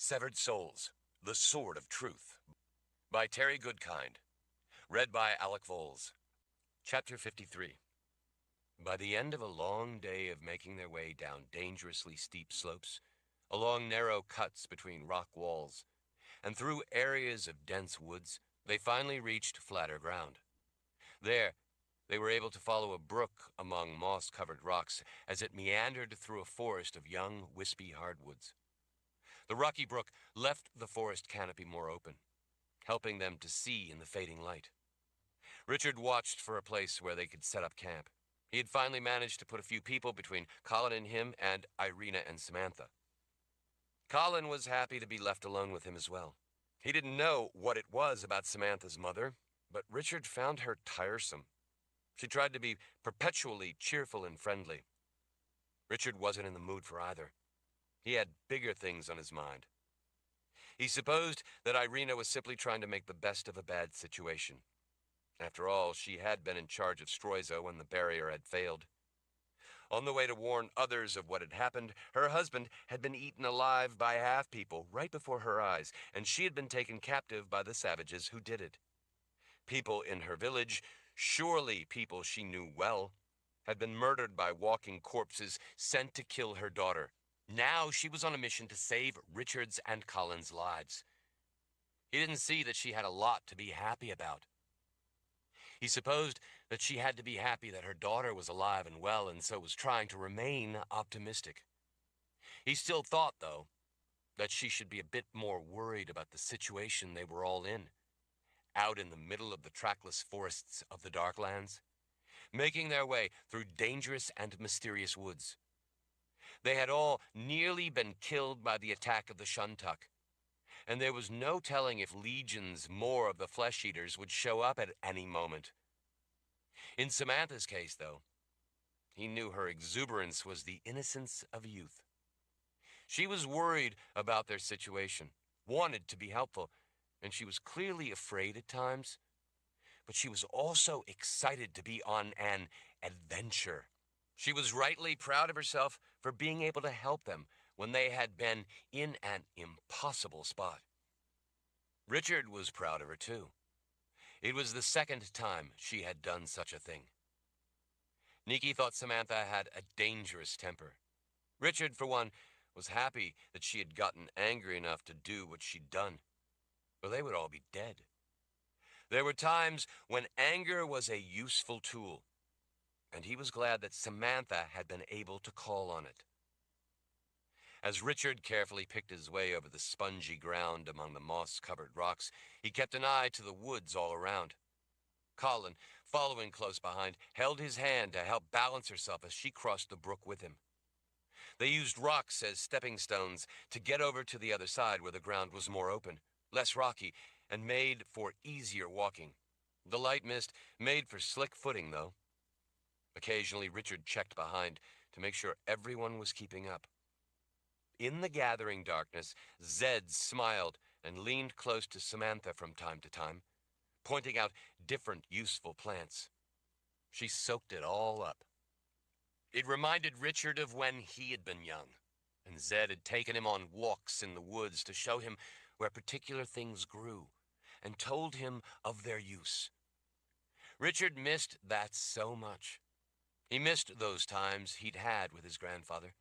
Severed Souls, The Sword of Truth, by Terry Goodkind. Read by Alec Voles. Chapter 53. By the end of a long day of making their way down dangerously steep slopes, along narrow cuts between rock walls, and through areas of dense woods, they finally reached flatter ground. There, they were able to follow a brook among moss-covered rocks as it meandered through a forest of young, wispy hardwoods. The rocky brook left the forest canopy more open, helping them to see in the fading light. Richard watched for a place where they could set up camp. He had finally managed to put a few people between Colin and him and Irina and Samantha. Colin was happy to be left alone with him as well. He didn't know what it was about Samantha's mother, but Richard found her tiresome. She tried to be perpetually cheerful and friendly. Richard wasn't in the mood for either. He had bigger things on his mind. He supposed that Irina was simply trying to make the best of a bad situation. After all, she had been in charge of Stroizo when the barrier had failed. On the way to warn others of what had happened, her husband had been eaten alive by half-people right before her eyes, and she had been taken captive by the savages who did it. People in her village, surely people she knew well, had been murdered by walking corpses sent to kill her daughter. Now she was on a mission to save Richard's and Colin's lives. He didn't see that she had a lot to be happy about. He supposed that she had to be happy that her daughter was alive and well, and so was trying to remain optimistic. He still thought, though, that she should be a bit more worried about the situation they were all in, out in the middle of the trackless forests of the Darklands, making their way through dangerous and mysterious woods. They had all nearly been killed by the attack of the Shuntuck, and there was no telling if legions more of the flesh-eaters would show up at any moment. In Samantha's case, though, he knew her exuberance was the innocence of youth. She was worried about their situation, wanted to be helpful, and she was clearly afraid at times, but she was also excited to be on an adventure. She was rightly proud of herself for being able to help them when they had been in an impossible spot. Richard was proud of her, too. It was the second time she had done such a thing. Nikki thought Samantha had a dangerous temper. Richard, for one, was happy that she had gotten angry enough to do what she'd done, or they would all be dead. There were times when anger was a useful tool, and he was glad that Samantha had been able to call on it. As Richard carefully picked his way over the spongy ground among the moss-covered rocks, he kept an eye to the woods all around. Colin, following close behind, held his hand to help balance herself as she crossed the brook with him. They used rocks as stepping stones to get over to the other side where the ground was more open, less rocky, and made for easier walking. The light mist made for slick footing, though. Occasionally, Richard checked behind to make sure everyone was keeping up. In the gathering darkness, Zed smiled and leaned close to Samantha from time to time, pointing out different useful plants. She soaked it all up. It reminded Richard of when he had been young, and Zed had taken him on walks in the woods to show him where particular things grew, and told him of their use. Richard missed that so much. He missed those times he'd had with his grandfather.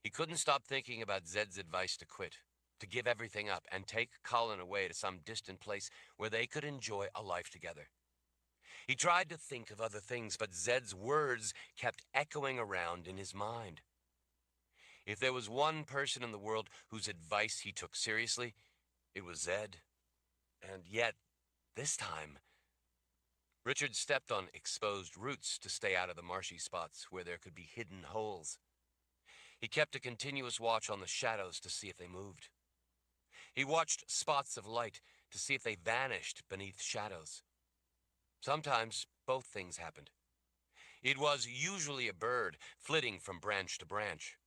He couldn't stop thinking about Zed's advice to quit, to give everything up, and take Colin away to some distant place where they could enjoy a life together. He tried to think of other things, but Zed's words kept echoing around in his mind. If there was one person in the world whose advice he took seriously, it was Zed. And yet, this time, Richard stepped on exposed roots to stay out of the marshy spots where there could be hidden holes. He kept a continuous watch on the shadows to see if they moved. He watched spots of light to see if they vanished beneath shadows. Sometimes both things happened. It was usually a bird flitting from branch to branch.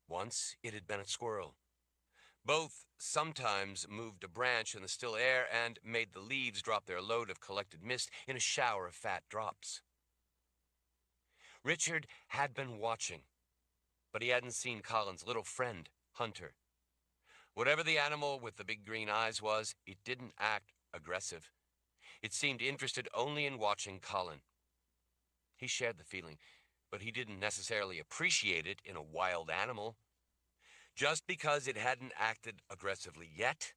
Once it had been a squirrel. Both sometimes moved a branch in the still air and made the leaves drop their load of collected mist in a shower of fat drops. Richard had been watching, but he hadn't seen Colin's little friend, Hunter. Whatever the animal with the big green eyes was, it didn't act aggressive. It seemed interested only in watching Colin. He shared the feeling, but he didn't necessarily appreciate it in a wild animal. Just because it hadn't acted aggressively yet,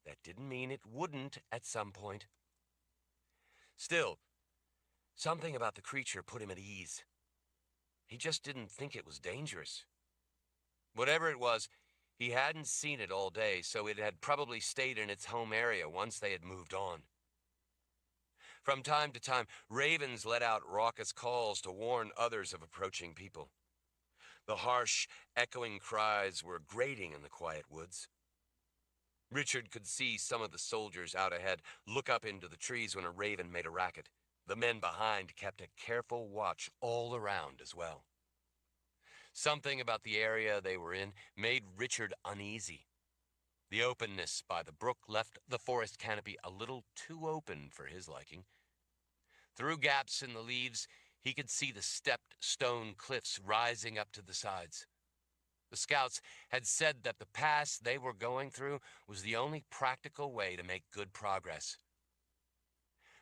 that didn't mean it wouldn't at some point. Still, something about the creature put him at ease. He just didn't think it was dangerous. Whatever it was, he hadn't seen it all day, so it had probably stayed in its home area once they had moved on. From time to time, ravens let out raucous calls to warn others of approaching people. The harsh, echoing cries were grating in the quiet woods. Richard could see some of the soldiers out ahead look up into the trees when a raven made a racket. The men behind kept a careful watch all around as well. Something about the area they were in made Richard uneasy. The openness by the brook left the forest canopy a little too open for his liking. Through gaps in the leaves, he could see the stepped stone cliffs rising up to the sides. The scouts had said that the pass they were going through was the only practical way to make good progress.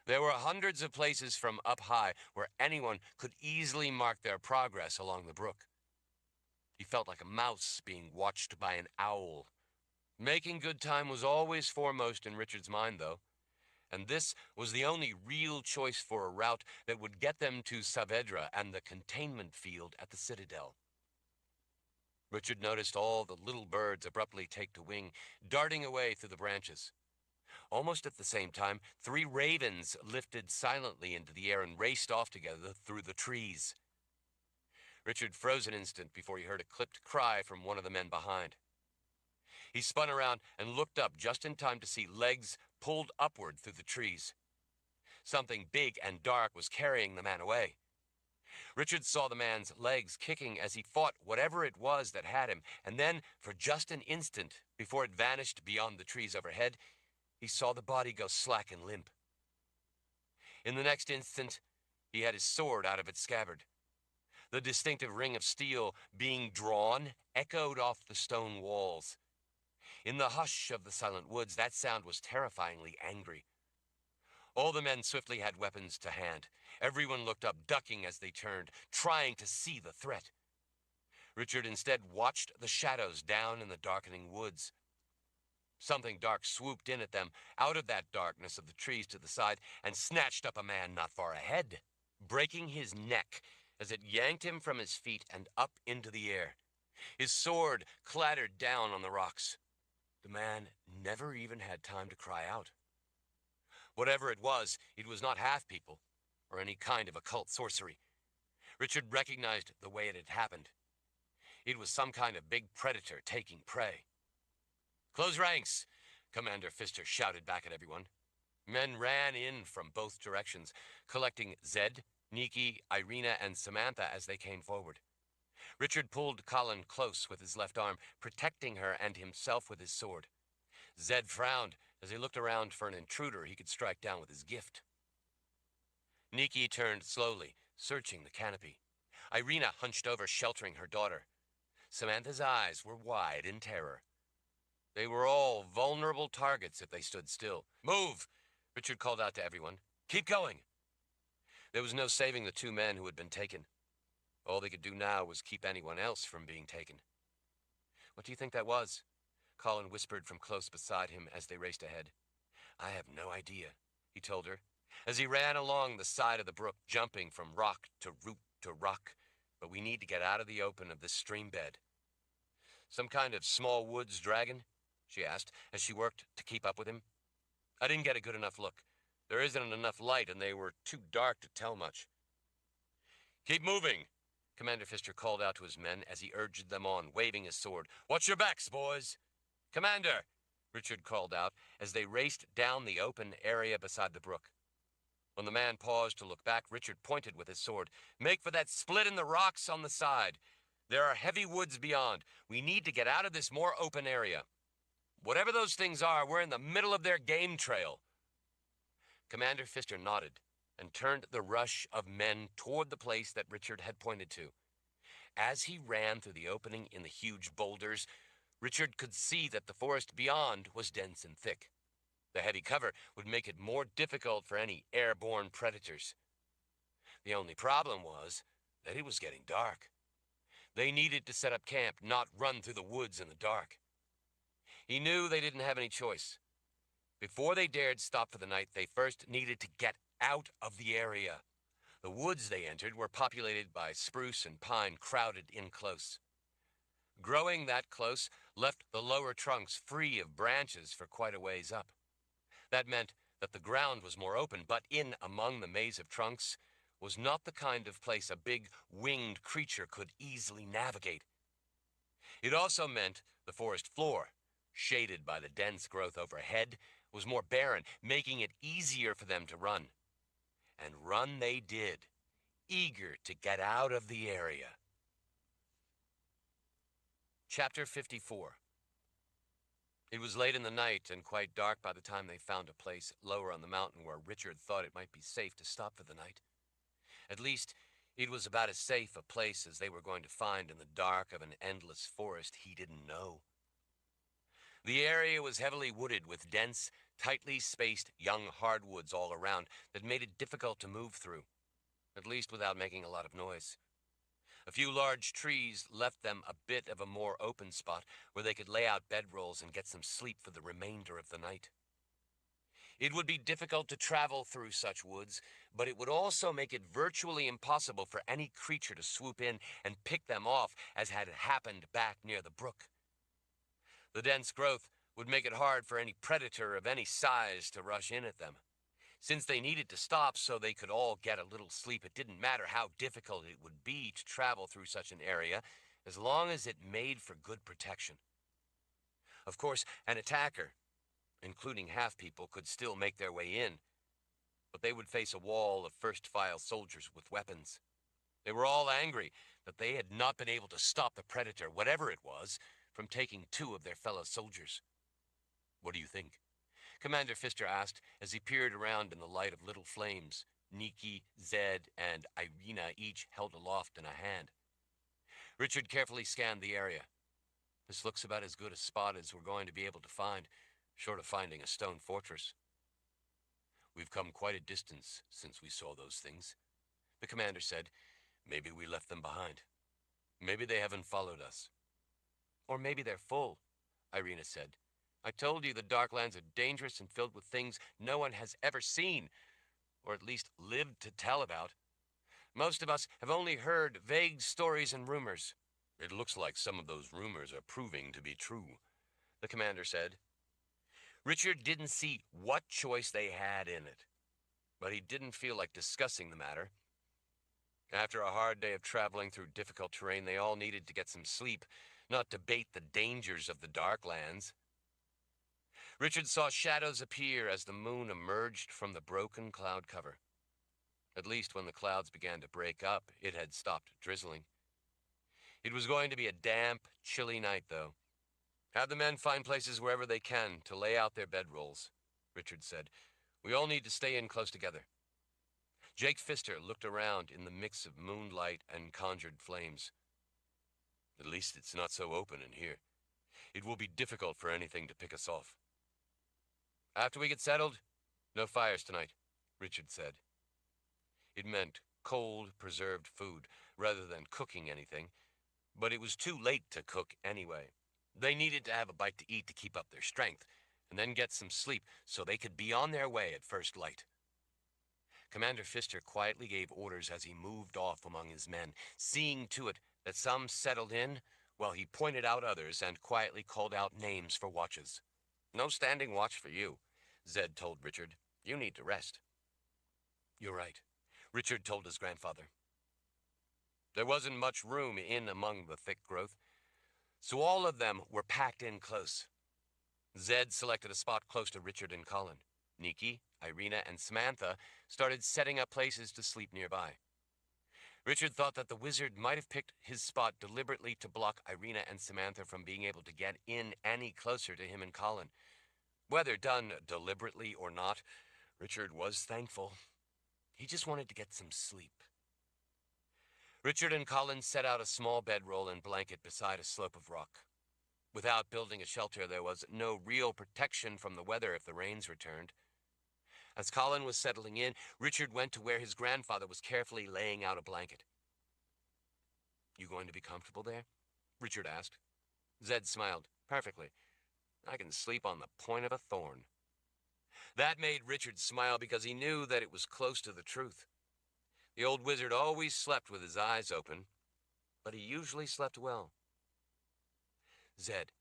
There were hundreds of places from up high where anyone could easily mark their progress along the brook. He felt like a mouse being watched by an owl. Making good time was always foremost in Richard's mind, though, and this was the only real choice for a route that would get them to Saavedra and the containment field at the Citadel. Richard noticed all the little birds abruptly take to wing, darting away through the branches. Almost at the same time, 3 ravens lifted silently into the air and raced off together through the trees. Richard froze an instant before he heard a clipped cry from one of the men behind. He spun around and looked up just in time to see legs pulled upward through the trees. Something big and dark was carrying the man away. Richard saw the man's legs kicking as he fought whatever it was that had him, and then, for just an instant, before it vanished beyond the trees overhead, he saw the body go slack and limp. In the next instant, he had his sword out of its scabbard. The distinctive ring of steel being drawn echoed off the stone walls. In the hush of the silent woods, that sound was terrifyingly angry. All the men swiftly had weapons to hand. Everyone looked up, ducking as they turned, trying to see the threat. Richard instead watched the shadows down in the darkening woods. Something dark swooped in at them, out of that darkness of the trees to the side, and snatched up a man not far ahead, breaking his neck as it yanked him from his feet and up into the air. His sword clattered down on the rocks. The man never even had time to cry out. Whatever it was not half-people, or any kind of occult sorcery. Richard recognized the way it had happened. It was some kind of big predator taking prey. "Close ranks," Commander Pfister shouted back at everyone. Men ran in from both directions, collecting Zed, Nikki, Irina, and Samantha as they came forward. Richard pulled Colin close with his left arm, protecting her and himself with his sword. Zed frowned as he looked around for an intruder he could strike down with his gift. Nikki turned slowly, searching the canopy. Irina hunched over, sheltering her daughter. Samantha's eyes were wide in terror. They were all vulnerable targets if they stood still. "Move!" Richard called out to everyone. "Keep going!" There was no saving the 2 men who had been taken. All they could do now was keep anyone else from being taken. "What do you think that was?" Colin whispered from close beside him as they raced ahead. "I have no idea," he told her, as he ran along the side of the brook, jumping from rock to root to rock. "But we need to get out of the open of this stream bed." "Some kind of small woods dragon?" she asked, as she worked to keep up with him. "I didn't get a good enough look. There isn't enough light, and they were too dark to tell much." "Keep moving," Commander Pfister called out to his men as he urged them on, waving his sword. "Watch your backs, boys." "Commander," Richard called out as they raced down the open area beside the brook. When the man paused to look back, Richard pointed with his sword. "Make for that split in the rocks on the side. There are heavy woods beyond. We need to get out of this more open area. Whatever those things are, we're in the middle of their game trail." Commander Pfister nodded and turned the rush of men toward the place that Richard had pointed to. As he ran through the opening in the huge boulders, Richard could see that the forest beyond was dense and thick. The heavy cover would make it more difficult for any airborne predators. The only problem was that it was getting dark. They needed to set up camp, not run through the woods in the dark. He knew they didn't have any choice. Before they dared stop for the night, they first needed to get out of the area. The woods they entered were populated by spruce and pine crowded in close. Growing that close left the lower trunks free of branches for quite a ways up. That meant that the ground was more open, but in among the maze of trunks was not the kind of place a big winged creature could easily navigate. It also meant the forest floor, shaded by the dense growth overhead, was more barren, making it easier for them to run. And run they did, eager to get out of the area. Chapter 54. It was late in the night and quite dark by the time they found a place lower on the mountain where Richard thought it might be safe to stop for the night. At least, it was about as safe a place as they were going to find in the dark of an endless forest he didn't know. The area was heavily wooded with dense, tightly spaced young hardwoods all around that made it difficult to move through, at least without making a lot of noise. A few large trees left them a bit of a more open spot where they could lay out bedrolls and get some sleep for the remainder of the night. It would be difficult to travel through such woods, but it would also make it virtually impossible for any creature to swoop in and pick them off, as had happened back near the brook. The dense growth would make it hard for any predator of any size to rush in at them. Since they needed to stop so they could all get a little sleep, it didn't matter how difficult it would be to travel through such an area, as long as it made for good protection. Of course, an attacker, including half-people, could still make their way in, but they would face a wall of first-file soldiers with weapons. They were all angry that they had not been able to stop the predator, whatever it was, from taking 2 of their fellow soldiers. "What do you think?" Commander Pfister asked as he peered around in the light of little flames Nikki, Zed, and Irina each held aloft in a hand. Richard carefully scanned the area. "This looks about as good a spot as we're going to be able to find, short of finding a stone fortress." "We've come quite a distance since we saw those things," the commander said. "Maybe we left them behind. Maybe they haven't followed us." "Or maybe they're full," Irina said. "I told you the Darklands are dangerous and filled with things no one has ever seen, or at least lived to tell about. Most of us have only heard vague stories and rumors." "It looks like some of those rumors are proving to be true," the commander said. Richard didn't see what choice they had in it, but he didn't feel like discussing the matter. After a hard day of traveling through difficult terrain, they all needed to get some sleep, not debate the dangers of the Darklands. Richard saw shadows appear as the moon emerged from the broken cloud cover. At least when the clouds began to break up, it had stopped drizzling. It was going to be a damp, chilly night, though. "Have the men find places wherever they can to lay out their bedrolls," Richard said. "We all need to stay in close together." Jake Pfister looked around in the mix of moonlight and conjured flames. "At least it's not so open in here. It will be difficult for anything to pick us off." "After we get settled, no fires tonight," Richard said. It meant cold, preserved food, rather than cooking anything, but it was too late to cook anyway. They needed to have a bite to eat to keep up their strength, and then get some sleep so they could be on their way at first light. Commander Pfister quietly gave orders as he moved off among his men, seeing to it that some settled in, while he pointed out others and quietly called out names for watches. "No standing watch for you," Zed told Richard. "You need to rest." "You're right," Richard told his grandfather. There wasn't much room in among the thick growth, so all of them were packed in close. Zed selected a spot close to Richard and Colin. Nikki, Irina, and Samantha started setting up places to sleep nearby. Richard thought that the wizard might have picked his spot deliberately to block Irina and Samantha from being able to get in any closer to him and Colin. Whether done deliberately or not, Richard was thankful. He just wanted to get some sleep. Richard and Colin set out a small bedroll and blanket beside a slope of rock. Without building a shelter, there was no real protection from the weather if the rains returned. As Colin was settling in, Richard went to where his grandfather was carefully laying out a blanket. "You going to be comfortable there?" Richard asked. Zed smiled. "Perfectly. I can sleep on the point of a thorn." That made Richard smile because he knew that it was close to the truth. The old wizard always slept with his eyes open, but he usually slept well. "Zed,"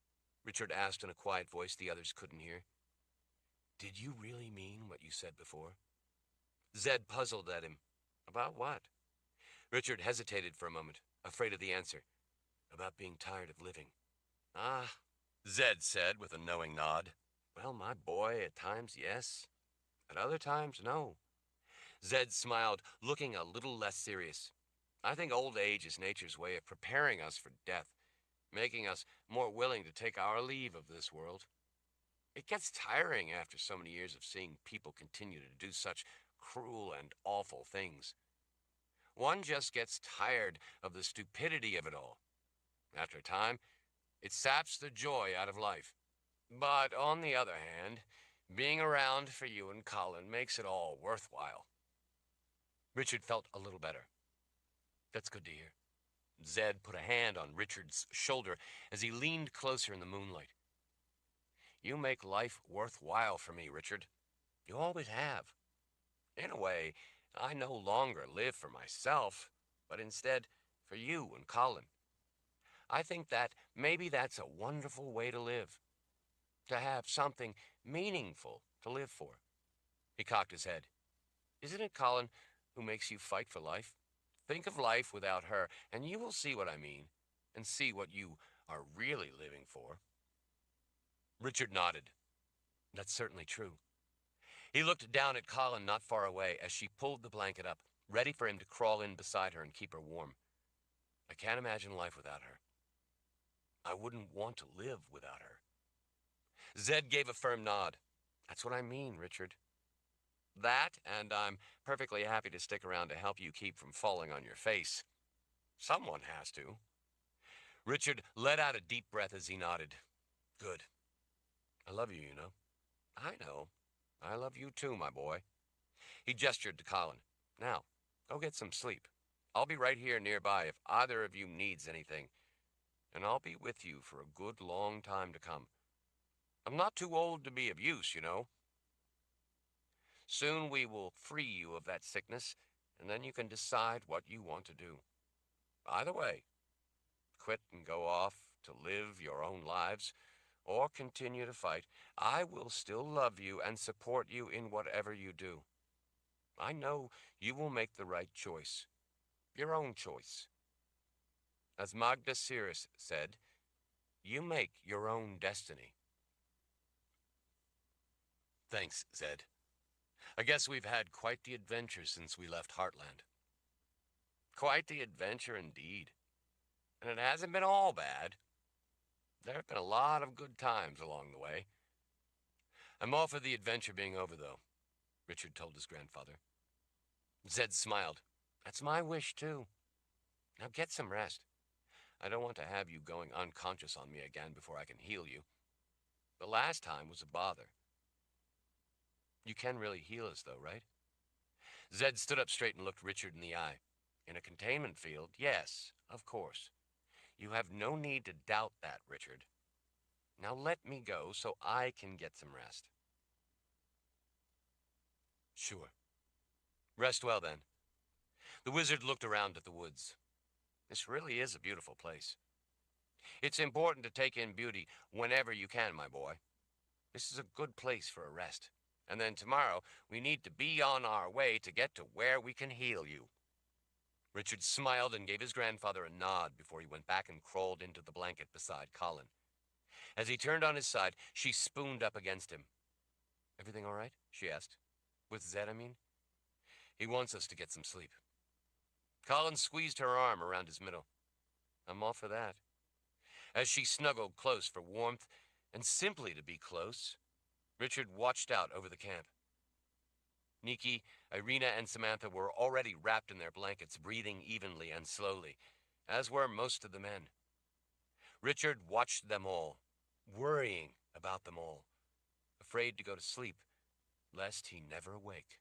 Richard asked in a quiet voice the others couldn't hear, "did you really mean what you said before?" Zed puzzled at him. "About what?" Richard hesitated for a moment, afraid of the answer. "About being tired of living." "Ah," Zed said with a knowing nod. "Well, my boy, at times, yes. At other times, no." Zed smiled, looking a little less serious. "I think old age is nature's way of preparing us for death, making us more willing to take our leave of this world. It gets tiring after so many years of seeing people continue to do such cruel and awful things. One just gets tired of the stupidity of it all. After a time, it saps the joy out of life. But on the other hand, being around for you and Colin makes it all worthwhile." Richard felt a little better. "That's good to hear." Zed put a hand on Richard's shoulder as he leaned closer in the moonlight. "You make life worthwhile for me, Richard. You always have. In a way, I no longer live for myself, but instead for you and Colin. I think that maybe that's a wonderful way to live, to have something meaningful to live for." He cocked his head. "Isn't it Colin who makes you fight for life? Think of life without her, and you will see what I mean, and see what you are really living for." Richard nodded. "That's certainly true." He looked down at Colin not far away as she pulled the blanket up, ready for him to crawl in beside her and keep her warm. "I can't imagine life without her. I wouldn't want to live without her." Zed gave a firm nod. "That's what I mean, Richard. That, and I'm perfectly happy to stick around to help you keep from falling on your face. Someone has to." Richard let out a deep breath as he nodded. "Good. I love you, you know." "I know. I love you too, my boy." He gestured to Colin. "Now, go get some sleep. I'll be right here nearby if either of you needs anything, and I'll be with you for a good long time to come. I'm not too old to be of use, you know. Soon we will free you of that sickness, and then you can decide what you want to do. Either way, quit and go off to live your own lives, or continue to fight. I will still love you and support you in whatever you do. I know you will make the right choice, your own choice. As Magda Siris said, you make your own destiny." "Thanks, Zed. I guess we've had quite the adventure since we left Heartland." "Quite the adventure indeed. And it hasn't been all bad. There have been a lot of good times along the way." "I'm all for the adventure being over, though," Richard told his grandfather. Zed smiled. "That's my wish, too. Now get some rest. I don't want to have you going unconscious on me again before I can heal you. The last time was a bother." "You can really heal us, though, right?" Zed stood up straight and looked Richard in the eye. "In a containment field, yes, of course. You have no need to doubt that, Richard. Now let me go so I can get some rest." "Sure. Rest well, then." The wizard looked around at the woods. "This really is a beautiful place. It's important to take in beauty whenever you can, my boy. This is a good place for a rest. And then tomorrow, we need to be on our way to get to where we can heal you." Richard smiled and gave his grandfather a nod before he went back and crawled into the blanket beside Colin. As he turned on his side, she spooned up against him. "Everything all right?" she asked. "With Zed, I mean? He wants us to get some sleep." Colin squeezed her arm around his middle. "I'm all for that." As she snuggled close for warmth and simply to be close, Richard watched out over the camp. Nikki, Irina, and Samantha were already wrapped in their blankets, breathing evenly and slowly, as were most of the men. Richard watched them all, worrying about them all, afraid to go to sleep, lest he never awake.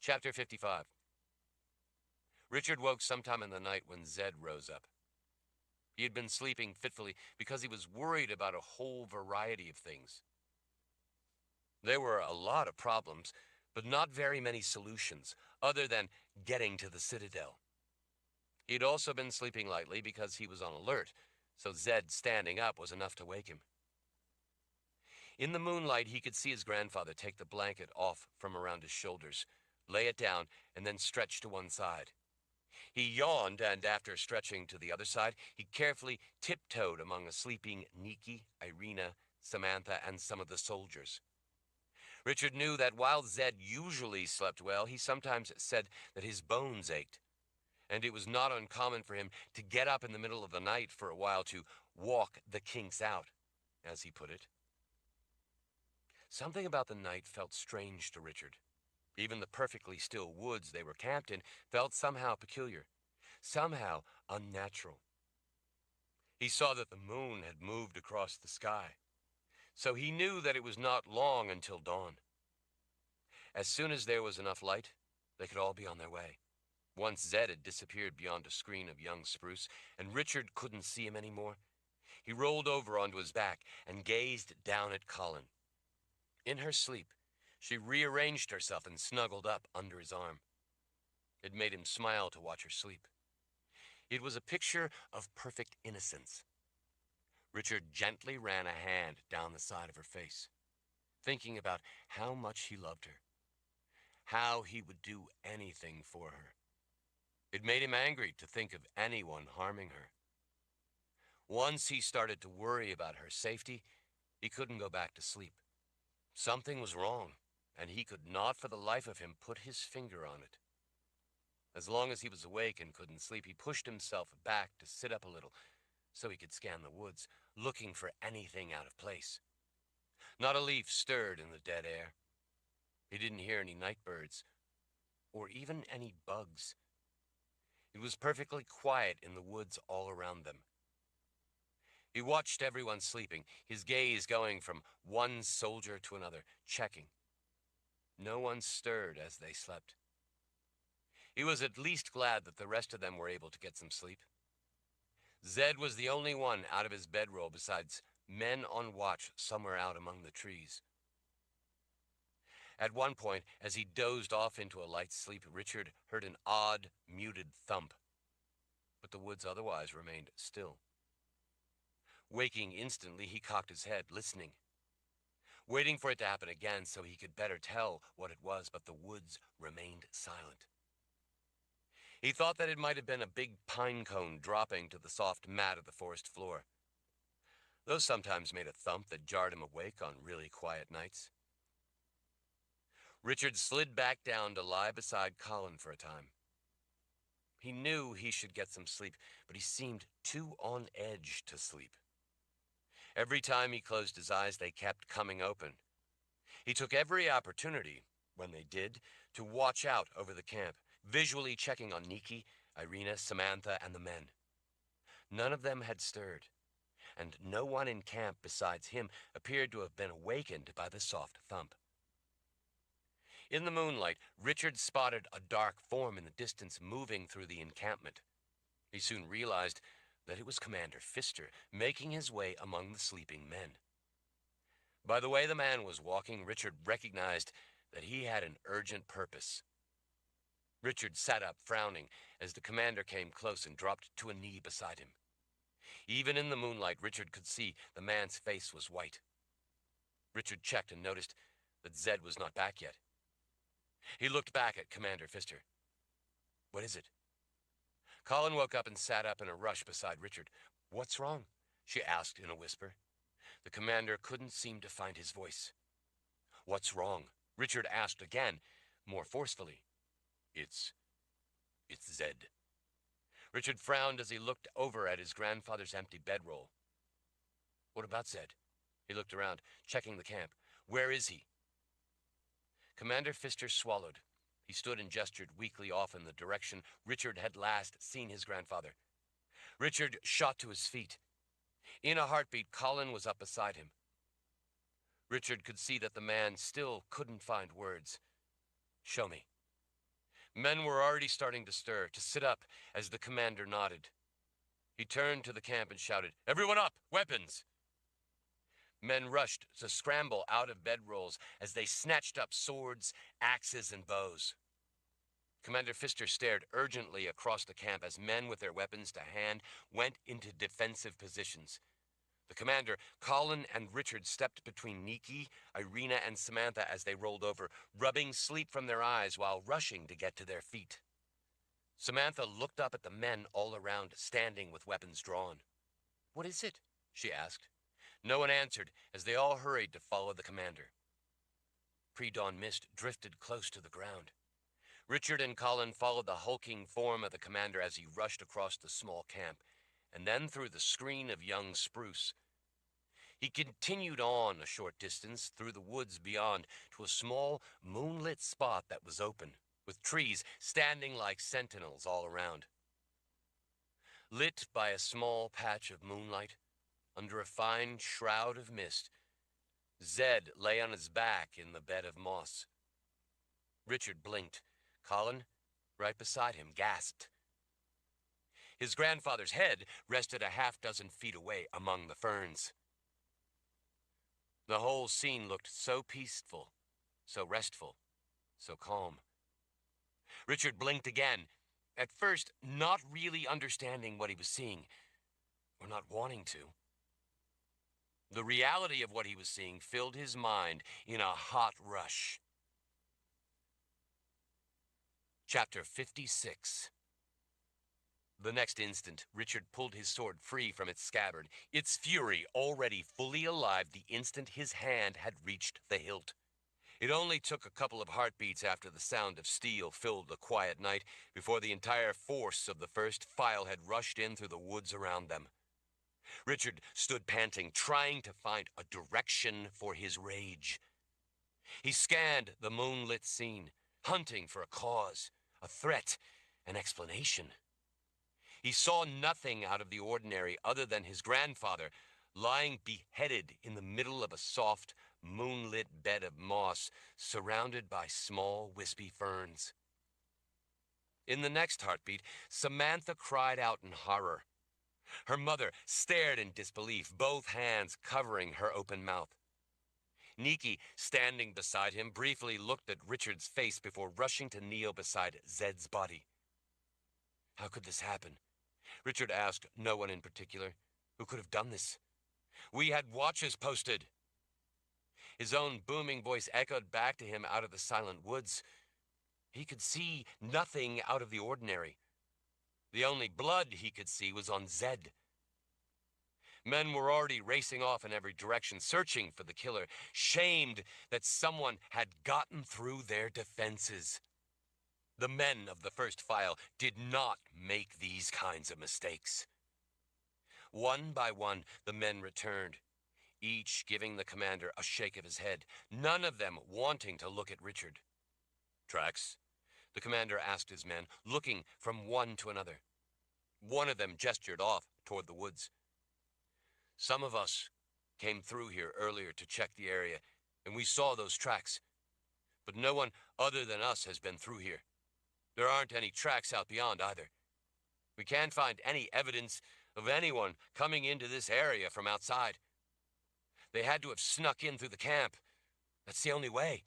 Chapter 55. Richard woke sometime in the night when Zed rose up. He had been sleeping fitfully because he was worried about a whole variety of things. There were a lot of problems, but not very many solutions, other than getting to the Citadel. He'd also been sleeping lightly because he was on alert, so Zed standing up was enough to wake him. In the moonlight, he could see his grandfather take the blanket off from around his shoulders, lay it down, and then stretch to one side. He yawned, and after stretching to the other side, he carefully tiptoed among a sleeping Nikki, Irina, Samantha, and some of the soldiers. Richard knew that while Zed usually slept well, he sometimes said that his bones ached, and it was not uncommon for him to get up in the middle of the night for a while to walk the kinks out, as he put it. Something about the night felt strange to Richard. Even the perfectly still woods they were camped in felt somehow peculiar, somehow unnatural. He saw that the moon had moved across the sky, so he knew that it was not long until dawn. As soon as there was enough light, they could all be on their way. Once Zed had disappeared beyond a screen of young spruce, and Richard couldn't see him anymore, he rolled over onto his back and gazed down at Colin. In her sleep, she rearranged herself and snuggled up under his arm. It made him smile to watch her sleep. It was a picture of perfect innocence. Richard gently ran a hand down the side of her face, thinking about how much he loved her, how he would do anything for her. It made him angry to think of anyone harming her. Once he started to worry about her safety, he couldn't go back to sleep. Something was wrong, and he could not for the life of him put his finger on it. As long as he was awake and couldn't sleep, he pushed himself back to sit up a little so he could scan the woods, looking for anything out of place. Not a leaf stirred in the dead air. He didn't hear any night birds, or even any bugs. It was perfectly quiet in the woods all around them. He watched everyone sleeping, his gaze going from one soldier to another, checking. No one stirred as they slept. He was at least glad that the rest of them were able to get some sleep. Zed was the only one out of his bedroll besides men on watch somewhere out among the trees. At one point, as he dozed off into a light sleep, Richard heard an odd, muted thump, but the woods otherwise remained still. Waking instantly, he cocked his head, listening, waiting for it to happen again so he could better tell what it was, but the woods remained silent. He thought that it might have been a big pine cone dropping to the soft mat of the forest floor. Those sometimes made a thump that jarred him awake on really quiet nights. Richard slid back down to lie beside Colin for a time. He knew he should get some sleep, but he seemed too on edge to sleep. Every time he closed his eyes, they kept coming open. He took every opportunity, when they did, to watch out over the camp, visually checking on Nikki, Irina, Samantha, and the men. None of them had stirred, and no one in camp besides him appeared to have been awakened by the soft thump. In the moonlight, Richard spotted a dark form in the distance moving through the encampment. He soon realized that it was Commander Pfister making his way among the sleeping men. By the way the man was walking, Richard recognized that he had an urgent purpose. Richard sat up, frowning, as the commander came close and dropped to a knee beside him. Even in the moonlight, Richard could see the man's face was white. Richard checked and noticed that Zed was not back yet. He looked back at Commander Pfister. "What is it?" Colin woke up and sat up in a rush beside Richard. "What's wrong?" she asked in a whisper. The commander couldn't seem to find his voice. "What's wrong?" Richard asked again, more forcefully. It's Zed." Richard frowned as he looked over at his grandfather's empty bedroll. "What about Zed?" He looked around, checking the camp. "Where is he?" Commander Pfister swallowed. He stood and gestured weakly off in the direction Richard had last seen his grandfather. Richard shot to his feet. In a heartbeat, Colin was up beside him. Richard could see that the man still couldn't find words. "Show me." Men were already starting to stir, to sit up, as the commander nodded. He turned to the camp and shouted, "Everyone up! Weapons!" Men rushed to scramble out of bedrolls as they snatched up swords, axes, and bows. Commander Pfister stared urgently across the camp as men with their weapons to hand went into defensive positions. The commander, Colin, and Richard stepped between Nikki, Irina, and Samantha as they rolled over, rubbing sleep from their eyes while rushing to get to their feet. Samantha looked up at the men all around, standing with weapons drawn. "What is it?" she asked. No one answered as they all hurried to follow the commander. Pre-dawn mist drifted close to the ground. Richard and Colin followed the hulking form of the commander as he rushed across the small camp, and then through the screen of young spruce. He continued on a short distance through the woods beyond to a small, moonlit spot that was open, with trees standing like sentinels all around. Lit by a small patch of moonlight, under a fine shroud of mist, Zed lay on his back in the bed of moss. Richard blinked. Colin, right beside him, gasped. His grandfather's head rested a half-dozen feet away among the ferns. The whole scene looked so peaceful, so restful, so calm. Richard blinked again, at first not really understanding what he was seeing, or not wanting to. The reality of what he was seeing filled his mind in a hot rush. Chapter 56. The next instant, Richard pulled his sword free from its scabbard, its fury already fully alive the instant his hand had reached the hilt. It only took a couple of heartbeats after the sound of steel filled the quiet night before the entire force of the first file had rushed in through the woods around them. Richard stood panting, trying to find a direction for his rage. He scanned the moonlit scene, hunting for a cause, a threat, an explanation. He saw nothing out of the ordinary other than his grandfather lying beheaded in the middle of a soft, moonlit bed of moss surrounded by small, wispy ferns. In the next heartbeat, Samantha cried out in horror. Her mother stared in disbelief, both hands covering her open mouth. Nikki, standing beside him, briefly looked at Richard's face before rushing to kneel beside Zed's body. How could this happen? Richard asked no one in particular. Who could have done this? We had watches posted. His own booming voice echoed back to him out of the silent woods. He could see nothing out of the ordinary. The only blood he could see was on Zed. Men were already racing off in every direction, searching for the killer, shamed that someone had gotten through their defenses. The men of the first file did not make these kinds of mistakes. One by one, the men returned, each giving the commander a shake of his head, none of them wanting to look at Richard. Tracks? The commander asked his men, looking from one to another. One of them gestured off toward the woods. Some of us came through here earlier to check the area, and we saw those tracks. But no one other than us has been through here. There aren't any tracks out beyond either. We can't find any evidence of anyone coming into this area from outside. They had to have snuck in through the camp. That's the only way.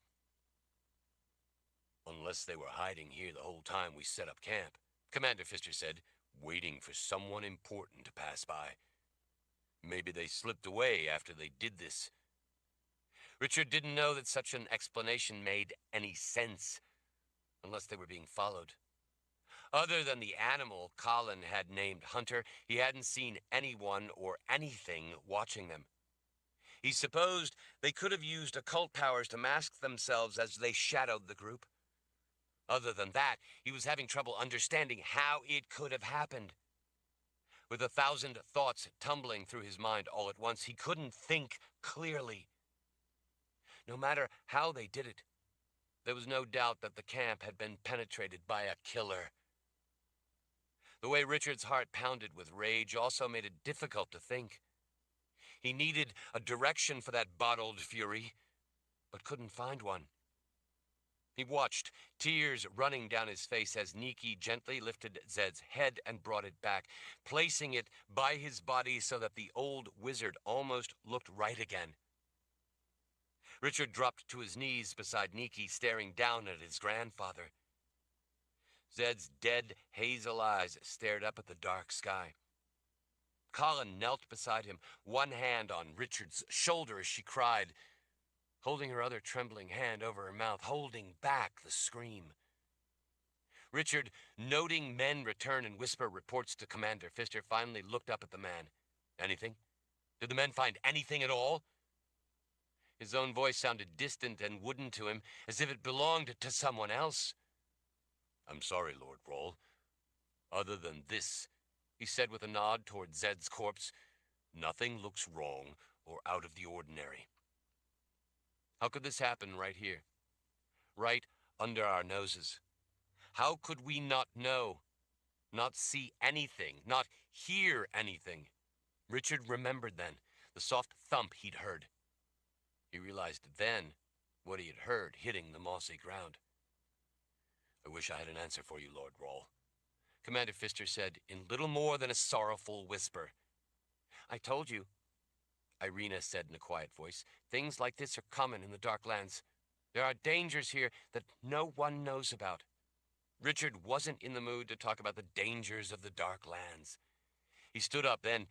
Unless they were hiding here the whole time we set up camp, Commander Pfister said, waiting for someone important to pass by. Maybe they slipped away after they did this. Richard didn't know that such an explanation made any sense, unless they were being followed. Other than the animal Colin had named Hunter, he hadn't seen anyone or anything watching them. He supposed they could have used occult powers to mask themselves as they shadowed the group. Other than that, he was having trouble understanding how it could have happened. With 1,000 thoughts tumbling through his mind all at once, he couldn't think clearly. No matter how they did it, there was no doubt that the camp had been penetrated by a killer. The way Richard's heart pounded with rage also made it difficult to think. He needed a direction for that bottled fury, but couldn't find one. He watched, tears running down his face as Nikki gently lifted Zed's head and brought it back, placing it by his body so that the old wizard almost looked right again. Richard dropped to his knees beside Nikki, staring down at his grandfather. Zed's dead hazel eyes stared up at the dark sky. Colin knelt beside him, one hand on Richard's shoulder as she cried, holding her other trembling hand over her mouth, holding back the scream. Richard, noting men return and whisper reports to Commander Pfister, finally looked up at the man. Anything? Did the men find anything at all? His own voice sounded distant and wooden to him, as if it belonged to someone else. I'm sorry, Lord Roll. Other than this, he said with a nod toward Zed's corpse, nothing looks wrong or out of the ordinary. How could this happen right here? Right under our noses? How could we not know? Not see anything? Not hear anything? Richard remembered then the soft thump he'd heard. He realized then what he had heard hitting the mossy ground. I wish I had an answer for you, Lord Roll, Commander Pfister said in little more than a sorrowful whisper. I told you, Irina said in a quiet voice. Things like this are common in the Dark Lands. There are dangers here that no one knows about. Richard wasn't in the mood to talk about the dangers of the Dark Lands. He stood up then,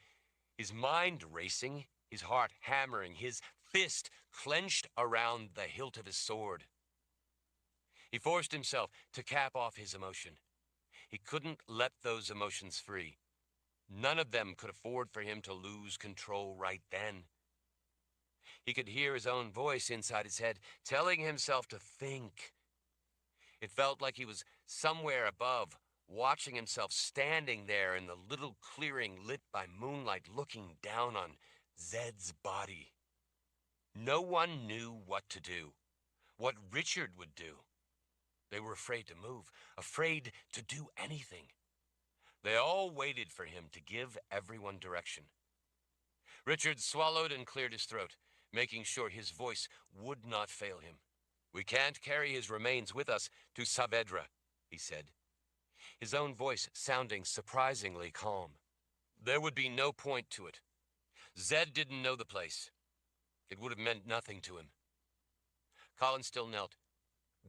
his mind racing, his heart hammering, his fist clenched around the hilt of his sword. He forced himself to cap off his emotion. He couldn't let those emotions free. None of them could afford for him to lose control right then. He could hear his own voice inside his head, telling himself to think. It felt like he was somewhere above, watching himself standing there in the little clearing lit by moonlight, looking down on Zed's body. No one knew what to do, what Richard would do. They were afraid to move, afraid to do anything. They all waited for him to give everyone direction. Richard swallowed and cleared his throat, making sure his voice would not fail him. We can't carry his remains with us to Saavedra, he said, his own voice sounding surprisingly calm. There would be no point to it. Zed didn't know the place. It would have meant nothing to him. Colin still knelt,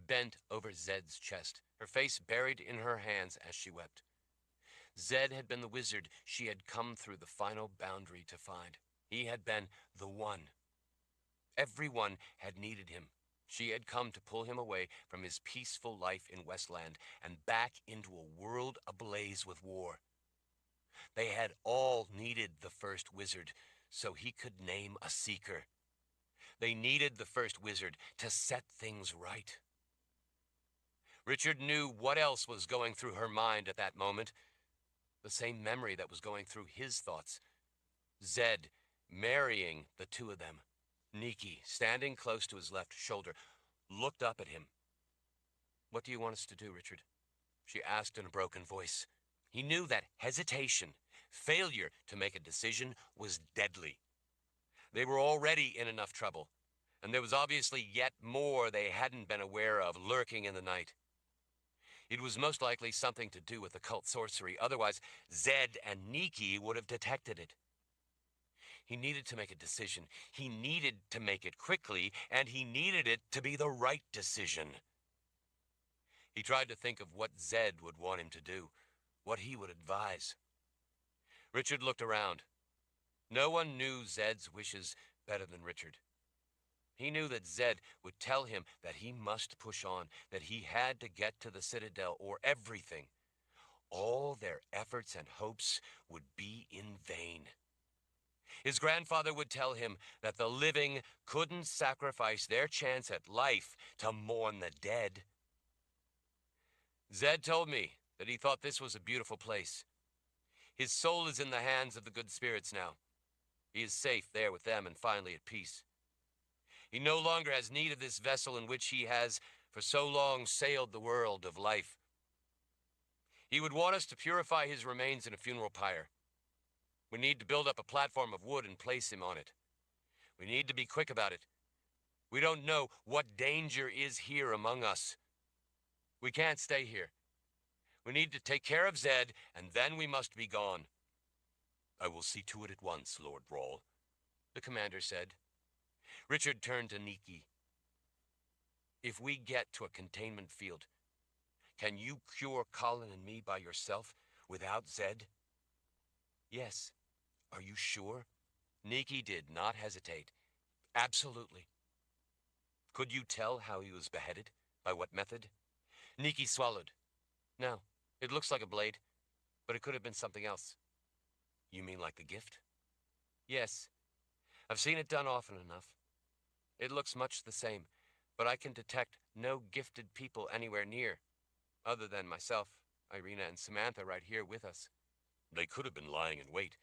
bent over Zed's chest, her face buried in her hands as she wept. Zed had been the wizard she had come through the final boundary to find. He had been the one. Everyone had needed him. She had come to pull him away from his peaceful life in Westland and back into a world ablaze with war. They had all needed the first wizard so he could name a seeker. They needed the first wizard to set things right. Richard knew what else was going through her mind at that moment. The same memory that was going through his thoughts. Zed marrying the two of them. Nikki, standing close to his left shoulder, looked up at him. What do you want us to do, Richard? She asked in a broken voice. He knew that hesitation, failure to make a decision, was deadly. They were already in enough trouble, and there was obviously yet more they hadn't been aware of lurking in the night. It was most likely something to do with occult sorcery, otherwise Zed and Nikki would have detected it. He needed to make a decision. He needed to make it quickly, and he needed it to be the right decision. He tried to think of what Zed would want him to do, what he would advise. Richard looked around. No one knew Zed's wishes better than Richard. He knew that Zed would tell him that he must push on, that he had to get to the Citadel or everything. All their efforts and hopes would be in vain. His grandfather would tell him that the living couldn't sacrifice their chance at life to mourn the dead. Zed told me that he thought this was a beautiful place. His soul is in the hands of the good spirits now. He is safe there with them and finally at peace. He no longer has need of this vessel in which he has for so long sailed the world of life. He would want us to purify his remains in a funeral pyre. We need to build up a platform of wood and place him on it. We need to be quick about it. We don't know what danger is here among us. We can't stay here. We need to take care of Zed, and then we must be gone. I will see to it at once, Lord Rawl, the commander said. Richard turned to Nikki. If we get to a containment field, can you cure Colin and me by yourself, without Zed? Yes. Are you sure? Nikki did not hesitate. Absolutely. Could you tell how he was beheaded? By what method? Nikki swallowed. No, it looks like a blade, but it could have been something else. You mean like the gift? Yes. I've seen it done often enough. It looks much the same, but I can detect no gifted people anywhere near, other than myself, Irina, and Samantha right here with us. They could have been lying in wait,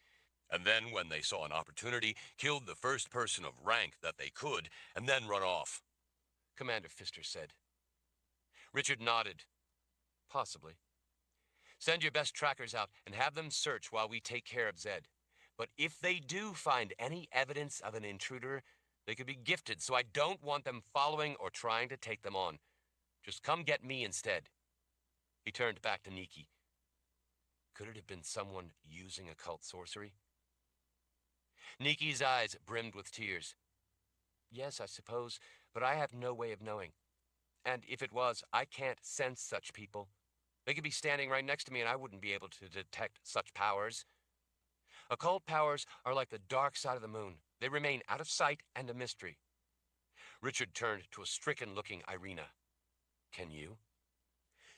and then when they saw an opportunity, killed the first person of rank that they could, and then run off, Commander Pfister said. Richard nodded. Possibly. Send your best trackers out and have them search while we take care of Zed. But if they do find any evidence of an intruder, they could be gifted, so I don't want them following or trying to take them on. Just come get me instead. He turned back to Nikki. Could it have been someone using occult sorcery? Nikki's eyes brimmed with tears. Yes, I suppose, but I have no way of knowing. And if it was, I can't sense such people. They could be standing right next to me and I wouldn't be able to detect such powers. Occult powers are like the dark side of the moon. They remain out of sight and a mystery. Richard turned to a stricken-looking Irina. Can you?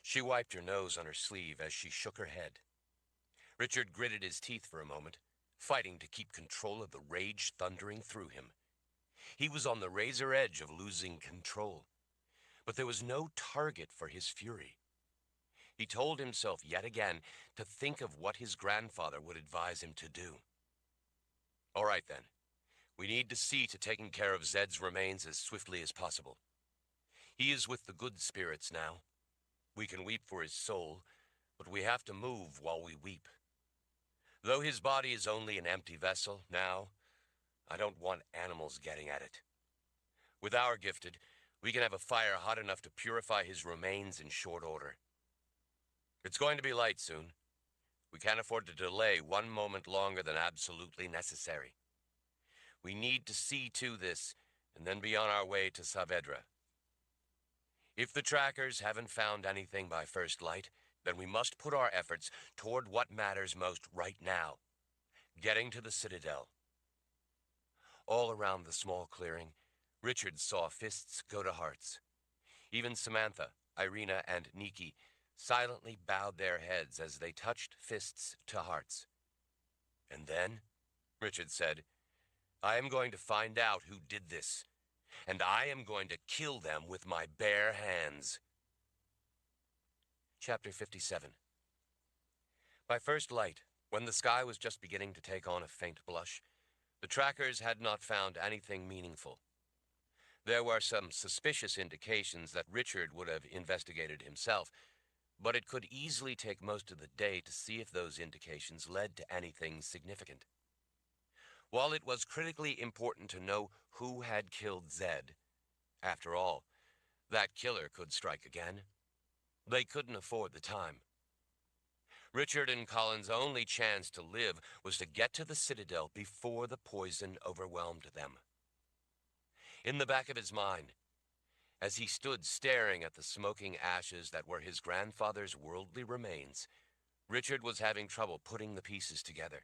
She wiped her nose on her sleeve as she shook her head. Richard gritted his teeth for a moment, fighting to keep control of the rage thundering through him. He was on the razor edge of losing control, but there was no target for his fury. He told himself yet again to think of what his grandfather would advise him to do. All right, then. We need to see to taking care of Zed's remains as swiftly as possible. He is with the good spirits now. We can weep for his soul, but we have to move while we weep. Though his body is only an empty vessel now, I don't want animals getting at it. With our gifted, we can have a fire hot enough to purify his remains in short order. It's going to be light soon. We can't afford to delay one moment longer than absolutely necessary. We need to see to this, and then be on our way to Saavedra. If the trackers haven't found anything by first light, then we must put our efforts toward what matters most right now, getting to the Citadel. All around the small clearing, Richard saw fists go to hearts. Even Samantha, Irina, and Nikki silently bowed their heads as they touched fists to hearts. And then, Richard said, I am going to find out who did this, and I am going to kill them with my bare hands. Chapter 57. By first light, when the sky was just beginning to take on a faint blush, the trackers had not found anything meaningful. There were some suspicious indications that Richard would have investigated himself, but it could easily take most of the day to see if those indications led to anything significant. While it was critically important to know who had killed Zed, after all, that killer could strike again. They couldn't afford the time. Richard and Colin's only chance to live was to get to the Citadel before the poison overwhelmed them. In the back of his mind, as he stood staring at the smoking ashes that were his grandfather's worldly remains, Richard was having trouble putting the pieces together.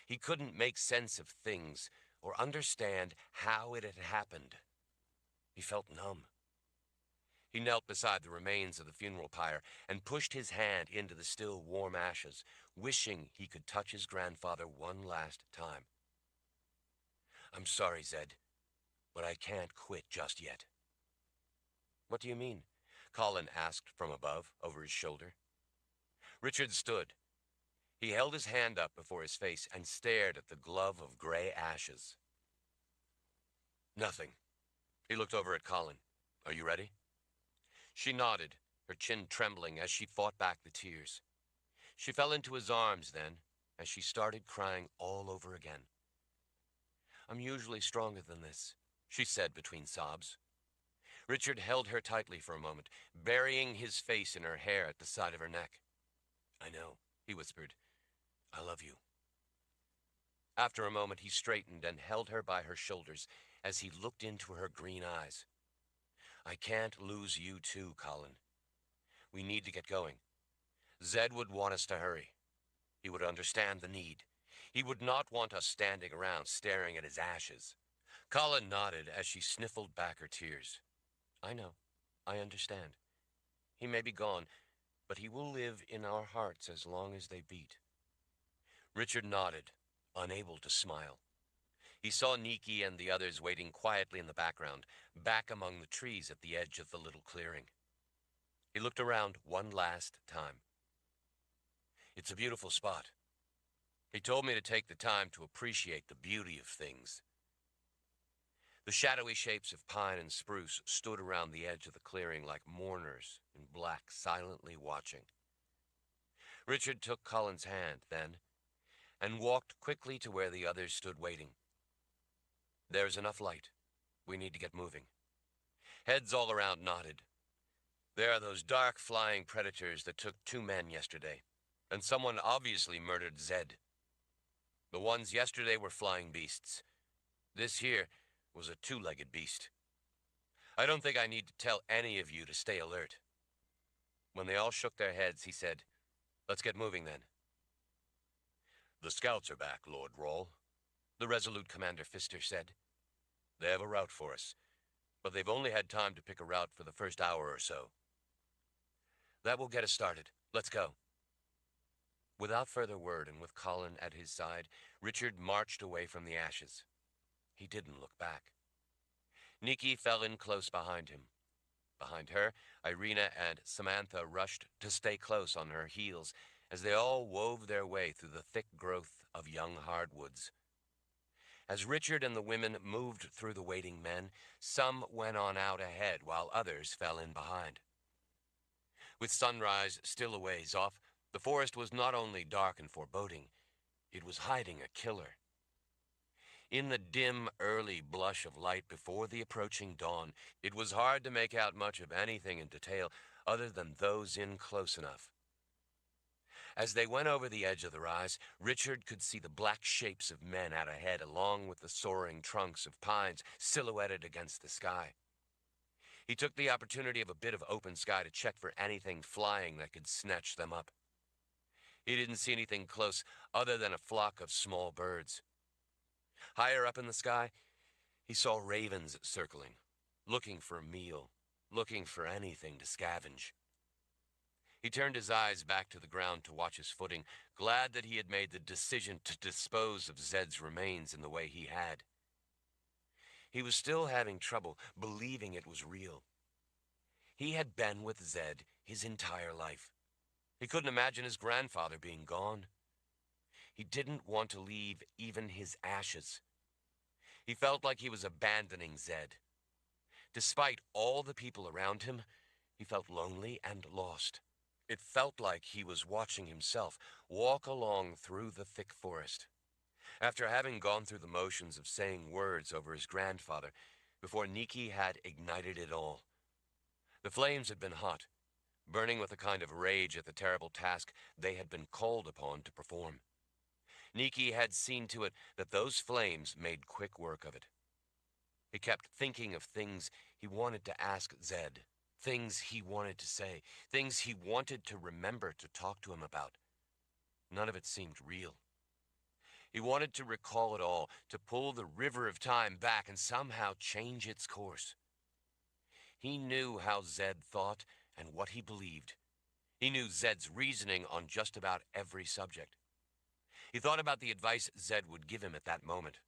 He couldn't make sense of things or understand how it had happened. He felt numb. He knelt beside the remains of the funeral pyre and pushed his hand into the still warm ashes, wishing he could touch his grandfather one last time. I'm sorry, Zed, but I can't quit just yet. What do you mean? Colin asked from above, over his shoulder. Richard stood. He held his hand up before his face and stared at the glove of gray ashes. Nothing. He looked over at Colin. Are you ready? She nodded, her chin trembling as she fought back the tears. She fell into his arms then, as she started crying all over again. "I'm usually stronger than this," she said between sobs. Richard held her tightly for a moment, burying his face in her hair at the side of her neck. "I know," he whispered. "I love you." After a moment, he straightened and held her by her shoulders as he looked into her green eyes. "I can't lose you too, Colin. We need to get going. Zed would want us to hurry. He would understand the need. He would not want us standing around staring at his ashes." Colin nodded as she sniffled back her tears. "I know. I understand. He may be gone, but he will live in our hearts as long as they beat." Richard nodded, unable to smile. He saw Nikki and the others waiting quietly in the background, back among the trees at the edge of the little clearing. He looked around one last time. "It's a beautiful spot. He told me to take the time to appreciate the beauty of things." The shadowy shapes of pine and spruce stood around the edge of the clearing like mourners in black, silently watching. Richard took Colin's hand then and walked quickly to where the others stood waiting. "There's enough light. We need to get moving." Heads all around nodded. "There are those dark flying predators that took 2 men yesterday, and someone obviously murdered Zed. The ones yesterday were flying beasts. This here was a 2-legged beast. I don't think I need to tell any of you to stay alert." When they all shook their heads, he said, "Let's get moving then." "The scouts are back, Lord Rawle," the resolute Commander Pfister said. "They have a route for us, but they've only had time to pick a route for the first hour or so." "That will get us started. Let's go." Without further word and with Colin at his side, Richard marched away from the ashes. He didn't look back. Nikki fell in close behind him. Behind her, Irina and Samantha rushed to stay close on her heels as they all wove their way through the thick growth of young hardwoods. As Richard and the women moved through the waiting men, some went on out ahead while others fell in behind. With sunrise still a ways off, the forest was not only dark and foreboding, it was hiding a killer. In the dim, early blush of light before the approaching dawn, it was hard to make out much of anything in detail other than those in close enough. As they went over the edge of the rise, Richard could see the black shapes of men out ahead along with the soaring trunks of pines silhouetted against the sky. He took the opportunity of a bit of open sky to check for anything flying that could snatch them up. He didn't see anything close other than a flock of small birds. Higher up in the sky, he saw ravens circling, looking for a meal, looking for anything to scavenge. He turned his eyes back to the ground to watch his footing, glad that he had made the decision to dispose of Zed's remains in the way he had. He was still having trouble believing it was real. He had been with Zed his entire life. He couldn't imagine his grandfather being gone. He didn't want to leave even his ashes. He felt like he was abandoning Zed. Despite all the people around him, he felt lonely and lost. It felt like he was watching himself walk along through the thick forest. After having gone through the motions of saying words over his grandfather, before Nikki had ignited it all. The flames had been hot, burning with a kind of rage at the terrible task they had been called upon to perform. Nikki had seen to it that those flames made quick work of it. He kept thinking of things he wanted to ask Zed, things he wanted to say, things he wanted to remember to talk to him about. None of it seemed real. He wanted to recall it all, to pull the river of time back and somehow change its course. He knew how Zed thought and what he believed. He knew Zed's reasoning on just about every subject. He thought about the advice Zed would give him at that moment.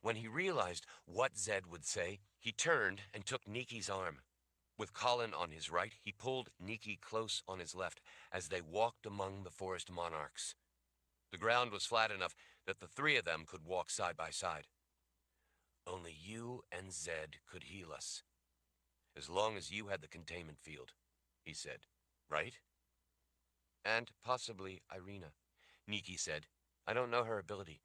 When he realized what Zed would say, he turned and took Nikki's arm. With Colin on his right, he pulled Nikki close on his left as they walked among the forest monarchs. The ground was flat enough that the 3 of them could walk side by side. "Only you and Zed could heal us. As long as you had the containment field," he said. Right? And possibly Irina, Nikki said. I don't know her ability.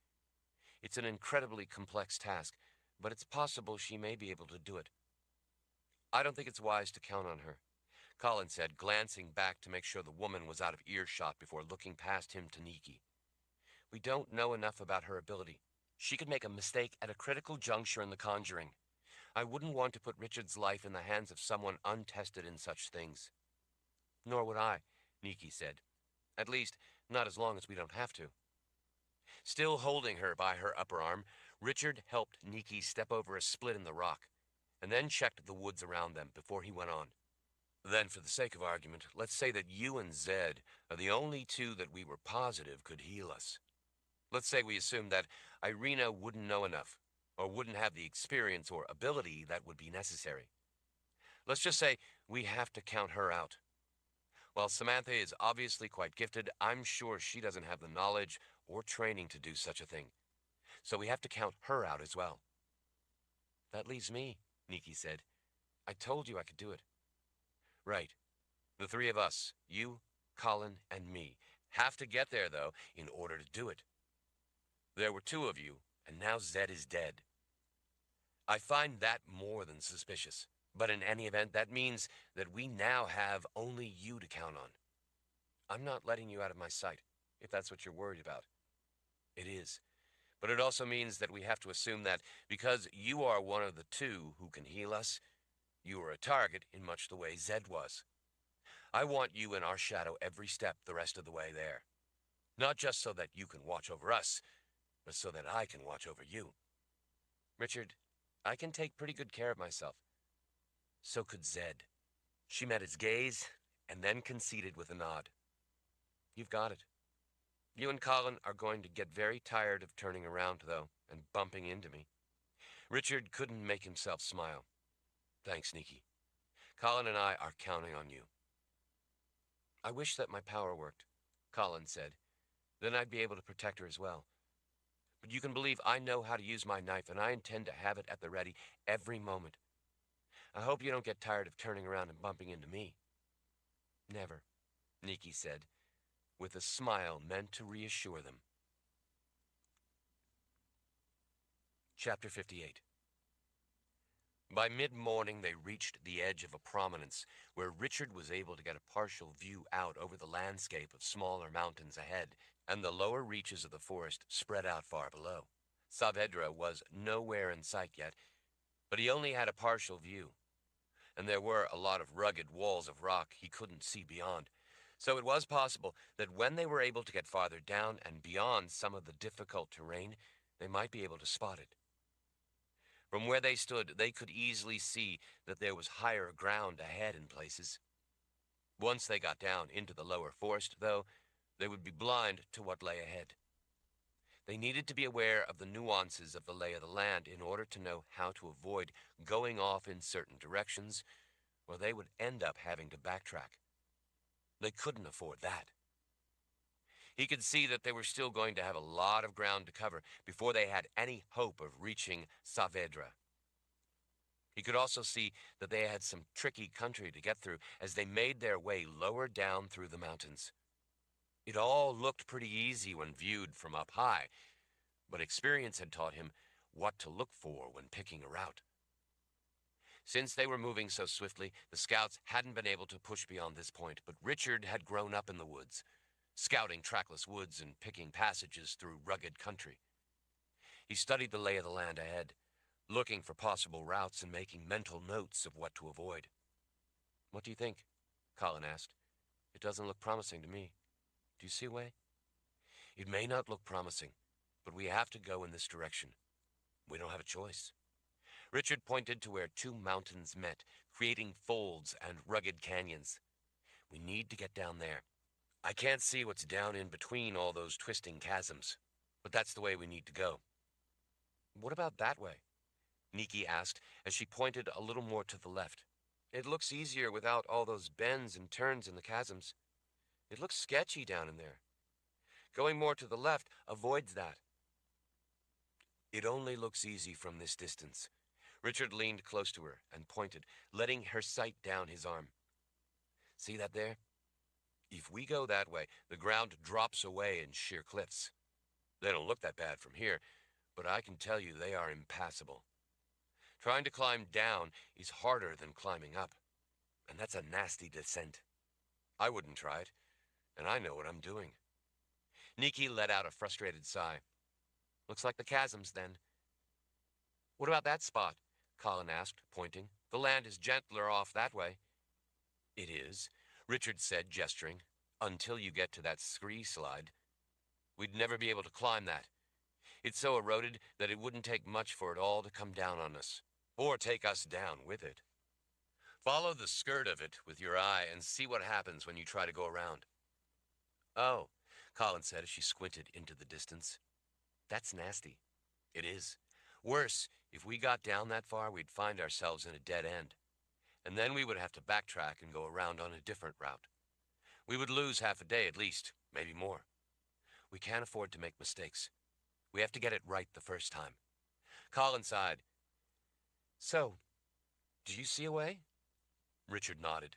It's an incredibly complex task, but it's possible she may be able to do it. I don't think it's wise to count on her, Colin said, glancing back to make sure the woman was out of earshot before looking past him to Nikki. We don't know enough about her ability. She could make a mistake at a critical juncture in the conjuring. I wouldn't want to put Richard's life in the hands of someone untested in such things. Nor would I, Nikki said. At least, not as long as we don't have to. Still holding her by her upper arm, Richard helped Nikki step over a split in the rock, and then checked the woods around them before he went on. Then, for the sake of argument, let's say that you and Zed are the only two that we were positive could heal us. Let's say we assume that Irina wouldn't know enough, or wouldn't have the experience or ability that would be necessary. Let's just say we have to count her out. While Samantha is obviously quite gifted, I'm sure she doesn't have the knowledge or training to do such a thing. So we have to count her out as well. That leaves me, Nikki said. I told you I could do it. Right. The three of us, you, Colin, and me, have to get there, though, in order to do it. There were two of you, and now Zed is dead. I find that more than suspicious, but in any event, that means that we now have only you to count on. I'm not letting you out of my sight, if that's what you're worried about. It is. But it also means that we have to assume that because you are one of the two who can heal us, you are a target in much the way Zed was. I want you in our shadow every step the rest of the way there. Not just so that you can watch over us, but so that I can watch over you. Richard, I can take pretty good care of myself. So could Zed. She met his gaze and then conceded with a nod. You've got it. You and Colin are going to get very tired of turning around, though, and bumping into me. Richard couldn't make himself smile. Thanks, Nikki. Colin and I are counting on you. I wish that my power worked, Colin said. Then I'd be able to protect her as well. But you can believe I know how to use my knife, and I intend to have it at the ready every moment. I hope you don't get tired of turning around and bumping into me. Never, Nikki said, with a smile meant to reassure them. Chapter 58. By mid-morning, they reached the edge of a prominence where Richard was able to get a partial view out over the landscape of smaller mountains ahead and the lower reaches of the forest spread out far below. Saavedra was nowhere in sight yet, but he only had a partial view, and there were a lot of rugged walls of rock he couldn't see beyond. So it was possible that when they were able to get farther down and beyond some of the difficult terrain, they might be able to spot it. From where they stood, they could easily see that there was higher ground ahead in places. Once they got down into the lower forest, though, they would be blind to what lay ahead. They needed to be aware of the nuances of the lay of the land in order to know how to avoid going off in certain directions, or they would end up having to backtrack. They couldn't afford that. He could see that they were still going to have a lot of ground to cover before they had any hope of reaching Saavedra. He could also see that they had some tricky country to get through as they made their way lower down through the mountains. It all looked pretty easy when viewed from up high, but experience had taught him what to look for when picking a route. Since they were moving so swiftly, the scouts hadn't been able to push beyond this point, but Richard had grown up in the woods, scouting trackless woods and picking passages through rugged country. He studied the lay of the land ahead, looking for possible routes and making mental notes of what to avoid. What do you think? Colin asked. It doesn't look promising to me. Do you see a way? It may not look promising, but we have to go in this direction. We don't have a choice. Richard pointed to where two mountains met, creating folds and rugged canyons. We need to get down there. I can't see what's down in between all those twisting chasms, but that's the way we need to go. What about that way? Nikki asked as she pointed a little more to the left. It looks easier without all those bends and turns in the chasms. It looks sketchy down in there. Going more to the left avoids that. It only looks easy from this distance. Richard leaned close to her and pointed, letting her sight down his arm. See that there? If we go that way, the ground drops away in sheer cliffs. They don't look that bad from here, but I can tell you they are impassable. Trying to climb down is harder than climbing up, and that's a nasty descent. I wouldn't try it, and I know what I'm doing. Nikki let out a frustrated sigh. Looks like the chasms, then. What about that spot? Colin asked, pointing. The land is gentler off that way. It is, Richard said, gesturing, until you get to that scree slide. We'd never be able to climb that. It's so eroded that it wouldn't take much for it all to come down on us, or take us down with it. Follow the skirt of it with your eye and see what happens when you try to go around. Oh, Colin said as she squinted into the distance. That's nasty. It is. Worse, if we got down that far, we'd find ourselves in a dead end. And then we would have to backtrack and go around on a different route. We would lose half a day at least, maybe more. We can't afford to make mistakes. We have to get it right the first time. Colin sighed. So, do you see a way? Richard nodded.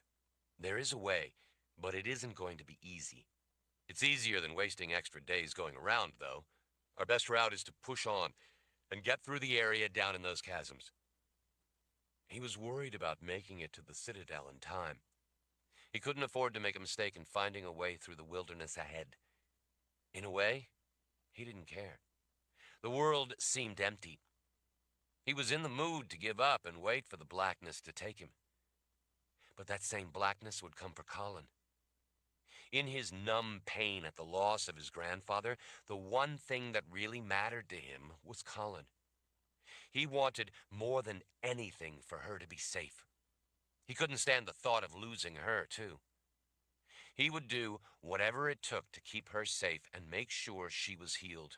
There is a way, but it isn't going to be easy. It's easier than wasting extra days going around, though. Our best route is to push on and get through the area down in those chasms. He was worried about making it to the Citadel in time. He couldn't afford to make a mistake in finding a way through the wilderness ahead. In a way, he didn't care. The world seemed empty. He was in the mood to give up and wait for the blackness to take him. But that same blackness would come for Colin. In his numb pain at the loss of his grandfather, the one thing that really mattered to him was Colin. He wanted more than anything for her to be safe. He couldn't stand the thought of losing her, too. He would do whatever it took to keep her safe and make sure she was healed.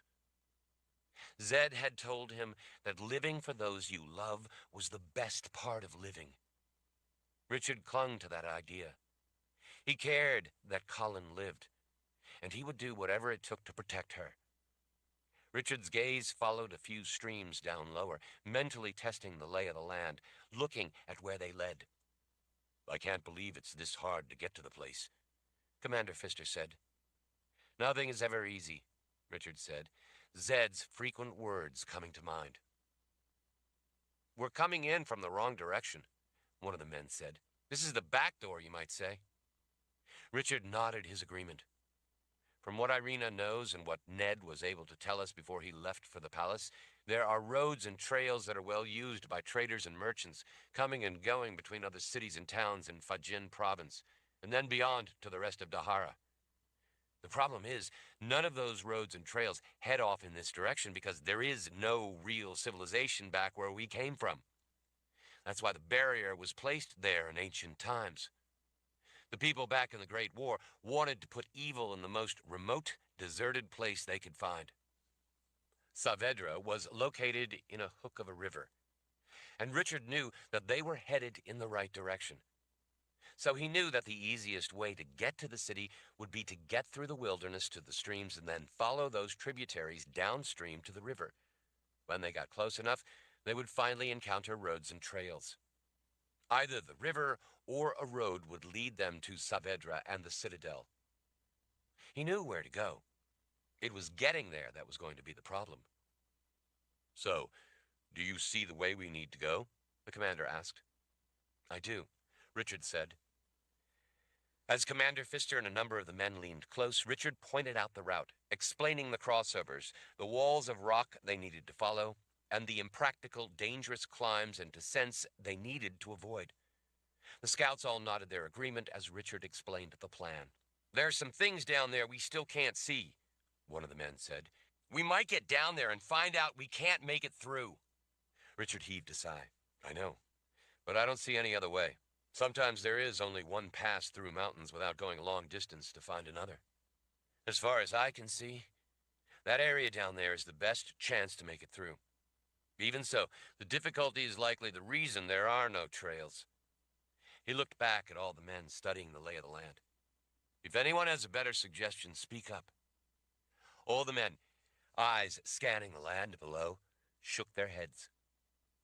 Zed had told him that living for those you love was the best part of living. Richard clung to that idea. He cared that Colin lived, and he would do whatever it took to protect her. Richard's gaze followed a few streams down lower, mentally testing the lay of the land, looking at where they led. I can't believe it's this hard to get to the place, Commander Pfister said. Nothing is ever easy, Richard said, Zed's frequent words coming to mind. We're coming in from the wrong direction, one of the men said. This is the back door, you might say. Richard nodded his agreement. From what Irina knows and what Ned was able to tell us before he left for the palace, there are roads and trails that are well used by traders and merchants, coming and going between other cities and towns in Fajin province, and then beyond to the rest of Dahara. The problem is, none of those roads and trails head off in this direction because there is no real civilization back where we came from. That's why the barrier was placed there in ancient times. The people back in the Great War wanted to put evil in the most remote, deserted place they could find. Saavedra was located in a hook of a river, and Richard knew that they were headed in the right direction. So he knew that the easiest way to get to the city would be to get through the wilderness to the streams and then follow those tributaries downstream to the river. When they got close enough, they would finally encounter roads and trails. Either the river or a road would lead them to Saavedra and the Citadel. He knew where to go. It was getting there that was going to be the problem. So, do you see the way we need to go? The commander asked. I do, Richard said. As Commander Pfister and a number of the men leaned close, Richard pointed out the route, explaining the crossovers, the walls of rock they needed to follow, and the impractical, dangerous climbs and descents they needed to avoid. The scouts all nodded their agreement as Richard explained the plan. There are some things down there we still can't see, one of the men said. We might get down there and find out we can't make it through. Richard heaved a sigh. I know, but I don't see any other way. Sometimes there is only one pass through mountains without going a long distance to find another. As far as I can see, that area down there is the best chance to make it through. Even so, the difficulty is likely the reason there are no trails. He looked back at all the men studying the lay of the land. If anyone has a better suggestion, speak up. All the men, eyes scanning the land below, shook their heads.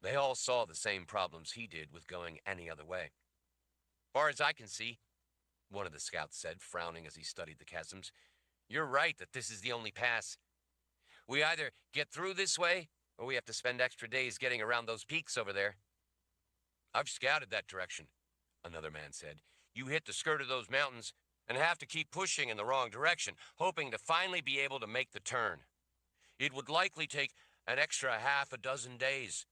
They all saw the same problems he did with going any other way. Far as I can see, one of the scouts said, frowning as he studied the chasms. "You're right that this is the only pass. We either get through this way, or we have to spend extra days getting around those peaks over there." "I've scouted that direction," another man said. "You hit the skirt of those mountains and have to keep pushing in the wrong direction, hoping to finally be able to make the turn. It would likely take an extra half a dozen days."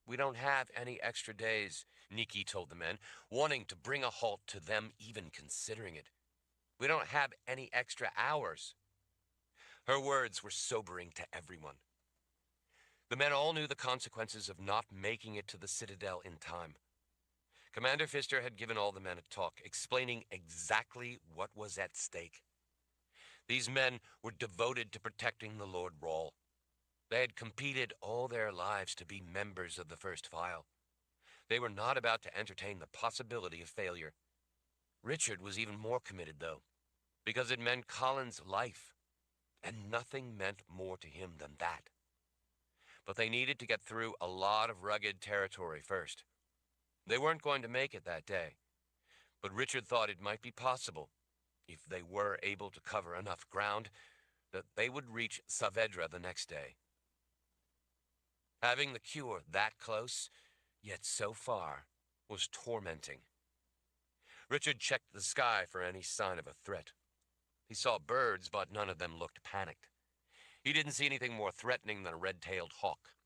"We don't have any extra days," Nikki told the men, wanting to bring a halt to them even considering it. "We don't have any extra hours." Her words were sobering to everyone. The men all knew the consequences of not making it to the Citadel in time. Commander Pfister had given all the men a talk, explaining exactly what was at stake. These men were devoted to protecting the Lord Rahl. They had competed all their lives to be members of the First File. They were not about to entertain the possibility of failure. Richard was even more committed, though, because it meant Colin's life, and nothing meant more to him than that. But they needed to get through a lot of rugged territory first. They weren't going to make it that day, but Richard thought it might be possible, if they were able to cover enough ground, that they would reach Saavedra the next day. Having the cure that close, yet so far, was tormenting. Richard checked the sky for any sign of a threat. He saw birds, but none of them looked panicked. He didn't see anything more threatening than a red-tailed hawk.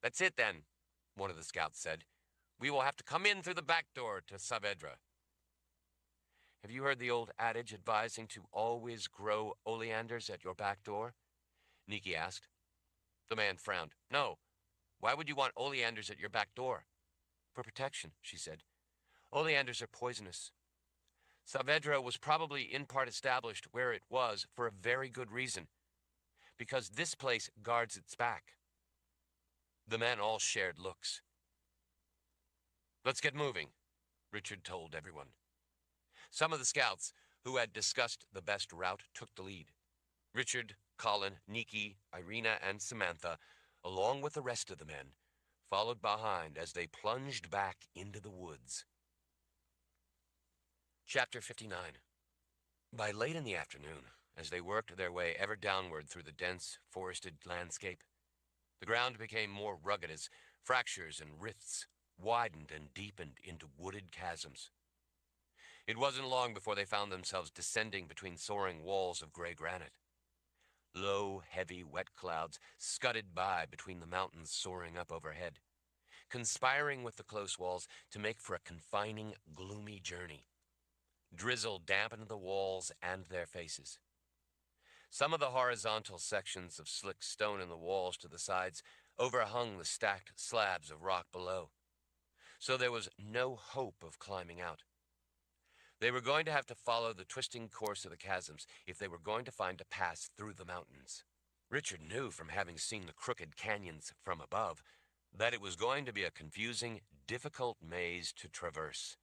"That's it, then," one of the scouts said. "We will have to come in through the back door to Saavedra." "Have you heard the old adage advising to always grow oleanders at your back door?" Nikki asked. The man frowned. "No. Why would you want oleanders at your back door?" "For protection," she said. "Oleanders are poisonous. Saavedra was probably in part established where it was for a very good reason, because this place guards its back." The men all shared looks. "Let's get moving," Richard told everyone. Some of the scouts who had discussed the best route took the lead. Richard, Colin, Nikki, Irina, and Samantha, along with the rest of the men, followed behind as they plunged back into the woods. Chapter 59. By late in the afternoon, as they worked their way ever downward through the dense, forested landscape, the ground became more rugged as fractures and rifts widened and deepened into wooded chasms. It wasn't long before they found themselves descending between soaring walls of gray granite. Low, heavy, wet clouds scudded by between the mountains soaring up overhead, conspiring with the close walls to make for a confining, gloomy journey. Drizzle dampened the walls and their faces. Some of the horizontal sections of slick stone in the walls to the sides overhung the stacked slabs of rock below, so there was no hope of climbing out. They were going to have to follow the twisting course of the chasms if they were going to find a pass through the mountains. Richard knew from having seen the crooked canyons from above that it was going to be a confusing, difficult maze to traverse.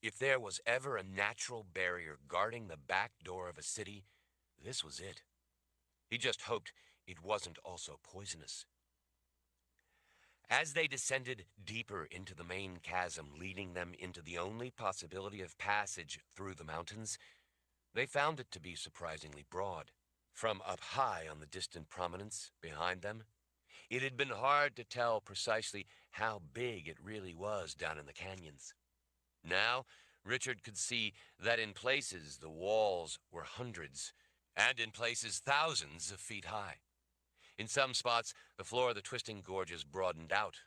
If there was ever a natural barrier guarding the back door of a city, this was it. He just hoped it wasn't also poisonous. As they descended deeper into the main chasm leading them into the only possibility of passage through the mountains, they found it to be surprisingly broad. From up high on the distant prominence behind them, it had been hard to tell precisely how big it really was down in the canyons. Now, Richard could see that in places the walls were hundreds, and in places thousands of feet high. In some spots, the floor of the twisting gorges broadened out,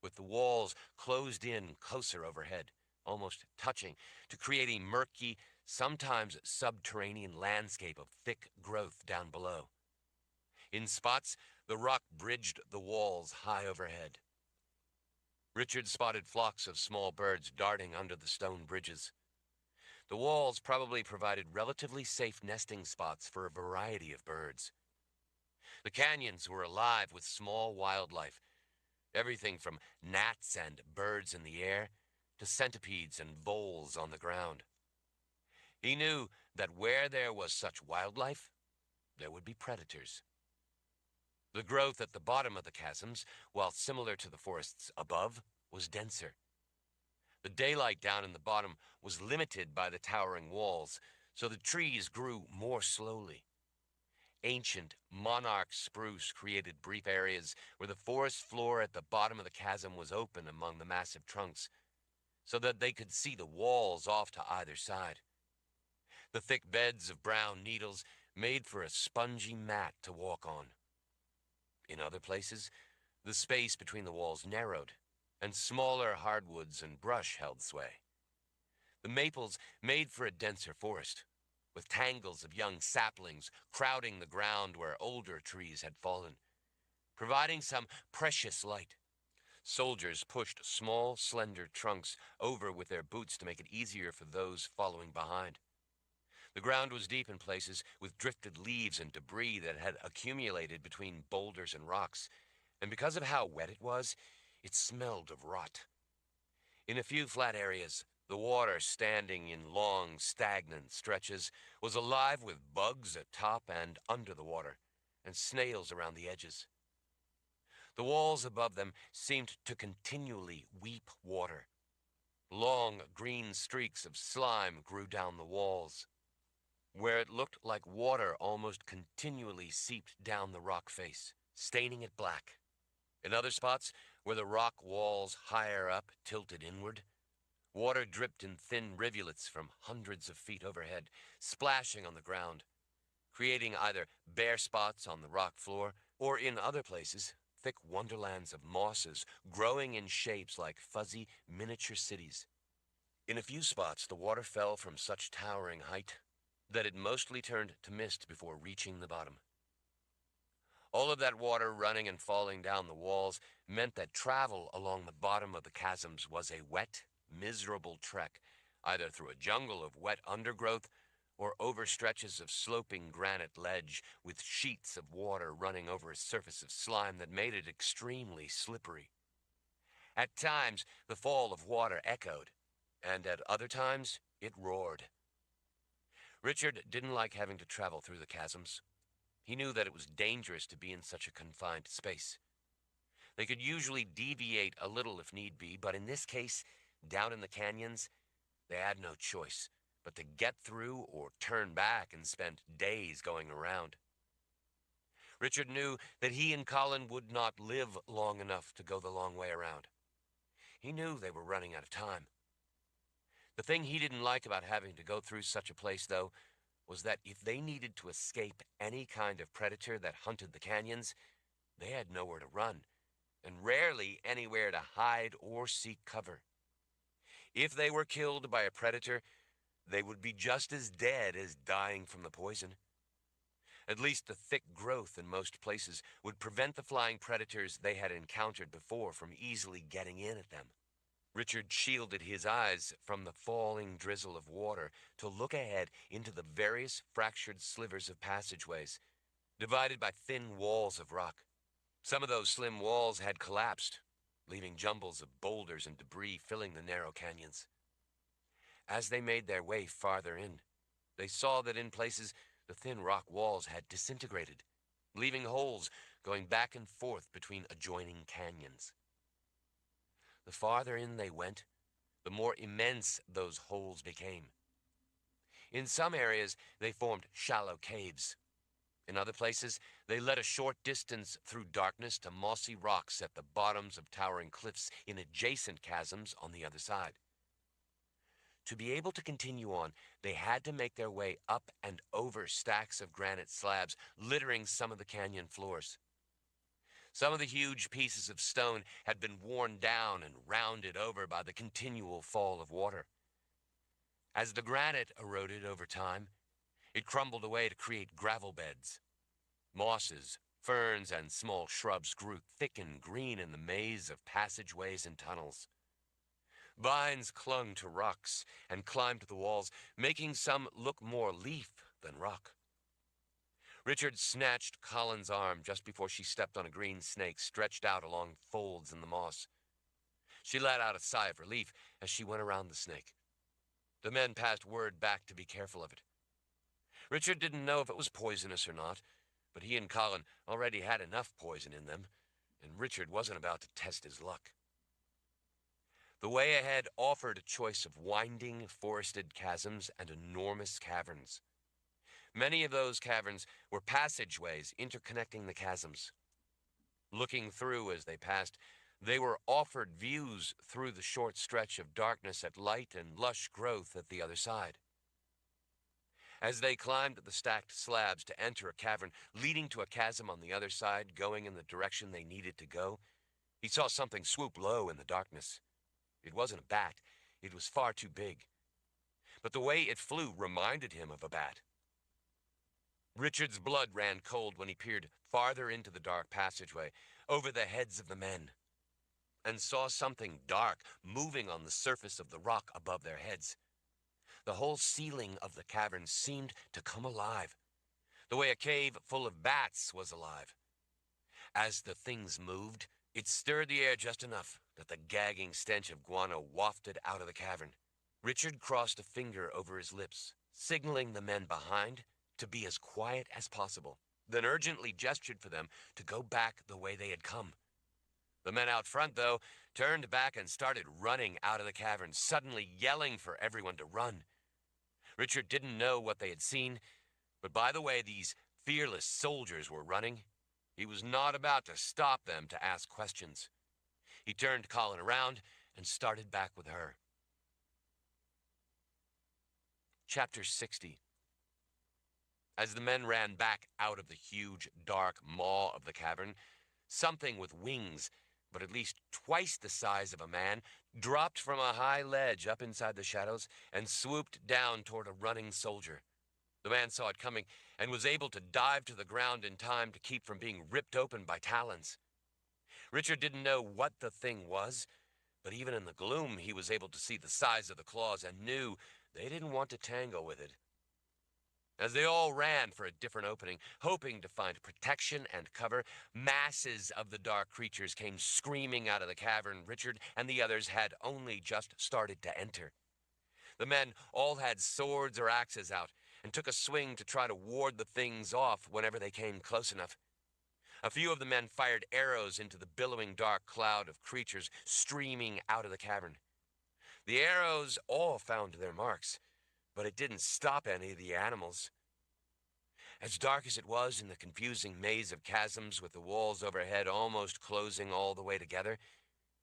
with the walls closed in closer overhead, almost touching, to create a murky, sometimes subterranean landscape of thick growth down below. In spots, the rock bridged the walls high overhead. Richard spotted flocks of small birds darting under the stone bridges. The walls probably provided relatively safe nesting spots for a variety of birds. The canyons were alive with small wildlife, everything from gnats and birds in the air to centipedes and voles on the ground. He knew that where there was such wildlife, there would be predators. The growth at the bottom of the chasms, while similar to the forests above, was denser. The daylight down in the bottom was limited by the towering walls, so the trees grew more slowly. Ancient monarch spruce created brief areas where the forest floor at the bottom of the chasm was open among the massive trunks, so that they could see the walls off to either side. The thick beds of brown needles made for a spongy mat to walk on. In other places, the space between the walls narrowed, and smaller hardwoods and brush held sway. The maples made for a denser forest, with tangles of young saplings crowding the ground where older trees had fallen, providing some precious light. Soldiers pushed small, slender trunks over with their boots to make it easier for those following behind. The ground was deep in places, with drifted leaves and debris that had accumulated between boulders and rocks, and because of how wet it was, it smelled of rot. In a few flat areas, the water, standing in long, stagnant stretches, was alive with bugs atop and under the water, and snails around the edges. The walls above them seemed to continually weep water. Long, green streaks of slime grew down the walls, where it looked like water almost continually seeped down the rock face, staining it black. In other spots, where the rock walls higher up tilted inward, water dripped in thin rivulets from hundreds of feet overhead, splashing on the ground, creating either bare spots on the rock floor, or in other places, thick wonderlands of mosses growing in shapes like fuzzy miniature cities. In a few spots, the water fell from such towering height that it mostly turned to mist before reaching the bottom. All of that water running and falling down the walls meant that travel along the bottom of the chasms was a wet, miserable trek, either through a jungle of wet undergrowth or over stretches of sloping granite ledge with sheets of water running over a surface of slime that made it extremely slippery. At times, the fall of water echoed, and at other times, it roared. Richard didn't like having to travel through the chasms. He knew that it was dangerous to be in such a confined space. They could usually deviate a little if need be, but in this case, down in the canyons, they had no choice but to get through or turn back and spend days going around. Richard knew that he and Colin would not live long enough to go the long way around. He knew they were running out of time. The thing he didn't like about having to go through such a place, though, was that if they needed to escape any kind of predator that hunted the canyons, they had nowhere to run, and rarely anywhere to hide or seek cover. If they were killed by a predator, they would be just as dead as dying from the poison. At least the thick growth in most places would prevent the flying predators they had encountered before from easily getting in at them. Richard shielded his eyes from the falling drizzle of water to look ahead into the various fractured slivers of passageways, divided by thin walls of rock. Some of those slim walls had collapsed, leaving jumbles of boulders and debris filling the narrow canyons. As they made their way farther in, they saw that in places the thin rock walls had disintegrated, leaving holes going back and forth between adjoining canyons. The farther in they went, the more immense those holes became. In some areas, they formed shallow caves. In other places, they led a short distance through darkness to mossy rocks at the bottoms of towering cliffs in adjacent chasms on the other side. To be able to continue on, they had to make their way up and over stacks of granite slabs littering some of the canyon floors. Some of the huge pieces of stone had been worn down and rounded over by the continual fall of water. As the granite eroded over time, it crumbled away to create gravel beds. Mosses, ferns, and small shrubs grew thick and green in the maze of passageways and tunnels. Vines clung to rocks and climbed the walls, making some look more leaf than rock. Richard snatched Colin's arm just before she stepped on a green snake stretched out along folds in the moss. She let out a sigh of relief as she went around the snake. The men passed word back to be careful of it. Richard didn't know if it was poisonous or not, but he and Colin already had enough poison in them, and Richard wasn't about to test his luck. The way ahead offered a choice of winding, forested chasms and enormous caverns. Many of those caverns were passageways interconnecting the chasms. Looking through as they passed, they were offered views through the short stretch of darkness at light and lush growth at the other side. As they climbed the stacked slabs to enter a cavern leading to a chasm on the other side, going in the direction they needed to go, he saw something swoop low in the darkness. It wasn't a bat. It was far too big. But the way it flew reminded him of a bat. Richard's blood ran cold when he peered farther into the dark passageway, over the heads of the men, and saw something dark moving on the surface of the rock above their heads. The whole ceiling of the cavern seemed to come alive, the way a cave full of bats was alive. As the things moved, it stirred the air just enough that the gagging stench of guano wafted out of the cavern. Richard crossed a finger over his lips, signaling the men behind to be as quiet as possible, then urgently gestured for them to go back the way they had come. The men out front, though, turned back and started running out of the cavern, suddenly yelling for everyone to run. Richard didn't know what they had seen, but by the way these fearless soldiers were running, he was not about to stop them to ask questions. He turned Colin around and started back with her. Chapter 60. As the men ran back out of the huge, dark maw of the cavern, something with wings, but at least twice the size of a man, dropped from a high ledge up inside the shadows and swooped down toward a running soldier. The man saw it coming and was able to dive to the ground in time to keep from being ripped open by talons. Richard didn't know what the thing was, but even in the gloom he was able to see the size of the claws and knew they didn't want to tangle with it. As they all ran for a different opening, hoping to find protection and cover, masses of the dark creatures came screaming out of the cavern Richard and the others had only just started to enter. The men all had swords or axes out and took a swing to try to ward the things off whenever they came close enough. A few of the men fired arrows into the billowing dark cloud of creatures streaming out of the cavern. The arrows all found their marks, but it didn't stop any of the animals. As dark as it was in the confusing maze of chasms with the walls overhead almost closing all the way together,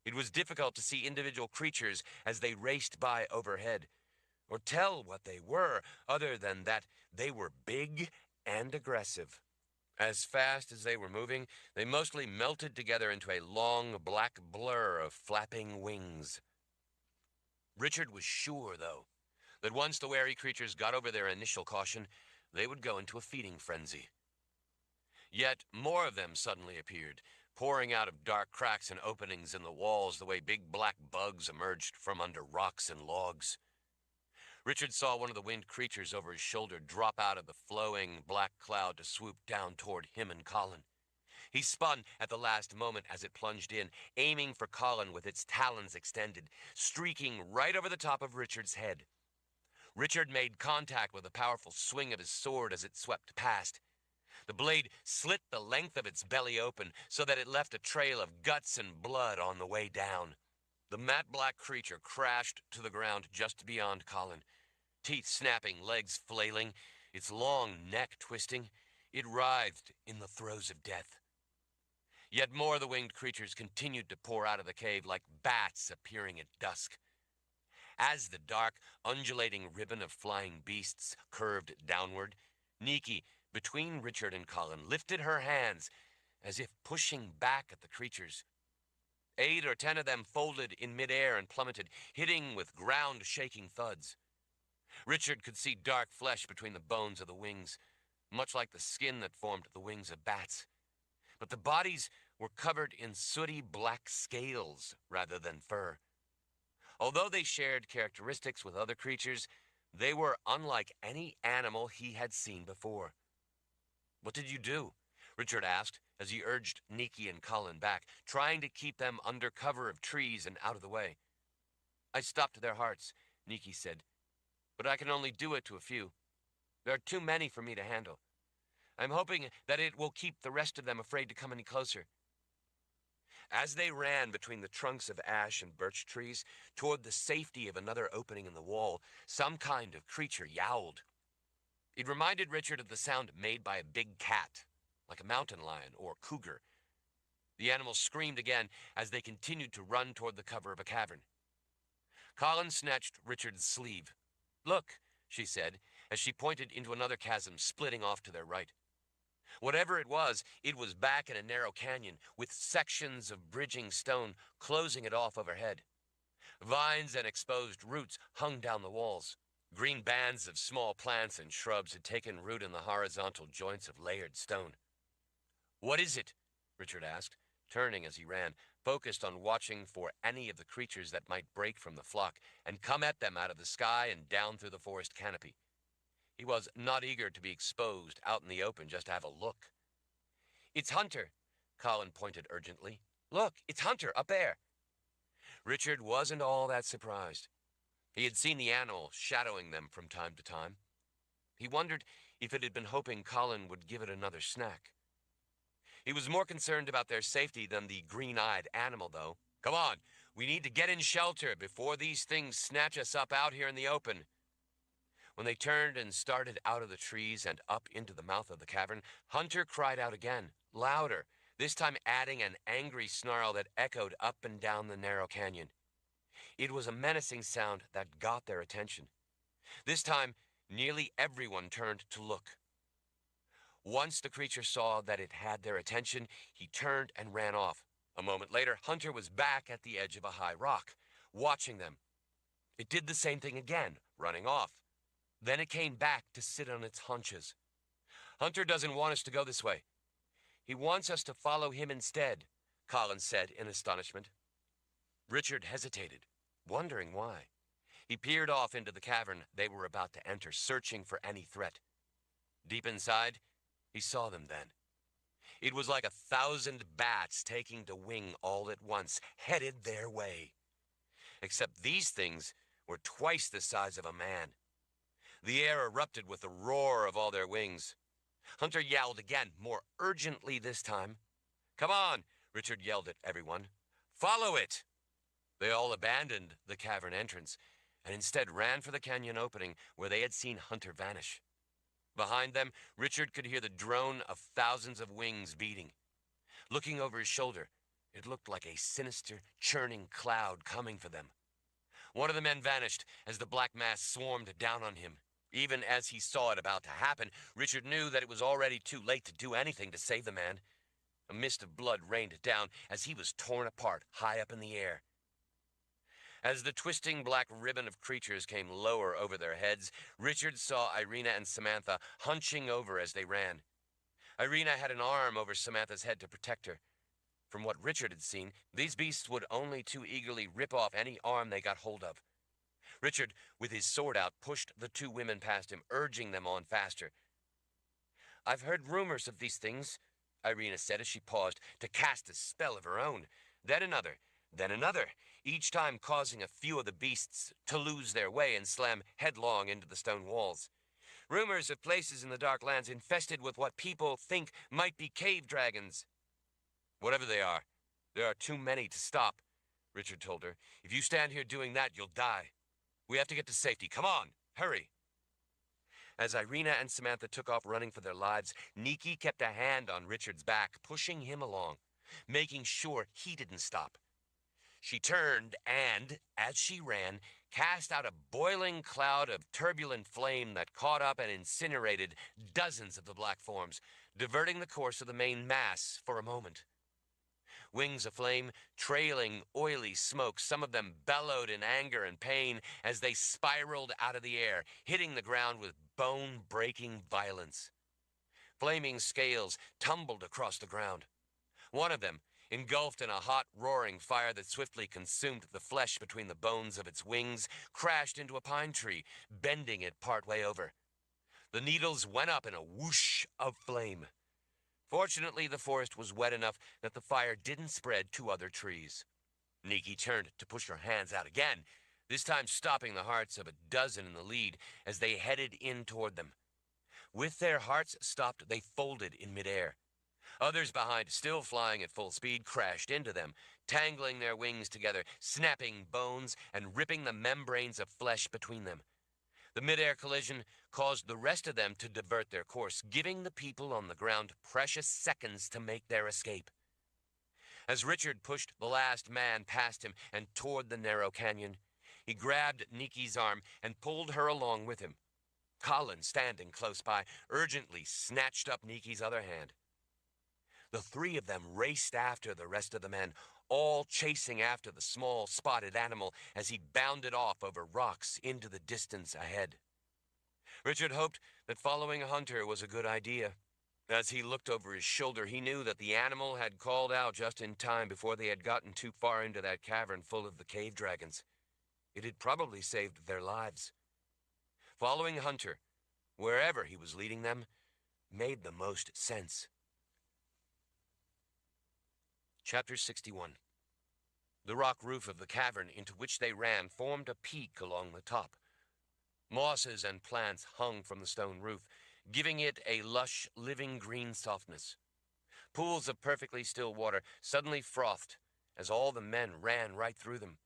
it was difficult to see individual creatures as they raced by overhead, or tell what they were, other than that they were big and aggressive. As fast as they were moving, they mostly melted together into a long black blur of flapping wings. Richard was sure, though, that once the wary creatures got over their initial caution, they would go into a feeding frenzy. Yet more of them suddenly appeared, pouring out of dark cracks and openings in the walls the way big black bugs emerged from under rocks and logs. Richard saw one of the winged creatures over his shoulder drop out of the flowing black cloud to swoop down toward him and Colin. He spun at the last moment as it plunged in, aiming for Colin with its talons extended, streaking right over the top of Richard's head. Richard made contact with a powerful swing of his sword as it swept past. The blade slit the length of its belly open so that it left a trail of guts and blood on the way down. The matte black creature crashed to the ground just beyond Colin. Teeth snapping, legs flailing, its long neck twisting, it writhed in the throes of death. Yet more of the winged creatures continued to pour out of the cave like bats appearing at dusk. As the dark, undulating ribbon of flying beasts curved downward, Nikki, between Richard and Colin, lifted her hands as if pushing back at the creatures. 8 or 10 of them folded in midair and plummeted, hitting with ground-shaking thuds. Richard could see dark flesh between the bones of the wings, much like the skin that formed the wings of bats. But the bodies were covered in sooty black scales rather than fur. Although they shared characteristics with other creatures, they were unlike any animal he had seen before. "What did you do?" Richard asked as he urged Nikki and Colin back, trying to keep them under cover of trees and out of the way. "I stopped their hearts," Nikki said, "but I can only do it to a few. There are too many for me to handle. I'm hoping that it will keep the rest of them afraid to come any closer." As they ran between the trunks of ash and birch trees toward the safety of another opening in the wall, some kind of creature yowled. It reminded Richard of the sound made by a big cat, like a mountain lion or cougar. The animal screamed again as they continued to run toward the cover of a cavern. Colin snatched Richard's sleeve. "Look," she said, as she pointed into another chasm splitting off to their right. Whatever it was back in a narrow canyon, with sections of bridging stone closing it off overhead. Vines and exposed roots hung down the walls. Green bands of small plants and shrubs had taken root in the horizontal joints of layered stone. "What is it?" Richard asked, turning as he ran, focused on watching for any of the creatures that might break from the flock and come at them out of the sky and down through the forest canopy. He was not eager to be exposed out in the open just to have a look. "It's Hunter," Colin pointed urgently. "Look, it's Hunter up there." Richard wasn't all that surprised. He had seen the animal shadowing them from time to time. He wondered if it had been hoping Colin would give it another snack. He was more concerned about their safety than the green-eyed animal, though. "Come on, we need to get in shelter before these things snatch us up out here in the open." When they turned and started out of the trees and up into the mouth of the cavern, Hunter cried out again, louder, this time adding an angry snarl that echoed up and down the narrow canyon. It was a menacing sound that got their attention. This time, nearly everyone turned to look. Once the creature saw that it had their attention, he turned and ran off. A moment later, Hunter was back at the edge of a high rock, watching them. It did the same thing again, running off. Then it came back to sit on its haunches. "Hunter doesn't want us to go this way. He wants us to follow him instead," Colin said in astonishment. Richard hesitated, wondering why. He peered off into the cavern they were about to enter, searching for any threat. Deep inside, he saw them then. It was like 1,000 bats taking to wing all at once, headed their way. Except these things were twice the size of a man. The air erupted with the roar of all their wings. Hunter yowled again, more urgently this time. "Come on," Richard yelled at everyone. "Follow it!" They all abandoned the cavern entrance and instead ran for the canyon opening where they had seen Hunter vanish. Behind them, Richard could hear the drone of thousands of wings beating. Looking over his shoulder, it looked like a sinister, churning cloud coming for them. One of the men vanished as the black mass swarmed down on him. Even as he saw it about to happen, Richard knew that it was already too late to do anything to save the man. A mist of blood rained down as he was torn apart high up in the air. As the twisting black ribbon of creatures came lower over their heads, Richard saw Irina and Samantha hunching over as they ran. Irina had an arm over Samantha's head to protect her. From what Richard had seen, these beasts would only too eagerly rip off any arm they got hold of. Richard, with his sword out, pushed the two women past him, urging them on faster. "I've heard rumors of these things," Irina said as she paused to cast a spell of her own. Then another, each time causing a few of the beasts to lose their way and slam headlong into the stone walls. "Rumors of places in the Dark Lands infested with what people think might be cave dragons." "Whatever they are, there are too many to stop," Richard told her. "If you stand here doing that, you'll die. We have to get to safety. Come on, hurry." As Irina and Samantha took off running for their lives, Nikki kept a hand on Richard's back, pushing him along, making sure he didn't stop. She turned and, as she ran, cast out a boiling cloud of turbulent flame that caught up and incinerated dozens of the black forms, diverting the course of the main mass for a moment. Wings aflame, trailing oily smoke, some of them bellowed in anger and pain as they spiraled out of the air, hitting the ground with bone-breaking violence. Flaming scales tumbled across the ground. One of them, engulfed in a hot, roaring fire that swiftly consumed the flesh between the bones of its wings, crashed into a pine tree, bending it partway over. The needles went up in a whoosh of flame. Fortunately, the forest was wet enough that the fire didn't spread to other trees. Nikki turned to push her hands out again, this time stopping the hearts of a dozen in the lead as they headed in toward them. With their hearts stopped, they folded in midair. Others behind, still flying at full speed, crashed into them, tangling their wings together, snapping bones, and ripping the membranes of flesh between them. The mid-air collision caused the rest of them to divert their course, giving the people on the ground precious seconds to make their escape. As Richard pushed the last man past him and toward the narrow canyon, he grabbed Niki's arm and pulled her along with him. Colin, standing close by, urgently snatched up Niki's other hand. The three of them raced after the rest of the men, all chasing after the small, spotted animal as he bounded off over rocks into the distance ahead. Richard hoped that following Hunter was a good idea. As he looked over his shoulder, he knew that the animal had called out just in time before they had gotten too far into that cavern full of the cave dragons. It had probably saved their lives. Following Hunter, wherever he was leading them, made the most sense. Chapter 61. The rock roof of the cavern into which they ran formed a peak along the top. Mosses and plants hung from the stone roof, giving it a lush, living green softness. Pools of perfectly still water suddenly frothed as all the men ran right through them.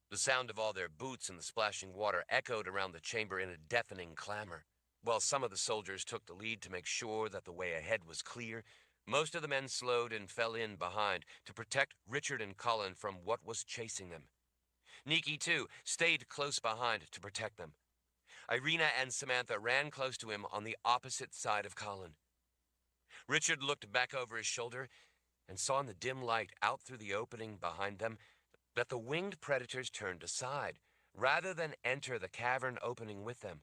The sound of all their boots in the splashing water echoed around the chamber in a deafening clamor. While some of the soldiers took the lead to make sure that the way ahead was clear, most of the men slowed and fell in behind to protect Richard and Colin from what was chasing them. Niki, too, stayed close behind to protect them. Irina and Samantha ran close to him on the opposite side of Colin. Richard looked back over his shoulder and saw in the dim light out through the opening behind them that the winged predators turned aside, rather than enter the cavern opening with them.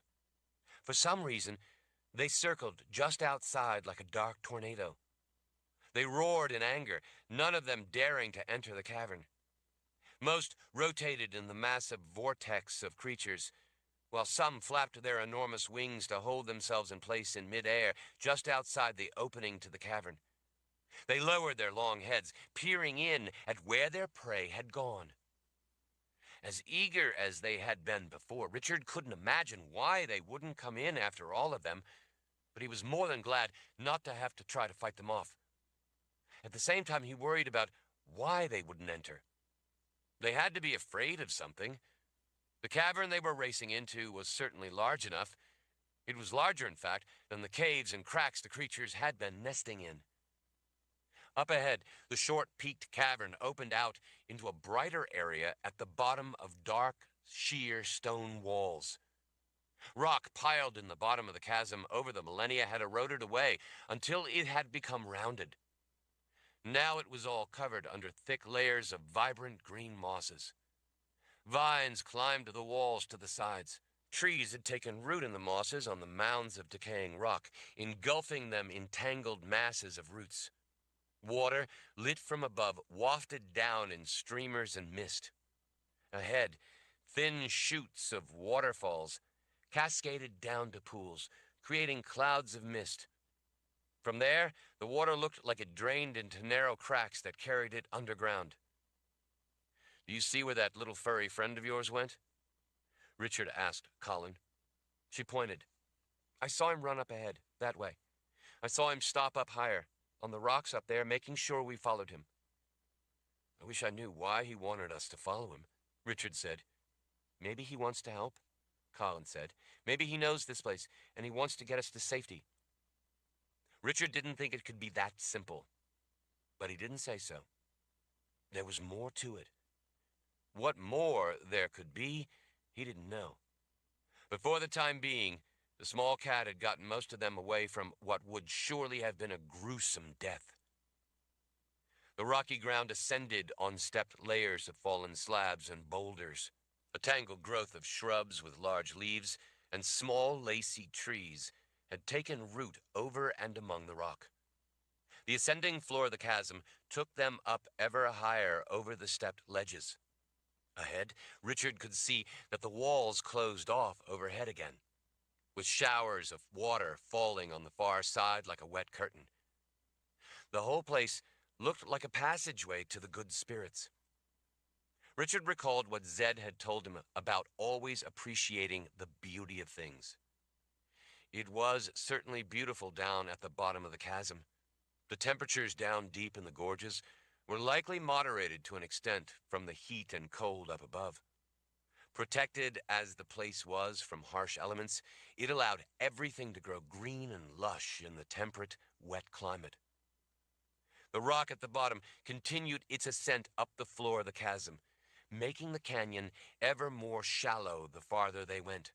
For some reason, they circled just outside like a dark tornado. They roared in anger, none of them daring to enter the cavern. Most rotated in the massive vortex of creatures, while some flapped their enormous wings to hold themselves in place in mid-air just outside the opening to the cavern. They lowered their long heads, peering in at where their prey had gone. As eager as they had been before, Richard couldn't imagine why they wouldn't come in after all of them, but he was more than glad not to have to try to fight them off. At the same time, he worried about why they wouldn't enter. They had to be afraid of something. The cavern they were racing into was certainly large enough. It was larger, in fact, than the caves and cracks the creatures had been nesting in. Up ahead, the short, peaked cavern opened out into a brighter area at the bottom of dark, sheer stone walls. Rock piled in the bottom of the chasm over the millennia had eroded away until it had become rounded. Now it was all covered under thick layers of vibrant green mosses. Vines climbed the walls to the sides. Trees had taken root in the mosses on the mounds of decaying rock, engulfing them in tangled masses of roots. Water, lit from above, wafted down in streamers and mist. Ahead, thin chutes of waterfalls cascaded down to pools, creating clouds of mist. From there, the water looked like it drained into narrow cracks that carried it underground. "Do you see where that little furry friend of yours went?" Richard asked Colin. She pointed. "I saw him run up ahead, that way. I saw him stop up higher, on the rocks up there, making sure we followed him." "I wish I knew why he wanted us to follow him," Richard said. "Maybe he wants to help," Colin said. "Maybe he knows this place, and he wants to get us to safety." Richard didn't think it could be that simple, but he didn't say so. There was more to it. What more there could be, he didn't know. But for the time being, the small cat had gotten most of them away from what would surely have been a gruesome death. The rocky ground ascended on stepped layers of fallen slabs and boulders, a tangled growth of shrubs with large leaves and small lacy trees had taken root over and among the rock. The ascending floor of the chasm took them up ever higher over the stepped ledges. Ahead, Richard could see that the walls closed off overhead again, with showers of water falling on the far side like a wet curtain. The whole place looked like a passageway to the good spirits. Richard recalled what Zed had told him about always appreciating the beauty of things. It was certainly beautiful down at the bottom of the chasm. The temperatures down deep in the gorges were likely moderated to an extent from the heat and cold up above. Protected as the place was from harsh elements, it allowed everything to grow green and lush in the temperate, wet climate. The rock at the bottom continued its ascent up the floor of the chasm, making the canyon ever more shallow the farther they went.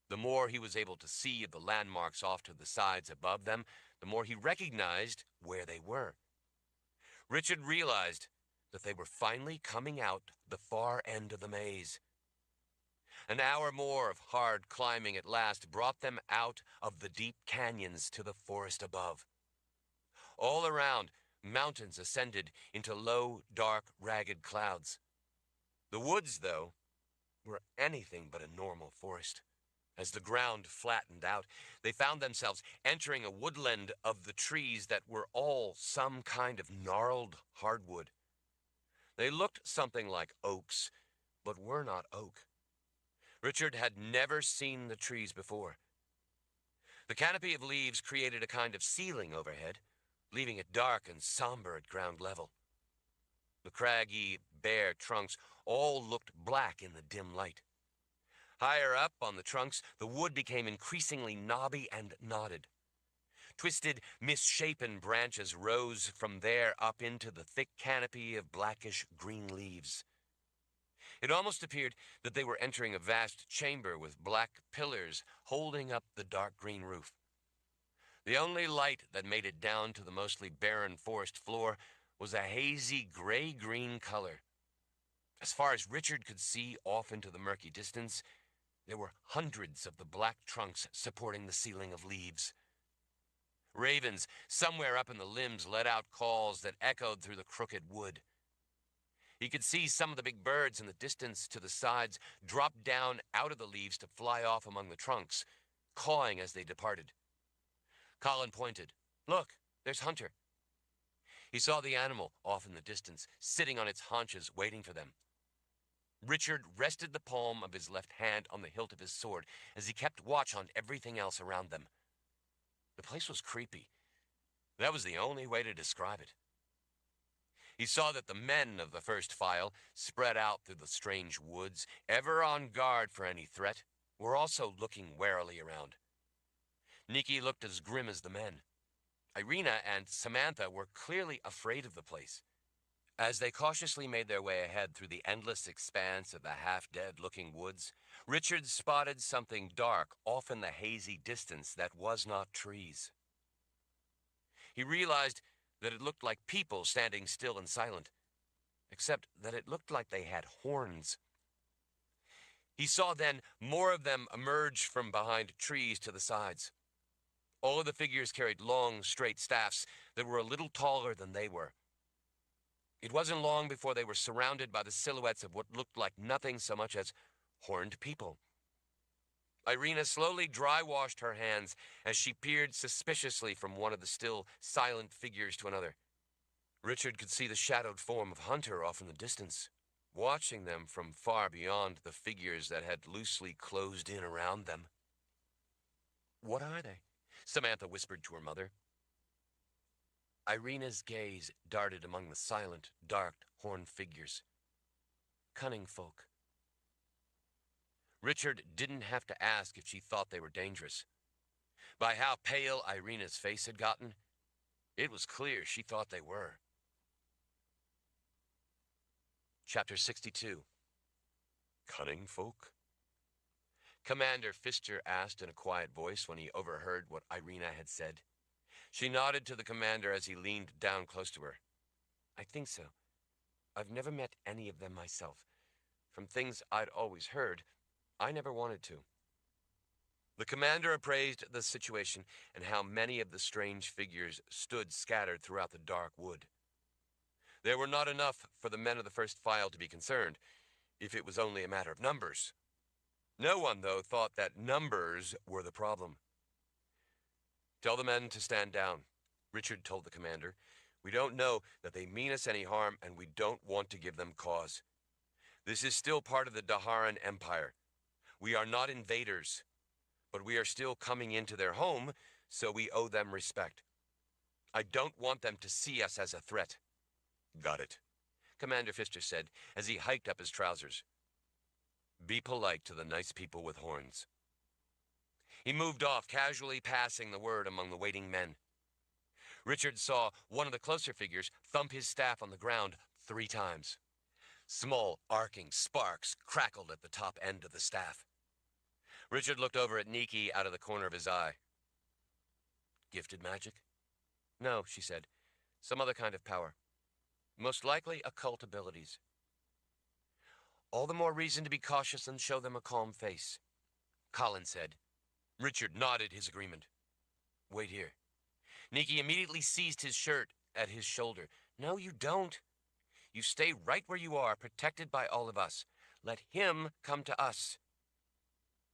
The more he was able to see of the landmarks off to the sides above them, the more he recognized where they were. Richard realized that they were finally coming out the far end of the maze. An hour more of hard climbing at last brought them out of the deep canyons to the forest above. All around, mountains ascended into low, dark, ragged clouds. The woods, though, were anything but a normal forest. As the ground flattened out, they found themselves entering a woodland of the trees that were all some kind of gnarled hardwood. They looked something like oaks, but were not oak. Richard had never seen the trees before. The canopy of leaves created a kind of ceiling overhead, leaving it dark and somber at ground level. The craggy, bare trunks all looked black in the dim light. Higher up on the trunks, the wood became increasingly knobby and knotted. Twisted, misshapen branches rose from there up into the thick canopy of blackish green leaves. It almost appeared that they were entering a vast chamber with black pillars holding up the dark green roof. The only light that made it down to the mostly barren forest floor was a hazy gray-green color. As far as Richard could see off into the murky distance, there were hundreds of the black trunks supporting the ceiling of leaves. Ravens, somewhere up in the limbs, let out calls that echoed through the crooked wood. He could see some of the big birds in the distance to the sides drop down out of the leaves to fly off among the trunks, cawing as they departed. Colin pointed. "Look, there's Hunter." He saw the animal off in the distance, sitting on its haunches, waiting for them. Richard rested the palm of his left hand on the hilt of his sword as he kept watch on everything else around them. The place was creepy. That was the only way to describe it. He saw that the men of the first file, spread out through the strange woods, ever on guard for any threat, were also looking warily around. Nikki looked as grim as the men. Irina and Samantha were clearly afraid of the place. As they cautiously made their way ahead through the endless expanse of the half-dead-looking woods, Richard spotted something dark off in the hazy distance that was not trees. He realized that it looked like people standing still and silent, except that it looked like they had horns. He saw then more of them emerge from behind trees to the sides. All of the figures carried long, straight staffs that were a little taller than they were. It wasn't long before they were surrounded by the silhouettes of what looked like nothing so much as horned people. Irina slowly dry-washed her hands as she peered suspiciously from one of the still, silent figures to another. Richard could see the shadowed form of Hunter off in the distance, watching them from far beyond the figures that had loosely closed in around them. "What are they?" Samantha whispered to her mother. Irina's gaze darted among the silent, dark, horned figures. "Cunning folk." Richard didn't have to ask if she thought they were dangerous. By how pale Irina's face had gotten, it was clear she thought they were. Chapter 62. Cunning folk? Commander Pfister asked in a quiet voice when he overheard what Irina had said. She nodded to the commander as he leaned down close to her. "I think so. I've never met any of them myself. From things I'd always heard, I never wanted to." The commander appraised the situation and how many of the strange figures stood scattered throughout the dark wood. There were not enough for the men of the first file to be concerned, if it was only a matter of numbers. No one, though, thought that numbers were the problem. "Tell the men to stand down," Richard told the commander. "We don't know that they mean us any harm, and we don't want to give them cause. This is still part of the Daharan Empire. We are not invaders, but we are still coming into their home, so we owe them respect. I don't want them to see us as a threat. Got it, Commander Pfister said as he hiked up his trousers. Be polite to the nice people with horns. He moved off, casually passing the word among the waiting men. Richard saw one of the closer figures thump his staff on the ground 3 times. Small, arcing sparks crackled at the top end of the staff. Richard looked over at Nikki out of the corner of his eye. Gifted magic? No, she said. Some other kind of power. Most likely occult abilities. All the more reason to be cautious and show them a calm face, Colin said. Richard nodded his agreement. Wait here. Nikki immediately seized his shirt at his shoulder. No, you don't. You stay right where you are, protected by all of us. Let him come to us.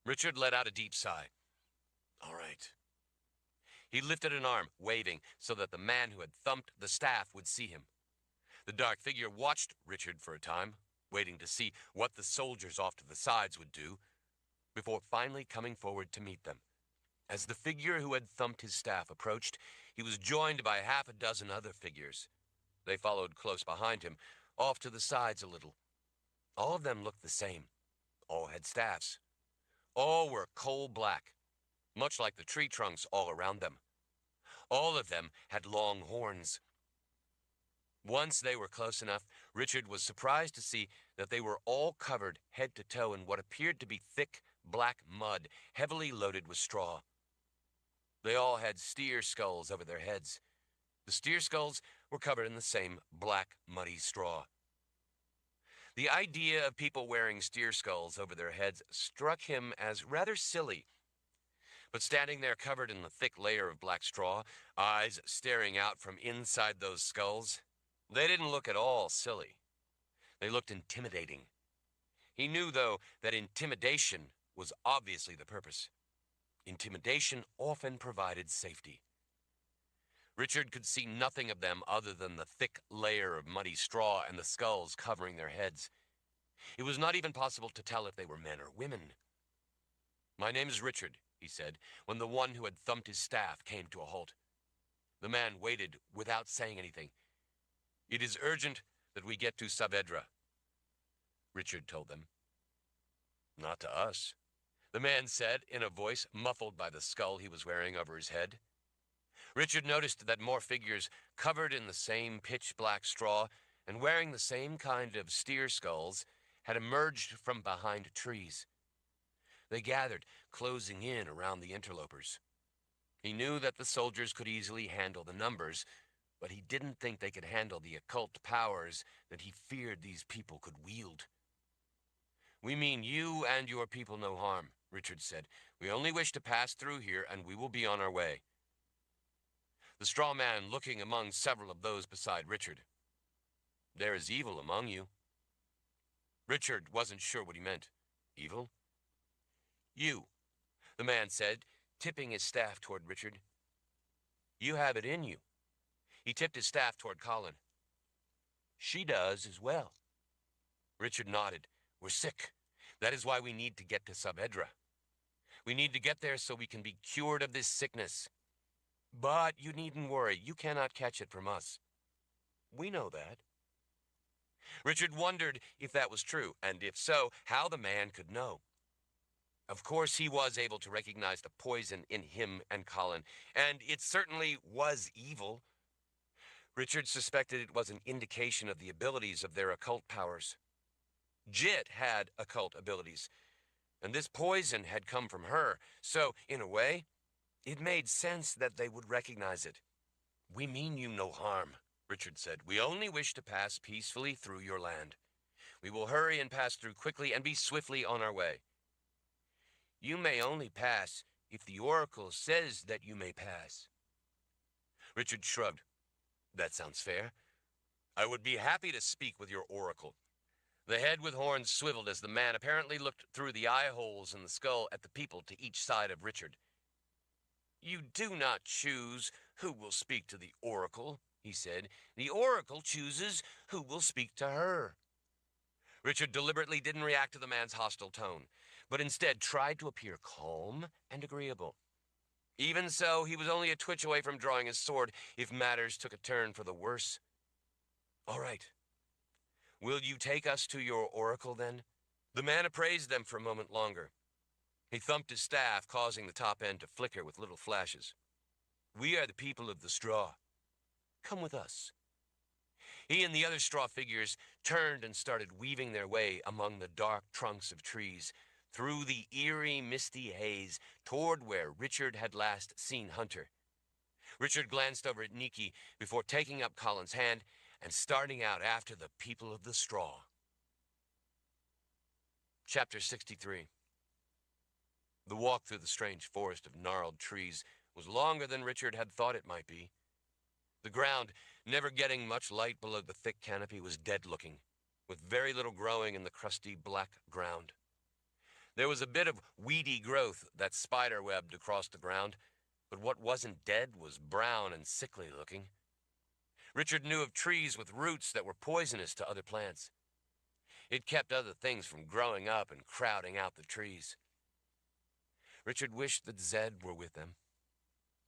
Richard let out a deep sigh. All right. He lifted an arm, waving, so that the man who had thumped the staff would see him. The dark figure watched Richard for a time, waiting to see what the soldiers off to the sides would do, before finally coming forward to meet them. As the figure who had thumped his staff approached, he was joined by 6 other figures. They followed close behind him, off to the sides a little. All of them looked the same. All had staffs. All were coal black, much like the tree trunks all around them. All of them had long horns. Once they were close enough, Richard was surprised to see that they were all covered head to toe in what appeared to be thick, black mud, heavily loaded with straw. They all had steer skulls over their heads. The steer skulls were covered in the same black, muddy straw. The idea of people wearing steer skulls over their heads struck him as rather silly. But standing there covered in the thick layer of black straw, eyes staring out from inside those skulls, they didn't look at all silly. They looked intimidating. He knew, though, that intimidation was obviously the purpose. Intimidation often provided safety. Richard could see nothing of them other than the thick layer of muddy straw and the skulls covering their heads. It was not even possible to tell if they were men or women. My name is Richard, he said, when the one who had thumped his staff came to a halt. The man waited without saying anything. It is urgent that we get to Saavedra, Richard told them. Not to us, the man said in a voice muffled by the skull he was wearing over his head. Richard noticed that more figures covered in the same pitch-black straw and wearing the same kind of steer skulls had emerged from behind trees. They gathered, closing in around the interlopers. He knew that the soldiers could easily handle the numbers, but he didn't think they could handle the occult powers that he feared these people could wield. We mean you and your people no harm, Richard said. We only wish to pass through here, and we will be on our way. The straw man looking among several of those beside Richard. There is evil among you. Richard wasn't sure what he meant. Evil? You, the man said, tipping his staff toward Richard. You have it in you. He tipped his staff toward Colin. She does as well. Richard nodded. We're sick. That is why we need to get to Saavedra. We need to get there so we can be cured of this sickness. But you needn't worry. You cannot catch it from us. We know that. Richard wondered if that was true, and if so, how the man could know. Of course, he was able to recognize the poison in him and Colin, and it certainly was evil. Richard suspected it was an indication of the abilities of their occult powers. Jit had occult abilities, and this poison had come from her, so, in a way, it made sense that they would recognize it. We mean you no harm, Richard said. We only wish to pass peacefully through your land. We will hurry and pass through quickly and be swiftly on our way. You may only pass if the oracle says that you may pass. Richard shrugged. That sounds fair. I would be happy to speak with your oracle. The head with horns swiveled as the man apparently looked through the eye holes in the skull at the people to each side of Richard. You do not choose who will speak to the oracle, he said. The oracle chooses who will speak to her. Richard deliberately didn't react to the man's hostile tone, but instead tried to appear calm and agreeable. Even so, he was only a twitch away from drawing his sword if matters took a turn for the worse. All right. Will you take us to your oracle, then? The man appraised them for a moment longer. He thumped his staff, causing the top end to flicker with little flashes. We are the people of the straw. Come with us. He and the other straw figures turned and started weaving their way among the dark trunks of trees, through the eerie, misty haze, toward where Richard had last seen Hunter. Richard glanced over at Nikki before taking up Colin's hand and starting out after the people of the straw. Chapter 63. The walk through the strange forest of gnarled trees was longer than Richard had thought it might be. The ground, never getting much light below the thick canopy, was dead-looking, with very little growing in the crusty black ground. There was a bit of weedy growth that spider-webbed across the ground, but what wasn't dead was brown and sickly-looking. Richard knew of trees with roots that were poisonous to other plants. It kept other things from growing up and crowding out the trees. Richard wished that Zed were with them.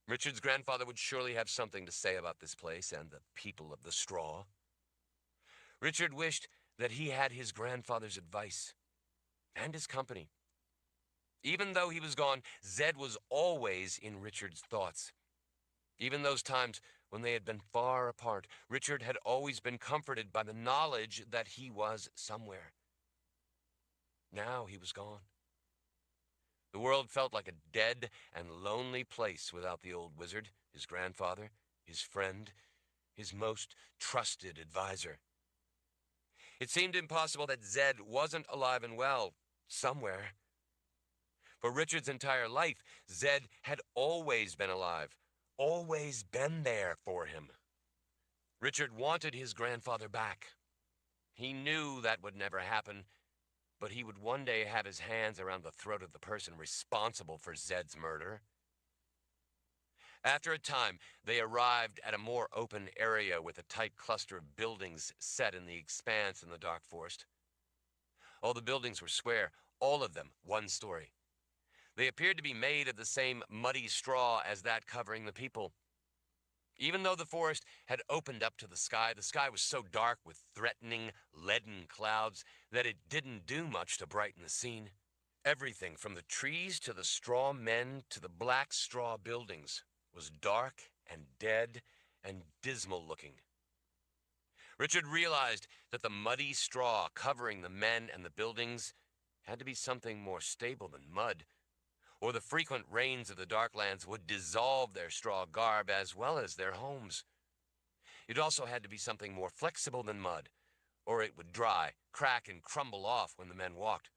Richard's grandfather would surely have something to say about this place and the people of the straw. Richard wished that he had his grandfather's advice and his company. Even though he was gone, Zed was always in Richard's thoughts. Even those times when they had been far apart, Richard had always been comforted by the knowledge that he was somewhere. Now he was gone. The world felt like a dead and lonely place without the old wizard, his grandfather, his friend, his most trusted advisor. It seemed impossible that Zed wasn't alive and well somewhere. For Richard's entire life, Zed had always been alive, always been there for him. Richard wanted his grandfather back. He knew that would never happen, but he would one day have his hands around the throat of the person responsible for Zed's murder. After a time, they arrived at a more open area with a tight cluster of buildings set in the expanse in the dark forest. All the buildings were square, all of them one story. They appeared to be made of the same muddy straw as that covering the people. Even though the forest had opened up to the sky was so dark with threatening, leaden clouds that it didn't do much to brighten the scene. Everything from the trees to the straw men to the black straw buildings was dark and dead and dismal looking. Richard realized that the muddy straw covering the men and the buildings had to be something more stable than mud, or the frequent rains of the Darklands would dissolve their straw garb as well as their homes. It also had to be something more flexible than mud, or it would dry, crack, and crumble off when the men walked.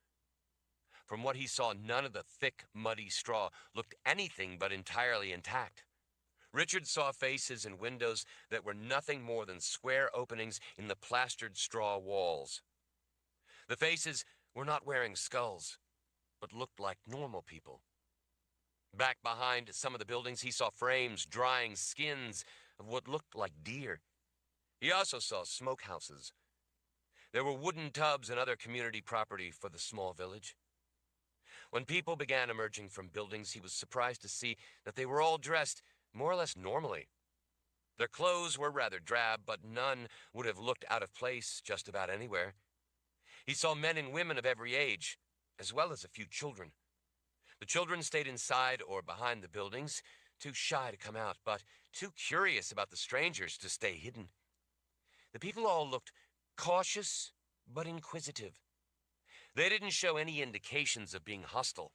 From what he saw, none of the thick, muddy straw looked anything but entirely intact. Richard saw faces in windows that were nothing more than square openings in the plastered straw walls. The faces were not wearing skulls, but looked like normal people. Back behind some of the buildings, he saw frames drying skins of what looked like deer. He also saw smokehouses. There were wooden tubs and other community property for the small village. When people began emerging from buildings, he was surprised to see that they were all dressed more or less normally. Their clothes were rather drab, but none would have looked out of place just about anywhere. He saw men and women of every age, as well as a few children. The children stayed inside or behind the buildings, too shy to come out, but too curious about the strangers to stay hidden. The people all looked cautious but inquisitive. They didn't show any indications of being hostile.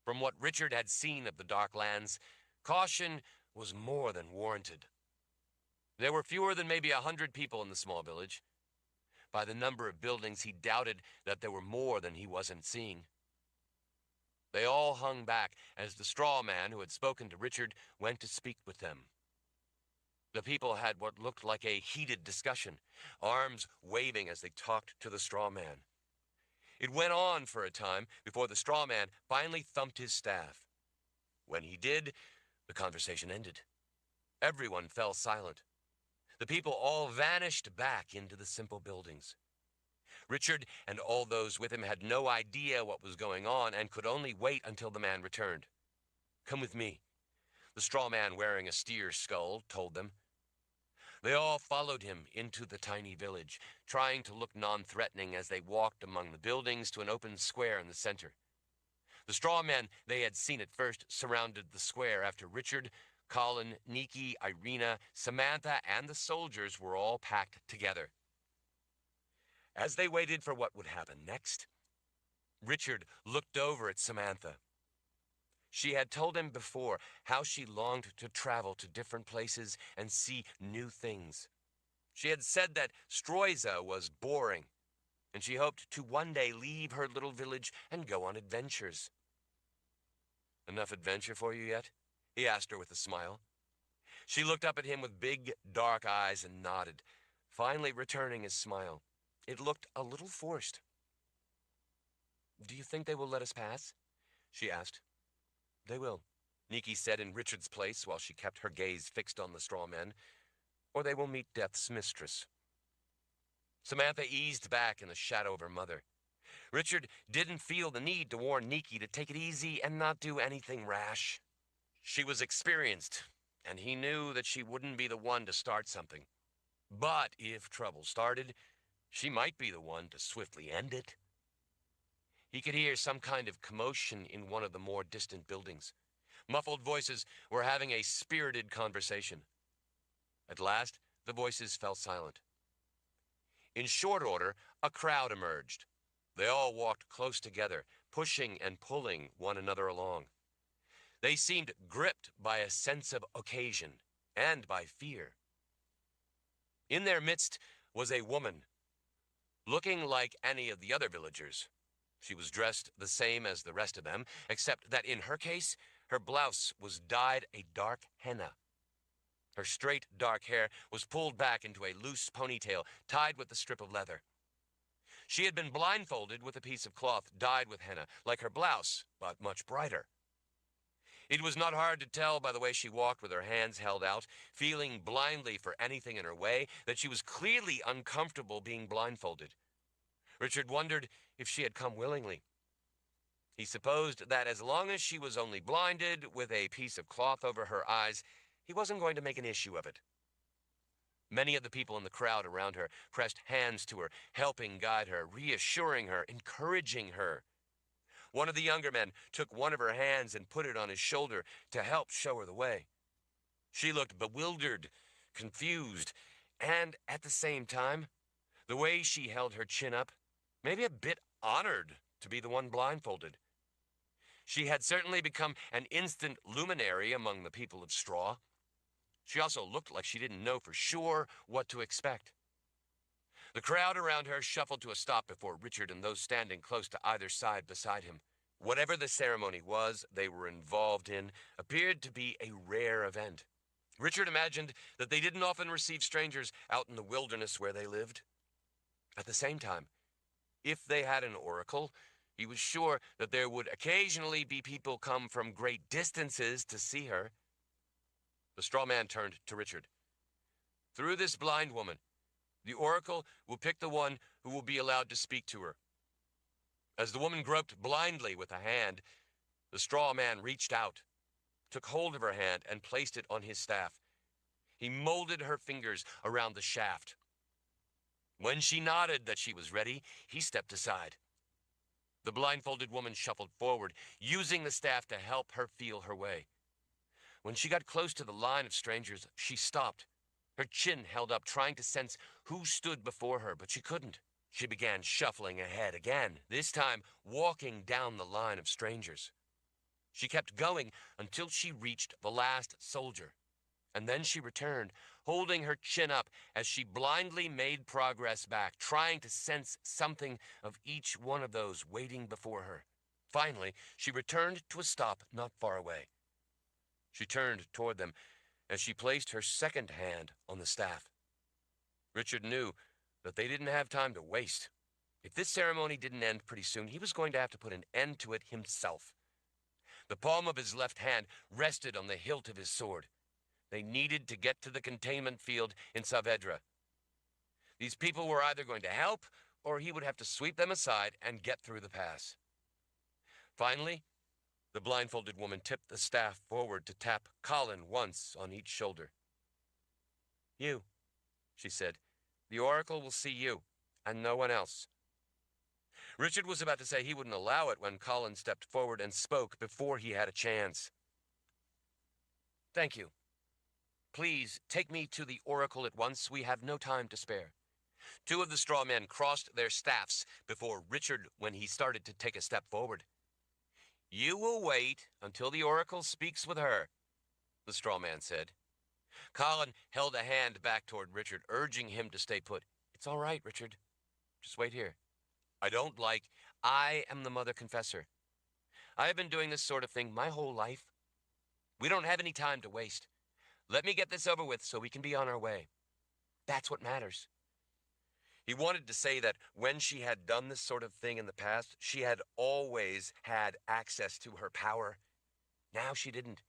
From what Richard had seen of the Darklands, caution was more than warranted. There were fewer than maybe 100 people in the small village. By the number of buildings, he doubted that there were more than he wasn't seeing. They all hung back as the straw man who had spoken to Richard went to speak with them. The people had what looked like a heated discussion, arms waving as they talked to the straw man. It went on for a time before the straw man finally thumped his staff. When he did, the conversation ended. Everyone fell silent. The people all vanished back into the simple buildings. Richard and all those with him had no idea what was going on and could only wait until the man returned. "Come with me," The straw man wearing a steer's skull told them. They all followed him into the tiny village, trying to look non-threatening as they walked among the buildings to an open square in the center. The straw men they had seen at first surrounded the square after Richard, Colin, Nikki, Irina, Samantha, and the soldiers were all packed together. As they waited for what would happen next, Richard looked over at Samantha. She had told him before how she longed to travel to different places and see new things. She had said that Stroyza was boring, and she hoped to one day leave her little village and go on adventures. Enough adventure for you yet? He asked her with a smile. She looked up at him with big, dark eyes and nodded, finally returning his smile. It looked a little forced. Do you think they will let us pass? She asked. They will, Nikki said in Richard's place while she kept her gaze fixed on the straw men, or they will meet death's mistress. Samantha eased back in the shadow of her mother. Richard didn't feel the need to warn Nikki to take it easy and not do anything rash. She was experienced, and he knew that she wouldn't be the one to start something. But if trouble started, she might be the one to swiftly end it. He could hear some kind of commotion in one of the more distant buildings. Muffled voices were having a spirited conversation. At last, the voices fell silent. In short order, a crowd emerged. They all walked close together, pushing and pulling one another along. They seemed gripped by a sense of occasion and by fear. In their midst was a woman, looking like any of the other villagers. She was dressed the same as the rest of them, except that in her case, her blouse was dyed a dark henna. Her straight, dark hair was pulled back into a loose ponytail tied with a strip of leather. She had been blindfolded with a piece of cloth dyed with henna, like her blouse, but much brighter. It was not hard to tell by the way she walked with her hands held out, feeling blindly for anything in her way, that she was clearly uncomfortable being blindfolded. Richard wondered if she had come willingly. He supposed that as long as she was only blinded with a piece of cloth over her eyes, he wasn't going to make an issue of it. Many of the people in the crowd around her pressed hands to her, helping guide her, reassuring her, encouraging her. One of the younger men took one of her hands and put it on his shoulder to help show her the way. She looked bewildered, confused, and at the same time, the way she held her chin up, maybe a bit honored to be the one blindfolded. She had certainly become an instant luminary among the people of Straw. She also looked like she didn't know for sure what to expect. The crowd around her shuffled to a stop before Richard and those standing close to either side beside him. Whatever the ceremony was they were involved in appeared to be a rare event. Richard imagined that they didn't often receive strangers out in the wilderness where they lived. At the same time, if they had an oracle, he was sure that there would occasionally be people come from great distances to see her. The straw man turned to Richard. Through this blind woman, the oracle will pick the one who will be allowed to speak to her. As the woman groped blindly with a hand, the straw man reached out, took hold of her hand, and placed it on his staff. He molded her fingers around the shaft. When she nodded that she was ready, he stepped aside. The blindfolded woman shuffled forward, using the staff to help her feel her way. When she got close to the line of strangers, she stopped, her chin held up, trying to sense who stood before her, but she couldn't. She began shuffling ahead again, this time walking down the line of strangers. She kept going until she reached the last soldier, and then she returned, holding her chin up as she blindly made progress back, trying to sense something of each one of those waiting before her. Finally, she returned to a stop not far away. She turned toward them as she placed her second hand on the staff. Richard knew that they didn't have time to waste. If this ceremony didn't end pretty soon, he was going to have to put an end to it himself. The palm of his left hand rested on the hilt of his sword. They needed to get to the containment field in Saavedra. These people were either going to help, or he would have to sweep them aside and get through the pass. Finally, The blindfolded woman tipped the staff forward to tap Colin once on each shoulder. "You," she said. "The Oracle will see you, and no one else." Richard was about to say he wouldn't allow it when Colin stepped forward and spoke before he had a chance. "Thank you. Please take me to the Oracle at once. We have no time to spare." Two of the straw men crossed their staffs before Richard when he started to take a step forward. "You will wait until the Oracle speaks with her," the straw man said. Colin held a hand back toward Richard, urging him to stay put. "It's all right, Richard. Just wait here. I am the Mother Confessor. I have been doing this sort of thing my whole life. We don't have any time to waste. Let me get this over with so we can be on our way. That's what matters." He wanted to say that when she had done this sort of thing in the past, she had always had access to her power. Now she didn't.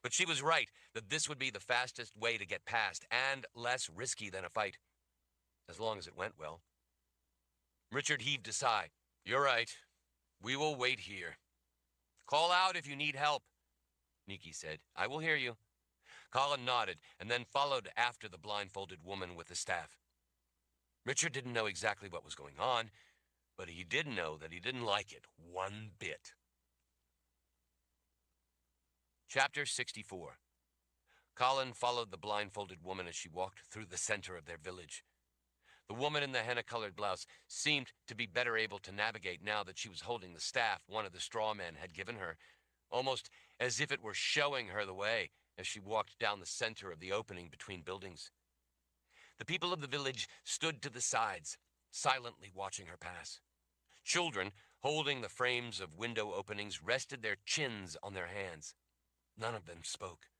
But she was right that this would be the fastest way to get past and less risky than a fight, as long as it went well. Richard heaved a sigh. "You're right. We will wait here. Call out if you need help," Nikki said. "I will hear you." Colin nodded and then followed after the blindfolded woman with the staff. Richard didn't know exactly what was going on, but he did know that he didn't like it one bit. Chapter 64. Colin followed the blindfolded woman as she walked through the center of their village. The woman in the henna-colored blouse seemed to be better able to navigate now that she was holding the staff one of the straw men had given her, almost as if it were showing her the way as she walked down the center of the opening between buildings. The people of the village stood to the sides, silently watching her pass. Children, holding the frames of window openings, rested their chins on their hands. None of them spoke.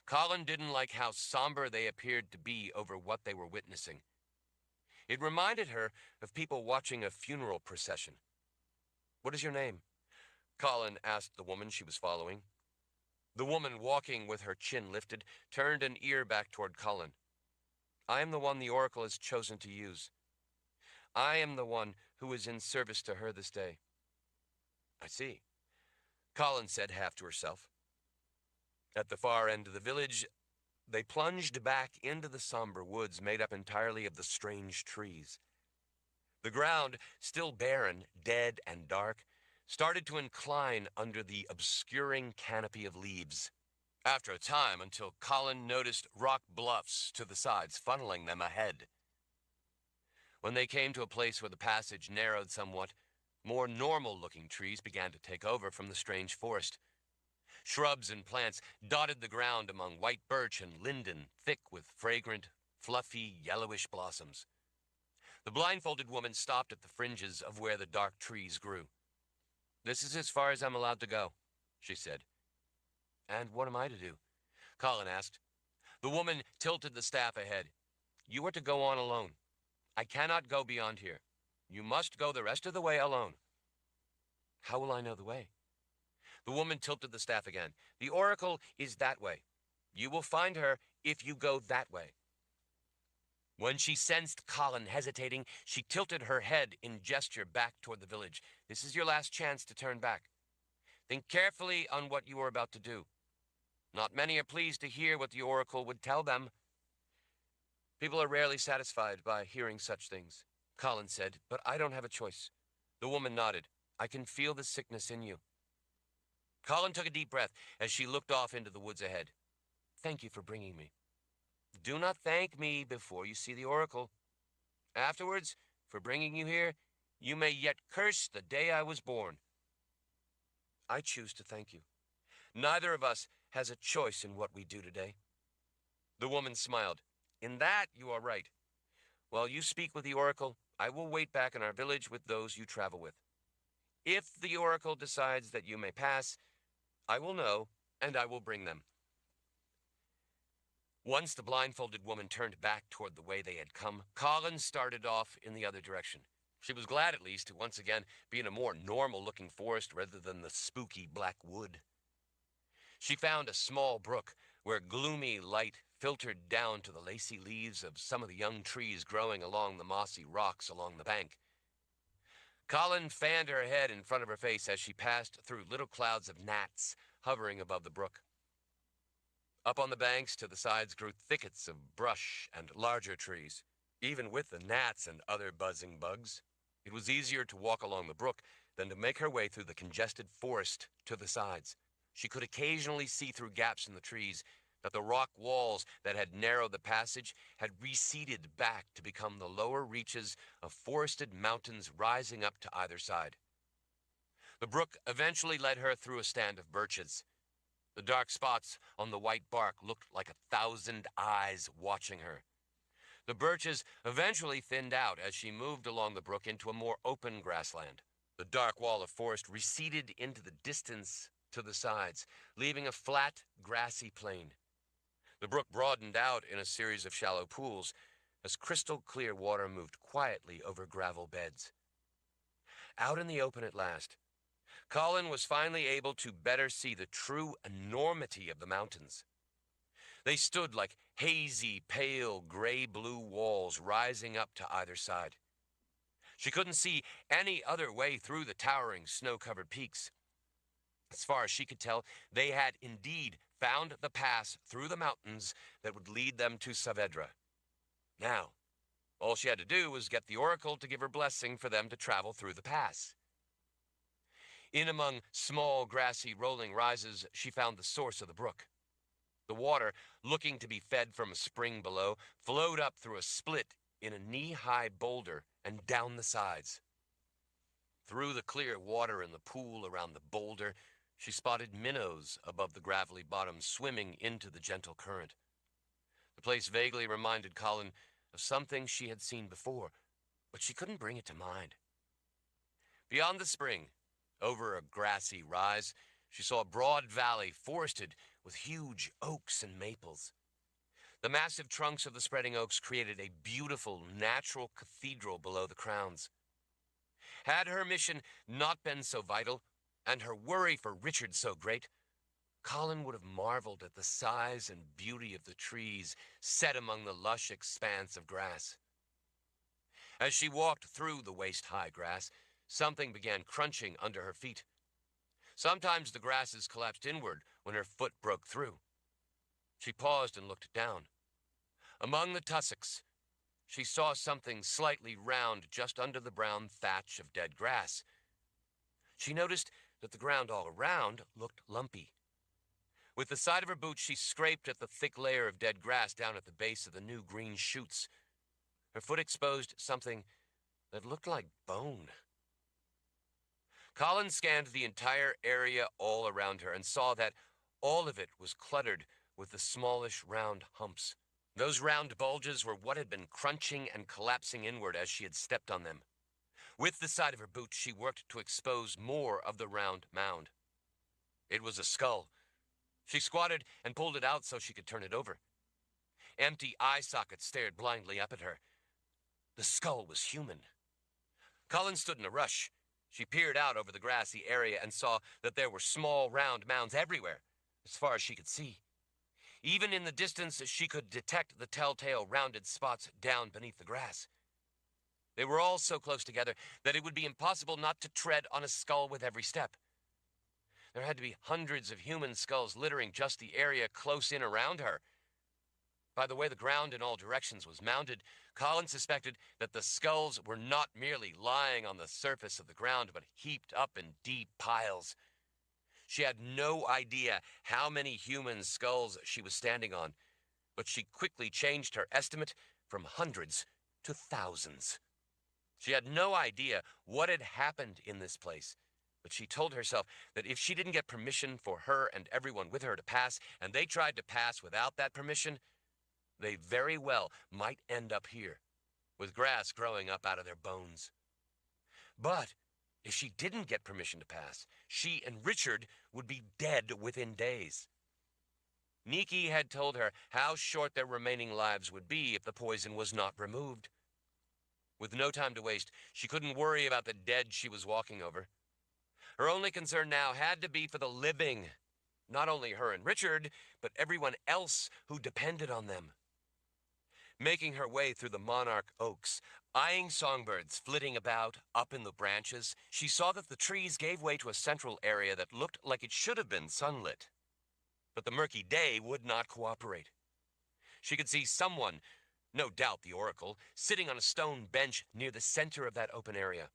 Colin didn't like how somber they appeared to be over what they were witnessing. It reminded her of people watching a funeral procession. "What is your name?" Colin asked the woman she was following. The woman, walking with her chin lifted, turned an ear back toward Colin. "I am the one the Oracle has chosen to use. I am the one who is in service to her this day." "I see," Colin said half to herself. At the far end of the village, they plunged back into the somber woods made up entirely of the strange trees. The ground, still barren, dead, and dark, started to incline under the obscuring canopy of leaves. After a time, until Colin noticed rock bluffs to the sides, funneling them ahead. When they came to a place where the passage narrowed somewhat, more normal-looking trees began to take over from the strange forest. Shrubs and plants dotted the ground among white birch and linden, thick with fragrant, fluffy, yellowish blossoms. The blindfolded woman stopped at the fringes of where the dark trees grew. "This is as far as I'm allowed to go," she said. "And what am I to do?" Colin asked. The woman tilted the staff ahead. "You are to go on alone. I cannot go beyond here. You must go the rest of the way alone." "How will I know the way?" The woman tilted the staff again. "The Oracle is that way. You will find her if you go that way." When she sensed Colin hesitating, she tilted her head in gesture back toward the village. "This is your last chance to turn back. Think carefully on what you are about to do. Not many are pleased to hear what the Oracle would tell them." "People are rarely satisfied by hearing such things," Colin said, "but I don't have a choice." The woman nodded. "I can feel the sickness in you." Colin took a deep breath as she looked off into the woods ahead. "Thank you for bringing me." "Do not thank me before you see the Oracle. Afterwards, for bringing you here, you may yet curse the day I was born." "I choose to thank you. Neither of us has a choice in what we do today." The woman smiled. "In that you are right. While you speak with the Oracle, I will wait back in our village with those you travel with. If the Oracle decides that you may pass, I will know, and I will bring them." Once the blindfolded woman turned back toward the way they had come, Colin started off in the other direction. She was glad, at least, to once again be in a more normal-looking forest rather than the spooky black wood. She found a small brook where gloomy light filtered down to the lacy leaves of some of the young trees growing along the mossy rocks along the bank. Colin fanned her head in front of her face as she passed through little clouds of gnats hovering above the brook. Up on the banks to the sides grew thickets of brush and larger trees. Even with the gnats and other buzzing bugs, it was easier to walk along the brook than to make her way through the congested forest to the sides. She could occasionally see through gaps in the trees that the rock walls that had narrowed the passage had receded back to become the lower reaches of forested mountains rising up to either side. The brook eventually led her through a stand of birches. The dark spots on the white bark looked like 1,000 eyes watching her. The birches eventually thinned out as she moved along the brook into a more open grassland. The dark wall of forest receded into the distance to the sides, leaving a flat, grassy plain. The brook broadened out in a series of shallow pools as crystal clear water moved quietly over gravel beds. Out in the open at last, Colin was finally able to better see the true enormity of the mountains. They stood like hazy, pale, gray-blue walls rising up to either side. She couldn't see any other way through the towering, snow-covered peaks. As far as she could tell, they had indeed found the pass through the mountains that would lead them to Saavedra. Now, all she had to do was get the oracle to give her blessing for them to travel through the pass. In among small, grassy, rolling rises, she found the source of the brook. The water, looking to be fed from a spring below, flowed up through a split in a knee-high boulder and down the sides. Through the clear water in the pool around the boulder, she spotted minnows above the gravelly bottom swimming into the gentle current. The place vaguely reminded Colin of something she had seen before, but she couldn't bring it to mind. Beyond the spring, over a grassy rise, she saw a broad valley forested with huge oaks and maples. The massive trunks of the spreading oaks created a beautiful, natural cathedral below the crowns. Had her mission not been so vital, and her worry for Richard so great, Colin would have marveled at the size and beauty of the trees set among the lush expanse of grass. As she walked through the waist-high grass, something began crunching under her feet. Sometimes the grasses collapsed inward when her foot broke through. She paused and looked down. Among the tussocks, she saw something slightly round just under the brown thatch of dead grass. She noticed that the ground all around looked lumpy. With the side of her boot, she scraped at the thick layer of dead grass down at the base of the new green shoots. Her foot exposed something that looked like bone. Colin scanned the entire area all around her and saw that all of it was cluttered with the smallish round humps. Those round bulges were what had been crunching and collapsing inward as she had stepped on them. With the side of her boot, she worked to expose more of the round mound. It was a skull. She squatted and pulled it out so she could turn it over. Empty eye sockets stared blindly up at her. The skull was human. Colin stood in a rush. She peered out over the grassy area and saw that there were small, round mounds everywhere, as far as she could see. Even in the distance, she could detect the telltale rounded spots down beneath the grass. They were all so close together that it would be impossible not to tread on a skull with every step. There had to be hundreds of human skulls littering just the area close in around her. By the way the ground in all directions was mounded, Colin suspected that the skulls were not merely lying on the surface of the ground, but heaped up in deep piles. She had no idea how many human skulls she was standing on, but she quickly changed her estimate from hundreds to thousands. She had no idea what had happened in this place, but she told herself that if she didn't get permission for her and everyone with her to pass, and they tried to pass without that permission, they very well might end up here, with grass growing up out of their bones. But if she didn't get permission to pass, she and Richard would be dead within days. Nikki had told her how short their remaining lives would be if the poison was not removed. With no time to waste, she couldn't worry about the dead she was walking over. Her only concern now had to be for the living, not only her and Richard, but everyone else who depended on them. Making her way through the monarch oaks, Eyeing songbirds flitting about up in the branches, she saw that the trees gave way to a central area that looked like it should have been sunlit. But the murky day would not cooperate. She could see someone, no doubt the oracle, sitting on a stone bench near the center of that open area.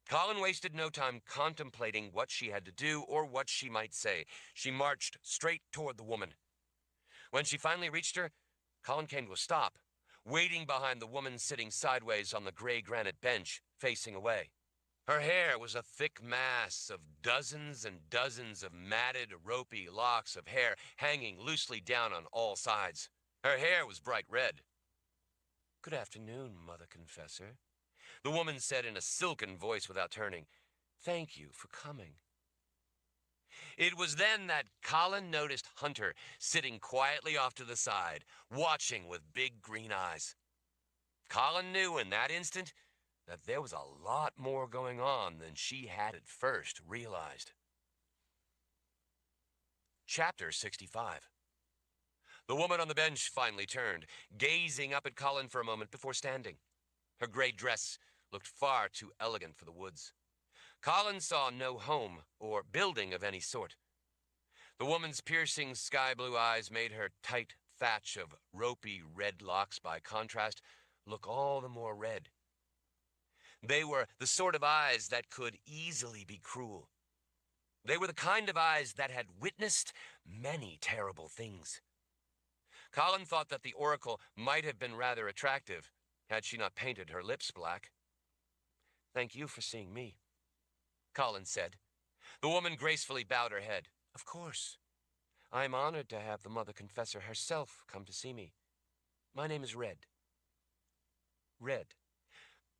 Colin wasted no time contemplating what she had to do or what she might say. She marched straight toward the woman. When she finally reached her, Colin came to a stop, waiting behind the woman sitting sideways on the gray granite bench, facing away. Her hair was a thick mass of dozens and dozens of matted, ropey locks of hair hanging loosely down on all sides. Her hair was bright red. "Good afternoon, Mother Confessor," the woman said in a silken voice without turning. "Thank you for coming." It was then that Colin noticed Hunter sitting quietly off to the side, watching with big green eyes. Colin knew in that instant that there was a lot more going on than she had at first realized. Chapter 65. The woman on the bench finally turned, gazing up at Colin for a moment before standing. Her gray dress looked far too elegant for the woods. Colin saw no home or building of any sort. The woman's piercing sky-blue eyes made her tight thatch of ropey red locks, by contrast, look all the more red. They were the sort of eyes that could easily be cruel. They were the kind of eyes that had witnessed many terrible things. Colin thought that the oracle might have been rather attractive, had she not painted her lips black. "Thank you for seeing me," Colin said. The woman gracefully bowed her head. "Of course. I am honored to have the Mother Confessor herself come to see me. My name is Red." "Red,"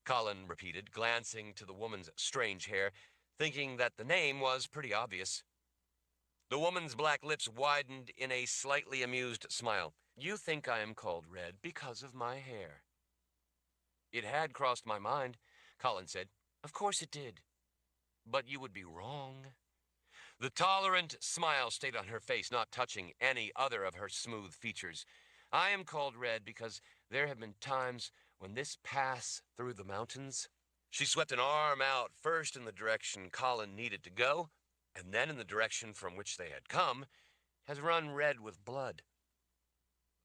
Colin repeated, glancing to the woman's strange hair, thinking that the name was pretty obvious. The woman's black lips widened in a slightly amused smile. "You think I am called Red because of my hair." "It had crossed my mind," Colin said. "Of course it did. But you would be wrong." The tolerant smile stayed on her face, not touching any other of her smooth features. "I am called Red because there have been times when this pass through the mountains—" She swept an arm out, first in the direction Colin needed to go, and then in the direction from which they had come, "has run red with blood.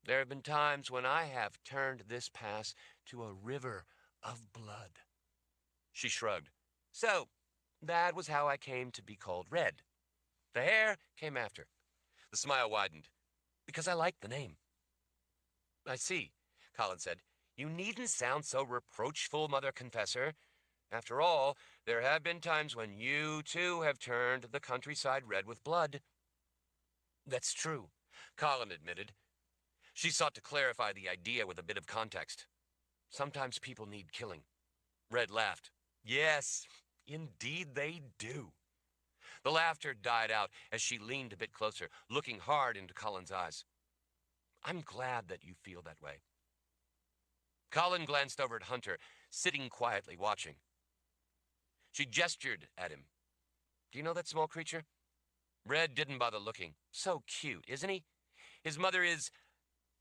There have been times when I have turned this pass to a river of blood." She shrugged. "So, that was how I came to be called Red. The hair came after." The smile widened. "Because I liked the name." "I see," Colin said. "You needn't sound so reproachful, Mother Confessor. After all, there have been times when you, too, have turned the countryside red with blood." "That's true," Colin admitted. She sought to clarify the idea with a bit of context. "Sometimes people need killing." Red laughed. "Yes, indeed they do." The laughter died out as she leaned a bit closer, looking hard into Colin's eyes. "I'm glad that you feel that way." Colin glanced over at Hunter, sitting quietly watching. She gestured at him. "Do you know that small creature?" Red didn't bother looking. "So cute, isn't he? His mother is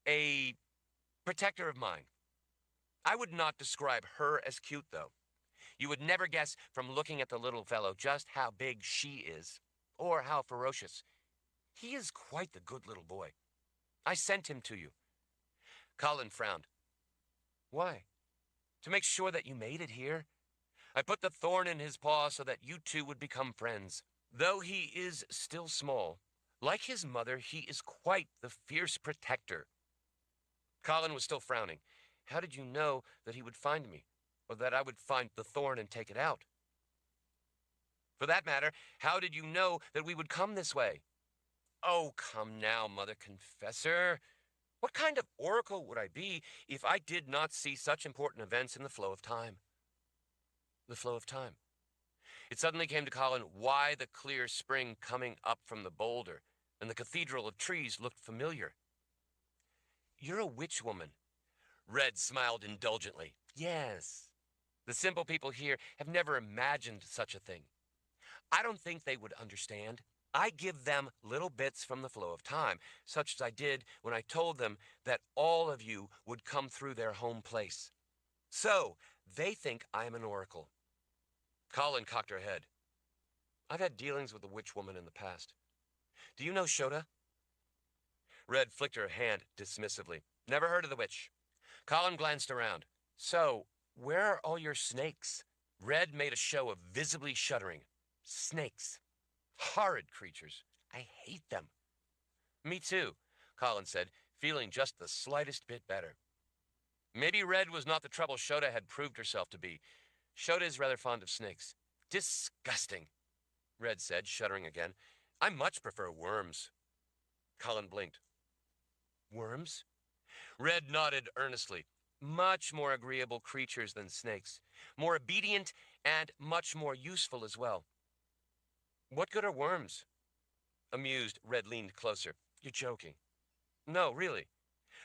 a protector of mine. I would not describe her as cute, though. You would never guess from looking at the little fellow just how big she is, or how ferocious. He is quite the good little boy. I sent him to you." Colin frowned. "Why?" "To make sure that you made it here. I put the thorn in his paw so that you two would become friends. Though he is still small, like his mother, he is quite the fierce protector." Colin was still frowning. "How did you know that he would find me, or that I would find the thorn and take it out? For that matter, how did you know that we would come this way?" "Oh, come now, Mother Confessor. What kind of oracle would I be if I did not see such important events in the flow of time?" The flow of time. It suddenly came to Colin why the clear spring coming up from the boulder and the cathedral of trees looked familiar. "You're a witch woman." Red smiled indulgently. "Yes. The simple people here have never imagined such a thing. I don't think they would understand. I give them little bits from the flow of time, such as I did when I told them that all of you would come through their home place. So, they think I'm an oracle. Colin cocked her head. I've had dealings with the witch woman in the past. Do you know Shota? Red flicked her hand dismissively. Never heard of the witch. Colin glanced around. So, where are all your snakes? Red made a show of visibly shuddering. Snakes. Horrid creatures. I hate them. Me too, Colin said, feeling just the slightest bit better. Maybe Red was not the trouble Shota had proved herself to be. Shota is rather fond of snakes. Disgusting, Red said, shuddering again. I much prefer worms. Colin blinked. Worms? Red nodded earnestly. Much more agreeable creatures than snakes. More obedient and much more useful as well. What good are worms? Amused, Red leaned closer. You're joking. No, really.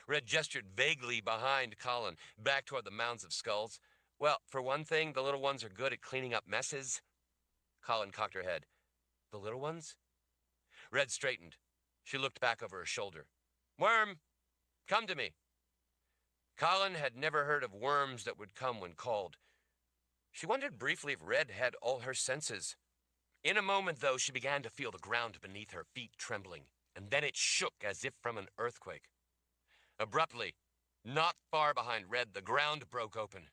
Red gestured vaguely behind Colin, back toward the mounds of skulls. Well, for one thing, the little ones are good at cleaning up messes. Colin cocked her head. The little ones? Red straightened. She looked back over her shoulder. Worm, come to me. Colin had never heard of worms that would come when called. She wondered briefly if Red had all her senses. In a moment, though, she began to feel the ground beneath her feet trembling, and then it shook as if from an earthquake. Abruptly, not far behind Red, the ground broke open.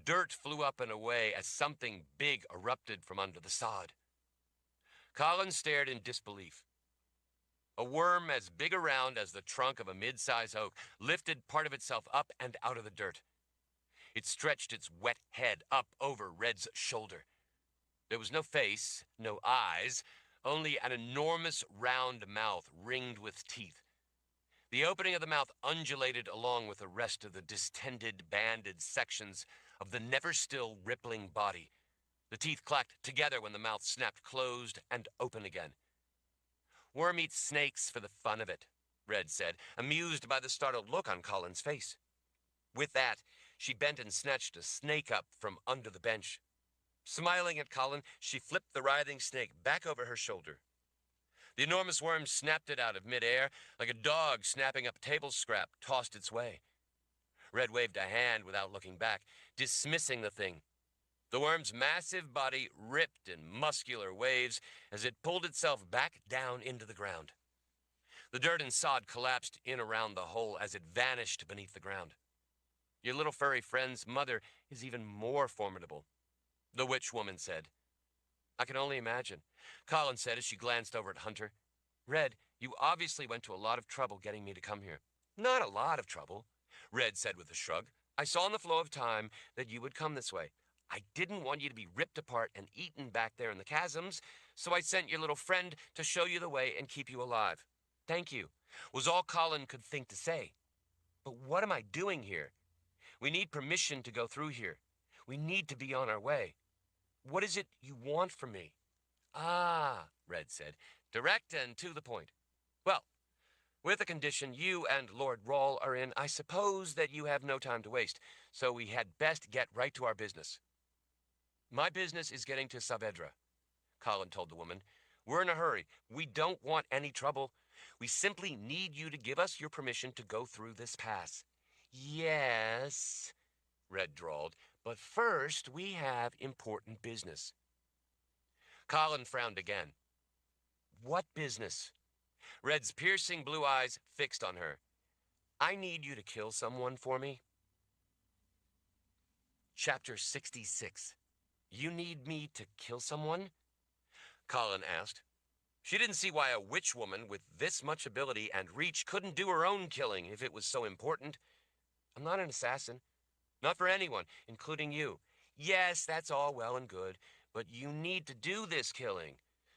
Dirt flew up and away as something big erupted from under the sod. Colin stared in disbelief. A worm as big around as the trunk of a mid-size oak lifted part of itself up and out of the dirt. It stretched its wet head up over Red's shoulder. There was no face, no eyes, only an enormous round mouth ringed with teeth. The opening of the mouth undulated along with the rest of the distended, banded sections of the never-still rippling body. The teeth clacked together when the mouth snapped closed and open again. Worm eats snakes for the fun of it, Red said, amused by the startled look on Colin's face. With that, she bent and snatched a snake up from under the bench. Smiling at Colin, she flipped the writhing snake back over her shoulder. The enormous worm snapped it out of midair, like a dog snapping up table scrap tossed its way. Red waved a hand without looking back, dismissing the thing. The worm's massive body ripped in muscular waves as it pulled itself back down into the ground. The dirt and sod collapsed in around the hole as it vanished beneath the ground. Your little furry friend's mother is even more formidable, the witch woman said. I can only imagine, Colin said as she glanced over at Hunter. Red, you obviously went to a lot of trouble getting me to come here. Not a lot of trouble, Red said with a shrug. I saw in the flow of time that you would come this way. I didn't want you to be ripped apart and eaten back there in the chasms, so I sent your little friend to show you the way and keep you alive. Thank you, was all Colin could think to say. But what am I doing here? We need permission to go through here. We need to be on our way. What is it you want from me? Ah, Red said, direct and to the point. Well, with the condition you and Lord Rawl are in, I suppose that you have no time to waste, so we had best get right to our business. My business is getting to Saavedra, Colin told the woman. We're in a hurry. We don't want any trouble. We simply need you to give us your permission to go through this pass. Yes, Red drawled, but first we have important business. Colin frowned again. What business? Red's piercing blue eyes fixed on her. I need you to kill someone for me. Chapter 66. You need me to kill someone? Colin asked. She didn't see why a witch woman with this much ability and reach couldn't do her own killing if it was so important. I'm not an assassin. Not for anyone, including you. Yes, that's all well and good, but you need to do this killing.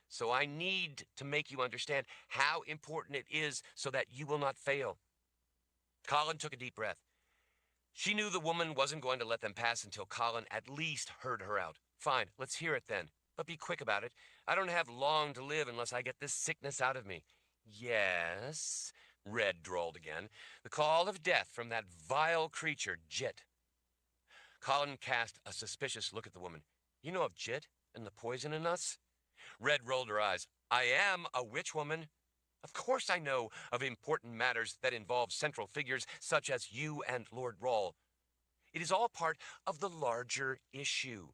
So I need to make you understand how important it is so that you will not fail. Colin took a deep breath. She knew the woman wasn't going to let them pass until Colin at least heard her out. Fine, let's hear it then. But be quick about it. I don't have long to live unless I get this sickness out of me. Yes, Red drawled again. The call of death from that vile creature, Jit. Colin cast a suspicious look at the woman. You know of Jit and the poison in us? Red rolled her eyes. I am a witch woman. Of course I know of important matters that involve central figures such as you and Lord Rawl. It is all part of the larger issue.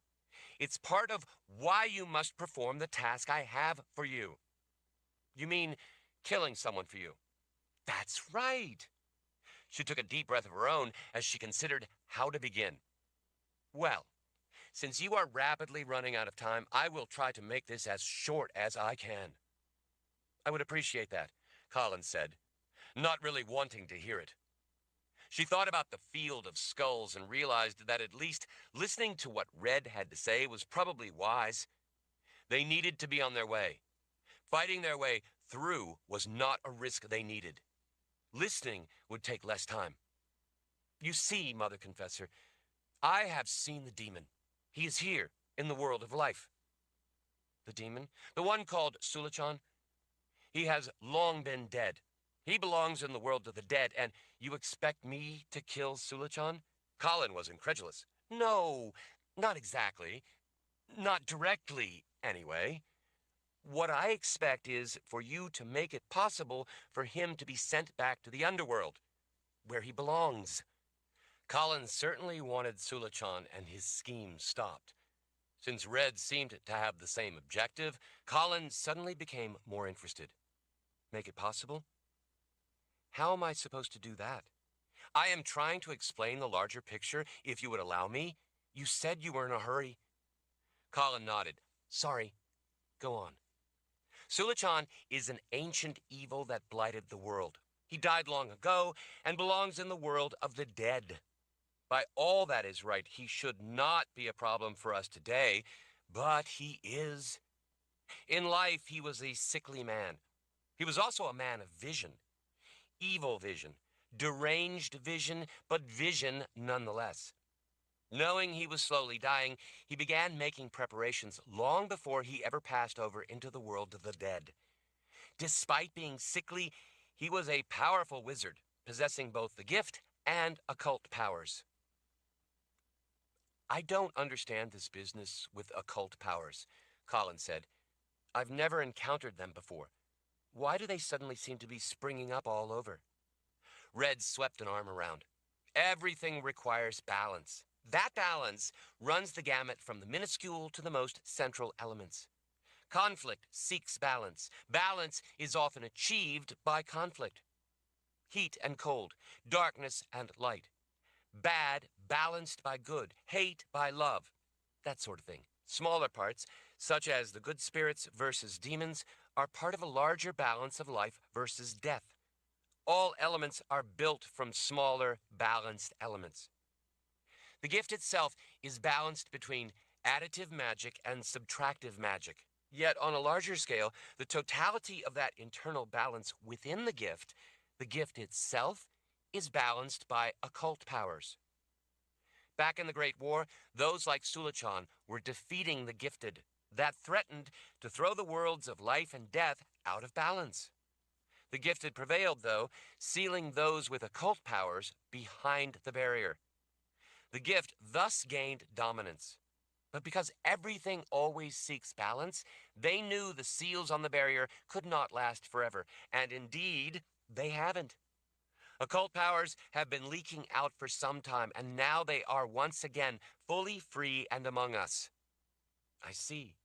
It's part of why you must perform the task I have for you. You mean killing someone for you? That's right. She took a deep breath of her own as she considered how to begin. Well, since you are rapidly running out of time, I will try to make this as short as I can. I would appreciate that, Collins said, not really wanting to hear it. She thought about the field of skulls and realized that at least listening to what Red had to say was probably wise. They needed to be on their way. Fighting their way through was not a risk they needed. Listening would take less time. You see, Mother Confessor, I have seen the demon. He is here in the world of life. The demon? The one called Sulachan? He has long been dead. He belongs in the world of the dead, and you expect me to kill Sulachan? Colin was incredulous. No, not exactly. Not directly, anyway. What I expect is for you to make it possible for him to be sent back to the underworld, where he belongs. Colin certainly wanted Sulachan and his scheme stopped. Since Red seemed to have the same objective, Colin suddenly became more interested. Make it possible? How am I supposed to do that? I am trying to explain the larger picture, if you would allow me. You said you were in a hurry. Colin nodded. Sorry. Go on. Sulachan is an ancient evil that blighted the world. He died long ago and belongs in the world of the dead. By all that is right, he should not be a problem for us today, but he is. In life, he was a sickly man. He was also a man of vision. Evil vision, deranged vision, but vision nonetheless. Knowing he was slowly dying, he began making preparations long before he ever passed over into the world of the dead. Despite being sickly, he was a powerful wizard, possessing both the gift and occult powers. I don't understand this business with occult powers, Colin said. I've never encountered them before. Why do they suddenly seem to be springing up all over? Red swept an arm around. Everything requires balance. That balance runs the gamut from the minuscule to the most central elements. Conflict seeks balance. Balance is often achieved by conflict. Heat and cold, darkness and light. Bad balanced by good, hate by love, that sort of thing. Smaller parts, such as the good spirits versus demons, are part of a larger balance of life versus death. All elements are built from smaller, balanced elements. The gift itself is balanced between additive magic and subtractive magic. Yet, on a larger scale, the totality of that internal balance within the gift itself, is balanced by occult powers. Back in the Great War, those like Sulachan were defeating the gifted that threatened to throw the worlds of life and death out of balance. The gifted prevailed, though, sealing those with occult powers behind the barrier. The gift thus gained dominance. But because everything always seeks balance, they knew the seals on the barrier could not last forever, and indeed, they haven't. Occult powers have been leaking out for some time, and now they are once again fully free and among us. I see,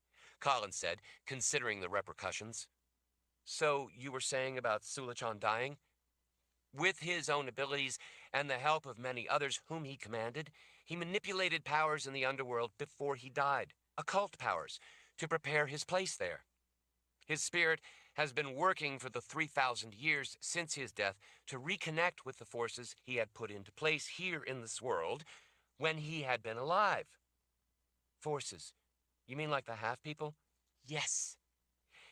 Colin said, considering the repercussions. So you were saying about Sulachan dying? With his own abilities and the help of many others whom he commanded, he manipulated powers in the underworld before he died, occult powers, to prepare his place there. His spirit has been working for the 3,000 years since his death to reconnect with the forces he had put into place here in this world when he had been alive. Forces? You mean like the half-people? Yes.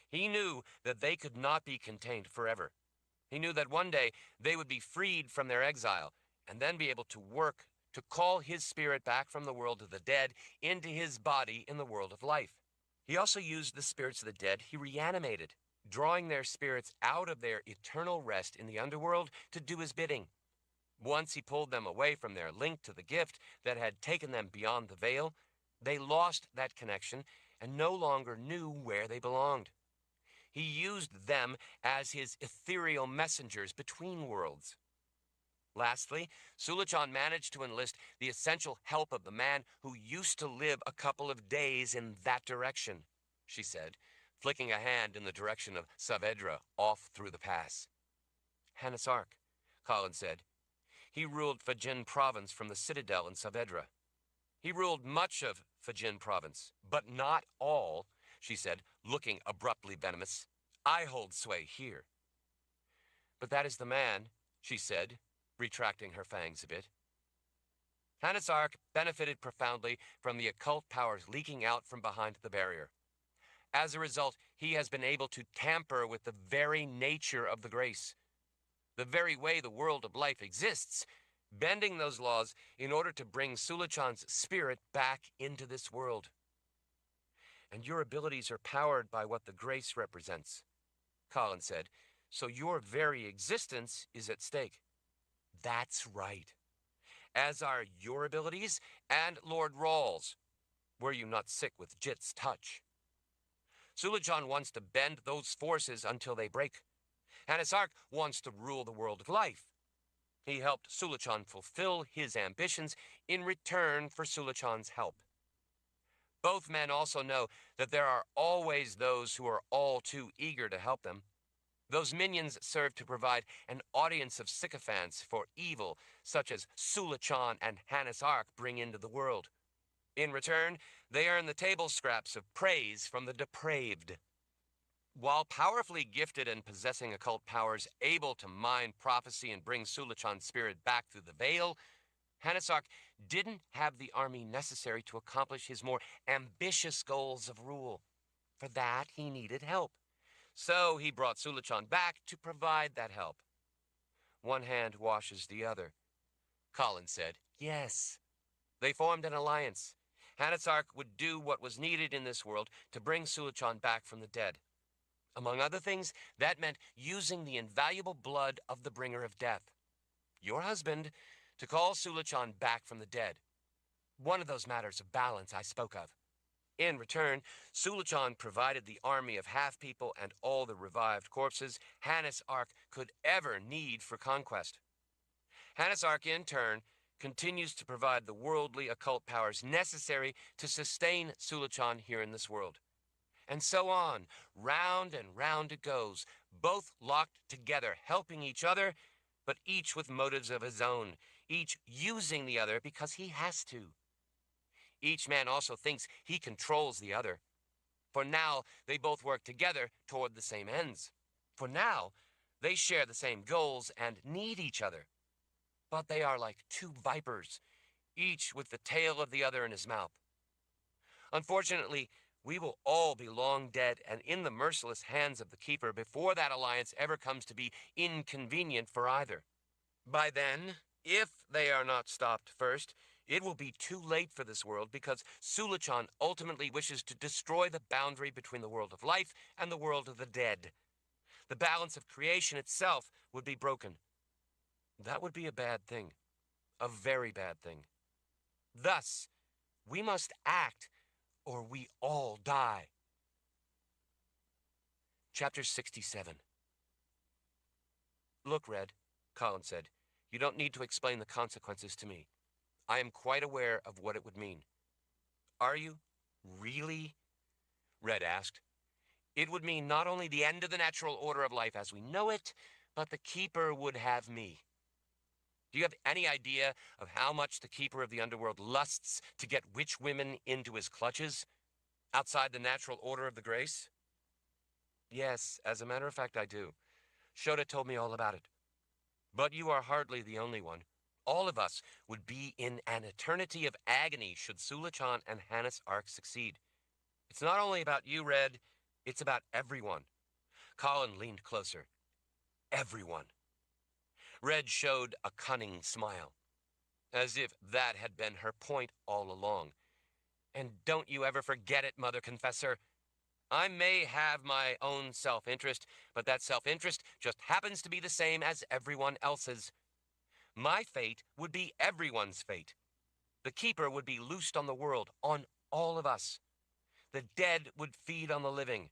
He knew that they could not be contained forever. He knew that one day they would be freed from their exile and then be able to work to call his spirit back from the world of the dead into his body in the world of life. He also used the spirits of the dead he reanimated, drawing their spirits out of their eternal rest in the underworld to do his bidding. Once he pulled them away from their link to the gift that had taken them beyond the veil, they lost that connection and no longer knew where they belonged. He used them as his ethereal messengers between worlds. Lastly, Sulichan managed to enlist the essential help of the man who used to live a couple of days in that direction, she said, flicking a hand in the direction of Saavedra off through the pass. Hannes Ark, Colin said. He ruled Fajin province from the citadel in Saavedra. He ruled much of Fajin province, but not all, she said, looking abruptly venomous. I hold sway here. But that is the man, she said, retracting her fangs a bit. Hannes Ark benefited profoundly from the occult powers leaking out from behind the barrier. As a result, he has been able to tamper with the very nature of the grace, the very way the world of life exists, bending those laws in order to bring Sulichan's spirit back into this world. And your abilities are powered by what the grace represents, Colin said, so your very existence is at stake. That's right. As are your abilities and Lord Rawls. Were you not sick with Jit's touch? Sulichan wants to bend those forces until they break. Hannes Ark wants to rule the world of life. He helped Sulichan fulfill his ambitions in return for Sulichan's help. Both men also know that there are always those who are all too eager to help them. Those minions serve to provide an audience of sycophants for evil, such as Sulichan and Hannes Ark bring into the world. In return, they earn the table scraps of praise from the depraved. While powerfully gifted and possessing occult powers able to mine prophecy and bring Sulichan's spirit back through the veil, Hannes Ark didn't have the army necessary to accomplish his more ambitious goals of rule. For that, he needed help. So he brought Sulichan back to provide that help. One hand washes the other. Colin said, yes. They formed an alliance. Hannes Ark would do what was needed in this world to bring Sulichan back from the dead. Among other things, that meant using the invaluable blood of the bringer of death, your husband, to call Sulichan back from the dead. One of those matters of balance I spoke of. In return, Sulichan provided the army of half-people and all the revived corpses Hannes Ark could ever need for conquest. Hannes Ark, in turn, continues to provide the worldly occult powers necessary to sustain Sulichan here in this world. And so on, round and round it goes, both locked together, helping each other, but each with motives of his own, each using the other because he has to. Each man also thinks he controls the other. For now, they both work together toward the same ends. For now, they share the same goals and need each other. But they are like two vipers, each with the tail of the other in his mouth. Unfortunately, we will all be long dead and in the merciless hands of the Keeper before that alliance ever comes to be inconvenient for either. By then, if they are not stopped first, it will be too late for this world because Sulichan ultimately wishes to destroy the boundary between the world of life and the world of the dead. The balance of creation itself would be broken. That would be a bad thing. A very bad thing. Thus, we must act or we all die. Chapter 67. Look, Red, Colin said, you don't need to explain the consequences to me. I am quite aware of what it would mean. Are you? Really? Red asked. It would mean not only the end of the natural order of life as we know it, but the Keeper would have me. Do you have any idea of how much the Keeper of the Underworld lusts to get witch women into his clutches, outside the natural order of the Grace? Yes, as a matter of fact, I do. Shota told me all about it. But you are hardly the only one. All of us would be in an eternity of agony should Sulichan and Hannes Ark succeed. It's not only about you, Red, it's about everyone. Colin leaned closer. Everyone. Red showed a cunning smile, as if that had been her point all along. And don't you ever forget it, Mother Confessor. I may have my own self-interest, but that self-interest just happens to be the same as everyone else's. My fate would be everyone's fate. The Keeper would be loosed on the world, on all of us. The dead would feed on the living.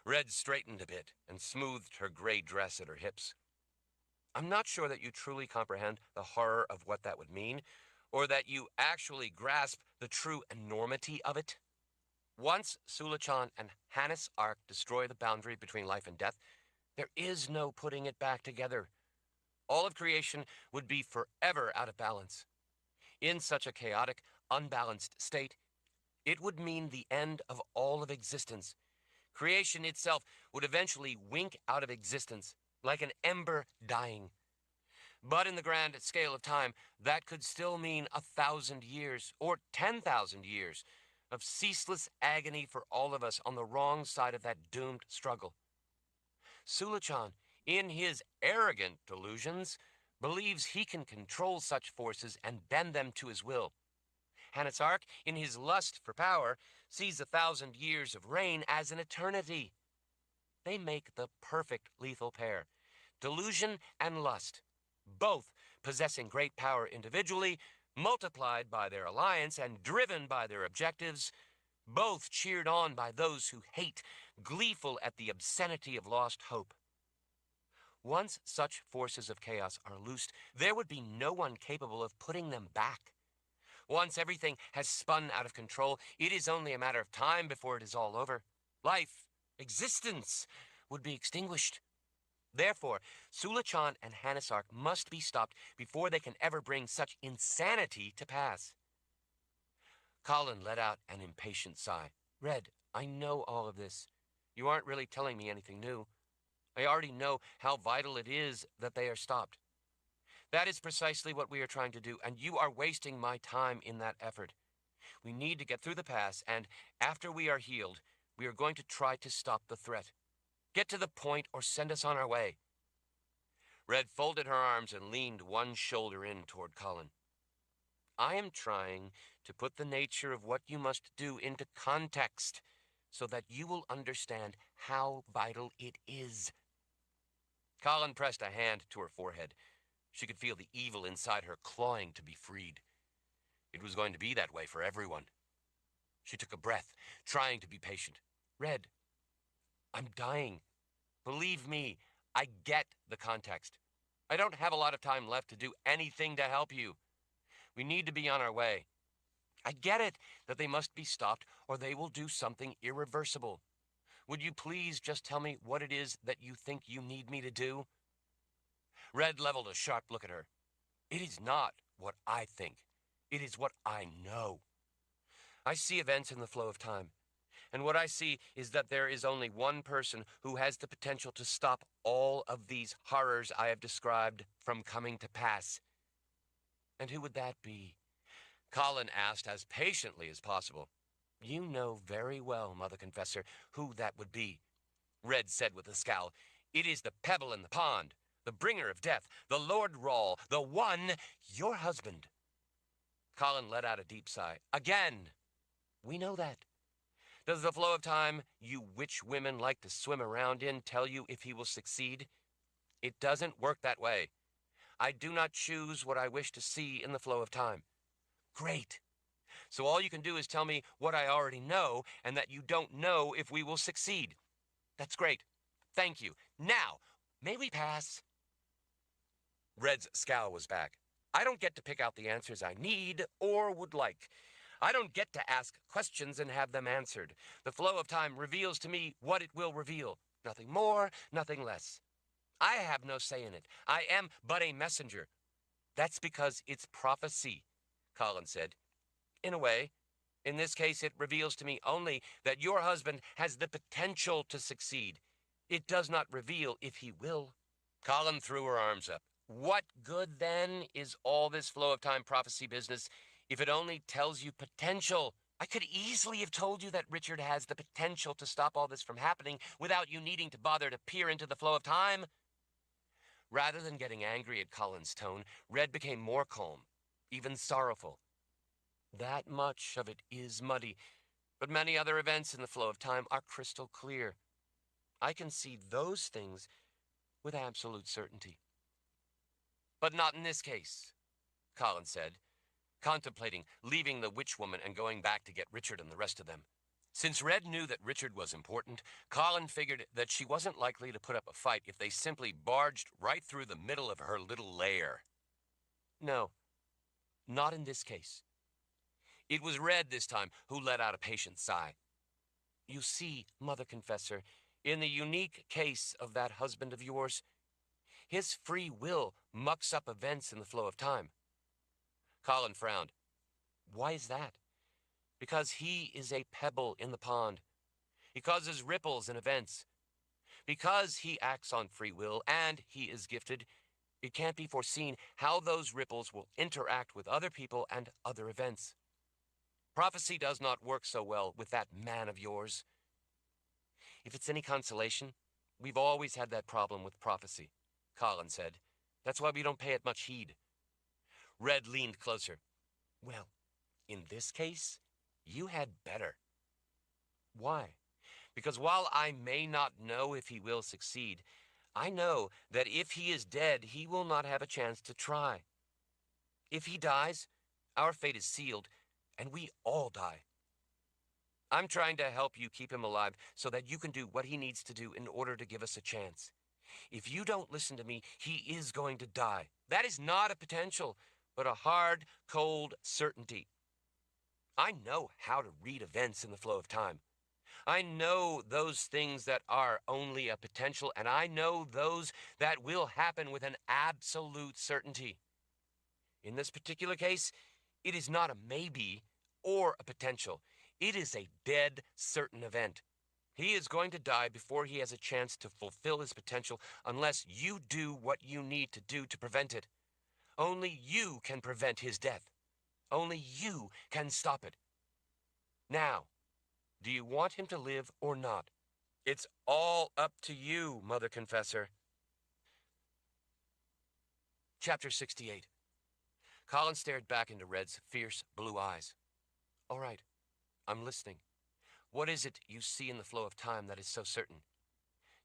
Red straightened a bit and smoothed her gray dress at her hips. I'm not sure that you truly comprehend the horror of what that would mean, or that you actually grasp the true enormity of it. Once Sulachan and Hannes Ark destroy the boundary between life and death, there is no putting it back together. All of creation would be forever out of balance. In such a chaotic, unbalanced state, it would mean the end of all of existence. Creation itself would eventually wink out of existence, like an ember dying. But in the grand scale of time, that could still mean 1,000 years or 10,000 years of ceaseless agony for all of us on the wrong side of that doomed struggle. Sulachan, in his arrogant delusions, believes he can control such forces and bend them to his will. Hannes Ark, in his lust for power, sees 1,000 years of reign as an eternity. They make the perfect lethal pair. Delusion and lust, both possessing great power individually, multiplied by their alliance and driven by their objectives, both cheered on by those who hate, gleeful at the obscenity of lost hope. Once such forces of chaos are loosed, there would be no one capable of putting them back. Once everything has spun out of control, it is only a matter of time before it is all over. Life, existence, would be extinguished. Therefore, Sulachan and Hannes Ark must be stopped before they can ever bring such insanity to pass. Colin let out an impatient sigh. Red, I know all of this. You aren't really telling me anything new. I already know how vital it is that they are stopped. That is precisely what we are trying to do, and you are wasting my time in that effort. We need to get through the pass, and after we are healed, we are going to try to stop the threat. Get to the point or send us on our way. Red folded her arms and leaned one shoulder in toward Colin. I am trying to put the nature of what you must do into context so that you will understand how vital it is. Colin pressed a hand to her forehead. She could feel the evil inside her clawing to be freed. It was going to be that way for everyone. She took a breath, trying to be patient. Red, I'm dying. Believe me, I get the context. I don't have a lot of time left to do anything to help you. We need to be on our way. I get it that they must be stopped or they will do something irreversible. Would you please just tell me what it is that you think you need me to do? Red leveled a sharp look at her. It is not what I think. It is what I know. I see events in the flow of time, and what I see is that there is only one person who has the potential to stop all of these horrors I have described from coming to pass. And who would that be? Colin asked as patiently as possible. You know very well, Mother Confessor, who that would be. Red said with a scowl. It is the pebble in the pond, the bringer of death, the Lord Rawl, the one, your husband. Colin let out a deep sigh. Again, we know that. Does the flow of time you witch women like to swim around in tell you if he will succeed? It doesn't work that way. I do not choose what I wish to see in the flow of time. Great. So all you can do is tell me what I already know and that you don't know if we will succeed. That's great. Thank you. Now, may we pass? Red's scowl was back. I don't get to pick out the answers I need or would like. I don't get to ask questions and have them answered. The flow of time reveals to me what it will reveal. Nothing more, nothing less. I have no say in it. I am but a messenger. That's because it's prophecy, Colin said. In a way. In this case, it reveals to me only that your husband has the potential to succeed. It does not reveal if he will. Colin threw her arms up. What good, then, is all this flow of time prophecy business if it only tells you potential? I could easily have told you that Richard has the potential to stop all this from happening without you needing to bother to peer into the flow of time. Rather than getting angry at Colin's tone, Red became more calm, even sorrowful. That much of it is muddy, but many other events in the flow of time are crystal clear. I can see those things with absolute certainty. But not in this case, Colin said, contemplating leaving the witch woman and going back to get Richard and the rest of them. Since Red knew that Richard was important, Colin figured that she wasn't likely to put up a fight if they simply barged right through the middle of her little lair. No, not in this case. It was Red this time who let out a patient sigh. You see, Mother Confessor, in the unique case of that husband of yours, his free will mucks up events in the flow of time. Colin frowned. Why is that? Because he is a pebble in the pond. He causes ripples in events. Because he acts on free will and he is gifted, it can't be foreseen how those ripples will interact with other people and other events. Prophecy does not work so well with that man of yours. If it's any consolation, we've always had that problem with prophecy, Colin said. That's why we don't pay it much heed. Red leaned closer. Well, in this case, you had better. Why? Because while I may not know if he will succeed, I know that if he is dead, he will not have a chance to try. If he dies, our fate is sealed, and we all die. I'm trying to help you keep him alive so that you can do what he needs to do in order to give us a chance. If you don't listen to me, he is going to die. That is not a potential, but a hard, cold certainty. I know how to read events in the flow of time. I know those things that are only a potential, and I know those that will happen with an absolute certainty. In this particular case, it is not a maybe or a potential. It is a dead certain event. He is going to die before he has a chance to fulfill his potential unless you do what you need to do to prevent it. Only you can prevent his death. Only you can stop it. Now, do you want him to live or not? It's all up to you, Mother Confessor. Chapter 68. Colin stared back into Red's fierce blue eyes. All right, I'm listening. What is it you see in the flow of time that is so certain?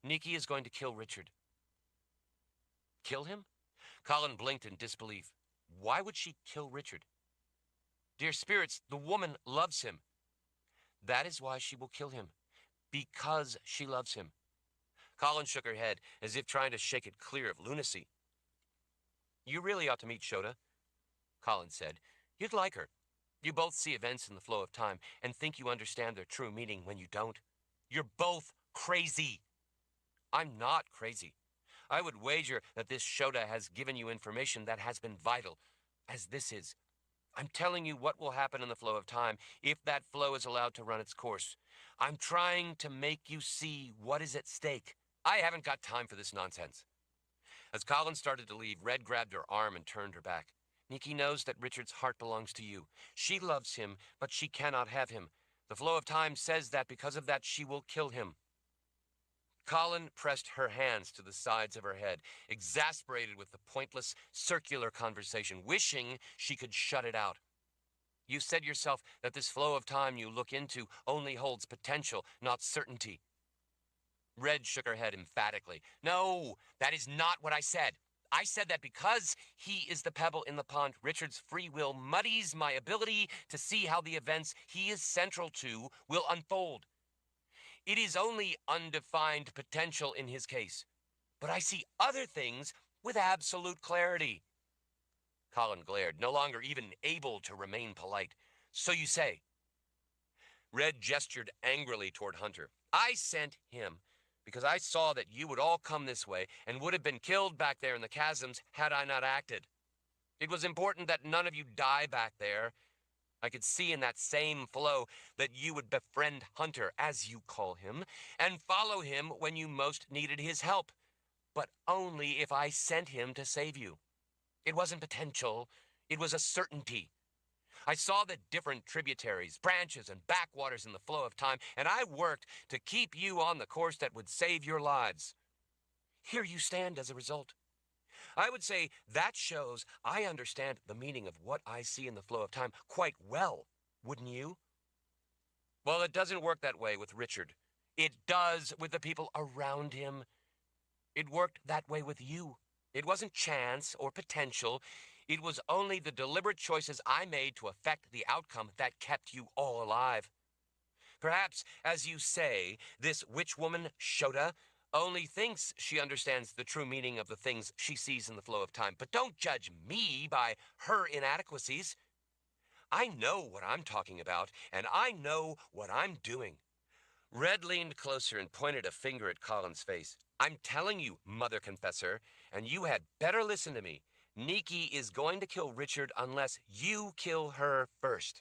Nikki is going to kill Richard. Kill him? Colin blinked in disbelief. Why would she kill Richard? Dear spirits, the woman loves him. That is why she will kill him. Because she loves him. Colin shook her head, as if trying to shake it clear of lunacy. You really ought to meet Shota, Colin said. You'd like her. You both see events in the flow of time and think you understand their true meaning when you don't. You're both crazy. I'm not crazy. I would wager that this Shota has given you information that has been vital, as this is. I'm telling you what will happen in the flow of time if that flow is allowed to run its course. I'm trying to make you see what is at stake. I haven't got time for this nonsense. As Colin started to leave, Red grabbed her arm and turned her back. Nikki knows that Richard's heart belongs to you. She loves him, but she cannot have him. The flow of time says that because of that, she will kill him. Colin pressed her hands to the sides of her head, exasperated with the pointless, circular conversation, wishing she could shut it out. You said yourself that this flow of time you look into only holds potential, not certainty. Red shook her head emphatically. No, that is not what I said. I said that because he is the pebble in the pond, Richard's free will muddies my ability to see how the events he is central to will unfold. It is only undefined potential in his case, but I see other things with absolute clarity. Colin glared, no longer even able to remain polite. So you say. Red gestured angrily toward Hunter. I sent him because I saw that you would all come this way and would have been killed back there in the chasms had I not acted. It was important that none of you die back there. I could see in that same flow that you would befriend Hunter, as you call him, and follow him when you most needed his help, but only if I sent him to save you. It wasn't potential, it was a certainty. I saw the different tributaries, branches, and backwaters in the flow of time, and I worked to keep you on the course that would save your lives. Here you stand as a result. I would say that shows I understand the meaning of what I see in the flow of time quite well, wouldn't you? Well, it doesn't work that way with Richard. It does with the people around him. It worked that way with you. It wasn't chance or potential. It was only the deliberate choices I made to affect the outcome that kept you all alive. Perhaps, as you say, this witch woman, Shota, only thinks she understands the true meaning of the things she sees in the flow of time. But don't judge me by her inadequacies. I know what I'm talking about, and I know what I'm doing. Red leaned closer and pointed a finger at Colin's face. I'm telling you, Mother Confessor, and you had better listen to me. Nikki is going to kill Richard unless you kill her first.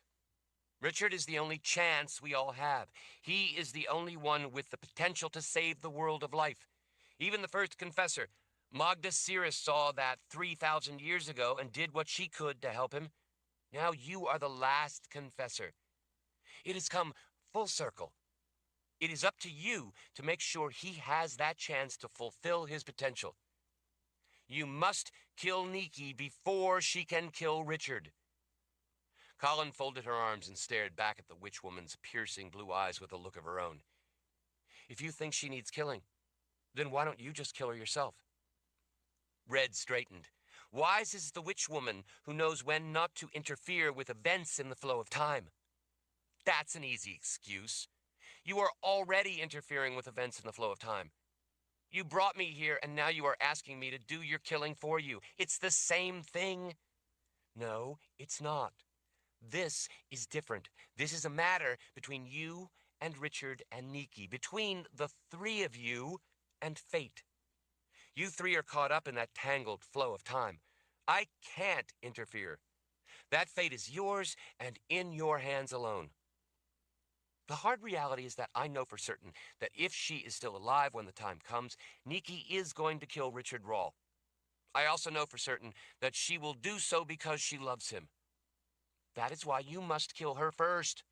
Richard is the only chance we all have. He is the only one with the potential to save the world of life. Even the first confessor, Magda Cirrus, saw that 3,000 years ago and did what she could to help him. Now you are the last confessor. It has come full circle. It is up to you to make sure he has that chance to fulfill his potential. You must kill Nikki before she can kill Richard. Colin folded her arms and stared back at the witch woman's piercing blue eyes with a look of her own. If you think she needs killing, then why don't you just kill her yourself? Red straightened. Wise is the witch woman who knows when not to interfere with events in the flow of time. That's an easy excuse. You are already interfering with events in the flow of time. You brought me here, and now you are asking me to do your killing for you. It's the same thing. No, it's not. This is different. This is a matter between you and Richard and Nikki, between the three of you and fate. You three are caught up in that tangled flow of time. I can't interfere. That fate is yours and in your hands alone. The hard reality is that I know for certain that if she is still alive when the time comes, Nikki is going to kill Richard Rahl. I also know for certain that she will do so because she loves him. That is why you must kill her first.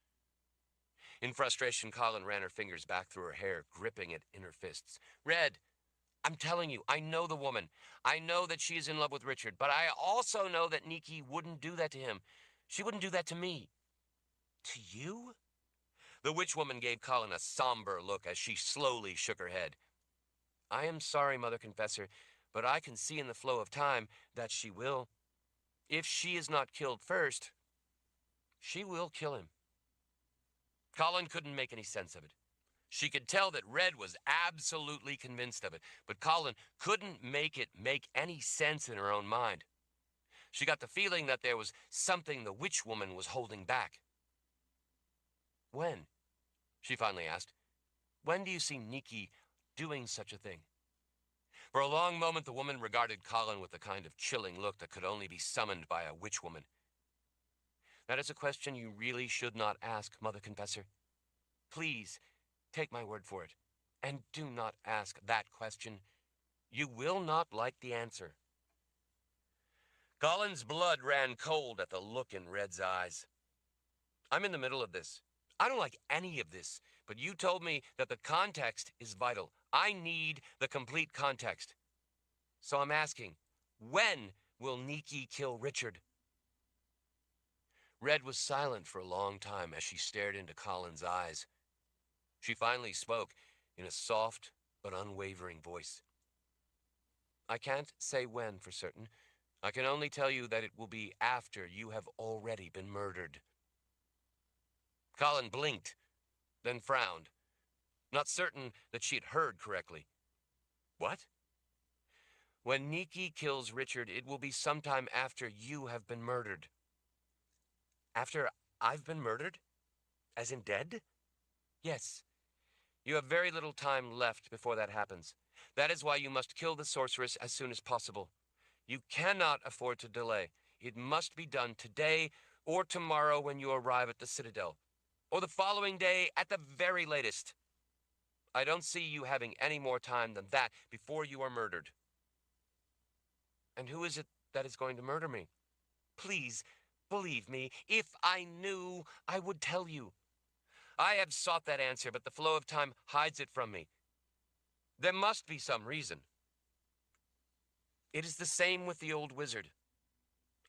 In frustration, Colin ran her fingers back through her hair, gripping it in her fists. Red, I'm telling you, I know the woman. I know that she is in love with Richard, but I also know that Nikki wouldn't do that to him. She wouldn't do that to me. To you? The witch woman gave Colin a somber look as she slowly shook her head. I am sorry, Mother Confessor, but I can see in the flow of time that she will. If she is not killed first, she will kill him. Colin couldn't make any sense of it. She could tell that Red was absolutely convinced of it, but Colin couldn't make it make any sense in her own mind. She got the feeling that there was something the witch woman was holding back. When? She finally asked. When do you see Nikki doing such a thing? For a long moment, the woman regarded Colin with the kind of chilling look that could only be summoned by a witch woman. That is a question you really should not ask, Mother Confessor. Please, take my word for it, and do not ask that question. You will not like the answer. Colin's blood ran cold at the look in Red's eyes. I'm in the middle of this. I don't like any of this, but you told me that the context is vital. I need the complete context. So I'm asking, when will Nikki kill Richard? Red was silent for a long time as she stared into Colin's eyes. She finally spoke in a soft but unwavering voice. I can't say when for certain. I can only tell you that it will be after you have already been murdered. Colin blinked, then frowned, not certain that she had heard correctly. What? When Nikki kills Richard, it will be sometime after you have been murdered. After I've been murdered? As in dead? Yes. You have very little time left before that happens. That is why you must kill the sorceress as soon as possible. You cannot afford to delay. It must be done today or tomorrow when you arrive at the Citadel, or the following day at the very latest. I don't see you having any more time than that before you are murdered. And who is it that is going to murder me? Please, believe me, if I knew, I would tell you. I have sought that answer, but the flow of time hides it from me. There must be some reason. It is the same with the old wizard.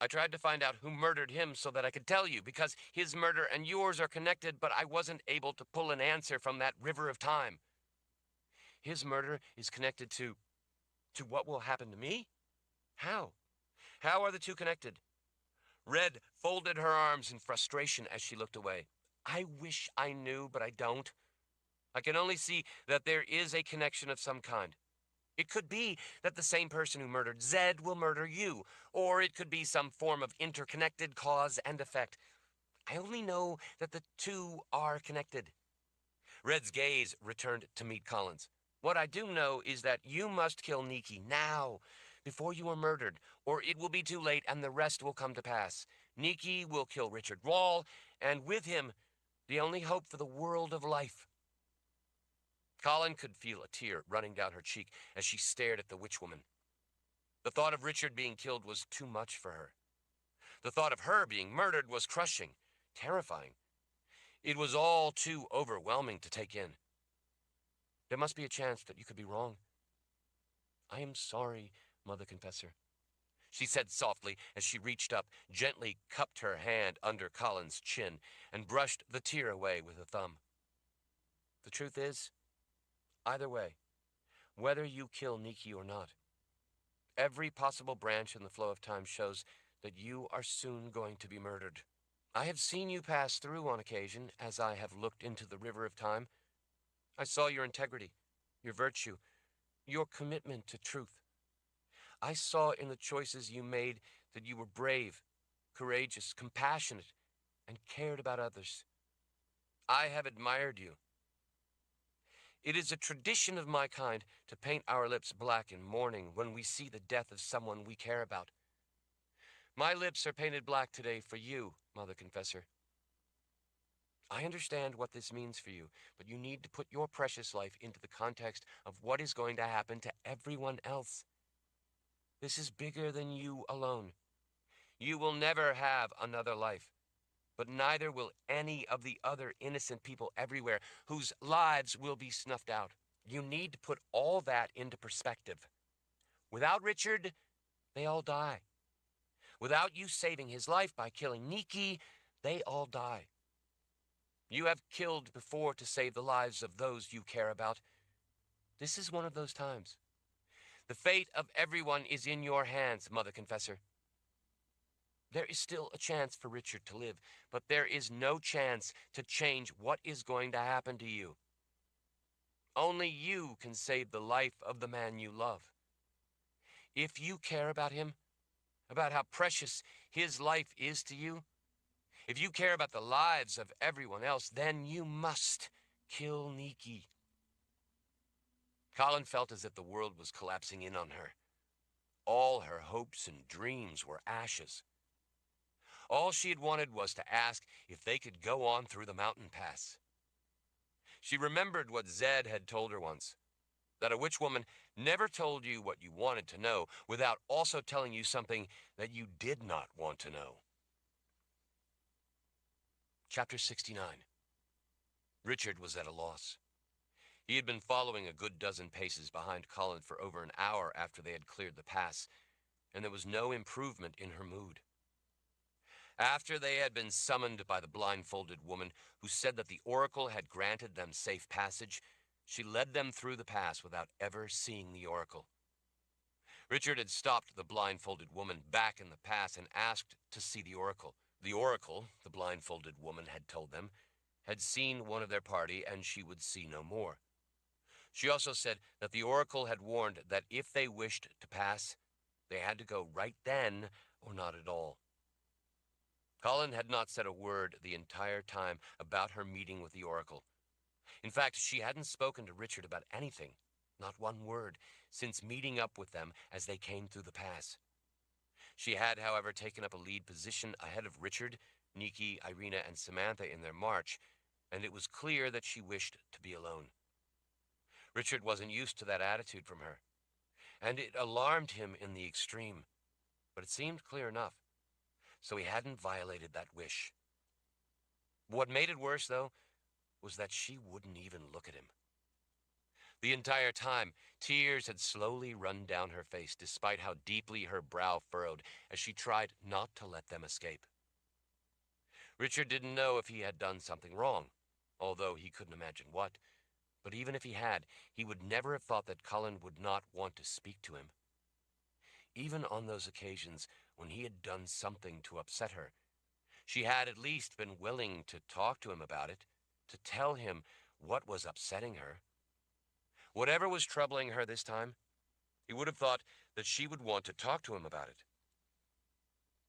I tried to find out who murdered him so that I could tell you, because his murder and yours are connected, but I wasn't able to pull an answer from that river of time. His murder is connected to what will happen to me? How? How are the two connected? Red folded her arms in frustration as she looked away. I wish I knew, but I don't. I can only see that there is a connection of some kind. It could be that the same person who murdered Zed will murder you, or it could be some form of interconnected cause and effect. I only know that the two are connected. Red's gaze returned to meet Collins. What I do know is that you must kill Nikki now, before you are murdered, or it will be too late and the rest will come to pass. Nikki will kill Richard Wall, and with him, the only hope for the world of life. Colin could feel a tear running down her cheek as she stared at the witchwoman. The thought of Richard being killed was too much for her. The thought of her being murdered was crushing, terrifying. It was all too overwhelming to take in. There must be a chance that you could be wrong. I am sorry, Mother Confessor, she said softly as she reached up, gently cupped her hand under Colin's chin, and brushed the tear away with a thumb. The truth is, either way, whether you kill Nikki or not, every possible branch in the flow of time shows that you are soon going to be murdered. I have seen you pass through on occasion as I have looked into the river of time. I saw your integrity, your virtue, your commitment to truth. I saw in the choices you made that you were brave, courageous, compassionate, and cared about others. I have admired you. It is a tradition of my kind to paint our lips black in mourning when we see the death of someone we care about. My lips are painted black today for you, Mother Confessor. I understand what this means for you, but you need to put your precious life into the context of what is going to happen to everyone else. This is bigger than you alone. You will never have another life, but neither will any of the other innocent people everywhere whose lives will be snuffed out. You need to put all that into perspective. Without Richard, they all die. Without you saving his life by killing Nikki, they all die. You have killed before to save the lives of those you care about. This is one of those times. The fate of everyone is in your hands, Mother Confessor. There is still a chance for Richard to live, but there is no chance to change what is going to happen to you. Only you can save the life of the man you love. If you care about him, about how precious his life is to you, if you care about the lives of everyone else, then you must kill Nikki. Colin felt as if the world was collapsing in on her. All her hopes and dreams were ashes. All she had wanted was to ask if they could go on through the mountain pass. She remembered what Zed had told her once, that a witchwoman never told you what you wanted to know without also telling you something that you did not want to know. Chapter 69. Richard was at a loss. He had been following a good dozen paces behind Colin for over an hour after they had cleared the pass, and there was no improvement in her mood. After they had been summoned by the blindfolded woman who said that the oracle had granted them safe passage, she led them through the pass without ever seeing the oracle. Richard had stopped the blindfolded woman back in the pass and asked to see the oracle. The oracle, the blindfolded woman had told them, had seen one of their party and she would see no more. She also said that the oracle had warned that if they wished to pass, they had to go right then or not at all. Colin had not said a word the entire time about her meeting with the oracle. In fact, she hadn't spoken to Richard about anything, not one word, since meeting up with them as they came through the pass. She had, however, taken up a lead position ahead of Richard, Nikki, Irina, and Samantha in their march, and it was clear that she wished to be alone. Richard wasn't used to that attitude from her, and it alarmed him in the extreme, but it seemed clear enough, so he hadn't violated that wish. What made it worse, though, was that she wouldn't even look at him. The entire time, tears had slowly run down her face, despite how deeply her brow furrowed as she tried not to let them escape. Richard didn't know if he had done something wrong, although he couldn't imagine what. But even if he had, he would never have thought that Colin would not want to speak to him. Even on those occasions when he had done something to upset her, She had at least been willing to talk to him about it, to tell him what was upsetting her. Whatever was troubling her this time, he would have thought that she would want to talk to him about it.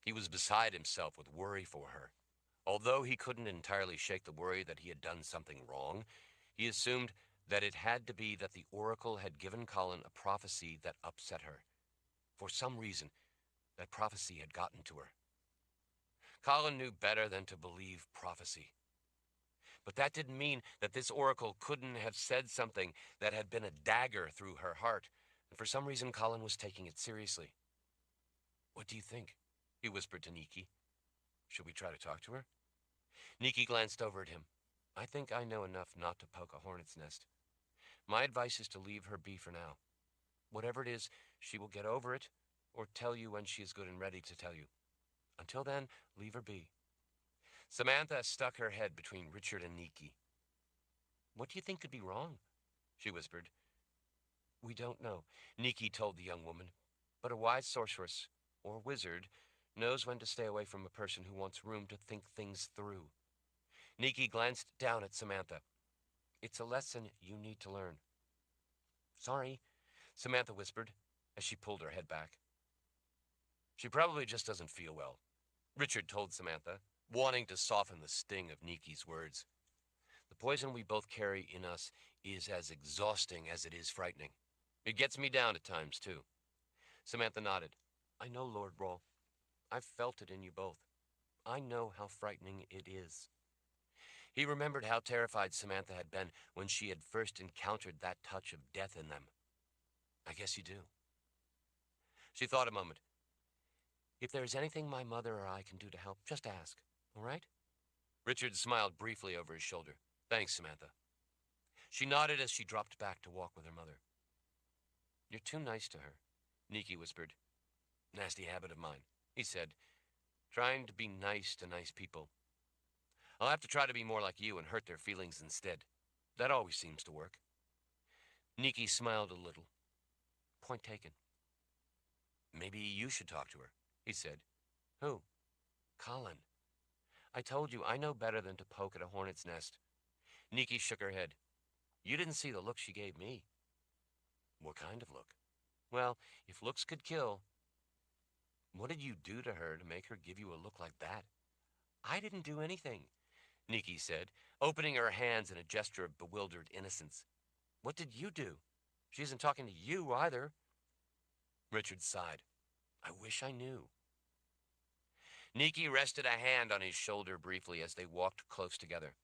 He was beside himself with worry for her. Although he couldn't entirely shake the worry that he had done something wrong, he assumed that it had to be that the oracle had given Colin a prophecy that upset her. For some reason, that prophecy had gotten to her. Colin knew better than to believe prophecy. But that didn't mean that this oracle couldn't have said something that had been a dagger through her heart, and for some reason Colin was taking it seriously. "What do you think?" he whispered to Nikki. "Should we try to talk to her?" Nikki glanced over at him. "I think I know enough not to poke a hornet's nest. My advice is to leave her be for now. Whatever it is, she will get over it, or tell you when she is good and ready to tell you. Until then, leave her be." Samantha stuck her head between Richard and Nikki. "What do you think could be wrong?" she whispered. "We don't know," Nikki told the young woman, "but a wise sorceress, or wizard, knows when to stay away from a person who wants room to think things through." Nikki glanced down at Samantha. "It's a lesson you need to learn." "Sorry," Samantha whispered as she pulled her head back. "She probably just doesn't feel well," Richard told Samantha, wanting to soften the sting of Nikki's words. "The poison we both carry in us is as exhausting as it is frightening. It gets me down at times, too." Samantha nodded. "I know, Lord Roll. I've felt it in you both. I know how frightening it is." He remembered how terrified Samantha had been when she had first encountered that touch of death in them. "I guess you do." She thought a moment. "If there is anything my mother or I can do to help, just ask, all right?" Richard smiled briefly over his shoulder. "Thanks, Samantha." She nodded as she dropped back to walk with her mother. "You're too nice to her," Nikki whispered. "Nasty habit of mine," he said, "trying to be nice to nice people. I'll have to try to be more like you and hurt their feelings instead. That always seems to work." Nikki smiled a little. "Point taken." "Maybe you should talk to her," he said. "Who?" "Colin. I told you, I know better than to poke at a hornet's nest." Nikki shook her head. "You didn't see the look she gave me." "What kind of look?" "Well, if looks could kill." "What did you do to her to make her give you a look like that?" "I didn't do anything," Nikki said, opening her hands in a gesture of bewildered innocence. "What did you do? She isn't talking to you either." Richard sighed. "I wish I knew." Nikki rested a hand on his shoulder briefly as they walked close together.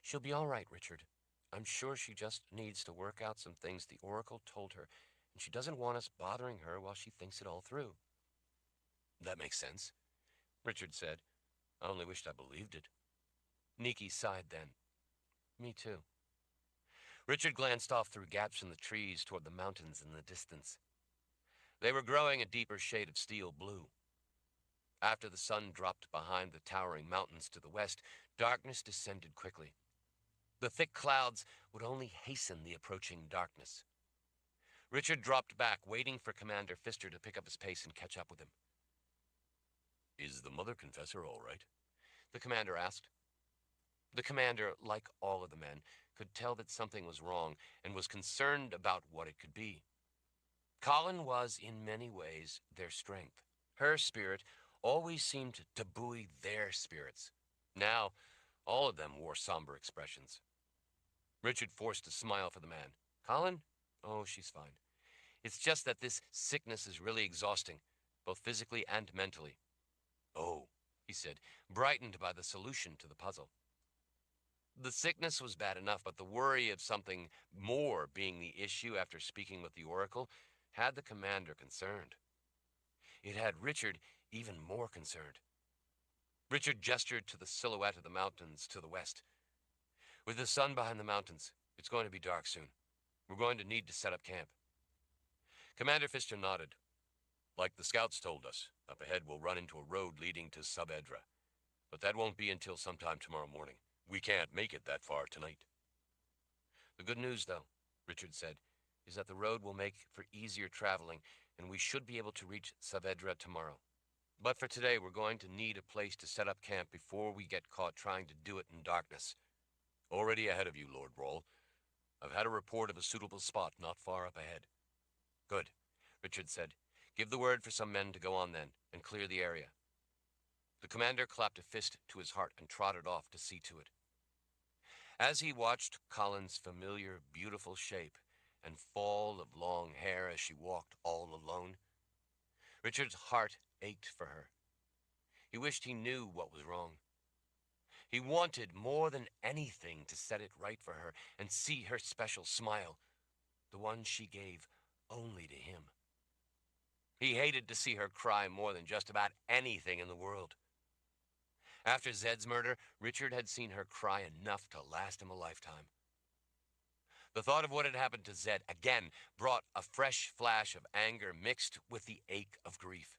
"She'll be all right, Richard. I'm sure she just needs to work out some things the Oracle told her, and she doesn't want us bothering her while she thinks it all through." "That makes sense," Richard said. "I only wished I believed it." Nikki sighed then. "Me too." Richard glanced off through gaps in the trees toward the mountains in the distance. They were growing a deeper shade of steel blue. After the sun dropped behind the towering mountains to the west, darkness descended quickly. The thick clouds would only hasten the approaching darkness. Richard dropped back, waiting for Commander Pfister to pick up his pace and catch up with him. "Is the Mother Confessor all right?" the commander asked. The commander, like all of the men, could tell that something was wrong and was concerned about what it could be. Colin was, in many ways, their strength. Her spirit always seemed to buoy their spirits. Now, all of them wore somber expressions. Richard forced a smile for the man. "Colin? Oh, she's fine. It's just that this sickness is really exhausting, both physically and mentally." "Oh," he said, brightened by the solution to the puzzle. The sickness was bad enough, but the worry of something more being the issue after speaking with the Oracle had the commander concerned. It had Richard even more concerned. Richard gestured to the silhouette of the mountains to the west. "With the sun behind the mountains, it's going to be dark soon. We're going to need to set up camp." Commander Pfister nodded. "Like the scouts told us, up ahead we'll run into a road leading to Saavedra. But that won't be until sometime tomorrow morning. We can't make it that far tonight." "The good news, though," Richard said, "is that the road will make for easier traveling, and we should be able to reach Saavedra tomorrow. But for today, we're going to need a place to set up camp before we get caught trying to do it in darkness. Already ahead of you, Lord Roll. I've had a report of a suitable spot not far up ahead. Good, Richard said. Give the word for some men to go on then, and clear the area. The commander clapped a fist to his heart and trotted off to see to it. As he watched Colin's familiar, beautiful shape and fall of long hair as she walked all alone, Richard's heart ached for her. He wished he knew what was wrong. He wanted more than anything to set it right for her and see her special smile, the one she gave only to him. He hated to see her cry more than just about anything in the world. After Zed's murder, Richard had seen her cry enough to last him a lifetime. The thought of what had happened to Zed again brought a fresh flash of anger mixed with the ache of grief.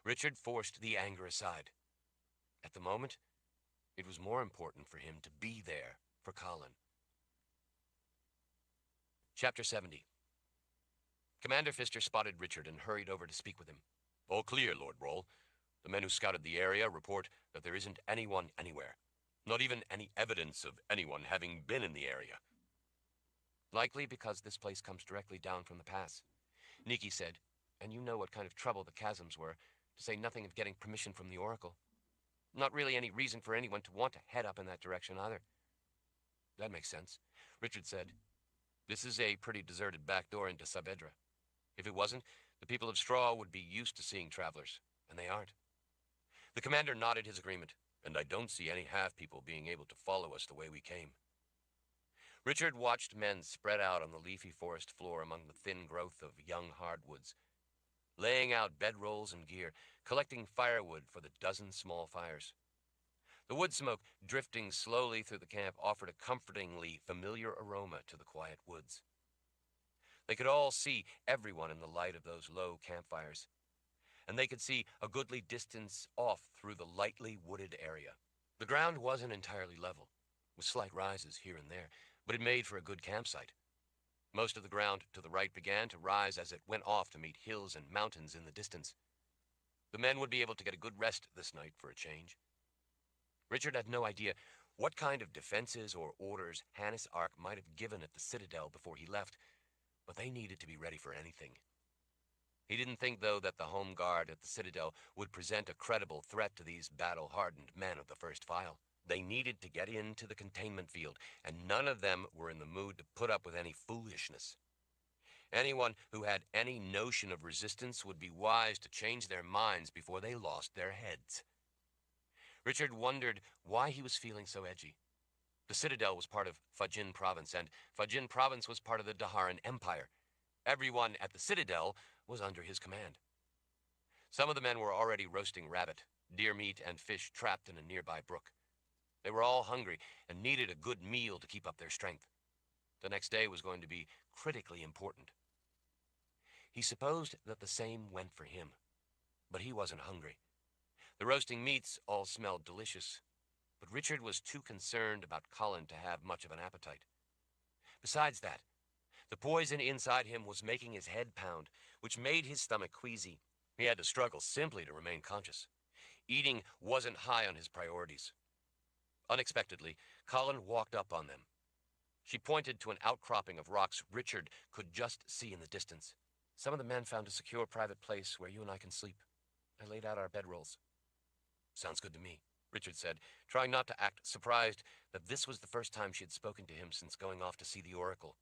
Richard forced the anger aside. At the moment, it was more important for him to be there for Colin. Chapter 70. Commander Pfister spotted Richard and hurried over to speak with him. All clear, Lord Roll. The men who scouted the area report that there isn't anyone anywhere. Not even any evidence of anyone having been in the area. Likely because this place comes directly down from the pass, Nikki said, and you know what kind of trouble the chasms were, to say nothing of getting permission from the Oracle. Not really any reason for anyone to want to head up in that direction either. That makes sense, Richard said. This is a pretty deserted back door into Saavedra. If it wasn't, the people of Straw would be used to seeing travelers, and they aren't. The commander nodded his agreement, and I don't see any half-people being able to follow us the way we came. Richard watched men spread out on the leafy forest floor among the thin growth of young hardwoods, laying out bedrolls and gear, collecting firewood for the dozen small fires. The wood smoke, drifting slowly through the camp, offered a comfortingly familiar aroma to the quiet woods. They could all see everyone in the light of those low campfires, and they could see a goodly distance off through the lightly wooded area. The ground wasn't entirely level, with slight rises here and there, but it made for a good campsite. Most of the ground to the right began to rise as it went off to meet hills and mountains in the distance. The men would be able to get a good rest this night for a change. Richard had no idea what kind of defenses or orders Hannes Ark might have given at the Citadel before he left, but they needed to be ready for anything. He didn't think, though, that the home guard at the Citadel would present a credible threat to these battle-hardened men of the first file. They needed to get into the containment field, and none of them were in the mood to put up with any foolishness. Anyone who had any notion of resistance would be wise to change their minds before they lost their heads. Richard wondered why he was feeling so edgy. The Citadel was part of Fajin Province, and Fajin Province was part of the Daharan Empire. Everyone at the Citadel was under his command. Some of the men were already roasting rabbit, deer meat, and fish trapped in a nearby brook. They were all hungry and needed a good meal to keep up their strength. The next day was going to be critically important. He supposed that the same went for him, but he wasn't hungry. The roasting meats all smelled delicious, but Richard was too concerned about Colin to have much of an appetite. Besides that, the poison inside him was making his head pound, which made his stomach queasy. He had to struggle simply to remain conscious. Eating wasn't high on his priorities. Unexpectedly, Colin walked up on them. She pointed to an outcropping of rocks Richard could just see in the distance. Some of the men found a secure private place where you and I can sleep. I laid out our bedrolls. Sounds good to me, Richard said, trying not to act surprised that this was the first time she had spoken to him since going off to see the Oracle.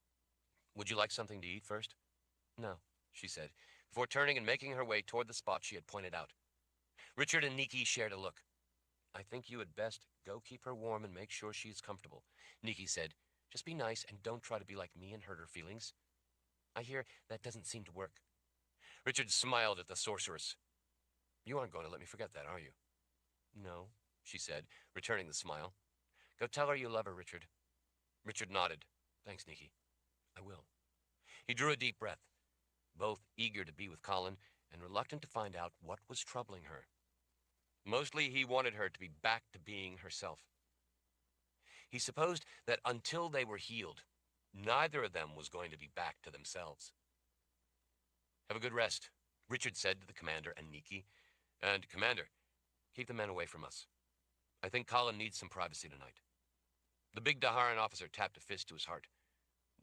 Would you like something to eat first? No, she said, before turning and making her way toward the spot she had pointed out. Richard and Nikki shared a look. I think you had best go keep her warm and make sure she is comfortable, Nikki said. Just be nice and don't try to be like me and hurt her feelings. I hear that doesn't seem to work. Richard smiled at the sorceress. You aren't going to let me forget that, are you? No, she said, returning the smile. Go tell her you love her, Richard. Richard nodded. Thanks, Nikki. I will. He drew a deep breath, both eager to be with Colin and reluctant to find out what was troubling her. Mostly he wanted her to be back to being herself. He supposed that until they were healed, neither of them was going to be back to themselves. Have a good rest, Richard said to the commander and Nikki. And, Commander, keep the men away from us. I think Colin needs some privacy tonight. The big Daharan officer tapped a fist to his heart.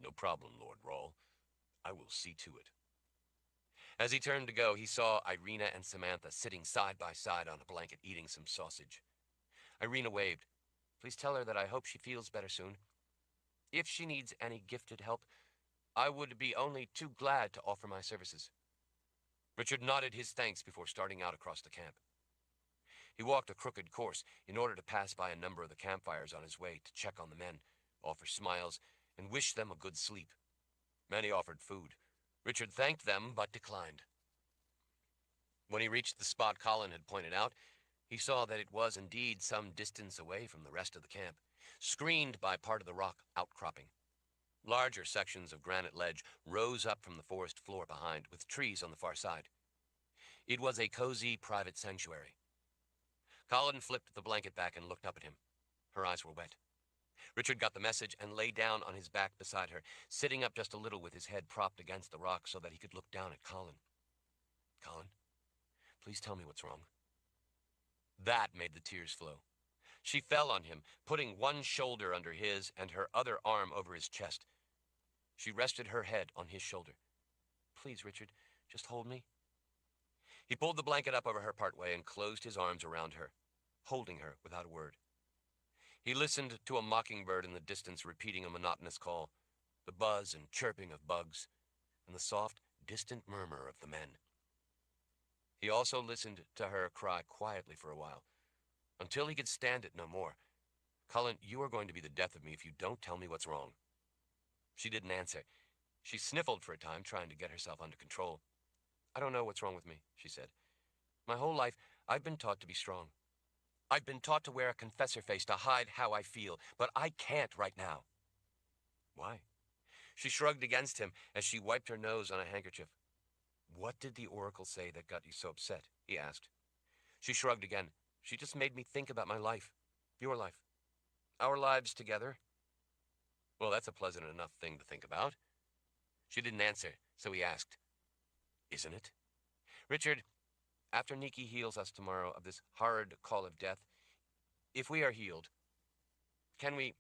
No problem, Lord Rawl. I will see to it. As he turned to go, he saw Irina and Samantha sitting side by side on a blanket eating some sausage. Irina waved. Please tell her that I hope she feels better soon. If she needs any gifted help, I would be only too glad to offer my services. Richard nodded his thanks before starting out across the camp. He walked a crooked course in order to pass by a number of the campfires on his way to check on the men, offer smiles, and wish them a good sleep. Many offered food. Richard thanked them, but declined. When he reached the spot Colin had pointed out, he saw that it was indeed some distance away from the rest of the camp, screened by part of the rock outcropping. Larger sections of granite ledge rose up from the forest floor behind, with trees on the far side. It was a cozy private sanctuary. Colin flipped the blanket back and looked up at him. Her eyes were wet. Richard got the message and lay down on his back beside her, sitting up just a little with his head propped against the rock so that he could look down at Colin. Colin, please tell me what's wrong. That made the tears flow. She fell on him, putting one shoulder under his and her other arm over his chest. She rested her head on his shoulder. Please, Richard, just hold me. He pulled the blanket up over her partway and closed his arms around her, holding her without a word. He listened to a mockingbird in the distance repeating a monotonous call, the buzz and chirping of bugs, and the soft, distant murmur of the men. He also listened to her cry quietly for a while, until he could stand it no more. Colin, you are going to be the death of me if you don't tell me what's wrong. She didn't answer. She sniffled for a time, trying to get herself under control. I don't know what's wrong with me, she said. My whole life, I've been taught to be strong. I've been taught to wear a confessor face to hide how I feel, but I can't right now. Why? She shrugged against him as she wiped her nose on a handkerchief. What did the oracle say that got you so upset? He asked. She shrugged again. She just made me think about my life. Your life. Our lives together. Well, that's a pleasant enough thing to think about. She didn't answer, so he asked, Isn't it? Richard, after Nikki heals us tomorrow of this horrid call of death, if we are healed, can we,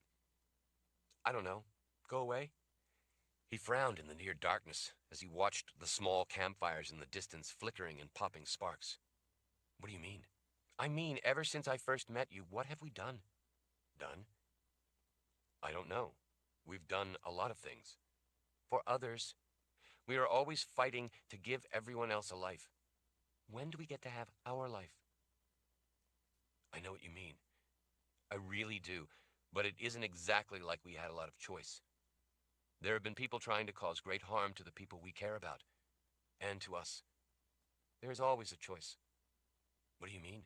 I don't know, go away? He frowned in the near darkness as he watched the small campfires in the distance flickering and popping sparks. What do you mean? I mean, ever since I first met you, what have we done? Done? I don't know. We've done a lot of things. For others, we are always fighting to give everyone else a life. When do we get to have our life? I know what you mean. I really do, but it isn't exactly like we had a lot of choice. There have been people trying to cause great harm to the people we care about, and to us. There is always a choice. What do you mean?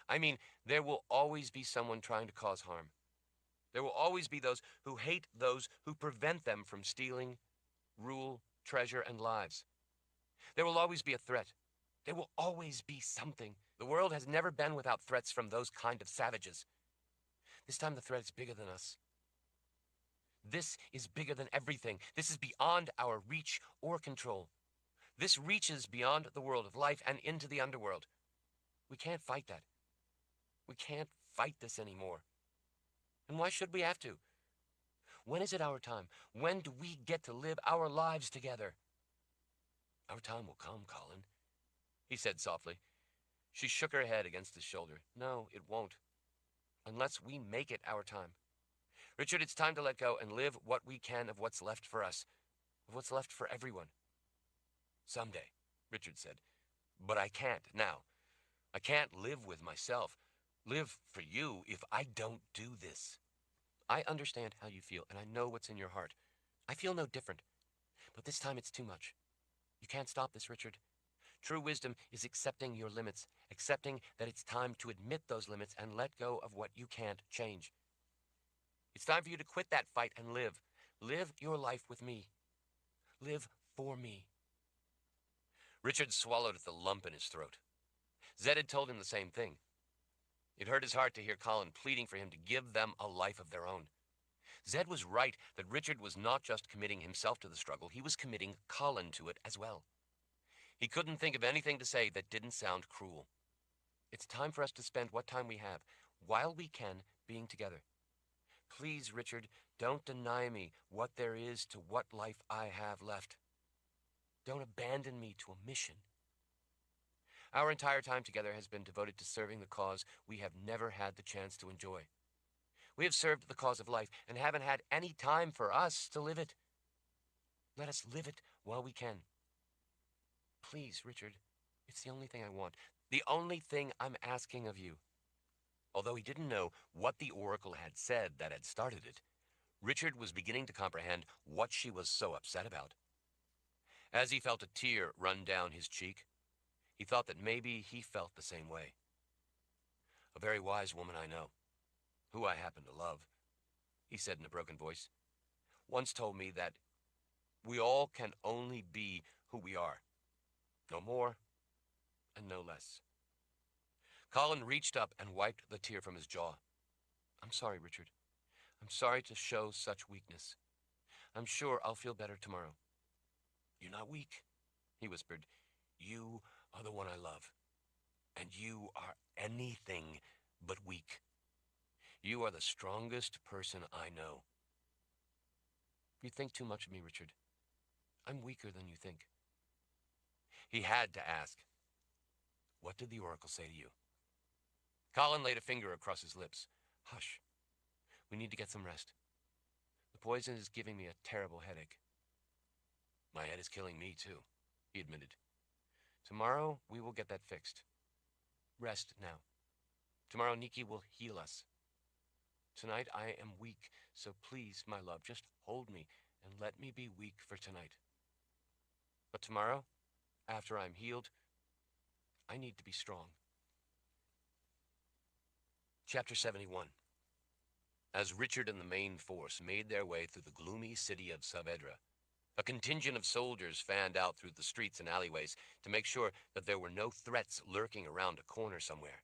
I mean, there will always be someone trying to cause harm. There will always be those who hate those who prevent them from stealing, rule, treasure, and lives. There will always be a threat. There will always be something. The world has never been without threats from those kind of savages. This time the threat is bigger than us. This is bigger than everything. This is beyond our reach or control. This reaches beyond the world of life and into the underworld. We can't fight that. We can't fight this anymore. And why should we have to? When is it our time? When do we get to live our lives together? Our time will come, Colin, he said softly. She shook her head against his shoulder. No, it won't. Unless we make it our time. Richard, it's time to let go and live what we can of what's left for us, of what's left for everyone. Someday, Richard said. But I can't now. I can't live with myself, live for you if I don't do this. I understand how you feel, and I know what's in your heart. I feel no different. But this time it's too much. You can't stop this, Richard. True wisdom is accepting your limits, accepting that it's time to admit those limits and let go of what you can't change. It's time for you to quit that fight and live. Live your life with me. Live for me. Richard swallowed at the lump in his throat. Zed had told him the same thing. It hurt his heart to hear Colin pleading for him to give them a life of their own. Zed was right that Richard was not just committing himself to the struggle, he was committing Colin to it as well. He couldn't think of anything to say that didn't sound cruel. It's time for us to spend what time we have, while we can, being together. Please, Richard, don't deny me what there is to what life I have left. Don't abandon me to a mission. Our entire time together has been devoted to serving the cause we have never had the chance to enjoy. We have served the cause of life and haven't had any time for us to live it. Let us live it while we can. Please, Richard, it's the only thing I want, the only thing I'm asking of you. Although he didn't know what the oracle had said that had started it, Richard was beginning to comprehend what she was so upset about. As he felt a tear run down his cheek, he thought that maybe he felt the same way. A very wise woman I know, who I happen to love, he said in a broken voice, once told me that we all can only be who we are, no more and no less. Colin reached up and wiped the tear from his jaw. I'm sorry, Richard. I'm sorry to show such weakness. I'm sure I'll feel better tomorrow. You're not weak, he whispered. You are the one I love, and you are anything but weak. You are the strongest person I know. You think too much of me, Richard. I'm weaker than you think. He had to ask, what did the oracle say to you? Colin laid a finger across his lips. Hush. We need to get some rest. The poison is giving me a terrible headache. My head is killing me, too, he admitted. Tomorrow, we will get that fixed. Rest now. Tomorrow, Nikki will heal us. Tonight, I am weak, so please, my love, just hold me and let me be weak for tonight. But tomorrow, after I'm healed, I need to be strong. Chapter 71. As Richard and the main force made their way through the gloomy city of Saavedra, a contingent of soldiers fanned out through the streets and alleyways to make sure that there were no threats lurking around a corner somewhere.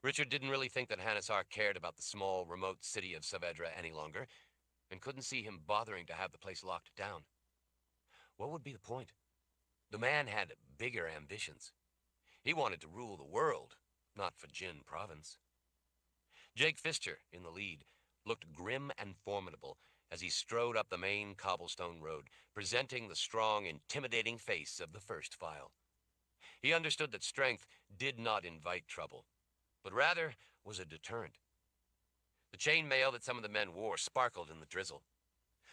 Richard didn't really think that Hanisar cared about the small, remote city of Saavedra any longer, and couldn't see him bothering to have the place locked down. What would be the point? The man had bigger ambitions. He wanted to rule the world, not Fajin province. Jake Pfister, in the lead, looked grim and formidable as he strode up the main cobblestone road, presenting the strong, intimidating face of the first file. He understood that strength did not invite trouble, but rather was a deterrent. The chainmail that some of the men wore sparkled in the drizzle.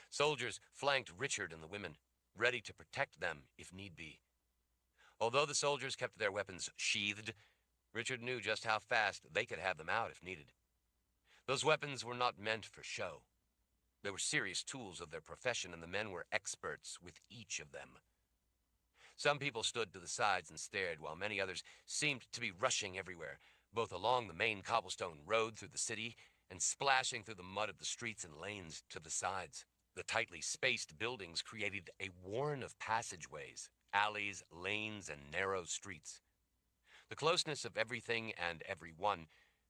Soldiers flanked Richard and the women, ready to protect them if need be. Although the soldiers kept their weapons sheathed, Richard knew just how fast they could have them out if needed. Those weapons were not meant for show. They were serious tools of their profession, and the men were experts with each of them. Some people stood to the sides and stared, while many others seemed to be rushing everywhere, both along the main cobblestone road through the city and splashing through the mud of the streets and lanes to the sides. The tightly spaced buildings created a warren of passageways, alleys, lanes, and narrow streets. The closeness of everything and everyone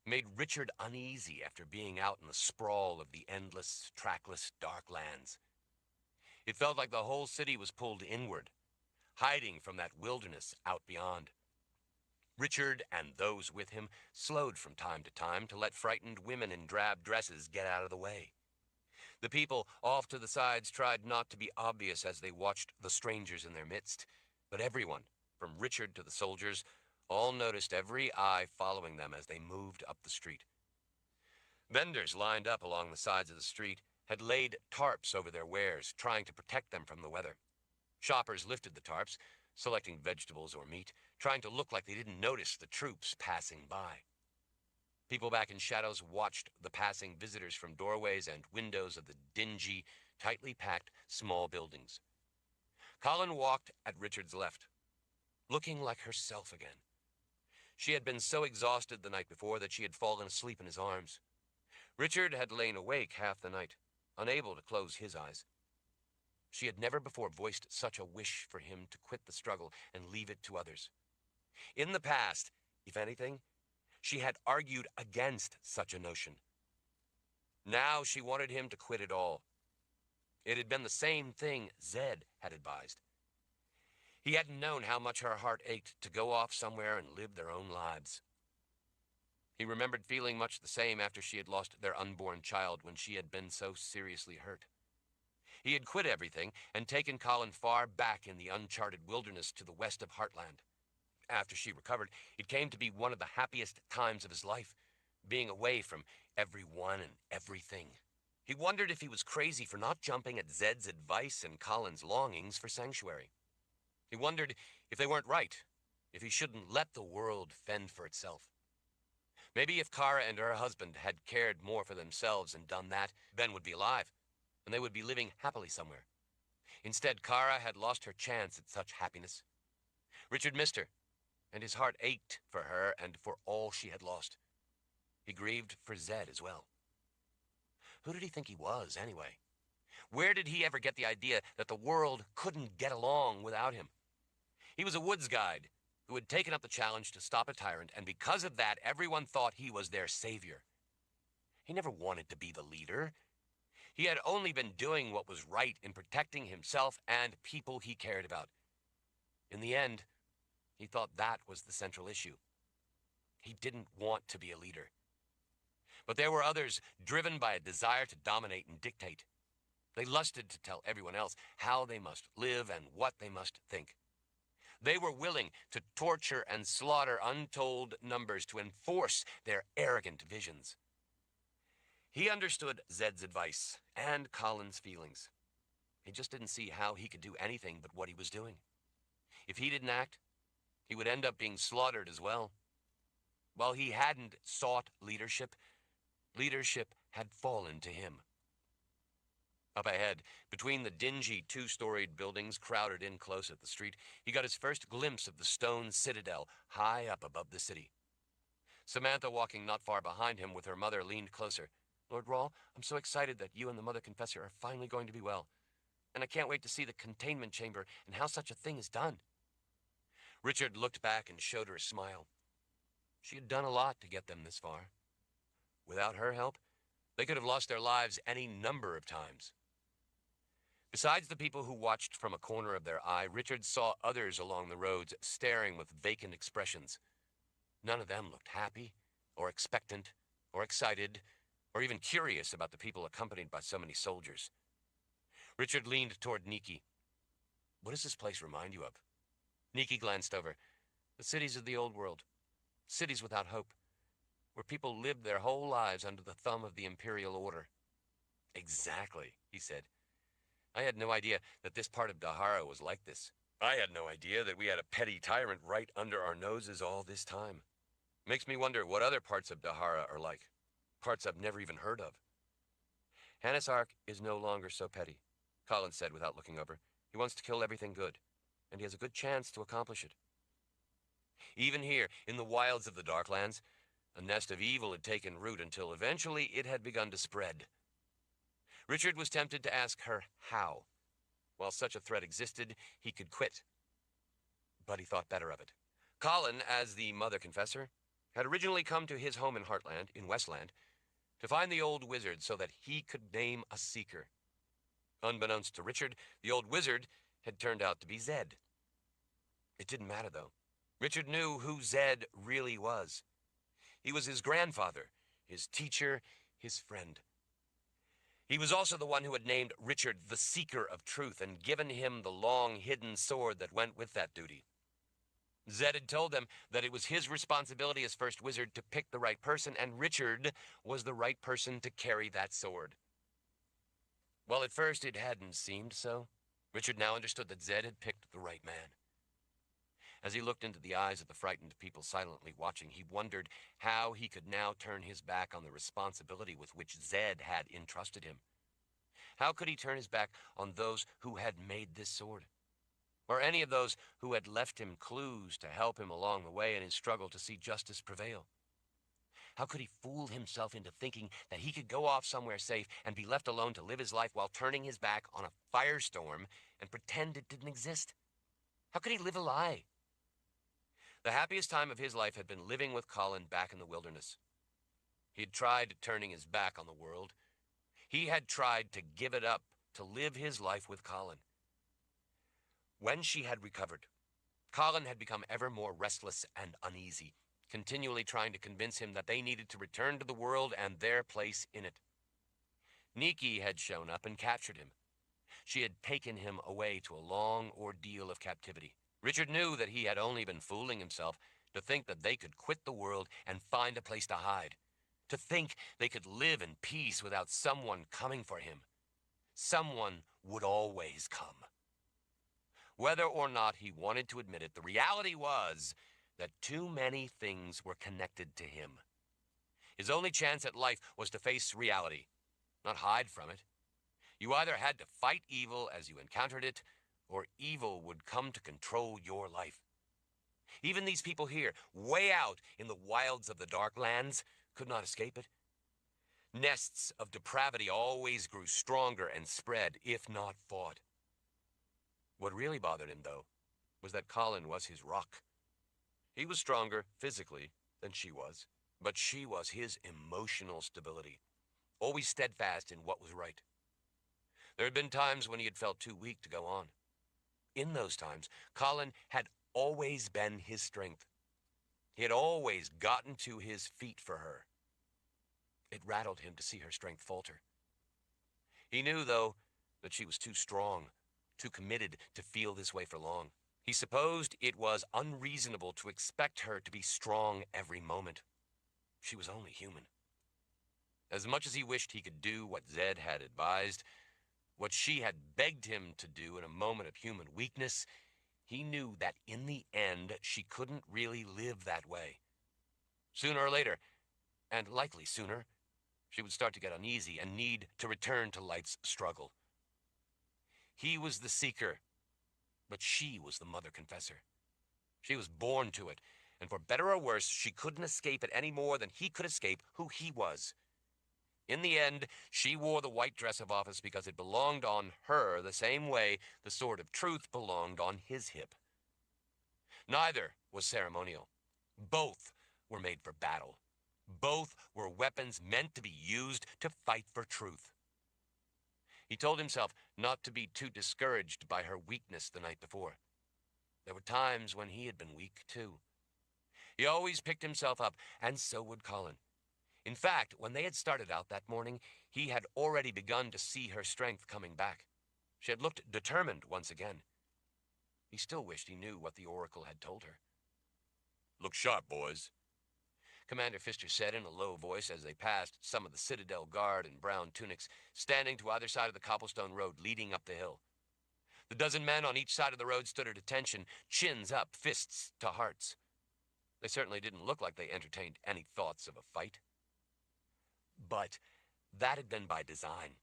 made Richard uneasy after being out in the sprawl of the endless, trackless, dark lands. It felt like the whole city was pulled inward, hiding from that wilderness out beyond. Richard and those with him slowed from time to time to let frightened women in drab dresses get out of the way. The people off to the sides tried not to be obvious as they watched the strangers in their midst, but everyone, from Richard to the soldiers, all noticed every eye following them as they moved up the street. Vendors lined up along the sides of the street had laid tarps over their wares, trying to protect them from the weather. Shoppers lifted the tarps, selecting vegetables or meat, trying to look like they didn't notice the troops passing by. People back in shadows watched the passing visitors from doorways and windows of the dingy, tightly packed small buildings. Colin walked at Richard's left, looking like herself again. She had been so exhausted the night before that she had fallen asleep in his arms. Richard had lain awake half the night, unable to close his eyes. She had never before voiced such a wish for him to quit the struggle and leave it to others. In the past, if anything, she had argued against such a notion. Now she wanted him to quit it all. It had been the same thing Zed had advised. He hadn't known how much her heart ached to go off somewhere and live their own lives. He remembered feeling much the same after she had lost their unborn child when she had been so seriously hurt. He had quit everything and taken Colin far back in the uncharted wilderness to the west of Heartland. After she recovered, it came to be one of the happiest times of his life, being away from everyone and everything. He wondered if he was crazy for not jumping at Zed's advice and Colin's longings for sanctuary. He wondered if they weren't right, if he shouldn't let the world fend for itself. Maybe if Kara and her husband had cared more for themselves and done that, Ben would be alive, and they would be living happily somewhere. Instead, Kara had lost her chance at such happiness. Richard missed her, and his heart ached for her and for all she had lost. He grieved for Zed as well. Who did he think he was, anyway? Where did he ever get the idea that the world couldn't get along without him? He was a woods guide who had taken up the challenge to stop a tyrant, and because of that, everyone thought he was their savior. He never wanted to be the leader. He had only been doing what was right in protecting himself and people he cared about. In the end, he thought that was the central issue. He didn't want to be a leader. But there were others driven by a desire to dominate and dictate. They lusted to tell everyone else how they must live and what they must think. They were willing to torture and slaughter untold numbers to enforce their arrogant visions. He understood Zed's advice and Colin's feelings. He just didn't see how he could do anything but what he was doing. If he didn't act, he would end up being slaughtered as well. While he hadn't sought leadership, leadership had fallen to him. Up ahead, between the dingy two-storied buildings crowded in close at the street, he got his first glimpse of the stone citadel high up above the city. Samantha, walking not far behind him with her mother, leaned closer. "Lord Rahl, I'm so excited that you and the Mother Confessor are finally going to be well. And I can't wait to see the containment chamber and how such a thing is done." Richard looked back and showed her a smile. She had done a lot to get them this far. Without her help, they could have lost their lives any number of times. Besides the people who watched from a corner of their eye, Richard saw others along the roads staring with vacant expressions. None of them looked happy, or expectant, or excited, or even curious about the people accompanied by so many soldiers. Richard leaned toward Nikki. "What does this place remind you of?" Nikki glanced over. "The cities of the old world. Cities without hope, where people lived their whole lives under the thumb of the imperial order." "Exactly," he said. "I had no idea that this part of Dahara was like this. I had no idea that we had a petty tyrant right under our noses all this time. Makes me wonder what other parts of Dahara are like. Parts I've never even heard of." "Hannes Ark is no longer so petty," Colin said without looking over. "He wants to kill everything good, and he has a good chance to accomplish it." Even here, in the wilds of the Darklands, a nest of evil had taken root until eventually it had begun to spread. Richard was tempted to ask her how. While such a threat existed, he could quit. But he thought better of it. Colin, as the Mother Confessor, had originally come to his home in Heartland, in Westland, to find the old wizard so that he could name a seeker. Unbeknownst to Richard, the old wizard had turned out to be Zed. It didn't matter, though. Richard knew who Zed really was. He was his grandfather, his teacher, his friend. He was also the one who had named Richard the Seeker of Truth and given him the long hidden sword that went with that duty. Zed had told them that it was his responsibility as first wizard to pick the right person, and Richard was the right person to carry that sword. While at first it hadn't seemed so, Richard now understood that Zed had picked the right man. As he looked into the eyes of the frightened people silently watching, he wondered how he could now turn his back on the responsibility with which Zed had entrusted him. How could he turn his back on those who had made this sword? Or any of those who had left him clues to help him along the way in his struggle to see justice prevail? How could he fool himself into thinking that he could go off somewhere safe and be left alone to live his life while turning his back on a firestorm and pretend it didn't exist? How could he live a lie? The happiest time of his life had been living with Colin back in the wilderness. He had tried turning his back on the world. He had tried to give it up, to live his life with Colin. When she had recovered, Colin had become ever more restless and uneasy. continually trying to convince him that they needed to return to the world and their place in it. Nikki had shown up and captured him. She had taken him away to a long ordeal of captivity. Richard knew that he had only been fooling himself to think that they could quit the world and find a place to hide, to think they could live in peace without someone coming for him. Someone would always come. Whether or not he wanted to admit it, the reality was that too many things were connected to him. His only chance at life was to face reality, not hide from it. You either had to fight evil as you encountered it, or evil would come to control your life. Even these people here, way out in the wilds of the Dark Lands, could not escape it. Nests of depravity always grew stronger and spread, if not fought. What really bothered him, though, was that Colin was his rock. He was stronger, physically, than she was, but she was his emotional stability, always steadfast in what was right. There had been times when he had felt too weak to go on. In those times, Colin had always been his strength. He had always gotten to his feet for her. It rattled him to see her strength falter. He knew, though, that she was too strong, too committed to feel this way for long. He supposed it was unreasonable to expect her to be strong every moment. She was only human. As much as he wished he could do what Zed had advised, what she had begged him to do in a moment of human weakness, he knew that in the end she couldn't really live that way. Sooner or later, and likely sooner, she would start to get uneasy and need to return to life's struggle. He was the seeker, but she was the mother confessor. She was born to it, and for better or worse, she couldn't escape it any more than he could escape who he was. In the end, she wore the white dress of office because it belonged on her the same way the sword of truth belonged on his hip. Neither was ceremonial. Both were made for battle. Both were weapons meant to be used to fight for truth. He told himself not to be too discouraged by her weakness the night before. There were times when he had been weak, too. He always picked himself up, and so would Colin. In fact, when they had started out that morning, he had already begun to see her strength coming back. She had looked determined once again. He still wished he knew what the Oracle had told her. "Look sharp, boys," Commander Pfister said in a low voice as they passed some of the Citadel Guard in brown tunics, standing to either side of the cobblestone road leading up the hill. The dozen men on each side of the road stood at attention, chins up, fists to hearts. They certainly didn't look like they entertained any thoughts of a fight. But that had been by design.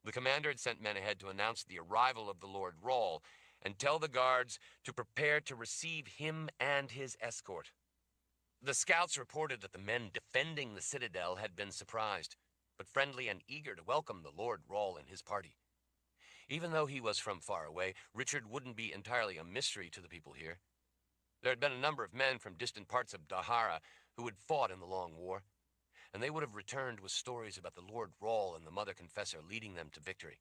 The commander had sent men ahead to announce the arrival of the Lord Rawl and tell the guards to prepare to receive him and his escort. The scouts reported that the men defending the citadel had been surprised, but friendly and eager to welcome the Lord Rawl and his party. Even though he was from far away, Richard wouldn't be entirely a mystery to the people here. There had been a number of men from distant parts of Dahara who had fought in the Long War, and they would have returned with stories about the Lord Rawl and the Mother Confessor leading them to victory.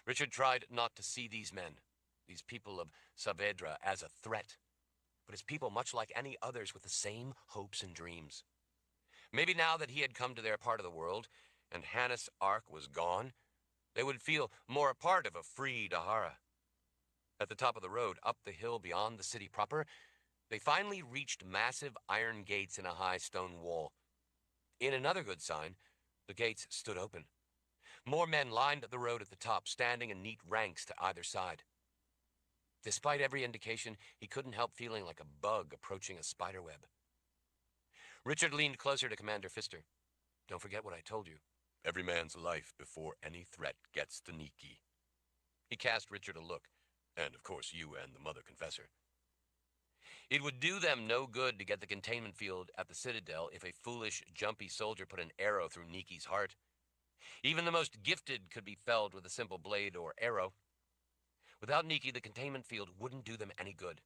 Richard tried not to see these men, these people of Saavedra, as a threat, but as people much like any others with the same hopes and dreams. Maybe now that he had come to their part of the world, and Hannes Ark was gone, they would feel more a part of a free Dahara. At the top of the road, up the hill beyond the city proper, they finally reached massive iron gates in a high stone wall. In another good sign, the gates stood open. More men lined the road at the top, standing in neat ranks to either side. Despite every indication, he couldn't help feeling like a bug approaching a spiderweb. Richard leaned closer to Commander Pfister. "Don't forget what I told you. Every man's life before any threat gets to Nikki." He cast Richard a look, and of course you and the Mother Confessor. It would do them no good to get the containment field at the Citadel if a foolish, jumpy soldier put an arrow through Nikki's heart. Even the most gifted could be felled with a simple blade or arrow. Without Nikki, the containment field wouldn't do them any good.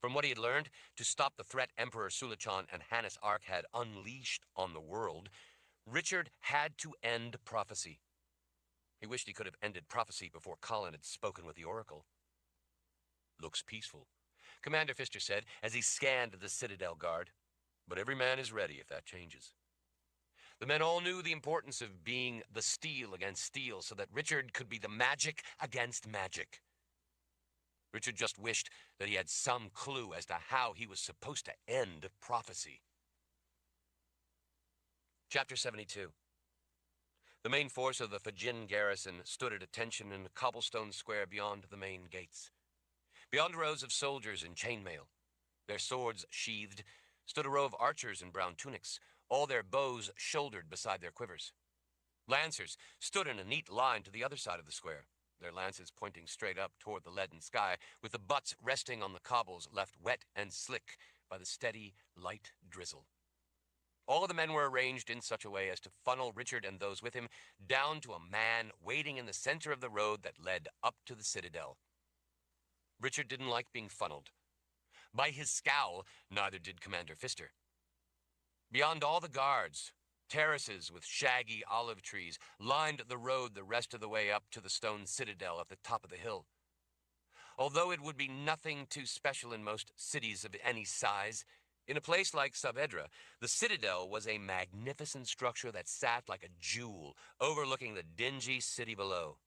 From what he had learned, to stop the threat Emperor Sulichan and Hannes Ark had unleashed on the world, Richard had to end prophecy. He wished he could have ended prophecy before Colin had spoken with the Oracle. "Looks peaceful," Commander Pfister said as he scanned the Citadel guard. "But every man is ready if that changes." The men all knew the importance of being the steel against steel so that Richard could be the magic against magic. Richard just wished that he had some clue as to how he was supposed to end prophecy. Chapter 72. The main force of the Fajin garrison stood at attention in a cobblestone square beyond the main gates. Beyond rows of soldiers in chainmail, their swords sheathed, stood a row of archers in brown tunics, all their bows shouldered beside their quivers. Lancers stood in a neat line to the other side of the square, their lances pointing straight up toward the leaden sky, with the butts resting on the cobbles left wet and slick by the steady, light drizzle. All of the men were arranged in such a way as to funnel Richard and those with him down to a man waiting in the center of the road that led up to the Citadel. Richard didn't like being funneled. By his scowl, neither did Commander Pfister. Beyond all the guards, terraces with shaggy olive trees lined the road the rest of the way up to the stone citadel at the top of the hill. Although it would be nothing too special in most cities of any size, in a place like Saavedra, the citadel was a magnificent structure that sat like a jewel overlooking the dingy city below.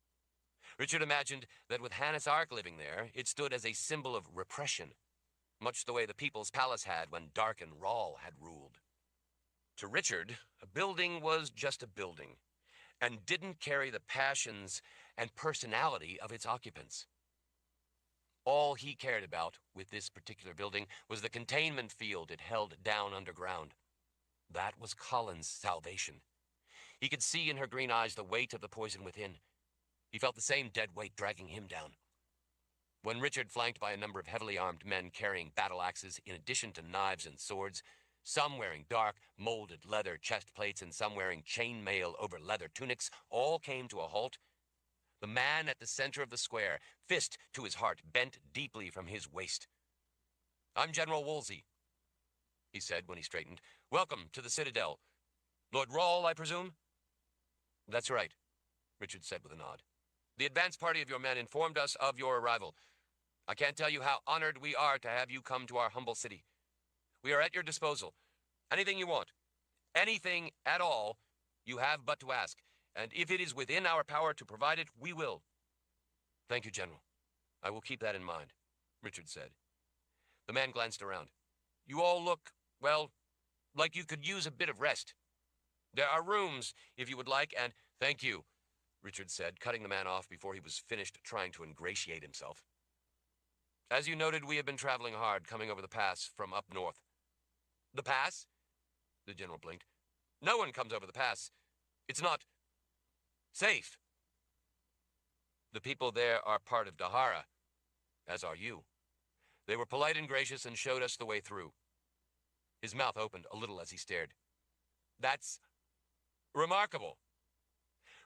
Richard imagined that with Hannes Ark living there, it stood as a symbol of repression, much the way the People's Palace had when Darken Rahl had ruled. To Richard, a building was just a building, and didn't carry the passions and personality of its occupants. All he cared about with this particular building was the containment field it held down underground. That was Colin's salvation. He could see in her green eyes the weight of the poison within. He felt the same dead weight dragging him down. When Richard, flanked by a number of heavily armed men carrying battle axes in addition to knives and swords, some wearing dark, molded leather chest plates and some wearing chainmail over leather tunics, all came to a halt, the man at the center of the square, fist to his heart, bent deeply from his waist. "I'm General Wolsey," he said when he straightened. "Welcome to the Citadel. Lord Rahl, I presume?" "That's right," Richard said with a nod. "The advance party of your men informed us of your arrival. I can't tell you how honored we are to have you come to our humble city. We are at your disposal. Anything you want, anything at all, you have but to ask, and if it is within our power to provide it, we will." "Thank you, General. I will keep that in mind," Richard said. The man glanced around. "You all look, well, like you could use a bit of rest. There are rooms, if you would like, and—" "Thank you," Richard said, cutting the man off before he was finished trying to ingratiate himself. "As you noted, we have been traveling hard, coming over the pass from up north." "The pass?" The general blinked. "No one comes over the pass. It's not safe. The people there are part of Dahara, as are you. They were polite and gracious and showed us the way through." His mouth opened a little as he stared. "That's remarkable."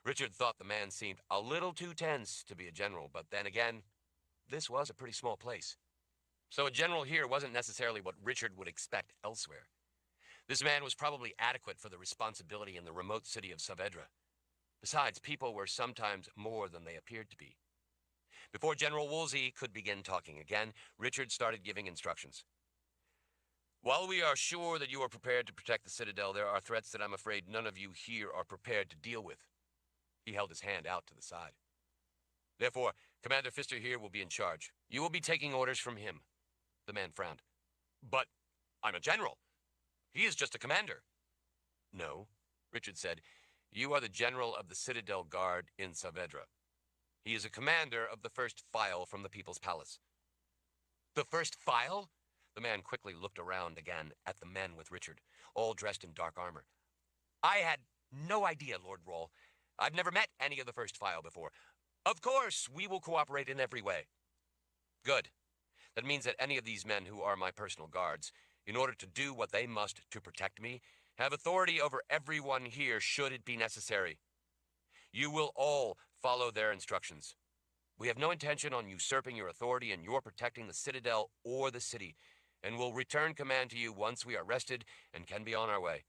Richard thought the man seemed a little too tense to be a general, but then again, this was a pretty small place. So a general here wasn't necessarily what Richard would expect elsewhere. This man was probably adequate for the responsibility in the remote city of Saavedra. Besides, people were sometimes more than they appeared to be. Before General Wolsey could begin talking again, Richard started giving instructions. "While we are sure that you are prepared to protect the Citadel, there are threats that I'm afraid none of you here are prepared to deal with." He held his hand out to the side. "Therefore, Commander Pfister here will be in charge. You will be taking orders from him." The man frowned. "But I'm a general. He is just a commander." "No," Richard said. "You are the general of the Citadel Guard in Saavedra. He is a commander of the first file from the People's Palace." "The first file?" The man quickly looked around again at the men with Richard, all dressed in dark armor. "I had no idea, Lord Rahl. I've never met any of the first file before. Of course, we will cooperate in every way." "Good. That means that any of these men who are my personal guards, in order to do what they must to protect me, have authority over everyone here should it be necessary. You will all follow their instructions. We have no intention on usurping your authority and your protecting the Citadel or the city, and will return command to you once we are rested and can be on our way.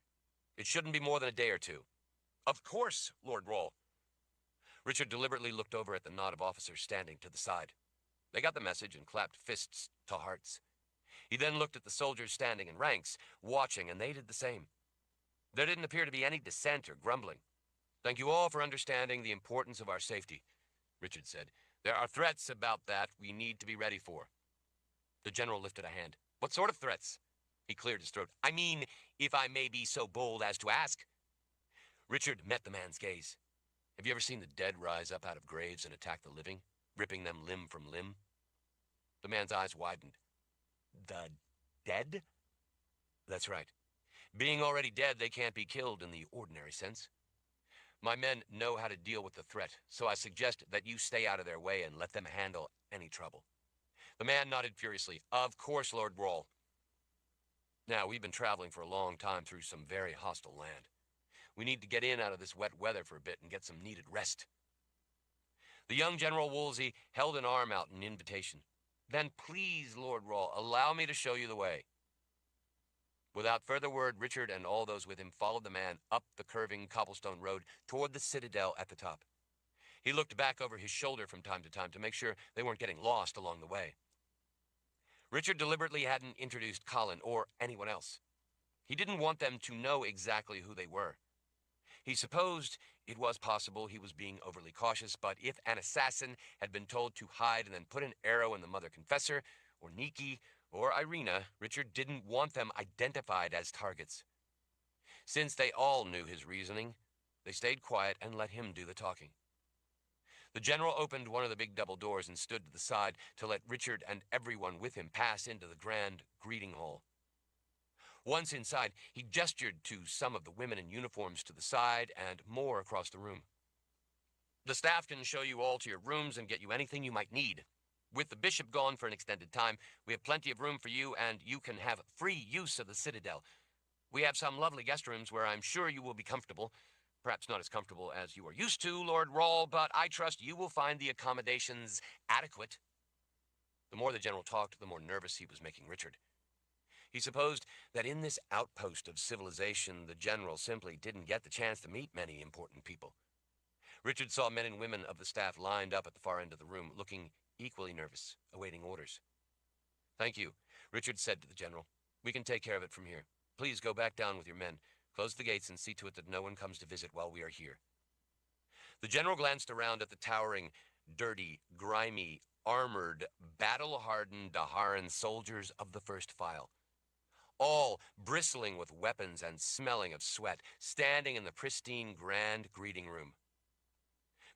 It shouldn't be more than a day or two." "Of course, Lord Rahl." Richard deliberately looked over at the knot of officers standing to the side. They got the message and clapped fists to hearts. He then looked at the soldiers standing in ranks, watching, and they did the same. There didn't appear to be any dissent or grumbling. "Thank you all for understanding the importance of our safety," Richard said. "There are threats about that we need to be ready for." The general lifted a hand. "What sort of threats?" He cleared his throat. "I mean, if I may be so bold as to ask." Richard met the man's gaze. "Have you ever seen the dead rise up out of graves and attack the living, ripping them limb from limb?" The man's eyes widened. "The dead?" "That's right. Being already dead, they can't be killed in the ordinary sense. My men know how to deal with the threat, so I suggest that you stay out of their way and let them handle any trouble." The man nodded furiously. "Of course, Lord Rawle. Now, we've been traveling for a long time through some very hostile land. We need to get in out of this wet weather for a bit and get some needed rest." The young General Wolsey held an arm out in invitation. "Then please, Lord Rawle, allow me to show you the way." Without further word, Richard and all those with him followed the man up the curving cobblestone road toward the citadel at the top. He looked back over his shoulder from time to make sure they weren't getting lost along the way. Richard deliberately hadn't introduced Colin or anyone else. He didn't want them to know exactly who they were. He supposed it was possible he was being overly cautious, but if an assassin had been told to hide and then put an arrow in the Mother Confessor, or Nikki, or Irina, Richard didn't want them identified as targets. Since they all knew his reasoning, they stayed quiet and let him do the talking. The general opened one of the big double doors and stood to the side to let Richard and everyone with him pass into the grand greeting hall. Once inside, he gestured to some of the women in uniforms to the side and more across the room. "The staff can show you all to your rooms and get you anything you might need. With the bishop gone for an extended time, we have plenty of room for you, and you can have free use of the citadel. We have some lovely guest rooms where I'm sure you will be comfortable. Perhaps not as comfortable as you are used to, Lord Rawle, but I trust you will find the accommodations adequate." The more the general talked, the more nervous he was making Richard. He supposed that in this outpost of civilization, the general simply didn't get the chance to meet many important people. Richard saw men and women of the staff lined up at the far end of the room, looking equally nervous, awaiting orders. "Thank you," Richard said to the general. "We can take care of it from here. Please go back down with your men. Close the gates and see to it that no one comes to visit while we are here." The general glanced around at the towering, dirty, grimy, armored, battle-hardened Daharan soldiers of the first file, all bristling with weapons and smelling of sweat, standing in the pristine grand greeting room.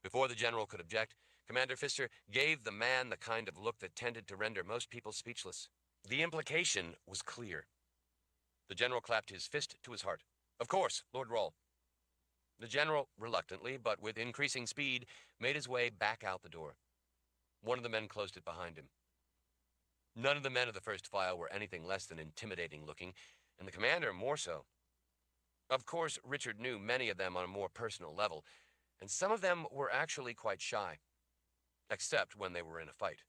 Before the general could object, Commander Pfister gave the man the kind of look that tended to render most people speechless. The implication was clear. The general clapped his fist to his heart. "Of course, Lord Rawle." The general, reluctantly, but with increasing speed, made his way back out the door. One of the men closed it behind him. None of the men of the first file were anything less than intimidating looking, and the commander more so. Of course, Richard knew many of them on a more personal level, and some of them were actually quite shy, except when they were in a fight.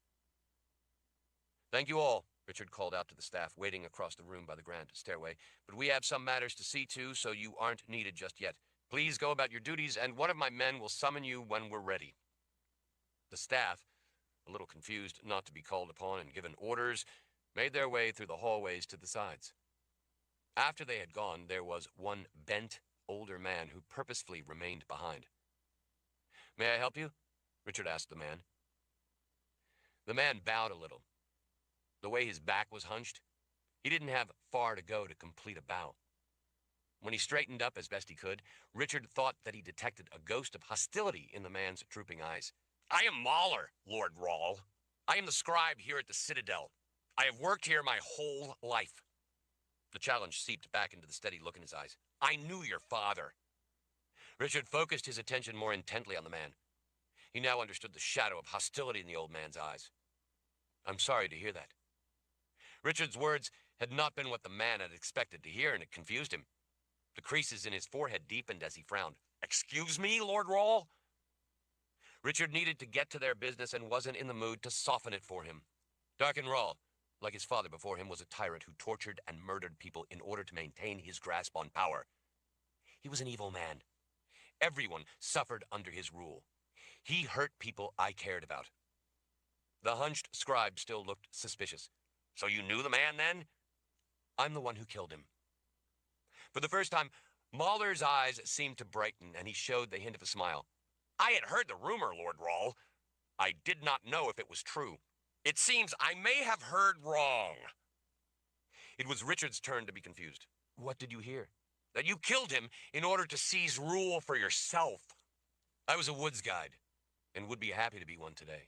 "Thank you all," Richard called out to the staff waiting across the room by the grand stairway, "but we have some matters to see to, so you aren't needed just yet. Please go about your duties, and one of my men will summon you when we're ready." The staff, a little confused not to be called upon and given orders, made their way through the hallways to the sides. After they had gone, there was one bent, older man who purposefully remained behind. "May I help you?" Richard asked the man. The man bowed a little. The way his back was hunched, he didn't have far to go to complete a bow. When he straightened up as best he could, Richard thought that he detected a ghost of hostility in the man's drooping eyes. "I am Mahler, Lord Rawle. I am the scribe here at the Citadel. I have worked here my whole life." The challenge seeped back into the steady look in his eyes. "I knew your father." Richard focused his attention more intently on the man. He now understood the shadow of hostility in the old man's eyes. "I'm sorry to hear that." Richard's words had not been what the man had expected to hear, and it confused him. The creases in his forehead deepened as he frowned. "Excuse me, Lord Rawle?" Richard needed to get to their business and wasn't in the mood to soften it for him. Darken Rawle, like his father before him, was a tyrant who tortured and murdered people in order to maintain his grasp on power. He was an evil man. Everyone suffered under his rule. He hurt people I cared about. The hunched scribe still looked suspicious. So you knew the man then? I'm the one who killed him. For the first time, Mahler's eyes seemed to brighten, and he showed the hint of a smile. I had heard the rumor, Lord Rawl. I did not know if it was true. It seems I may have heard wrong. It was Richard's turn to be confused. What did you hear? That you killed him in order to seize rule for yourself. I was a woods guide, and would be happy to be one today.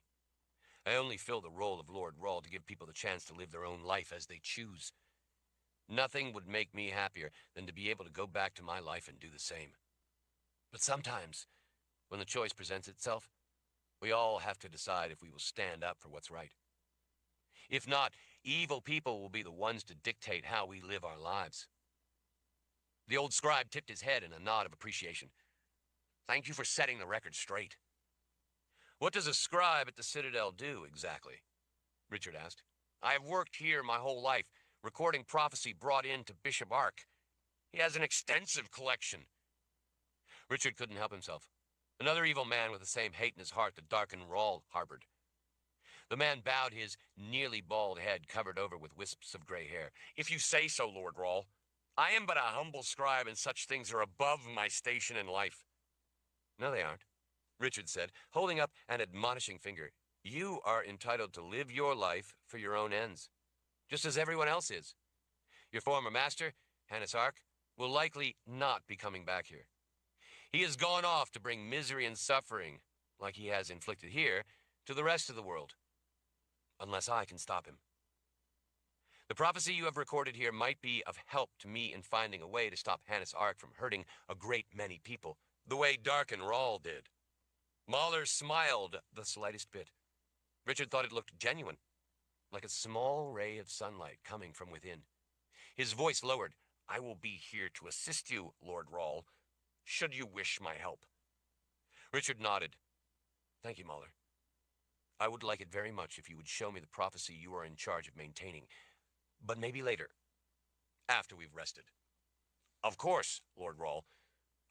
I only fill the role of Lord Rawl to give people the chance to live their own life as they choose. Nothing would make me happier than to be able to go back to my life and do the same. But sometimes, when the choice presents itself, we all have to decide if we will stand up for what's right. If not, evil people will be the ones to dictate how we live our lives. The old scribe tipped his head in a nod of appreciation. Thank you for setting the record straight. What does a scribe at the Citadel do, exactly? Richard asked. I have worked here my whole life, recording prophecy brought in to Bishop Ark. He has an extensive collection. Richard couldn't help himself. Another evil man with the same hate in his heart that Darken Rawl harbored. The man bowed his nearly bald head covered over with wisps of gray hair. If you say so, Lord Rawl. I am but a humble scribe, and such things are above my station in life. No, they aren't, Richard said, holding up an admonishing finger. You are entitled to live your life for your own ends, just as everyone else is. Your former master, Hannes Ark, will likely not be coming back here. He has gone off to bring misery and suffering, like he has inflicted here, to the rest of the world. Unless I can stop him. The prophecy you have recorded here might be of help to me in finding a way to stop Hannes Ark from hurting a great many people, the way Darken Rawl did. Mahler smiled the slightest bit. Richard thought it looked genuine, like a small ray of sunlight coming from within. His voice lowered. I will be here to assist you, Lord Rawl, should you wish my help. Richard nodded. Thank you, Mahler. I would like it very much if you would show me the prophecy you are in charge of maintaining, but maybe later, after we've rested. Of course, Lord Rawl.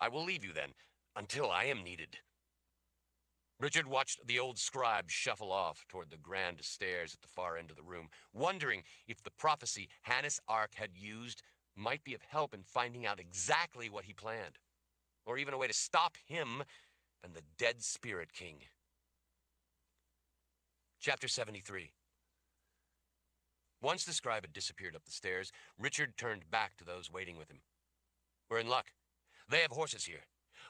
I will leave you then, until I am needed. Richard watched the old scribe shuffle off toward the grand stairs at the far end of the room, wondering if the prophecy Hannes Ark had used might be of help in finding out exactly what he planned, or even a way to stop him and the Dead Spirit King. Chapter 73. Once the scribe had disappeared up the stairs, Richard turned back to those waiting with him. We're in luck. They have horses here.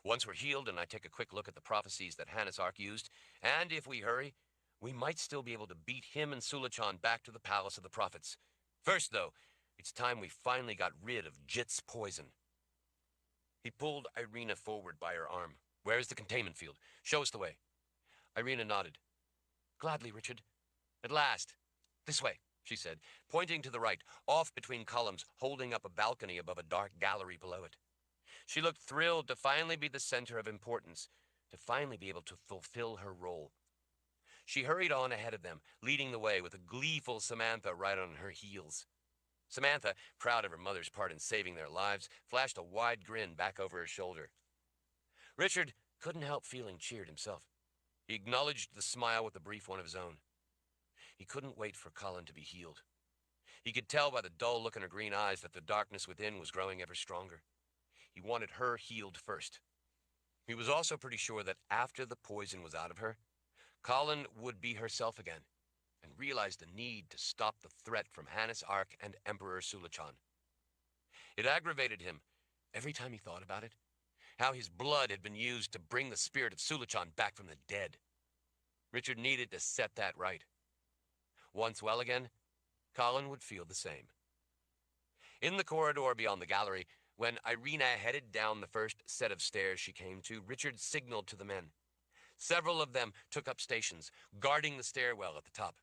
Once we're healed and I take a quick look at the prophecies that Hannes Ark used, and if we hurry, we might still be able to beat him and Sulachan back to the Palace of the Prophets. First, though, it's time we finally got rid of Jit's poison. He pulled Irina forward by her arm. Where is the containment field? Show us the way. Irina nodded. Gladly, Richard. At last. This way, she said, pointing to the right, off between columns, holding up a balcony above a dark gallery below it. She looked thrilled to finally be the center of importance, to finally be able to fulfill her role. She hurried on ahead of them, leading the way with a gleeful Samantha right on her heels. Samantha, proud of her mother's part in saving their lives, flashed a wide grin back over her shoulder. Richard couldn't help feeling cheered himself. He acknowledged the smile with a brief one of his own. He couldn't wait for Colin to be healed. He could tell by the dull look in her green eyes that the darkness within was growing ever stronger. He wanted her healed first. He was also pretty sure that after the poison was out of her, Colin would be herself again, and realized the need to stop the threat from Hannes Ark and Emperor Sulachan. It aggravated him, every time he thought about it, how his blood had been used to bring the spirit of Sulachan back from the dead. Richard needed to set that right. Once well again, Colin would feel the same. In the corridor beyond the gallery, when Irina headed down the first set of stairs she came to, Richard signaled to the men. Several of them took up stations, guarding the stairwell at the top.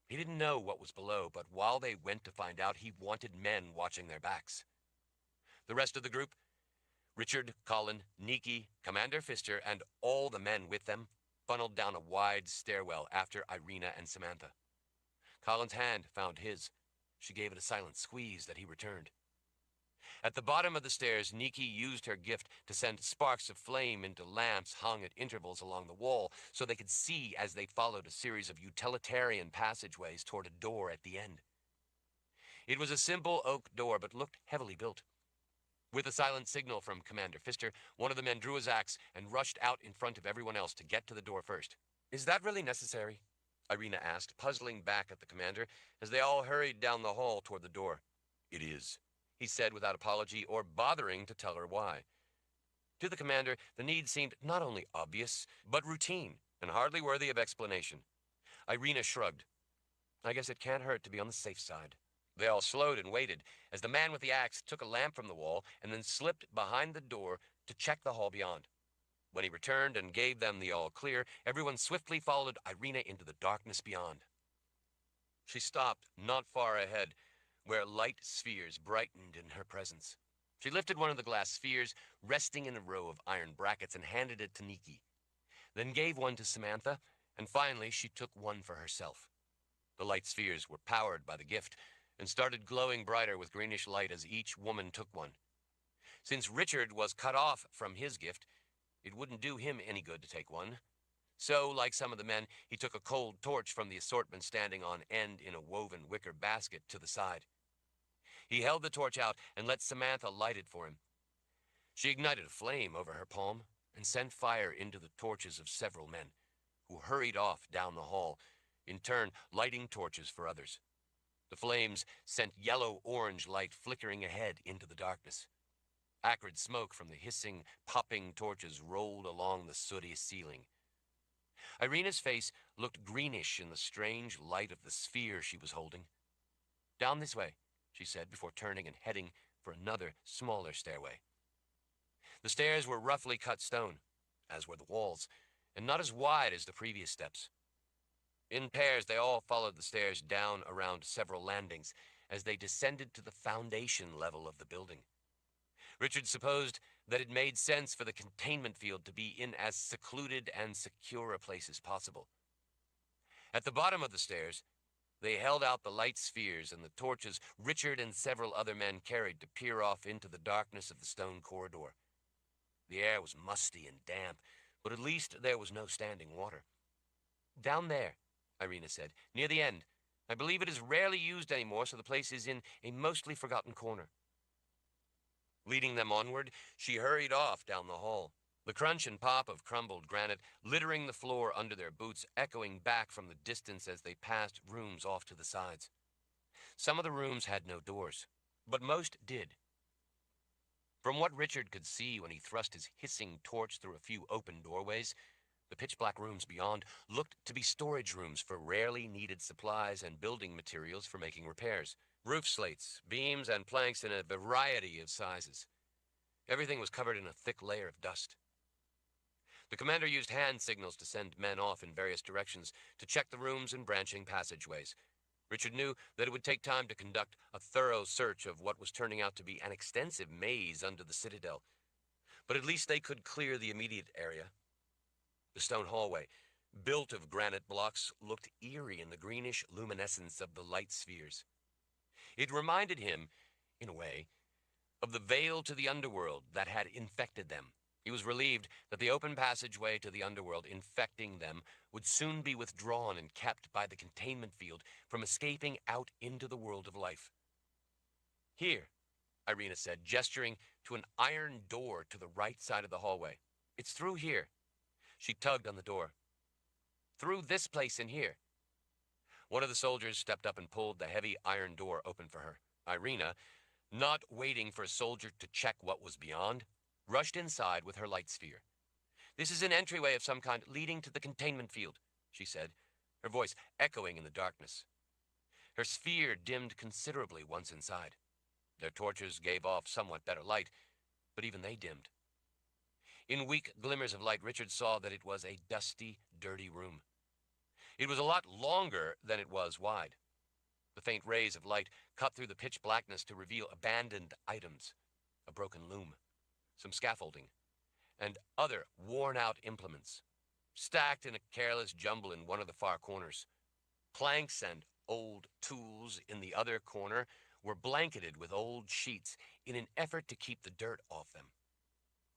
He didn't know what was below, but while they went to find out, he wanted men watching their backs. The rest of the group, Richard, Colin, Nikki, Commander Pfister, and all the men with them, funneled down a wide stairwell after Irina and Samantha. Colin's hand found his. She gave it a silent squeeze that he returned. At the bottom of the stairs, Niki used her gift to send sparks of flame into lamps hung at intervals along the wall so they could see as they followed a series of utilitarian passageways toward a door at the end. It was a simple oak door, but looked heavily built. With a silent signal from Commander Pfister, one of the men drew his axe and rushed out in front of everyone else to get to the door first. "Is that really necessary?" Irina asked, puzzling back at the commander as they all hurried down the hall toward the door. "It is," he said without apology or bothering to tell her why. To the commander, the need seemed not only obvious, but routine and hardly worthy of explanation. Irina shrugged. "I guess it can't hurt to be on the safe side." They all slowed and waited as the man with the axe took a lamp from the wall and then slipped behind the door to check the hall beyond. When he returned and gave them the all clear, everyone swiftly followed Irina into the darkness beyond. She stopped not far ahead, where light spheres brightened in her presence. She lifted one of the glass spheres, resting in a row of iron brackets, and handed it to Niki, then gave one to Samantha, and finally she took one for herself. The light spheres were powered by the gift, and started glowing brighter with greenish light as each woman took one. Since Richard was cut off from his gift, it wouldn't do him any good to take one. So, like some of the men, he took a cold torch from the assortment standing on end in a woven wicker basket to the side. He held the torch out and let Samantha light it for him. She ignited a flame over her palm and sent fire into the torches of several men, who hurried off down the hall, in turn lighting torches for others. The flames sent yellow-orange light flickering ahead into the darkness. Acrid smoke from the hissing, popping torches rolled along the sooty ceiling. Irina's face looked greenish in the strange light of the sphere she was holding. "Down this way," she said before turning and heading for another, smaller stairway. The stairs were roughly cut stone, as were the walls, and not as wide as the previous steps. In pairs, they all followed the stairs down around several landings as they descended to the foundation level of the building. Richard supposed that it made sense for the containment field to be in as secluded and secure a place as possible. At the bottom of the stairs, they held out the light spheres and the torches Richard and several other men carried to peer off into the darkness of the stone corridor. The air was musty and damp, but at least there was no standing water. "Down there," Irina said, "near the end. I believe it is rarely used anymore, so the place is in a mostly forgotten corner." Leading them onward, she hurried off down the hall, the crunch and pop of crumbled granite littering the floor under their boots, echoing back from the distance as they passed rooms off to the sides. Some of the rooms had no doors, but most did. From what Richard could see when he thrust his hissing torch through a few open doorways, the pitch-black rooms beyond looked to be storage rooms for rarely needed supplies and building materials for making repairs. Roof slates, beams, and planks in a variety of sizes. Everything was covered in a thick layer of dust. The commander used hand signals to send men off in various directions to check the rooms and branching passageways. Richard knew that it would take time to conduct a thorough search of what was turning out to be an extensive maze under the citadel, but at least they could clear the immediate area. The stone hallway, built of granite blocks, looked eerie in the greenish luminescence of the light spheres. It reminded him, in a way, of the veil to the underworld that had infected them. He was relieved that the open passageway to the underworld infecting them would soon be withdrawn and kept by the containment field from escaping out into the world of life. "Here," Irina said, gesturing to an iron door to the right side of the hallway. "It's through here." She tugged on the door. "Through this place in here." One of the soldiers stepped up and pulled the heavy iron door open for her. Irina, not waiting for a soldier to check what was beyond, rushed inside with her light sphere. "This is an entryway of some kind leading to the containment field," she said, her voice echoing in the darkness. Her sphere dimmed considerably once inside. Their torches gave off somewhat better light, but even they dimmed. In weak glimmers of light, Richard saw that it was a dusty, dirty room. It was a lot longer than it was wide. The faint rays of light cut through the pitch blackness to reveal abandoned items, a broken loom, some scaffolding, and other worn-out implements, stacked in a careless jumble in one of the far corners. Planks and old tools in the other corner, were blanketed with old sheets in an effort to keep the dirt off them.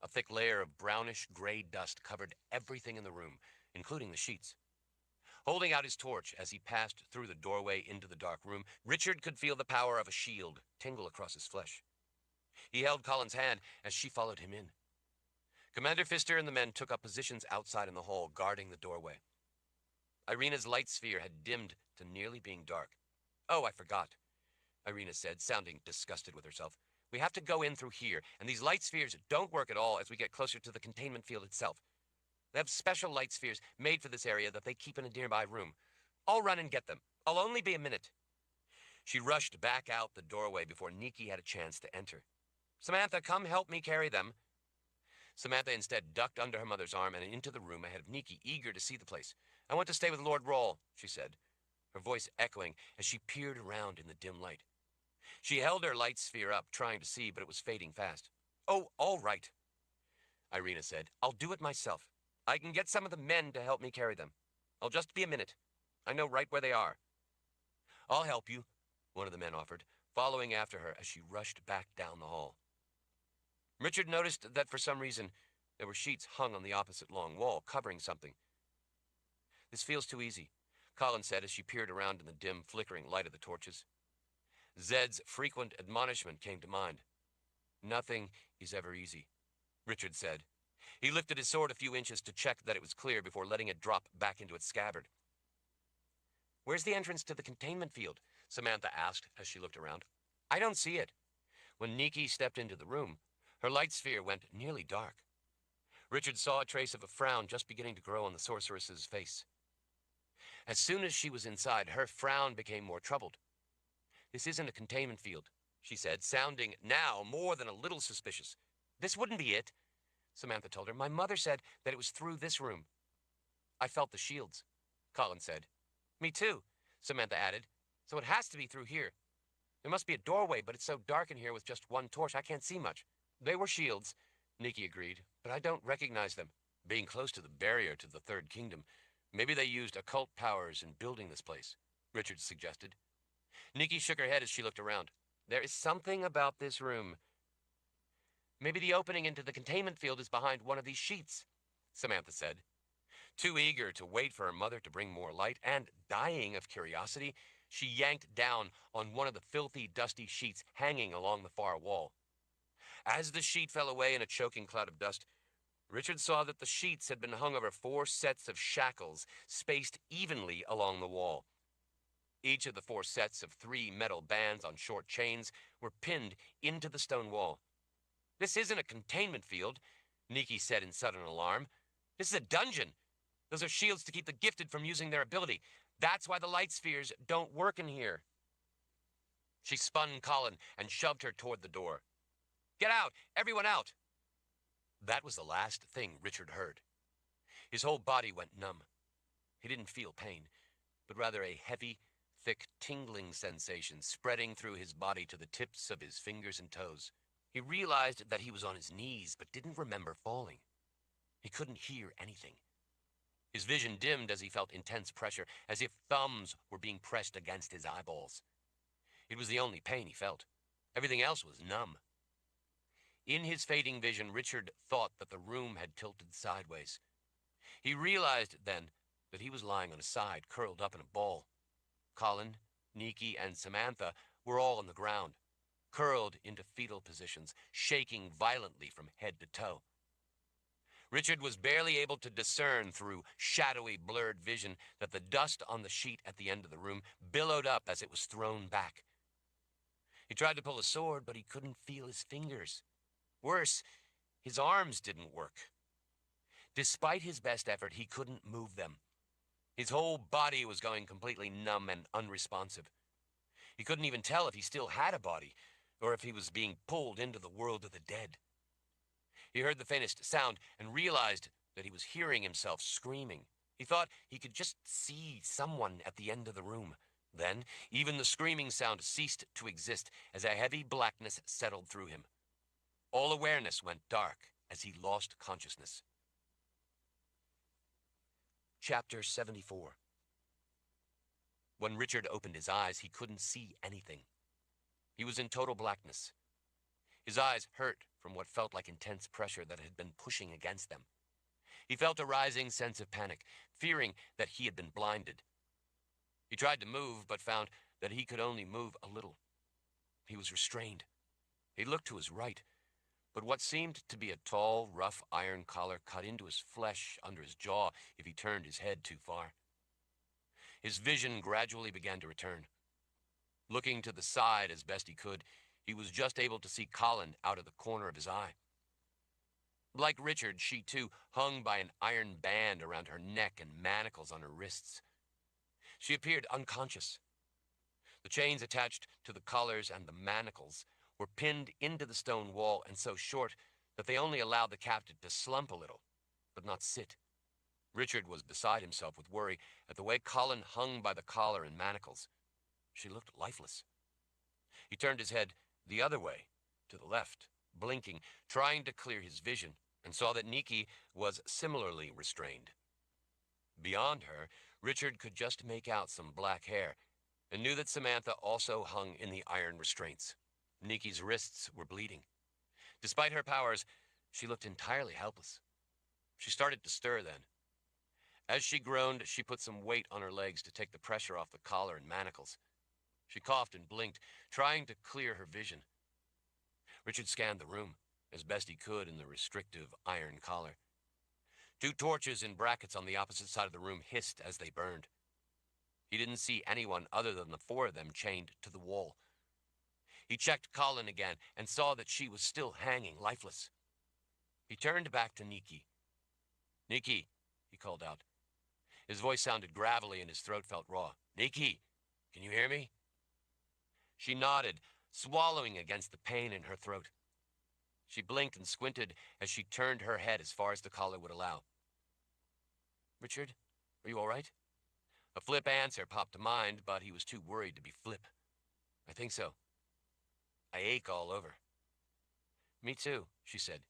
A thick layer of brownish-gray dust covered everything in the room, including the sheets. Holding out his torch as he passed through the doorway into the dark room, Richard could feel the power of a shield tingle across his flesh. He held Colin's hand as she followed him in. Commander Pfister and the men took up positions outside in the hall, guarding the doorway. Irina's light sphere had dimmed to nearly being dark. "Oh, I forgot," Irina said, sounding disgusted with herself. "We have to go in through here, and these light spheres don't work at all as we get closer to the containment field itself. They have special light spheres made for this area that they keep in a nearby room. I'll run and get them. I'll only be a minute." She rushed back out the doorway before Nikki had a chance to enter. "Samantha, come help me carry them." Samantha instead ducked under her mother's arm and into the room ahead of Nikki, eager to see the place. "I want to stay with Lord Rawle," she said, her voice echoing as she peered around in the dim light. She held her light sphere up, trying to see, but it was fading fast. "Oh, all right," Irina said. "I'll do it myself. I can get some of the men to help me carry them. I'll just be a minute. I know right where they are." "I'll help you," one of the men offered, following after her as she rushed back down the hall. Richard noticed that for some reason there were sheets hung on the opposite long wall, covering something. "This feels too easy," Colin said as she peered around in the dim, flickering light of the torches. Zed's frequent admonishment came to mind. "Nothing is ever easy," Richard said. He lifted his sword a few inches to check that it was clear before letting it drop back into its scabbard. "Where's the entrance to the containment field?" Samantha asked as she looked around. "I don't see it." When Nikki stepped into the room, her light sphere went nearly dark. Richard saw a trace of a frown just beginning to grow on the sorceress's face. As soon as she was inside, her frown became more troubled. "This isn't a containment field," she said, sounding now more than a little suspicious. "This wouldn't be it," Samantha told her. "My mother said that it was through this room." "I felt the shields," Colin said. "Me too," Samantha added. "So it has to be through here. There must be a doorway, but it's so dark in here with just one torch I can't see much." "They were shields," Nikki agreed, "but I don't recognize them. Being close to the barrier to the Third Kingdom, maybe they used occult powers in building this place," Richard suggested. Nikki shook her head as she looked around. "There is something about this room." "Maybe the opening into the containment field is behind one of these sheets," Samantha said. Too eager to wait for her mother to bring more light, and dying of curiosity, she yanked down on one of the filthy, dusty sheets hanging along the far wall. As the sheet fell away in a choking cloud of dust, Richard saw that the sheets had been hung over 4 sets of shackles, spaced evenly along the wall. Each of the 4 sets of 3 metal bands on short chains were pinned into the stone wall. "This isn't a containment field," Nikki said in sudden alarm. "This is a dungeon. Those are shields to keep the gifted from using their ability. That's why the light spheres don't work in here." She spun Colin and shoved her toward the door. "Get out! Everyone out!" That was the last thing Richard heard. His whole body went numb. He didn't feel pain, but rather a heavy, thick, tingling sensation spreading through his body to the tips of his fingers and toes. He realized that he was on his knees, but didn't remember falling. He couldn't hear anything. His vision dimmed as he felt intense pressure, as if thumbs were being pressed against his eyeballs. It was the only pain he felt. Everything else was numb. In his fading vision, Richard thought that the room had tilted sideways. He realized then that he was lying on his side, curled up in a ball. Colin, Nikki, and Samantha were all on the ground, curled into fetal positions, shaking violently from head to toe. Richard was barely able to discern through shadowy, blurred vision that the dust on the sheet at the end of the room billowed up as it was thrown back. He tried to pull a sword, but he couldn't feel his fingers. Worse, his arms didn't work. Despite his best effort, he couldn't move them. His whole body was going completely numb and unresponsive. He couldn't even tell if he still had a body, or if he was being pulled into the world of the dead. He heard the faintest sound and realized that he was hearing himself screaming. He thought he could just see someone at the end of the room. Then, even the screaming sound ceased to exist as a heavy blackness settled through him. All awareness went dark as he lost consciousness. Chapter 74. When Richard opened his eyes, he couldn't see anything. He was in total blackness. His eyes hurt from what felt like intense pressure that had been pushing against them. He felt a rising sense of panic, fearing that he had been blinded. He tried to move, but found that he could only move a little. He was restrained. He looked to his right, but what seemed to be a tall, rough iron collar cut into his flesh under his jaw if he turned his head too far. His vision gradually began to return. Looking to the side as best he could, he was just able to see Colin out of the corner of his eye. Like Richard, she too hung by an iron band around her neck and manacles on her wrists. She appeared unconscious. The chains attached to the collars and the manacles were pinned into the stone wall and so short that they only allowed the captive to slump a little, but not sit. Richard was beside himself with worry at the way Colin hung by the collar and manacles. She looked lifeless. He turned his head the other way, to the left, blinking, trying to clear his vision, and saw that Nikki was similarly restrained. Beyond her, Richard could just make out some black hair, and knew that Samantha also hung in the iron restraints. Nikki's wrists were bleeding. Despite her powers, she looked entirely helpless. She started to stir then. As she groaned, she put some weight on her legs to take the pressure off the collar and manacles. She coughed and blinked, trying to clear her vision. Richard scanned the room, as best he could in the restrictive iron collar. 2 torches in brackets on the opposite side of the room hissed as they burned. He didn't see anyone other than the 4 of them chained to the wall. He checked Colin again and saw that she was still hanging lifeless. He turned back to Nikki. "Nikki," he called out. His voice sounded gravelly and his throat felt raw. "Nikki, can you hear me?" She nodded, swallowing against the pain in her throat. She blinked and squinted as she turned her head as far as the collar would allow. "Richard, are you all right?" A flip answer popped to mind, but he was too worried to be flip. "I think so. I ache all over." "Me too," she said.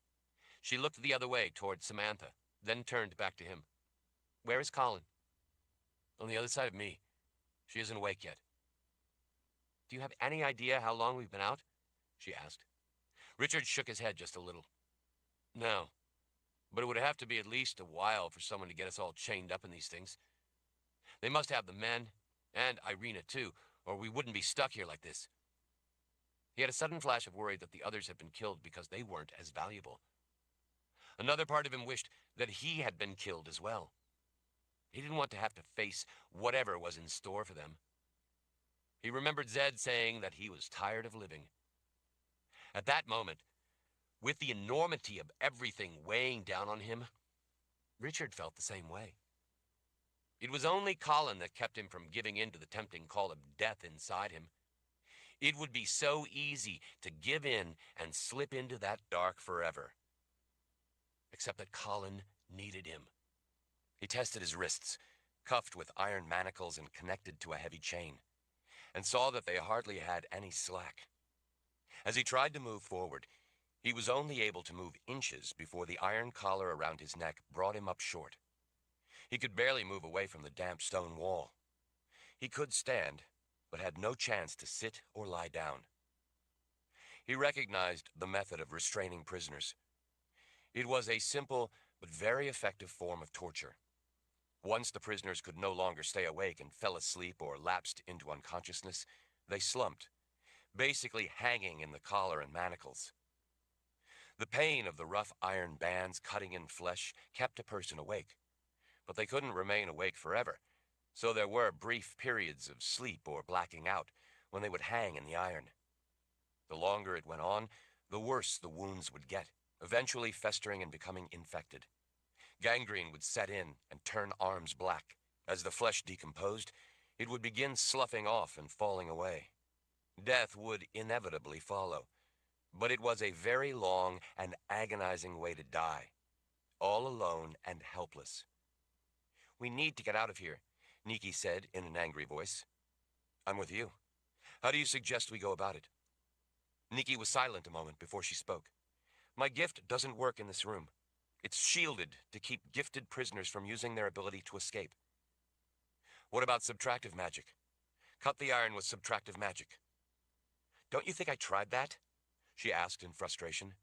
She looked the other way toward Samantha, then turned back to him. "Where is Colin?" "On the other side of me. She isn't awake yet." "Do you have any idea how long we've been out?" she asked. Richard shook his head just a little. "No, but it would have to be at least a while for someone to get us all chained up in these things. They must have the men, and Irina too, or we wouldn't be stuck here like this." He had a sudden flash of worry that the others had been killed because they weren't as valuable. Another part of him wished that he had been killed as well. He didn't want to have to face whatever was in store for them. He remembered Zed saying that he was tired of living. At that moment, with the enormity of everything weighing down on him, Richard felt the same way. It was only Colin that kept him from giving in to the tempting call of death inside him. It would be so easy to give in and slip into that dark forever. Except that Colin needed him. He tested his wrists, cuffed with iron manacles and connected to a heavy chain, and saw that they hardly had any slack. As he tried to move forward, he was only able to move inches before the iron collar around his neck brought him up short. He could barely move away from the damp stone wall. He could stand, but had no chance to sit or lie down. He recognized the method of restraining prisoners. It was a simple but very effective form of torture. Once the prisoners could no longer stay awake and fell asleep or lapsed into unconsciousness, they slumped, basically hanging in the collar and manacles. The pain of the rough iron bands cutting in flesh kept a person awake, but they couldn't remain awake forever, so there were brief periods of sleep or blacking out when they would hang in the iron. The longer it went on, the worse the wounds would get, eventually festering and becoming infected. Gangrene would set in and turn arms black. As the flesh decomposed, it would begin sloughing off and falling away. Death would inevitably follow, but it was a very long and agonizing way to die, all alone and helpless. "We need to get out of here," Nikki said in an angry voice. "I'm with you. How do you suggest we go about it?" Nikki was silent a moment before she spoke. "My gift doesn't work in this room. It's shielded to keep gifted prisoners from using their ability to escape." "What about subtractive magic? Cut the iron with subtractive magic." Don't you think I tried that? She asked in frustration.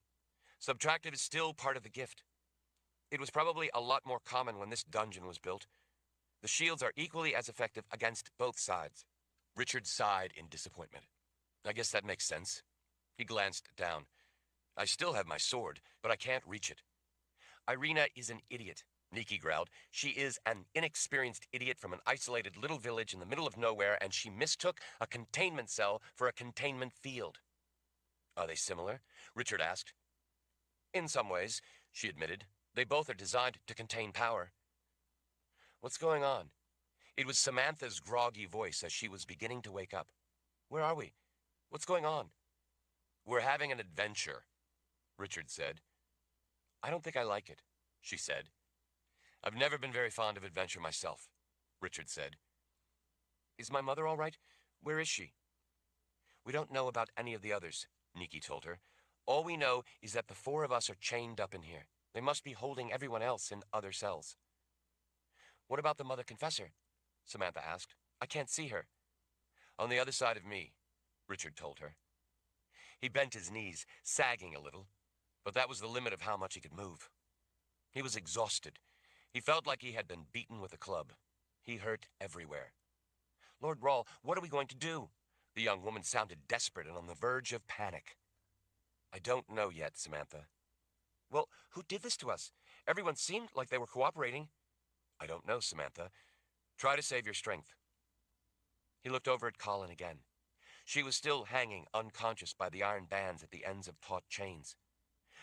Subtractive is still part of the gift. It was probably a lot more common when this dungeon was built. The shields are equally as effective against both sides. Richard sighed in disappointment. I guess that makes sense. He glanced down. I still have my sword, but I can't reach it. Irina is an idiot, Nikki growled. She is an inexperienced idiot from an isolated little village in the middle of nowhere, and she mistook a containment cell for a containment field. Are they similar? Richard asked. In some ways, she admitted. They both are designed to contain power. What's going on? It was Samantha's groggy voice as she was beginning to wake up. Where are we? What's going on? We're having an adventure, Richard said. I don't think I like it, she said. I've never been very fond of adventure myself, Richard said. Is my mother all right? Where is she? We don't know about any of the others, Nikki told her. All we know is that the four of us are chained up in here. They must be holding everyone else in other cells. What about the Mother Confessor? Samantha asked. I can't see her. On the other side of me, Richard told her. He bent his knees, sagging a little, but that was the limit of how much he could move. He was exhausted. He felt like he had been beaten with a club. He hurt everywhere. Lord Rahl, what are we going to do? The young woman sounded desperate and on the verge of panic. I don't know yet, Samantha. Well, who did this to us? Everyone seemed like they were cooperating. I don't know, Samantha. Try to save your strength. He looked over at Colin again. She was still hanging unconscious by the iron bands at the ends of taut chains.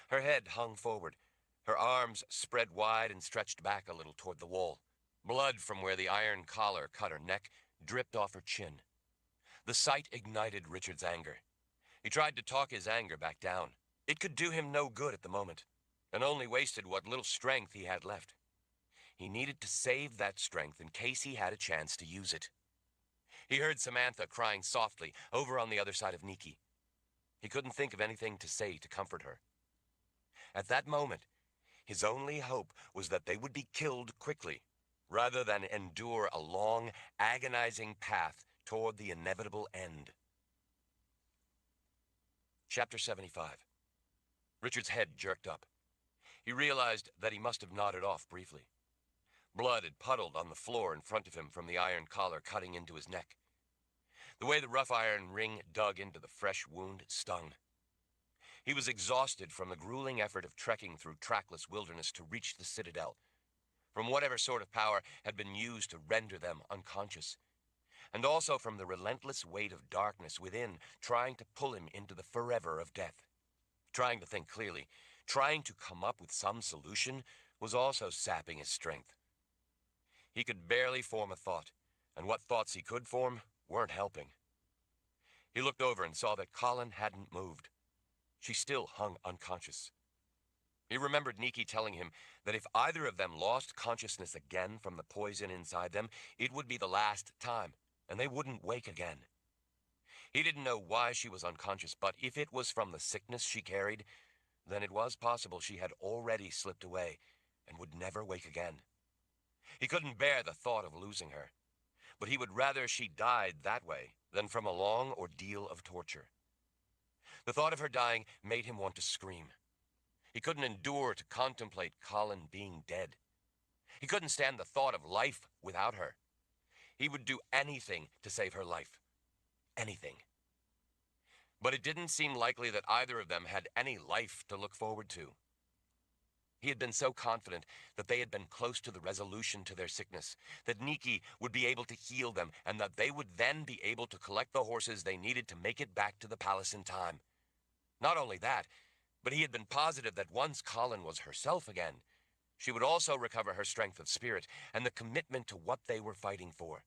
Her head hung forward, her arms spread wide and stretched back a little toward the wall. Blood from where the iron collar cut her neck dripped off her chin. The sight ignited Richard's anger. He tried to talk his anger back down. It could do him no good at the moment, and only wasted what little strength he had left. He needed to save that strength in case he had a chance to use it. He heard Samantha crying softly over on the other side of Nikki. He couldn't think of anything to say to comfort her. At that moment, his only hope was that they would be killed quickly, rather than endure a long, agonizing path toward the inevitable end. Chapter 75. Richard's head jerked up. He realized that he must have nodded off briefly. Blood had puddled on the floor in front of him from the iron collar cutting into his neck. The way the rough iron ring dug into the fresh wound stung. He was exhausted from the grueling effort of trekking through trackless wilderness to reach the Citadel, from whatever sort of power had been used to render them unconscious, and also from the relentless weight of darkness within trying to pull him into the forever of death. Trying to think clearly, trying to come up with some solution, was also sapping his strength. He could barely form a thought, and what thoughts he could form weren't helping. He looked over and saw that Colin hadn't moved. She still hung unconscious. He remembered Nikki telling him that if either of them lost consciousness again from the poison inside them, it would be the last time, and they wouldn't wake again. He didn't know why she was unconscious, but if it was from the sickness she carried, then it was possible she had already slipped away and would never wake again. He couldn't bear the thought of losing her, but he would rather she died that way than from a long ordeal of torture. The thought of her dying made him want to scream. He couldn't endure to contemplate Colin being dead. He couldn't stand the thought of life without her. He would do anything to save her life. Anything. But it didn't seem likely that either of them had any life to look forward to. He had been so confident that they had been close to the resolution to their sickness, that Nikki would be able to heal them, and that they would then be able to collect the horses they needed to make it back to the palace in time. Not only that, but he had been positive that once Colin was herself again, she would also recover her strength of spirit and the commitment to what they were fighting for.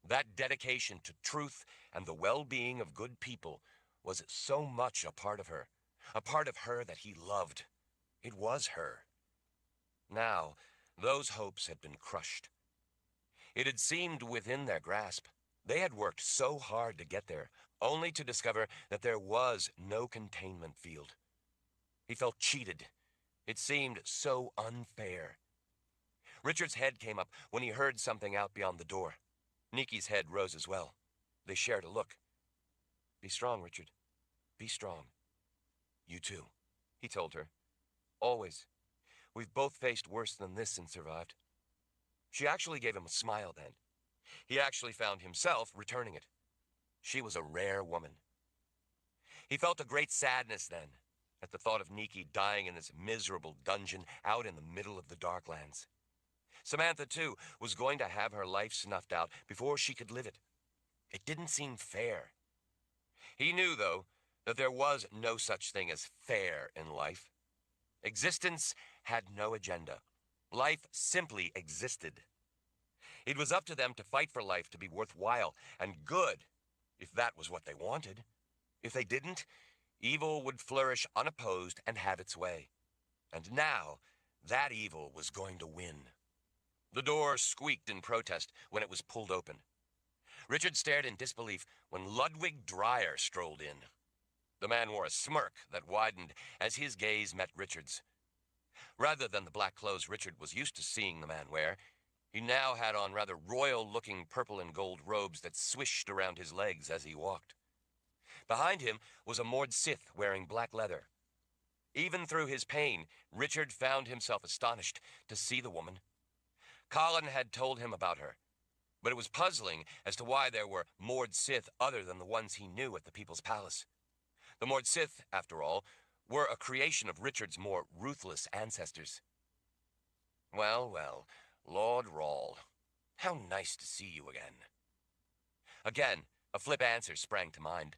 That dedication to truth and the well-being of good people was so much a part of her that he loved. It was her. Now, those hopes had been crushed. It had seemed within their grasp. They had worked so hard to get there, only to discover that there was no containment field. He felt cheated. It seemed so unfair. Richard's head came up when he heard something out beyond the door. Nikki's head rose as well. They shared a look. Be strong, Richard. Be strong. You too, he told her. Always. We've both faced worse than this and survived. She actually gave him a smile then. He actually found himself returning it. She was a rare woman. He felt a great sadness then, at the thought of Nikki dying in this miserable dungeon out in the middle of the Darklands. Samantha, too, was going to have her life snuffed out before she could live it. It didn't seem fair. He knew, though, that there was no such thing as fair in life. Existence had no agenda. Life simply existed. It was up to them to fight for life to be worthwhile and good, if that was what they wanted. If they didn't, evil would flourish unopposed and have its way. And now, that evil was going to win. The door squeaked in protest when it was pulled open. Richard stared in disbelief when Ludwig Dreyer strolled in. The man wore a smirk that widened as his gaze met Richard's. Rather than the black clothes Richard was used to seeing the man wear, he now had on rather royal-looking purple and gold robes that swished around his legs as he walked. Behind him was a Mord Sith wearing black leather. Even through his pain, Richard found himself astonished to see the woman. Colin had told him about her, but it was puzzling as to why there were Mord Sith other than the ones he knew at the People's Palace. The Mord Sith, after all, were a creation of Richard's more ruthless ancestors. Well, well, Lord Rawl, how nice to see you again. Again, a flip answer sprang to mind,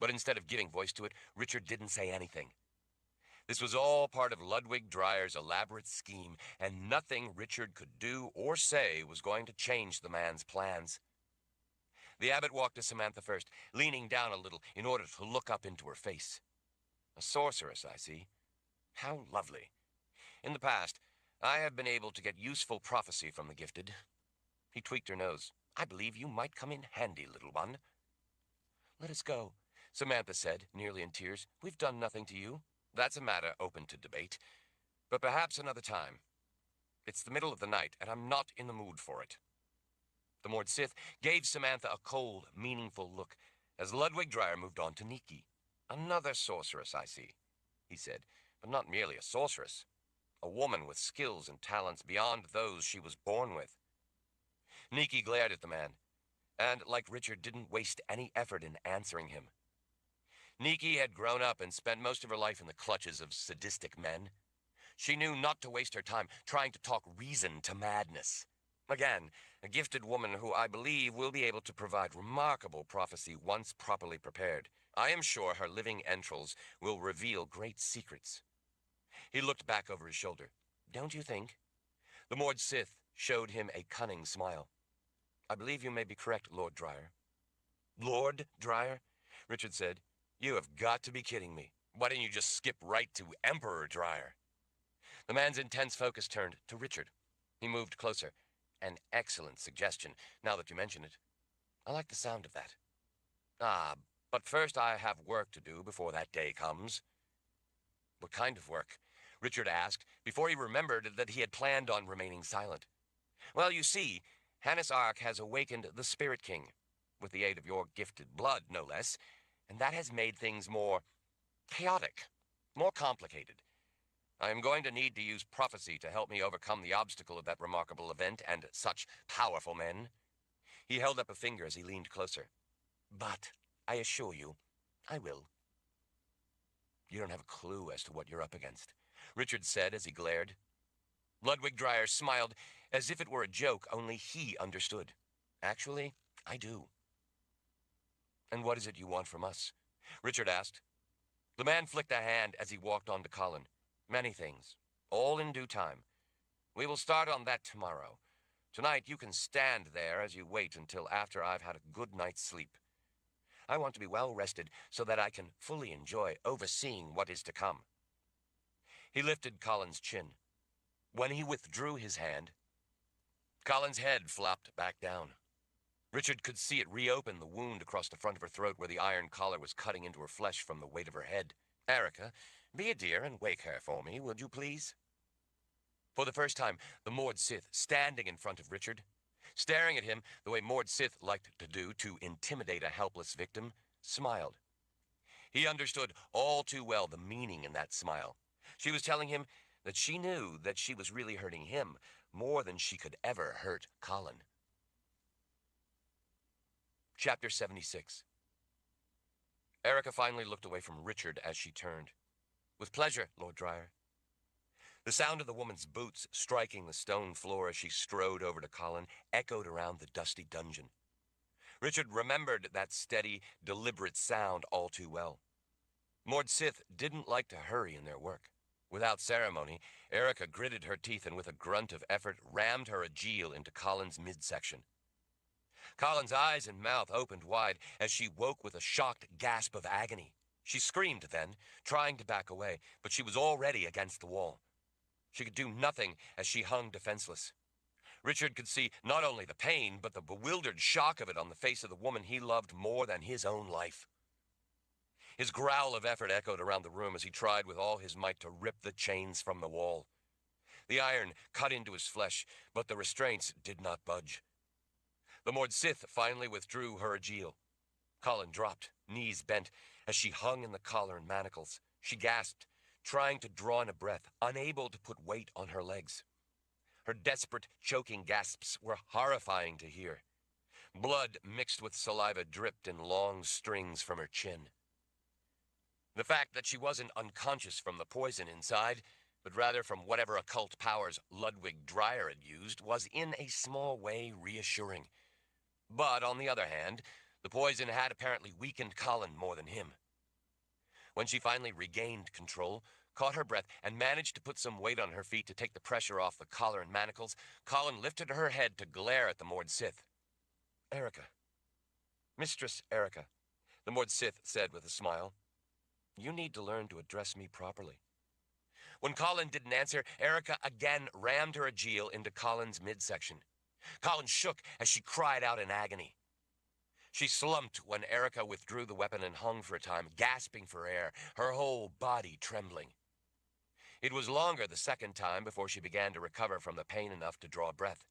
but instead of giving voice to it, Richard didn't say anything. This was all part of Ludwig Dreyer's elaborate scheme, and nothing Richard could do or say was going to change the man's plans. The abbot walked to Samantha first, leaning down a little in order to look up into her face. A sorceress, I see. How lovely. In the past, I have been able to get useful prophecy from the gifted. He tweaked her nose. I believe you might come in handy, little one. Let us go, Samantha said, nearly in tears. We've done nothing to you. That's a matter open to debate, but perhaps another time. It's the middle of the night, and I'm not in the mood for it. The Mord Sith gave Samantha a cold, meaningful look as Ludwig Dreyer moved on to Nikki. Another sorceress, I see, he said, but not merely a sorceress. A woman with skills and talents beyond those she was born with. Nikki glared at the man, and, like Richard, didn't waste any effort in answering him. Nikki had grown up and spent most of her life in the clutches of sadistic men. She knew not to waste her time trying to talk reason to madness. Again, a gifted woman who I believe will be able to provide remarkable prophecy once properly prepared. I am sure her living entrails will reveal great secrets. He looked back over his shoulder. Don't you think? The Mord Sith showed him a cunning smile. I believe you may be correct, Lord Dreyer. Lord Dreyer? Richard said. You have got to be kidding me. Why didn't you just skip right to Emperor Dreyer? The man's intense focus turned to Richard. He moved closer. An excellent suggestion, now that you mention it. I like the sound of that. But first I have work to do before that day comes. What kind of work? Richard asked, before he remembered that he had planned on remaining silent. Well, you see, Hannes Ark has awakened the Spirit King, with the aid of your gifted blood, no less, and that has made things more chaotic, more complicated. I am going to need to use prophecy to help me overcome the obstacle of that remarkable event and such powerful men. He held up a finger as he leaned closer. But, I assure you, I will. You don't have a clue as to what you're up against, Richard said as he glared. Ludwig Dreyer smiled as if it were a joke only he understood. Actually, I do. And what is it you want from us? Richard asked. The man flicked a hand as he walked on to Colin. Many things, all in due time. We will start on that tomorrow. Tonight you can stand there as you wait until after I've had a good night's sleep. I want to be well rested so that I can fully enjoy overseeing what is to come. He lifted Colin's chin. When he withdrew his hand, Colin's head flopped back down. Richard could see it reopen the wound across the front of her throat where the iron collar was cutting into her flesh from the weight of her head. Erica, be a dear and wake her for me, would you please? For the first time, the Mord Sith, standing in front of Richard, staring at him the way Mord Sith liked to do to intimidate a helpless victim, smiled. He understood all too well the meaning in that smile. She was telling him that she knew that she was really hurting him more than she could ever hurt Colin. Chapter 76. Erica finally looked away from Richard as she turned. With pleasure, Lord Dryer. The sound of the woman's boots striking the stone floor as she strode over to Colin echoed around the dusty dungeon. Richard remembered that steady, deliberate sound all too well. Mord Sith didn't like to hurry in their work. Without ceremony, Erica gritted her teeth and with a grunt of effort rammed her Aegil into Colin's midsection. Colin's eyes and mouth opened wide as she woke with a shocked gasp of agony. She screamed then, trying to back away, but she was already against the wall. She could do nothing as she hung defenseless. Richard could see not only the pain, but the bewildered shock of it on the face of the woman he loved more than his own life. His growl of effort echoed around the room as he tried with all his might to rip the chains from the wall. The iron cut into his flesh, but the restraints did not budge. The Mord Sith finally withdrew her Aegil. Colin dropped, knees bent, as she hung in the collar and manacles. She gasped, trying to draw in a breath, unable to put weight on her legs. Her desperate, choking gasps were horrifying to hear. Blood mixed with saliva dripped in long strings from her chin. The fact that she wasn't unconscious from the poison inside, but rather from whatever occult powers Ludwig Dryer had used, was in a small way reassuring. But on the other hand, the poison had apparently weakened Colin more than him. When she finally regained control, caught her breath, and managed to put some weight on her feet to take the pressure off the collar and manacles, Colin lifted her head to glare at the Mord Sith. Erica. Mistress Erica, the Mord Sith said with a smile. You need to learn to address me properly. When Colin didn't answer, Erica again rammed her Aegil into Colin's midsection. Colin shook as she cried out in agony. She slumped when Erica withdrew the weapon and hung for a time, gasping for air, her whole body trembling. It was longer the second time before she began to recover from the pain enough to draw breath.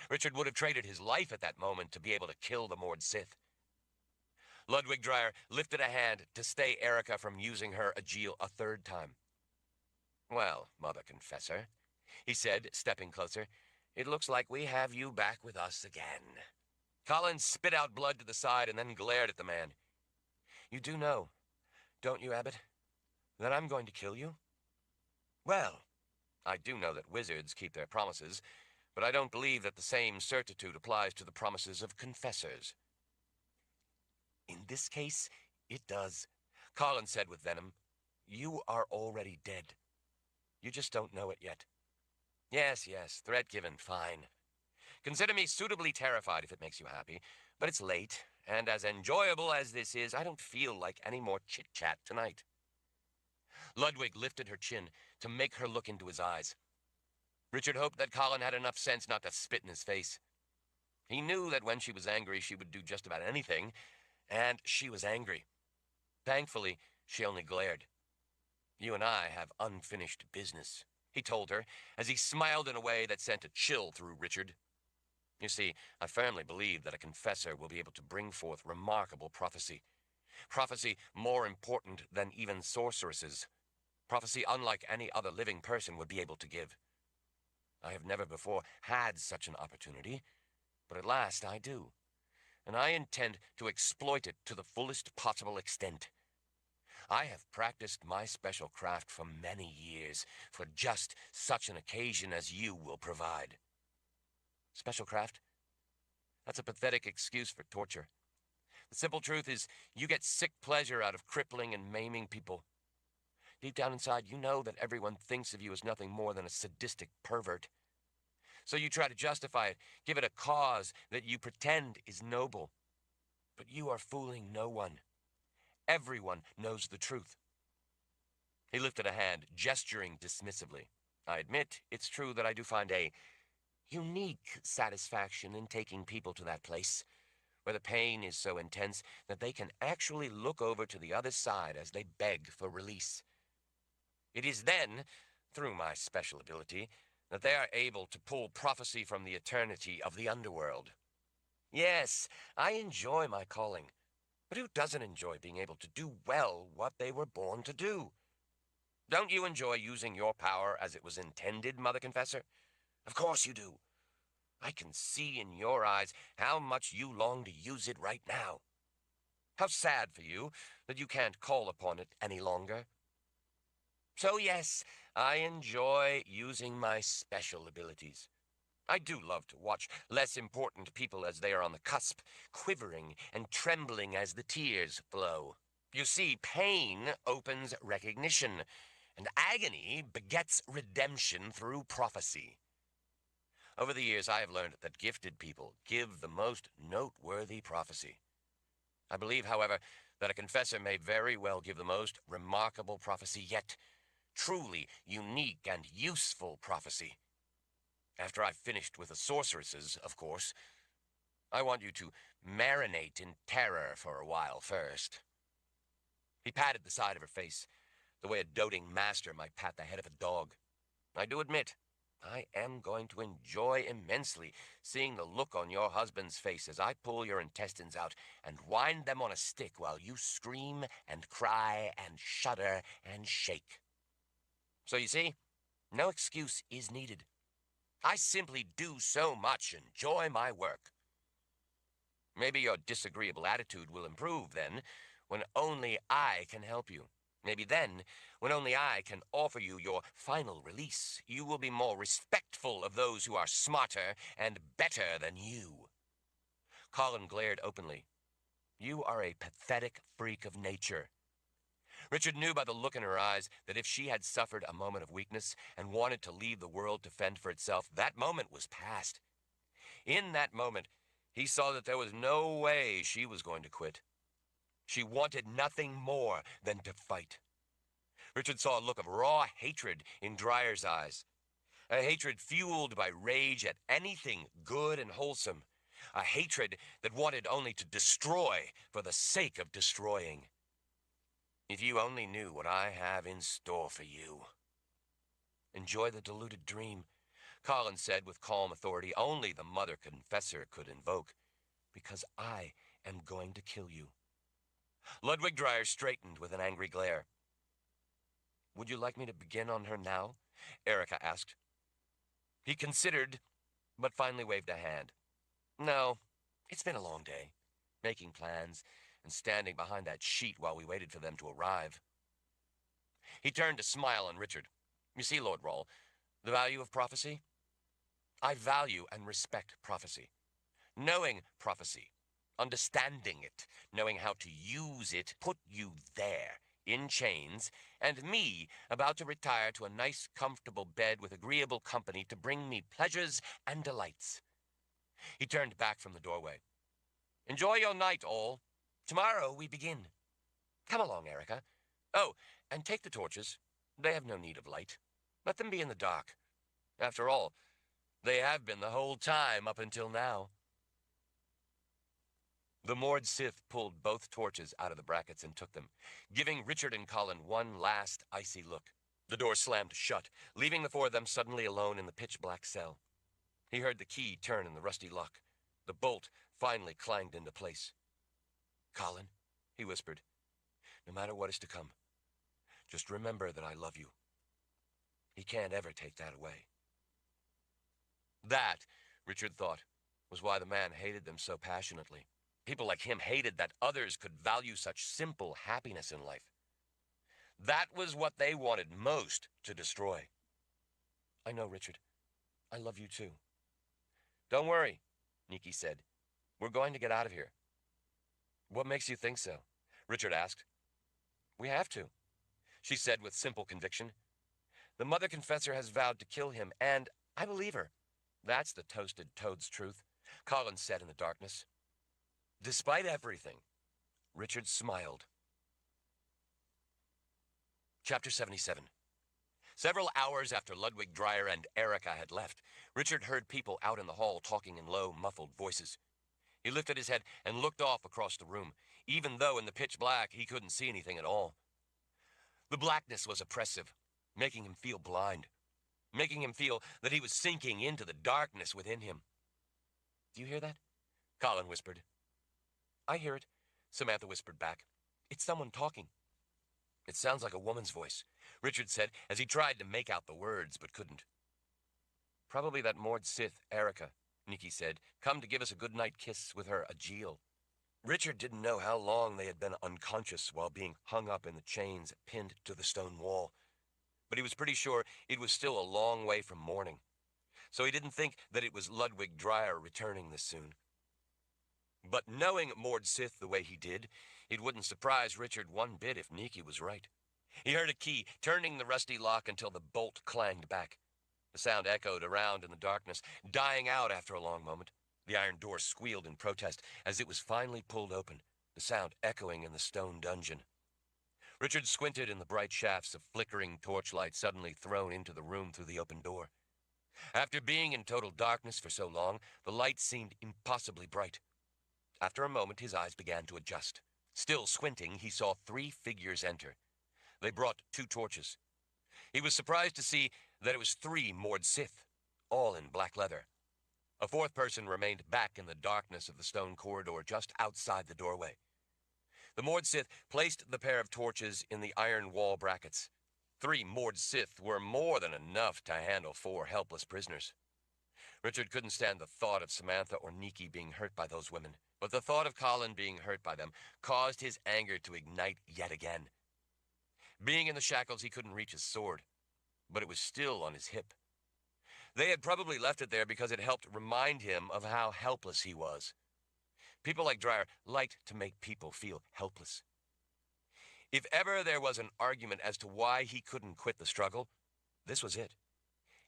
Richard would have traded his life at that moment to be able to kill the Mord Sith. Ludwig Dryer lifted a hand to stay Erica from using her Aegil a third time. Well, Mother Confessor, he said, stepping closer, it looks like we have you back with us again. Colin spit out blood to the side and then glared at the man. You do know, don't you, Abbot, that I'm going to kill you? Well, I do know that wizards keep their promises, but I don't believe that the same certitude applies to the promises of confessors. In this case, it does, Colin said with venom. You are already dead. You just don't know it yet. Yes, threat given, fine. Consider me suitably terrified if it makes you happy, but it's late, and as enjoyable as this is, I don't feel like any more chit-chat tonight. Ludwig lifted her chin to make her look into his eyes. Richard hoped that Colin had enough sense not to spit in his face. He knew that when she was angry, she would do just about anything, and she was angry. Thankfully, she only glared. You and I have unfinished business, he told her, as he smiled in a way that sent a chill through Richard. You see, I firmly believe that a confessor will be able to bring forth remarkable prophecy. Prophecy more important than even sorceresses. Prophecy unlike any other living person would be able to give. I have never before had such an opportunity, but at last I do, and I intend to exploit it to the fullest possible extent. I have practiced my special craft for many years for just such an occasion as you will provide. Special craft? That's a pathetic excuse for torture. The simple truth is, you get sick pleasure out of crippling and maiming people. Deep down inside, you know that everyone thinks of you as nothing more than a sadistic pervert. So you try to justify it, give it a cause that you pretend is noble. But you are fooling no one. Everyone knows the truth. He lifted a hand, gesturing dismissively. I admit, it's true that I do find a unique satisfaction in taking people to that place, where the pain is so intense that they can actually look over to the other side as they beg for release. It is then, through my special ability, that they are able to pull prophecy from the eternity of the underworld. Yes, I enjoy my calling. But who doesn't enjoy being able to do well what they were born to do? Don't you enjoy using your power as it was intended, Mother Confessor? Of course you do. I can see in your eyes how much you long to use it right now. How sad for you that you can't call upon it any longer. So yes, I enjoy using my special abilities. I do love to watch less important people as they are on the cusp, quivering and trembling as the tears flow. You see, pain opens recognition, and agony begets redemption through prophecy. Over the years, I have learned that gifted people give the most noteworthy prophecy. I believe, however, that a confessor may very well give the most remarkable prophecy yet, truly unique and useful prophecy. After I've finished with the sorceresses, of course. I want you to marinate in terror for a while first. He patted the side of her face, the way a doting master might pat the head of a dog. I do admit, I am going to enjoy immensely seeing the look on your husband's face as I pull your intestines out and wind them on a stick while you scream and cry and shudder and shake. So you see, no excuse is needed. I simply do so much enjoy my work. Maybe your disagreeable attitude will improve then, when only I can help you. Maybe then, when only I can offer you your final release, you will be more respectful of those who are smarter and better than you. Colin glared openly. You are a pathetic freak of nature. Richard knew by the look in her eyes that if she had suffered a moment of weakness and wanted to leave the world to fend for itself, that moment was past. In that moment, he saw that there was no way she was going to quit. She wanted nothing more than to fight. Richard saw a look of raw hatred in Dryer's eyes. A hatred fueled by rage at anything good and wholesome. A hatred that wanted only to destroy for the sake of destroying. If you only knew what I have in store for you. Enjoy the deluded dream, Colin said with calm authority only the Mother Confessor could invoke, because I am going to kill you. Ludwig Dryer straightened with an angry glare. Would you like me to begin on her now? Erica asked. He considered, but finally waved a hand. No, it's been a long day, making plans and standing behind that sheet while we waited for them to arrive. He turned to smile on Richard. You see, Lord Rawle, the value of prophecy? I value and respect prophecy. Knowing prophecy, understanding it, knowing how to use it, put you there, in chains, and me about to retire to a nice, comfortable bed with agreeable company to bring me pleasures and delights. He turned back from the doorway. Enjoy your night, all. Tomorrow we begin. Come along, Erica. Oh, and take the torches. They have no need of light. Let them be in the dark. After all, they have been the whole time up until now. The Mord Sith pulled both torches out of the brackets and took them, giving Richard and Colin one last icy look. The door slammed shut, leaving the four of them suddenly alone in the pitch-black cell. He heard the key turn in the rusty lock. The bolt finally clanged into place. Colin, he whispered, no matter what is to come, just remember that I love you. He can't ever take that away. That, Richard thought, was why the man hated them so passionately. People like him hated that others could value such simple happiness in life. That was what they wanted most to destroy. I know, Richard. I love you too. Don't worry, Nikki said. We're going to get out of here. What makes you think so? Richard asked. We have to, she said with simple conviction. The Mother Confessor has vowed to kill him, and I believe her. That's the toasted toad's truth, Colin said in the darkness. Despite everything, Richard smiled. Chapter 77. Several hours after Ludwig Dryer and Erica had left, Richard heard people out in the hall talking in low, muffled voices. He lifted his head and looked off across the room, even though in the pitch black he couldn't see anything at all. The blackness was oppressive, making him feel blind, making him feel that he was sinking into the darkness within him. Do you hear that? Colin whispered. I hear it, Samantha whispered back. It's someone talking. It sounds like a woman's voice, Richard said as he tried to make out the words but couldn't. Probably that Mord Sith, Erica, Nikki said, come to give us a goodnight kiss with her Ajil. Richard didn't know how long they had been unconscious while being hung up in the chains pinned to the stone wall, but he was pretty sure it was still a long way from morning, so he didn't think that it was Ludwig Dreyer returning this soon. But knowing Mord Sith the way he did, it wouldn't surprise Richard one bit if Nikki was right. He heard a key turning the rusty lock until the bolt clanged back. The sound echoed around in the darkness, dying out after a long moment. The iron door squealed in protest as it was finally pulled open, the sound echoing in the stone dungeon. Richard squinted in the bright shafts of flickering torchlight suddenly thrown into the room through the open door. After being in total darkness for so long, the light seemed impossibly bright. After a moment, his eyes began to adjust. Still squinting, he saw 3 figures enter. They brought 2 torches. He was surprised to see that it was 3 Mord Sith, all in black leather. A 4th person remained back in the darkness of the stone corridor just outside the doorway. The Mord Sith placed the pair of torches in the iron wall brackets. 3 Mord Sith were more than enough to handle 4 helpless prisoners. Richard couldn't stand the thought of Samantha or Nikki being hurt by those women, but the thought of Colin being hurt by them caused his anger to ignite yet again. Being in the shackles, he couldn't reach his sword, but it was still on his hip. They had probably left it there because it helped remind him of how helpless he was. People like Dreyer liked to make people feel helpless. If ever there was an argument as to why he couldn't quit the struggle, this was it.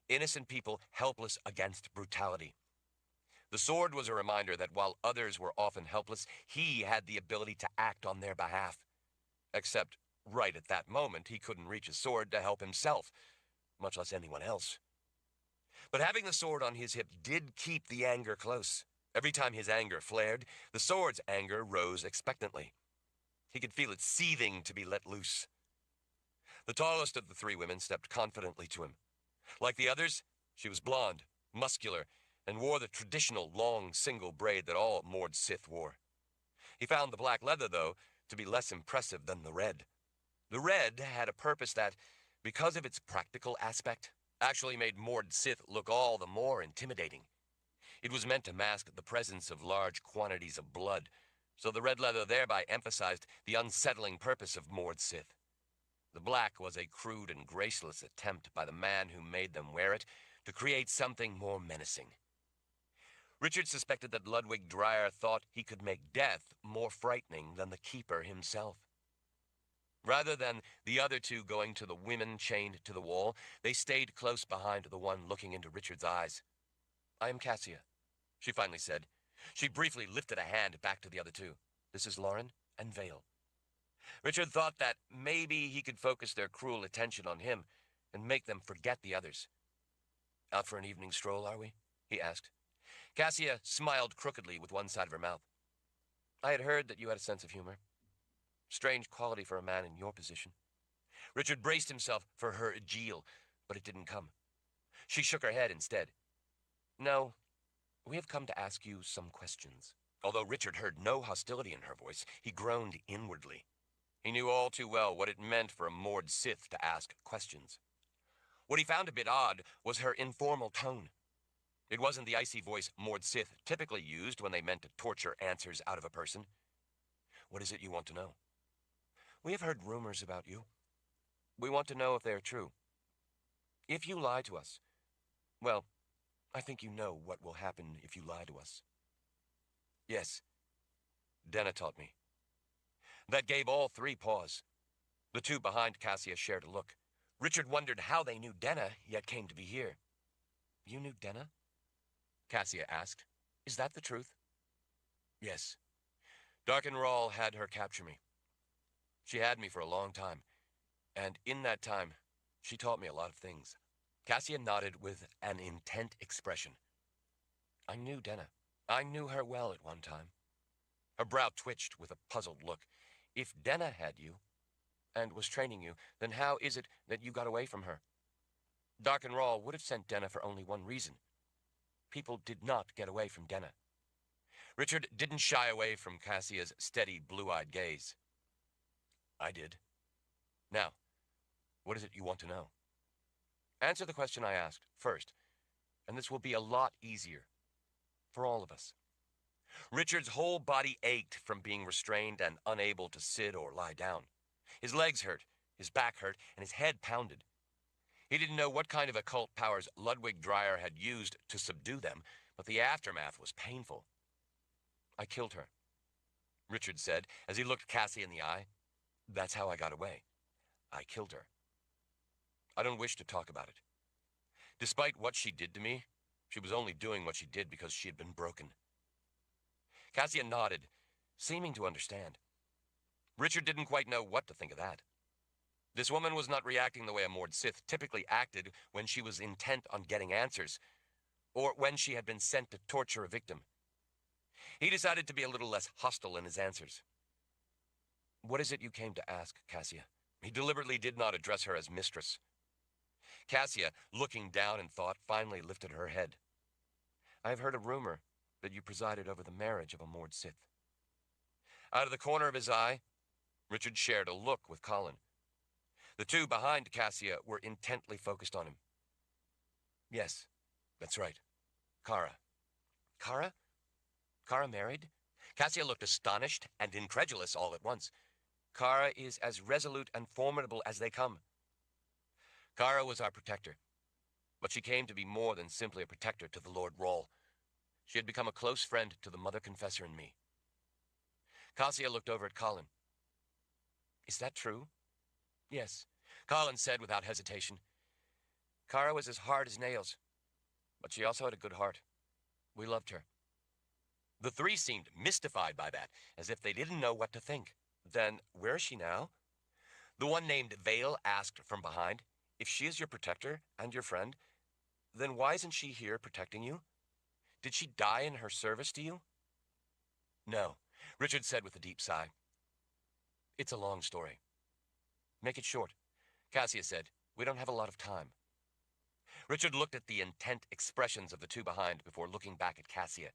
Innocent people helpless against brutality. The sword was a reminder that while others were often helpless, he had the ability to act on their behalf. Except right at that moment, he couldn't reach his sword to help himself, much less anyone else. But having the sword on his hip did keep the anger close. Every time his anger flared, the sword's anger rose expectantly. He could feel it seething to be let loose. The tallest of the 3 women stepped confidently to him. Like the others, she was blonde, muscular, and wore the traditional long single braid that all Mord Sith wore. He found the black leather, though, to be less impressive than the red. The red had a purpose that, because of its practical aspect, actually made Mord Sith look all the more intimidating. It was meant to mask the presence of large quantities of blood, so the red leather thereby emphasized the unsettling purpose of Mord Sith. The black was a crude and graceless attempt by the man who made them wear it to create something more menacing. Richard suspected that Ludwig Dreyer thought he could make death more frightening than the Keeper himself. Rather than the other 2 going to the women chained to the wall, they stayed close behind the one looking into Richard's eyes. I am Cassia, she finally said. She briefly lifted a hand back to the other 2. This is Lauren and Vale. Richard thought that maybe he could focus their cruel attention on him and make them forget the others. Out for an evening stroll, are we? He asked. Cassia smiled crookedly with one side of her mouth. I had heard that you had a sense of humor. Strange quality for a man in your position. Richard braced himself for her Ajil, but it didn't come. She shook her head instead. No, we have come to ask you some questions. Although Richard heard no hostility in her voice, he groaned inwardly. He knew all too well what it meant for a Mord Sith to ask questions. What he found a bit odd was her informal tone. It wasn't the icy voice Mord Sith typically used when they meant to torture answers out of a person. What is it you want to know? We have heard rumors about you. We want to know if they are true. If you lie to us, well, I think you know what will happen if you lie to us. Yes, Denna taught me. That gave all 3 pause. The 2 behind Cassia shared a look. Richard wondered how they knew Denna, yet came to be here. You knew Denna? Cassia asked. Is that the truth? Yes. Darkenrahl had her capture me. She had me for a long time, and in that time, she taught me a lot of things. Cassia nodded with an intent expression. I knew Denna. I knew her well at one time. Her brow twitched with a puzzled look. If Denna had you, and was training you, then how is it that you got away from her? Darkenrahl would have sent Denna for only one reason. People did not get away from Denna. Richard didn't shy away from Cassia's steady, blue-eyed gaze. I did. Now, what is it you want to know? Answer the question I asked first, and this will be a lot easier for all of us. Richard's whole body ached from being restrained and unable to sit or lie down. His legs hurt, his back hurt, and his head pounded. He didn't know what kind of occult powers Ludwig Dreyer had used to subdue them, but the aftermath was painful. I killed her, Richard said as he looked Cassia in the eye. That's how I got away. I killed her. I don't wish to talk about it. Despite what she did to me, she was only doing what she did because she had been broken. Cassia nodded, seeming to understand. Richard didn't quite know what to think of that. This woman was not reacting the way a Mord Sith typically acted when she was intent on getting answers, or when she had been sent to torture a victim. He decided to be a little less hostile in his answers. What is it you came to ask, Cassia? He deliberately did not address her as mistress. Cassia, looking down in thought, finally lifted her head. I have heard a rumor that you presided over the marriage of a Mord Sith. Out of the corner of his eye, Richard shared a look with Colin. The two behind Cassia were intently focused on him. Yes, that's right. Kara. Kara? Kara married? Cassia looked astonished and incredulous all at once. Kara is as resolute and formidable as they come. Kara was our protector, but she came to be more than simply a protector to the Lord Rawl. She had become a close friend to the Mother Confessor and me. Cassia looked over at Colin. Is that true? Yes, Colin said without hesitation. Kara was as hard as nails, but she also had a good heart. We loved her. The three seemed mystified by that, as if they didn't know what to think. Then, where is she now? The one named Vale asked from behind. If she is your protector and your friend, then why isn't she here protecting you? Did she die in her service to you? No, Richard said with a deep sigh. It's a long story. Make it short, Cassia said. We don't have a lot of time. Richard looked at the intent expressions of the two behind before looking back at Cassia.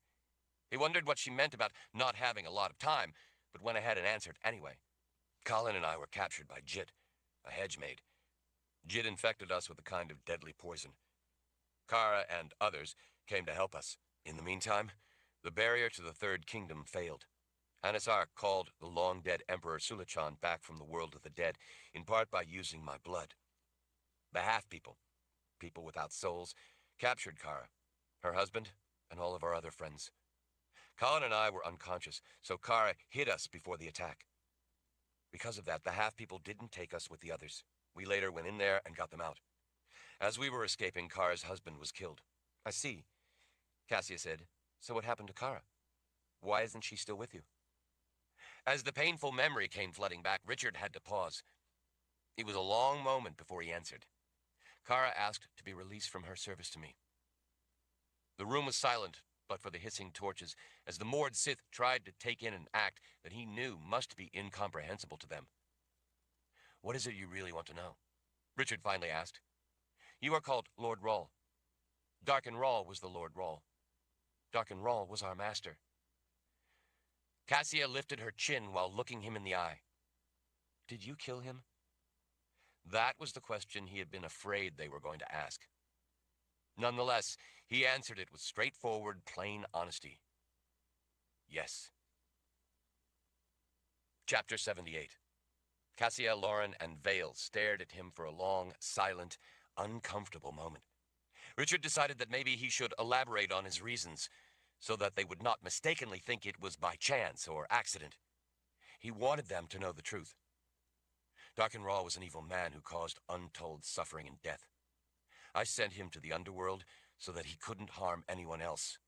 He wondered what she meant about not having a lot of time, but went ahead and answered anyway. Colin and I were captured by Jit, a hedge maid. Jit infected us with a kind of deadly poison. Kara and others came to help us. In the meantime, the barrier to the Third Kingdom failed. Anasar called the long-dead Emperor Sulachan back from the world of the dead, in part by using my blood. The half-people, people without souls, captured Kara, her husband, and all of our other friends. Colin and I were unconscious, so Kara hid us before the attack. Because of that, the half-people didn't take us with the others. We later went in there and got them out. As we were escaping, Kara's husband was killed. I see, Cassia said. So what happened to Kara? Why isn't she still with you? As the painful memory came flooding back, Richard had to pause. It was a long moment before he answered. Kara asked to be released from her service to me. The room was silent, but for the hissing torches, as the Mord Sith tried to take in an act that he knew must be incomprehensible to them. What is it you really want to know? Richard finally asked. You are called Lord Rawl. Darken Rawl was the Lord Rawl. Darken Rawl was our master. Cassia lifted her chin while looking him in the eye. Did you kill him? That was the question he had been afraid they were going to ask. Nonetheless, he answered it with straightforward, plain honesty. Yes. Chapter 78. Cassia, Lauren, and Vale stared at him for a long, silent, uncomfortable moment. Richard decided that maybe he should elaborate on his reasons, so that they would not mistakenly think it was by chance or accident. He wanted them to know the truth. Darken Rawl was an evil man who caused untold suffering and death. I sent him to the underworld so that he couldn't harm anyone else,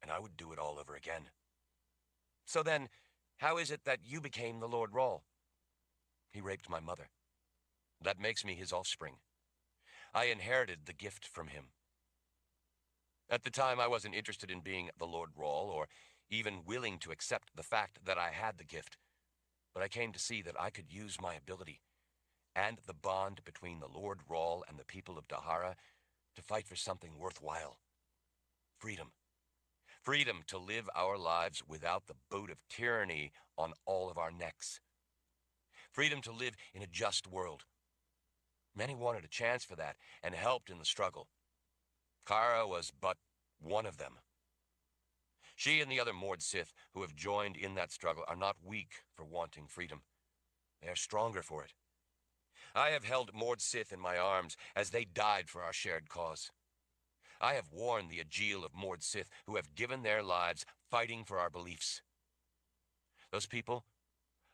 and I would do it all over again. So then, how is it that you became the Lord Rawl? He raped my mother. That makes me his offspring. I inherited the gift from him. At the time, I wasn't interested in being the Lord Rawl, or even willing to accept the fact that I had the gift, but I came to see that I could use my ability and the bond between the Lord Rawl and the people of Dahara to fight for something worthwhile. Freedom. Freedom to live our lives without the boot of tyranny on all of our necks. Freedom to live in a just world. Many wanted a chance for that and helped in the struggle. Kara was but one of them. She and the other Mord Sith who have joined in that struggle are not weak for wanting freedom. They are stronger for it. I have held Mord Sith in my arms as they died for our shared cause. I have worn the Ajil of Mord Sith who have given their lives fighting for our beliefs. Those people,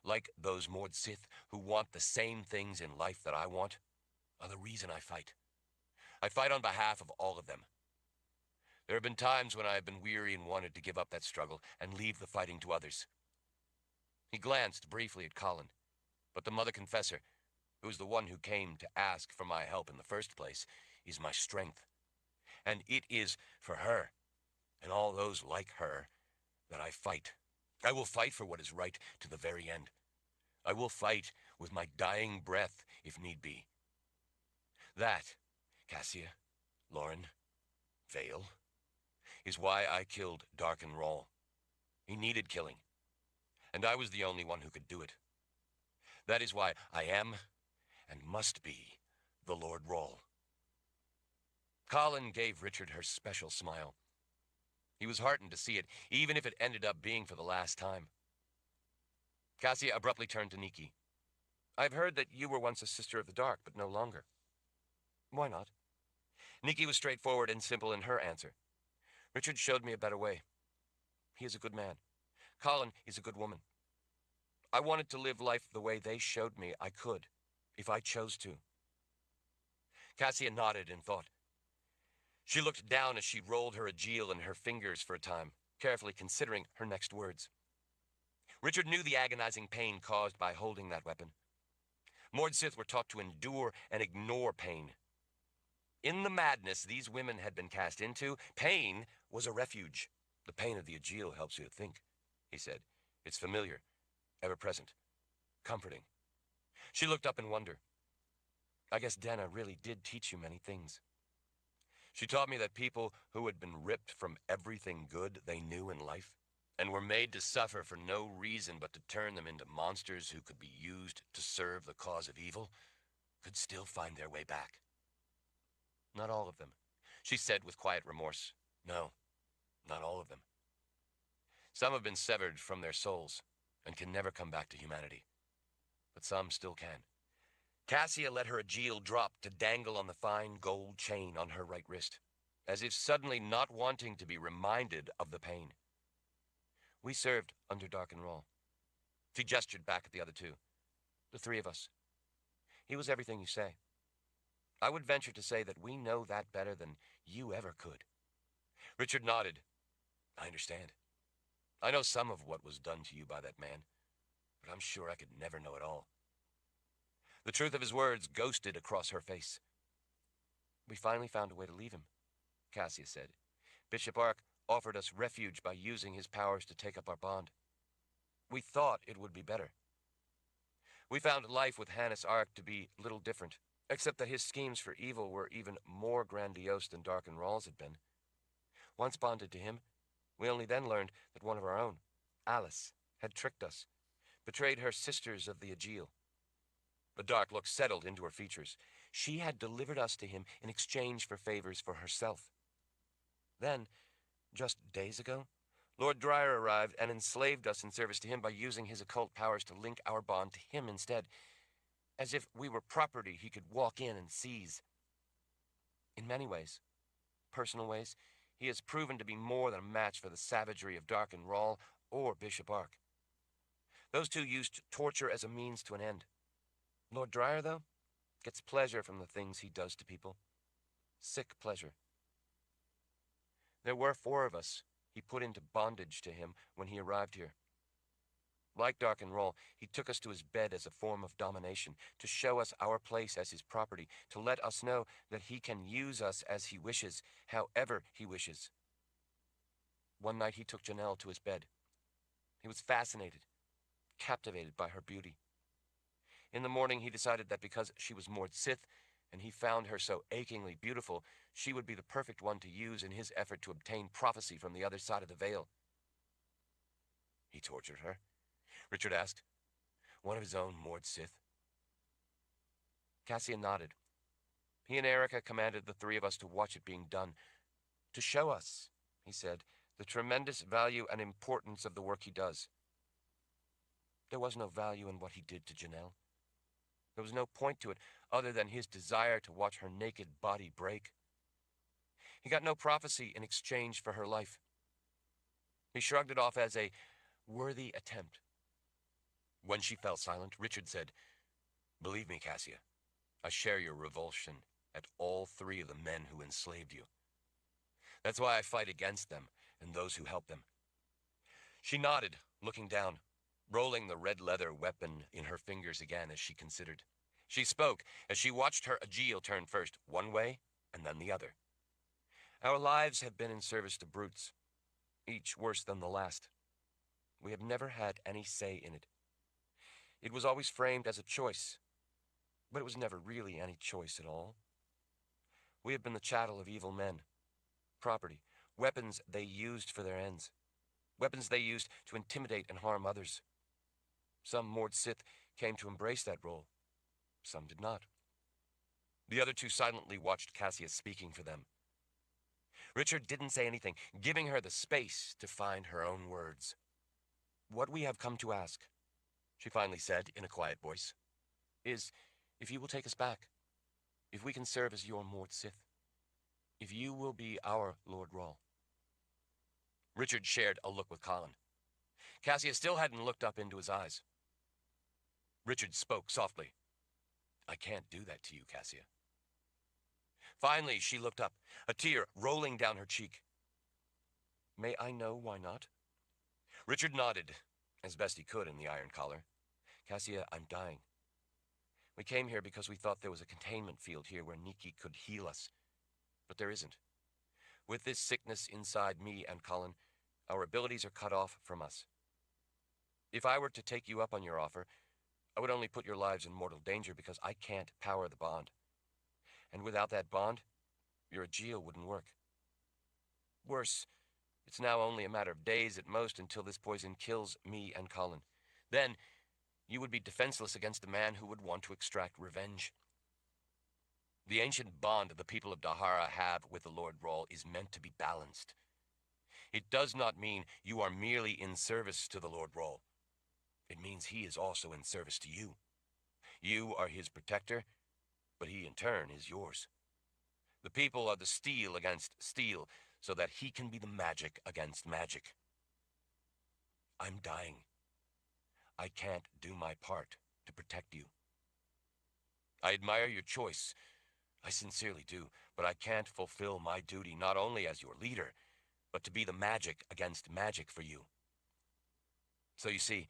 like those Mord Sith who want the same things in life that I want, are the reason I fight. I fight on behalf of all of them. There have been times when I have been weary and wanted to give up that struggle and leave the fighting to others. He glanced briefly at Colin, but the Mother Confessor, who is the one who came to ask for my help in the first place, is my strength. And it is for her, and all those like her, that I fight. I will fight for what is right to the very end. I will fight with my dying breath if need be. That, Cassia, Lauren, Vale, is why I killed Darken Rawl. He needed killing, and I was the only one who could do it. That is why I am, and must be, the Lord Rawl. Colin gave Richard her special smile. He was heartened to see it, even if it ended up being for the last time. Cassia abruptly turned to Nikki. I've heard that you were once a Sister of the Dark, but no longer. Why not? Nikki was straightforward and simple in her answer. Richard showed me a better way. He is a good man. Colin is a good woman. I wanted to live life the way they showed me I could, if I chose to. Cassia nodded in thought. She looked down as she rolled her Ajil in her fingers for a time, carefully considering her next words. Richard knew the agonizing pain caused by holding that weapon. Mord Sith were taught to endure and ignore pain. In the madness these women had been cast into, pain was a refuge. The pain of the Ajil helps you to think, he said. It's familiar, ever-present, comforting. She looked up in wonder. I guess Denna really did teach you many things. She taught me that people who had been ripped from everything good they knew in life, and were made to suffer for no reason but to turn them into monsters who could be used to serve the cause of evil, could still find their way back. Not all of them, she said with quiet remorse. No, not all of them. Some have been severed from their souls and can never come back to humanity. But some still can. Cassia let her Ajil drop to dangle on the fine gold chain on her right wrist, as if suddenly not wanting to be reminded of the pain. We served under Darken Rawl. She gestured back at the other two. The three of us. He was everything you say. I would venture to say that we know that better than you ever could. Richard nodded. I understand. I know some of what was done to you by that man, but I'm sure I could never know it all. The truth of his words ghosted across her face. We finally found a way to leave him, Cassia said. Bishop Ark offered us refuge by using his powers to take up our bond. We thought it would be better. We found life with Hannes Ark to be little different, except that his schemes for evil were even more grandiose than Darken Rawl's had been. Once bonded to him, we only then learned that one of our own, Alice, had tricked us, betrayed her sisters of the Ajil. A dark look settled into her features. She had delivered us to him in exchange for favors for herself. Then, just days ago, Lord Dryer arrived and enslaved us in service to him by using his occult powers to link our bond to him instead, as if we were property he could walk in and seize. In many ways, personal ways, he has proven to be more than a match for the savagery of Darken Rawl or Bishop Ark. Those two used torture as a means to an end. Lord Dryer, though, gets pleasure from the things he does to people. Sick pleasure. There were 4 of us he put into bondage to him when he arrived here. Like Darken Rawl, he took us to his bed as a form of domination, to show us our place as his property, to let us know that he can use us as he wishes, however he wishes. One night he took Janelle to his bed. He was fascinated, captivated by her beauty. In the morning he decided that because she was Mord Sith, and he found her so achingly beautiful she would be the perfect one to use in his effort to obtain prophecy from the other side of the veil. He tortured her? Richard asked. One of his own Mord Sith? Cassian nodded. He and Erica commanded the three of us to watch it being done. To show us, he said, the tremendous value and importance of the work he does. There was no value in what he did to Janelle. There was no point to it other than his desire to watch her naked body break. He got no prophecy in exchange for her life. He shrugged it off as a worthy attempt. When she fell silent, Richard said, Believe me, Cassia, I share your revulsion at all three of the men who enslaved you. That's why I fight against them and those who help them. She nodded, looking down, rolling the red leather weapon in her fingers again as she considered. She spoke as she watched her Aegil turn first one way and then the other. Our lives have been in service to brutes, each worse than the last. We have never had any say in it. It was always framed as a choice, but it was never really any choice at all. We have been the chattel of evil men, property, weapons they used for their ends, weapons they used to intimidate and harm others. Some Mord Sith came to embrace that role. Some did not. The other two silently watched Cassia speaking for them. Richard didn't say anything, giving her the space to find her own words. What we have come to ask, she finally said in a quiet voice, is if you will take us back, if we can serve as your Mord Sith, if you will be our Lord Rahl. Richard shared a look with Colin. Cassia still hadn't looked up into his eyes. Richard spoke softly. I can't do that to you, Cassia. Finally, she looked up, a tear rolling down her cheek. May I know why not? Richard nodded, as best he could in the iron collar. Cassia, I'm dying. We came here because we thought there was a containment field here where Nikki could heal us. But there isn't. With this sickness inside me and Colin, our abilities are cut off from us. If I were to take you up on your offer, I would only put your lives in mortal danger because I can't power the bond. And without that bond, your Aegil wouldn't work. Worse, it's now only a matter of days at most until this poison kills me and Colin. Then, you would be defenseless against a man who would want to extract revenge. The ancient bond the people of Dahara have with the Lord Rahl is meant to be balanced. It does not mean you are merely in service to the Lord Rahl. It means he is also in service to you. You are his protector, but he in turn is yours. The people are the steel against steel, so that he can be the magic against magic. I'm dying. I can't do my part to protect you. I admire your choice. I sincerely do, but I can't fulfill my duty not only as your leader, but to be the magic against magic for you. So you see,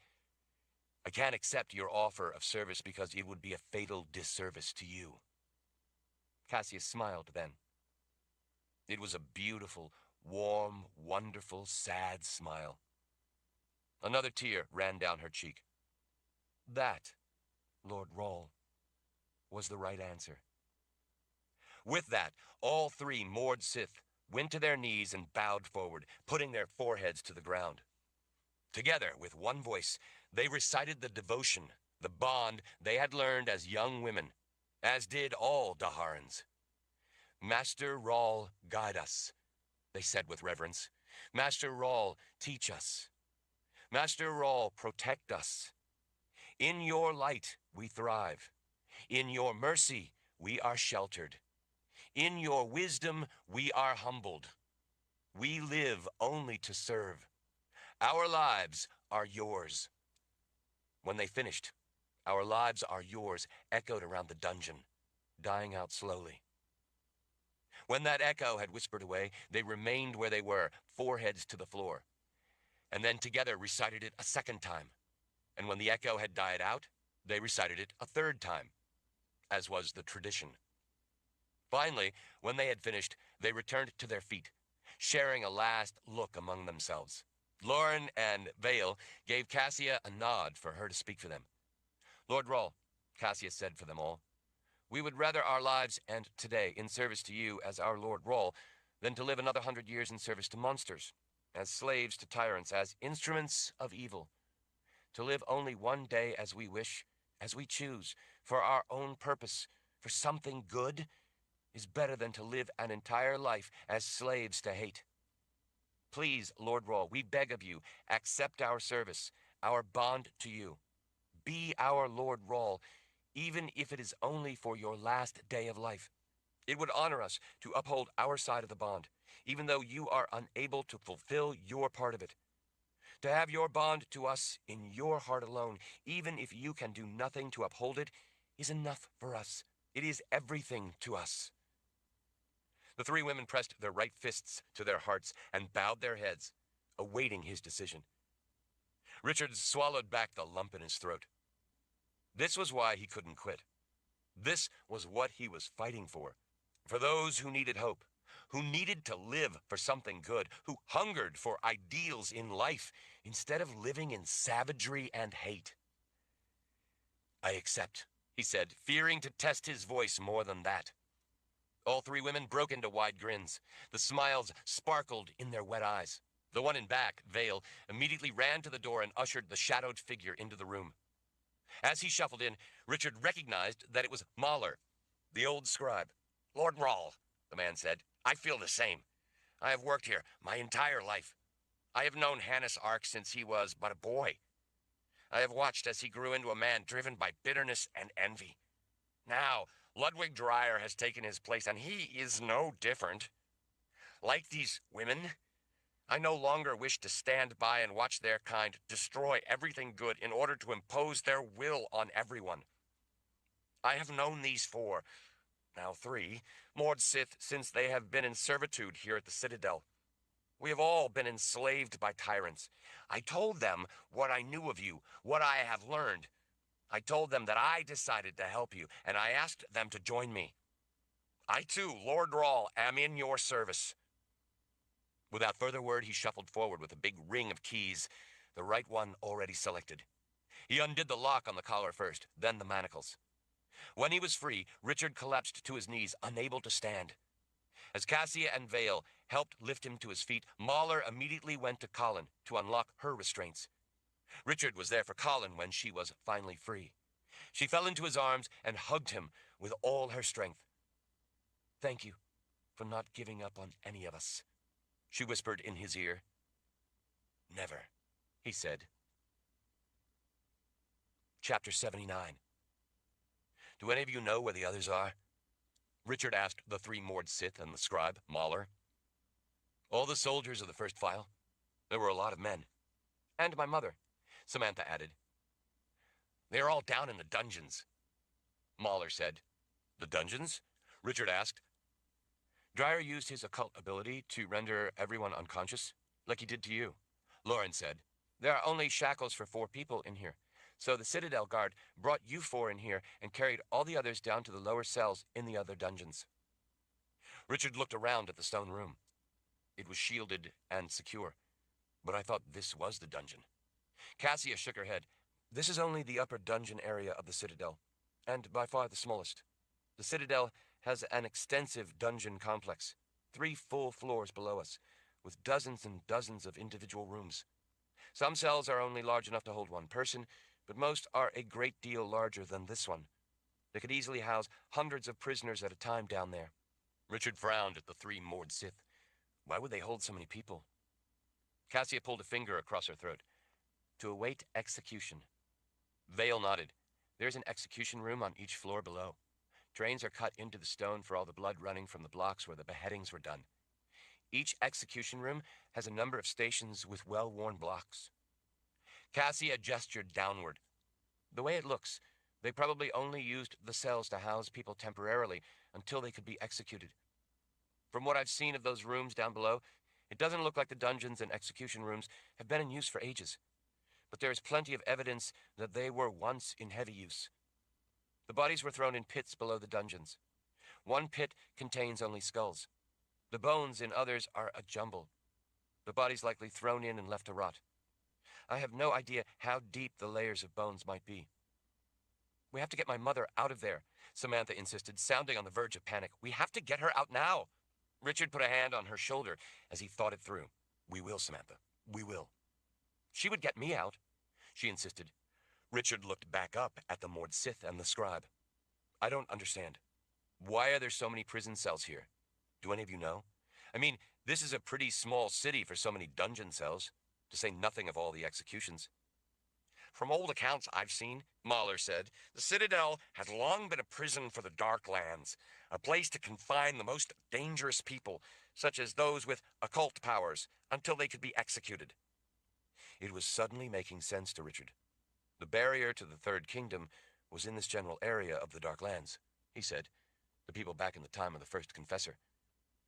I can't accept your offer of service because it would be a fatal disservice to you. Cassius smiled then. It was a beautiful, warm, wonderful, sad smile. Another tear ran down her cheek. That, Lord Rahl, was the right answer. With that, all three Mord Sith went to their knees and bowed forward, putting their foreheads to the ground. Together, with one voice, they recited the devotion, the bond they had learned as young women, as did all Daharans. Master Rahl, guide us, they said with reverence. Master Rahl, teach us. Master Rahl, protect us. In your light we thrive. In your mercy we are sheltered. In your wisdom we are humbled. We live only to serve. Our lives are yours. When they finished, our lives are yours echoed around the dungeon, dying out slowly. When that echo had whispered away, they remained where they were, foreheads to the floor, and then together recited it a second time. And when the echo had died out, they recited it a third time, as was the tradition. Finally, when they had finished, they returned to their feet, sharing a last look among themselves. Lauren and Vale gave Cassia a nod for her to speak for them. Lord Rahl, Cassia said for them all, We would rather our lives end today in service to you as our Lord Rawle than to live another 100 years in service to monsters, as slaves to tyrants, as instruments of evil. To live only one day as we wish, as we choose, for our own purpose, for something good, is better than to live an entire life as slaves to hate. Please, Lord Rawle, we beg of you, accept our service, our bond to you. Be our Lord Rawle, even if it is only for your last day of life. It would honor us to uphold our side of the bond, even though you are unable to fulfill your part of it. To have your bond to us in your heart alone, even if you can do nothing to uphold it, is enough for us. It is everything to us. The three women pressed their right fists to their hearts and bowed their heads, awaiting his decision. Richard swallowed back the lump in his throat. This was why he couldn't quit. This was what he was fighting for. For those who needed hope, who needed to live for something good, who hungered for ideals in life instead of living in savagery and hate. I accept, he said, fearing to test his voice more than that. All three women broke into wide grins. The smiles sparkled in their wet eyes. The one in back, Vale, immediately ran to the door and ushered the shadowed figure into the room. As he shuffled in, Richard recognized that it was Mahler, the old scribe. Lord Rawle, the man said, I feel the same. I have worked here my entire life. I have known Hannes Ark since he was but a boy. I have watched as he grew into a man driven by bitterness and envy. Now, Ludwig Dreyer has taken his place, and he is no different. Like these women, I no longer wish to stand by and watch their kind destroy everything good in order to impose their will on everyone. I have known these four, now three, Mord Sith since they have been in servitude here at the Citadel. We have all been enslaved by tyrants. I told them what I knew of you, what I have learned. I told them that I decided to help you, and I asked them to join me. I too, Lord Rawle, am in your service. Without further word, he shuffled forward with a big ring of keys, the right one already selected. He undid the lock on the collar first, then the manacles. When he was free, Richard collapsed to his knees, unable to stand. As Cassia and Vale helped lift him to his feet, Mahler immediately went to Colin to unlock her restraints. Richard was there for Colin when she was finally free. She fell into his arms and hugged him with all her strength. Thank you for not giving up on any of us, she whispered in his ear. Never, he said. Chapter 79. Do any of you know where the others are? Richard asked the three Mord Sith and the scribe, Mahler. All the soldiers of the first file. There were a lot of men. And my mother, Samantha added. They are all down in the dungeons, Mahler said. The dungeons? Richard asked. Dreyer used his occult ability to render everyone unconscious, like he did to you, Lauren said. There are only shackles for 4 people in here, so the Citadel guard brought you 4 in here and carried all the others down to the lower cells in the other dungeons. Richard looked around at the stone room. It was shielded and secure, but I thought this was the dungeon. Cassia shook her head. This is only the upper dungeon area of the Citadel, and by far the smallest. The Citadel has an extensive dungeon complex, 3 full floors below us, with dozens and dozens of individual rooms. Some cells are only large enough to hold 1 person, but most are a great deal larger than this one. They could easily house hundreds of prisoners at a time down there. Richard frowned at the 3 Mord Sith. Why would they hold so many people? Cassia pulled a finger across her throat. To await execution. Vale nodded. There's an execution room on each floor below. Drains are cut into the stone for all the blood running from the blocks where the beheadings were done. Each execution room has a number of stations with well-worn blocks. Cassia gestured downward. The way it looks, they probably only used the cells to house people temporarily until they could be executed. From what I've seen of those rooms down below, it doesn't look like the dungeons and execution rooms have been in use for ages. But there is plenty of evidence that they were once in heavy use. The bodies were thrown in pits below the dungeons. 1 pit contains only skulls. The bones in others are a jumble. The bodies likely thrown in and left to rot. I have no idea how deep the layers of bones might be. We have to get my mother out of there, Samantha insisted, sounding on the verge of panic. We have to get her out now. Richard put a hand on her shoulder as he thought it through. We will, Samantha. We will. She would get me out, she insisted. Richard looked back up at the Mord Sith and the scribe. I don't understand. Why are there so many prison cells here? Do any of you know? I mean, this is a pretty small city for so many dungeon cells, to say nothing of all the executions. From old accounts I've seen, Mahler said, the Citadel has long been a prison for the Dark Lands, a place to confine the most dangerous people, such as those with occult powers, until they could be executed. It was suddenly making sense to Richard. The barrier to the Third Kingdom was in this general area of the Dark Lands, he said. The people back in the time of the First Confessor,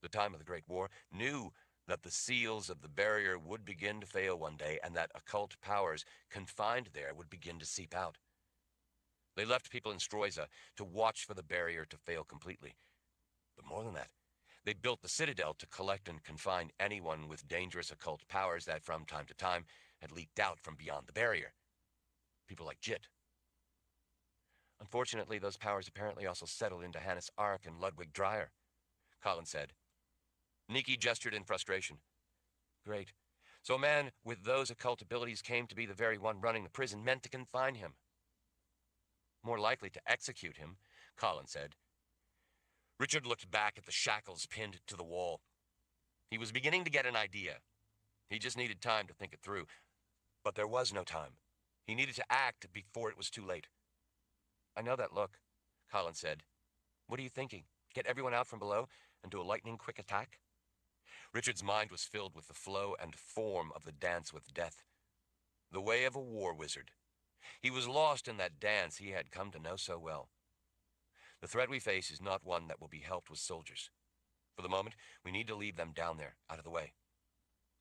the time of the Great War, knew that the seals of the barrier would begin to fail one day and that occult powers confined there would begin to seep out. They left people in Stroiza to watch for the barrier to fail completely. But more than that, they built the Citadel to collect and confine anyone with dangerous occult powers that from time to time had leaked out from beyond the barrier. People like Jit. Unfortunately, those powers apparently also settled into Hannes Ark and Ludwig Dreyer, Colin said. Nikki gestured in frustration. Great. So a man with those occult abilities came to be the very one running the prison meant to confine him. More likely to execute him, Colin said. Richard looked back at the shackles pinned to the wall. He was beginning to get an idea. He just needed time to think it through. But there was no time. He needed to act before it was too late. I know that look, Colin said. What are you thinking? Get everyone out from below and do a lightning-quick attack? Richard's mind was filled with the flow and form of the dance with death. The way of a war wizard. He was lost in that dance he had come to know so well. The threat we face is not one that will be helped with soldiers. For the moment, we need to leave them down there, out of the way.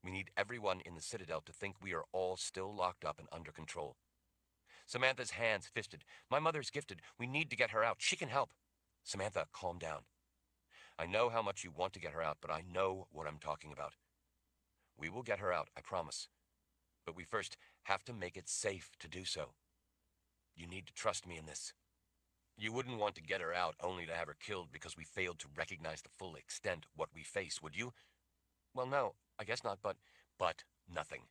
We need everyone in the Citadel to think we are all still locked up and under control. Samantha's hands fisted. My mother's gifted. We need to get her out. She can help. Samantha, calm down. I know how much you want to get her out, but I know what I'm talking about. We will get her out, I promise. But we first have to make it safe to do so. You need to trust me in this. You wouldn't want to get her out only to have her killed because we failed to recognize the full extent what we face, would you? Well, no, I guess not, but nothing.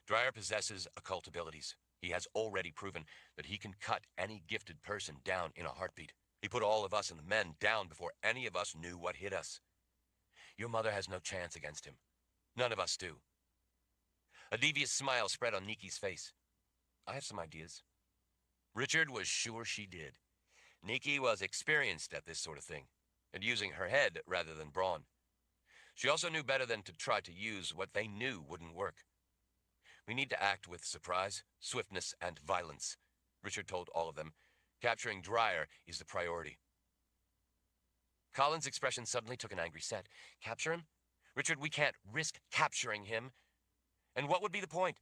Dreyer possesses occult abilities. He has already proven that he can cut any gifted person down in a heartbeat. He put all of us and the men down before any of us knew what hit us. Your mother has no chance against him. None of us do. A devious smile spread on Niki's face. I have some ideas. Richard was sure she did. Niki was experienced at this sort of thing, and using her head rather than brawn. She also knew better than to try to use what they knew wouldn't work. We need to act with surprise, swiftness, and violence, Richard told all of them. Capturing Dreyer is the priority. Colin's expression suddenly took an angry set. Capture him? Richard, we can't risk capturing him. And what would be the point?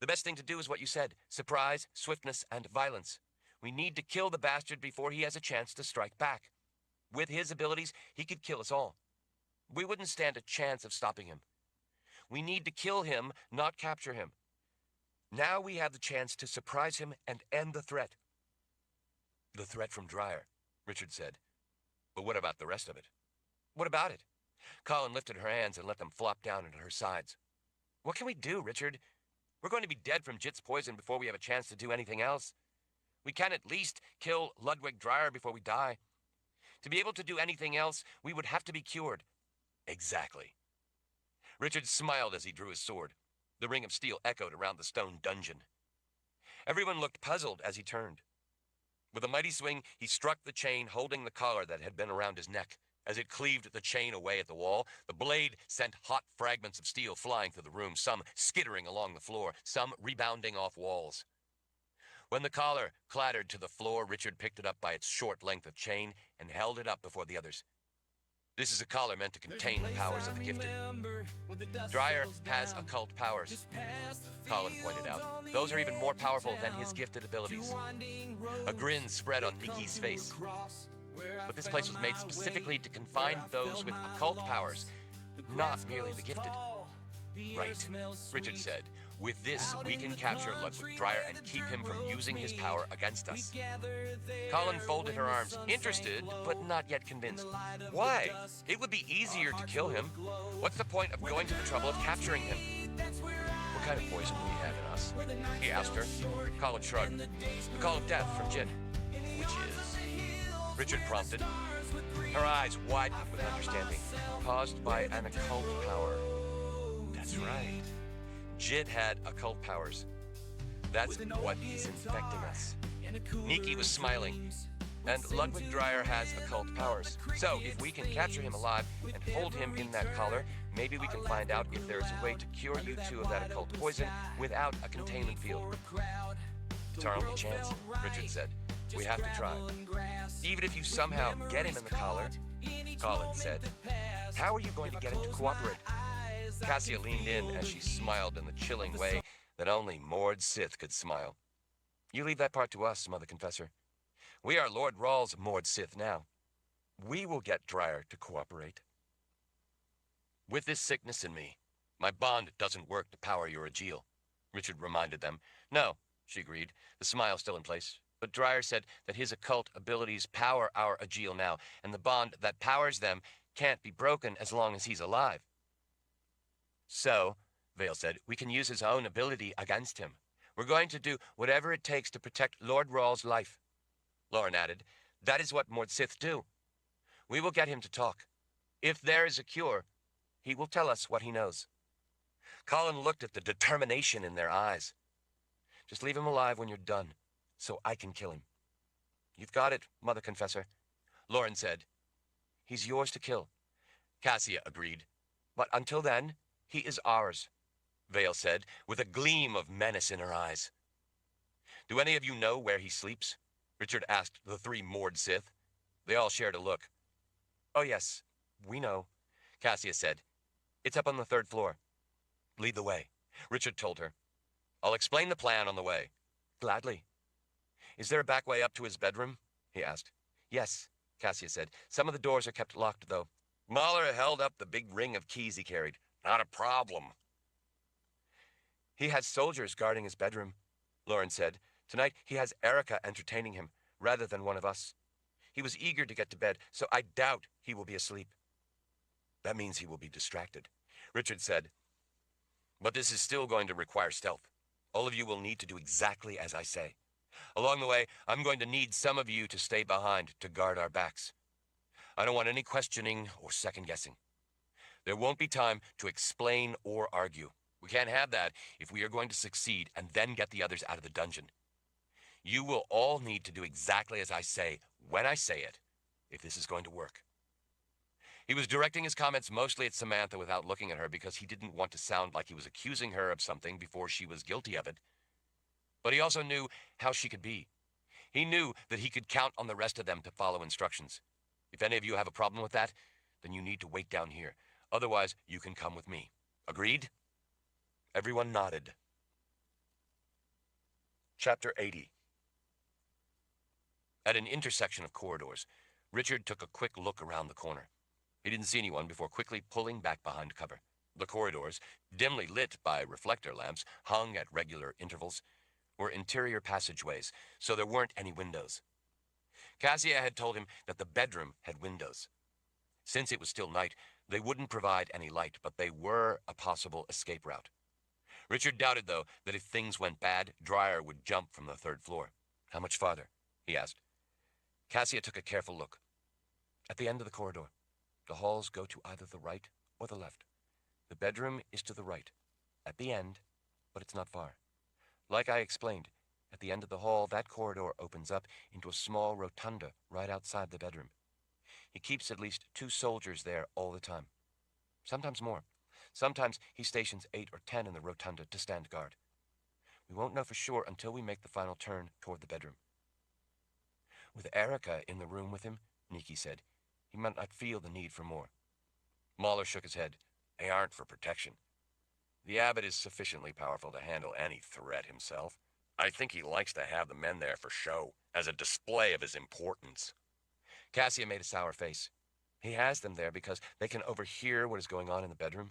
The best thing to do is what you said. Surprise, swiftness, and violence. We need to kill the bastard before he has a chance to strike back. With his abilities, he could kill us all. We wouldn't stand a chance of stopping him. We need to kill him, not capture him. Now we have the chance to surprise him and end the threat. The threat from Dreyer, Richard said. But what about the rest of it? What about it? Colin lifted her hands and let them flop down into her sides. What can we do, Richard? We're going to be dead from Jit's poison before we have a chance to do anything else. We can at least kill Ludwig Dreyer before we die. To be able to do anything else, we would have to be cured. Exactly. Richard smiled as he drew his sword. The ring of steel echoed around the stone dungeon. Everyone looked puzzled as he turned. With a mighty swing, he struck the chain holding the collar that had been around his neck. As it cleaved the chain away at the wall, the blade sent hot fragments of steel flying through the room, some skittering along the floor, some rebounding off walls. When the collar clattered to the floor, Richard picked it up by its short length of chain and held it up before the others. This is a collar meant to contain the powers of the gifted. Dreyer has occult powers, Colin pointed out. Those are even more powerful than his gifted abilities. A grin spread on Niki's face. But this place was made specifically to confine those with occult powers, not merely the gifted. Right, Richard said. With this, we can capture Ludwig Dryer and keep him from using his power against us. Colin folded her arms, interested, but not yet convinced. Why? It would be easier to kill him. What's the point of going to the trouble of capturing him? What kind of poison do we have in us? He asked her. Colin shrugged. The call of death from Jit. Which is? Richard prompted. Her eyes widened with understanding, caused by an occult power. That's right. Jit had occult powers. That's what is infecting us. Nikki was smiling. And Ludwig Dryer has occult powers. So, if we can capture him alive and hold him in that collar, maybe we can find out if there is a way to cure you two of that occult poison without a containment field. It's our only chance, Richard said. We have to try. Even if you somehow get him in the collar, Colin said. How are you going to get him to cooperate? Cassia leaned in as she smiled in the chilling way that only Mord Sith could smile. You leave that part to us, Mother Confessor. We are Lord Rawls' Mord Sith now. We will get Dryer to cooperate. With this sickness in me, my bond doesn't work to power your Ageal, Richard reminded them. No, she agreed, the smile still in place. But Dryer said that his occult abilities power our Ageal now, and the bond that powers them can't be broken as long as he's alive. So, Vale said, we can use his own ability against him. We're going to do whatever it takes to protect Lord Rawls' life. Lauren added, that is what Mord Sith do. We will get him to talk. If there is a cure, he will tell us what he knows. Colin looked at the determination in their eyes. Just leave him alive when you're done, so I can kill him. You've got it, Mother Confessor, Lauren said. He's yours to kill, Cassia agreed. But until then, he is ours, Vale said, with a gleam of menace in her eyes. Do any of you know where he sleeps? Richard asked the three Mord Sith. They all shared a look. Oh yes, we know, Cassia said. It's up on the 3rd floor. Lead the way, Richard told her. I'll explain the plan on the way. Gladly. Is there a back way up to his bedroom? He asked. Yes, Cassia said. Some of the doors are kept locked, though. Mahler held up the big ring of keys he carried. Not a problem. He has soldiers guarding his bedroom, Lauren said. Tonight he has Erica entertaining him, rather than one of us. He was eager to get to bed, so I doubt he will be asleep. That means he will be distracted, Richard said. But this is still going to require stealth. All of you will need to do exactly as I say. Along the way, I'm going to need some of you to stay behind to guard our backs. I don't want any questioning or second-guessing. There won't be time to explain or argue. We can't have that if we are going to succeed and then get the others out of the dungeon. You will all need to do exactly as I say, when I say it, if this is going to work. He was directing his comments mostly at Samantha without looking at her because he didn't want to sound like he was accusing her of something before she was guilty of it. But he also knew how she could be. He knew that he could count on the rest of them to follow instructions. If any of you have a problem with that, then you need to wait down here. Otherwise, you can come with me. Agreed? Everyone nodded. Chapter 80. At an intersection of corridors, Richard took a quick look around the corner. He didn't see anyone before quickly pulling back behind cover. The corridors, dimly lit by reflector lamps hung at regular intervals, were interior passageways, so there weren't any windows. Cassia had told him that the bedroom had windows. Since it was still night, they wouldn't provide any light, but they were a possible escape route. Richard doubted, though, that if things went bad, Dryer would jump from the 3rd floor. How much farther? He asked. Cassia took a careful look. At the end of the corridor. The halls go to either the right or the left. The bedroom is to the right, at the end, but it's not far. Like I explained, at the end of the hall, that corridor opens up into a small rotunda right outside the bedroom. He keeps at least 2 soldiers there all the time. Sometimes more. Sometimes he stations 8 or 10 in the rotunda to stand guard. We won't know for sure until we make the final turn toward the bedroom. With Erica in the room with him, Nikki said, he might not feel the need for more. Mahler shook his head. They aren't for protection. The abbot is sufficiently powerful to handle any threat himself. I think he likes to have the men there for show, as a display of his importance. Cassia made a sour face. He has them there because they can overhear what is going on in the bedroom.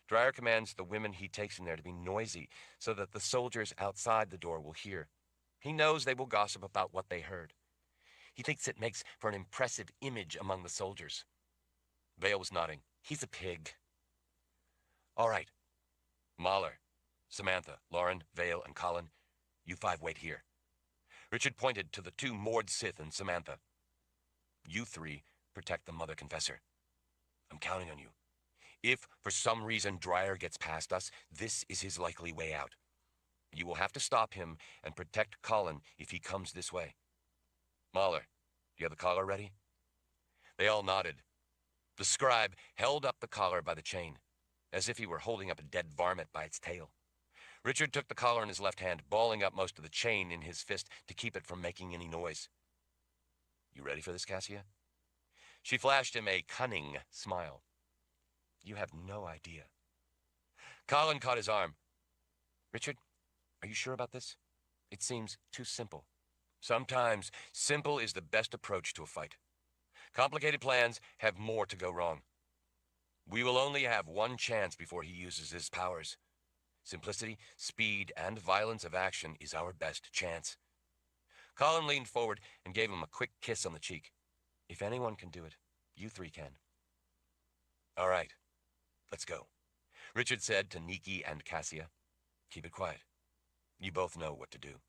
Dreyer commands the women he takes in there to be noisy so that the soldiers outside the door will hear. He knows they will gossip about what they heard. He thinks it makes for an impressive image among the soldiers. Vale was nodding. He's a pig. All right. Mahler, Samantha, Lauren, Vale, and Colin, you 5 wait here. Richard pointed to the 2 moored Sith and Samantha. You 3 protect the Mother Confessor. I'm counting on you. If, for some reason, Dreyer gets past us, this is his likely way out. You will have to stop him and protect Colin if he comes this way. Mahler, do you have the collar ready? They all nodded. The scribe held up the collar by the chain, as if he were holding up a dead varmint by its tail. Richard took the collar in his left hand, balling up most of the chain in his fist to keep it from making any noise. You ready for this, Cassia? She flashed him a cunning smile. You have no idea. Colin caught his arm. Richard, are you sure about this? It seems too simple. Sometimes simple is the best approach to a fight. Complicated plans have more to go wrong. We will only have one chance before he uses his powers. Simplicity, speed, and violence of action is our best chance. Colin leaned forward and gave him a quick kiss on the cheek. If anyone can do it, you 3 can. All right, let's go, Richard said to Nikki and Cassia. Keep it quiet. You both know what to do.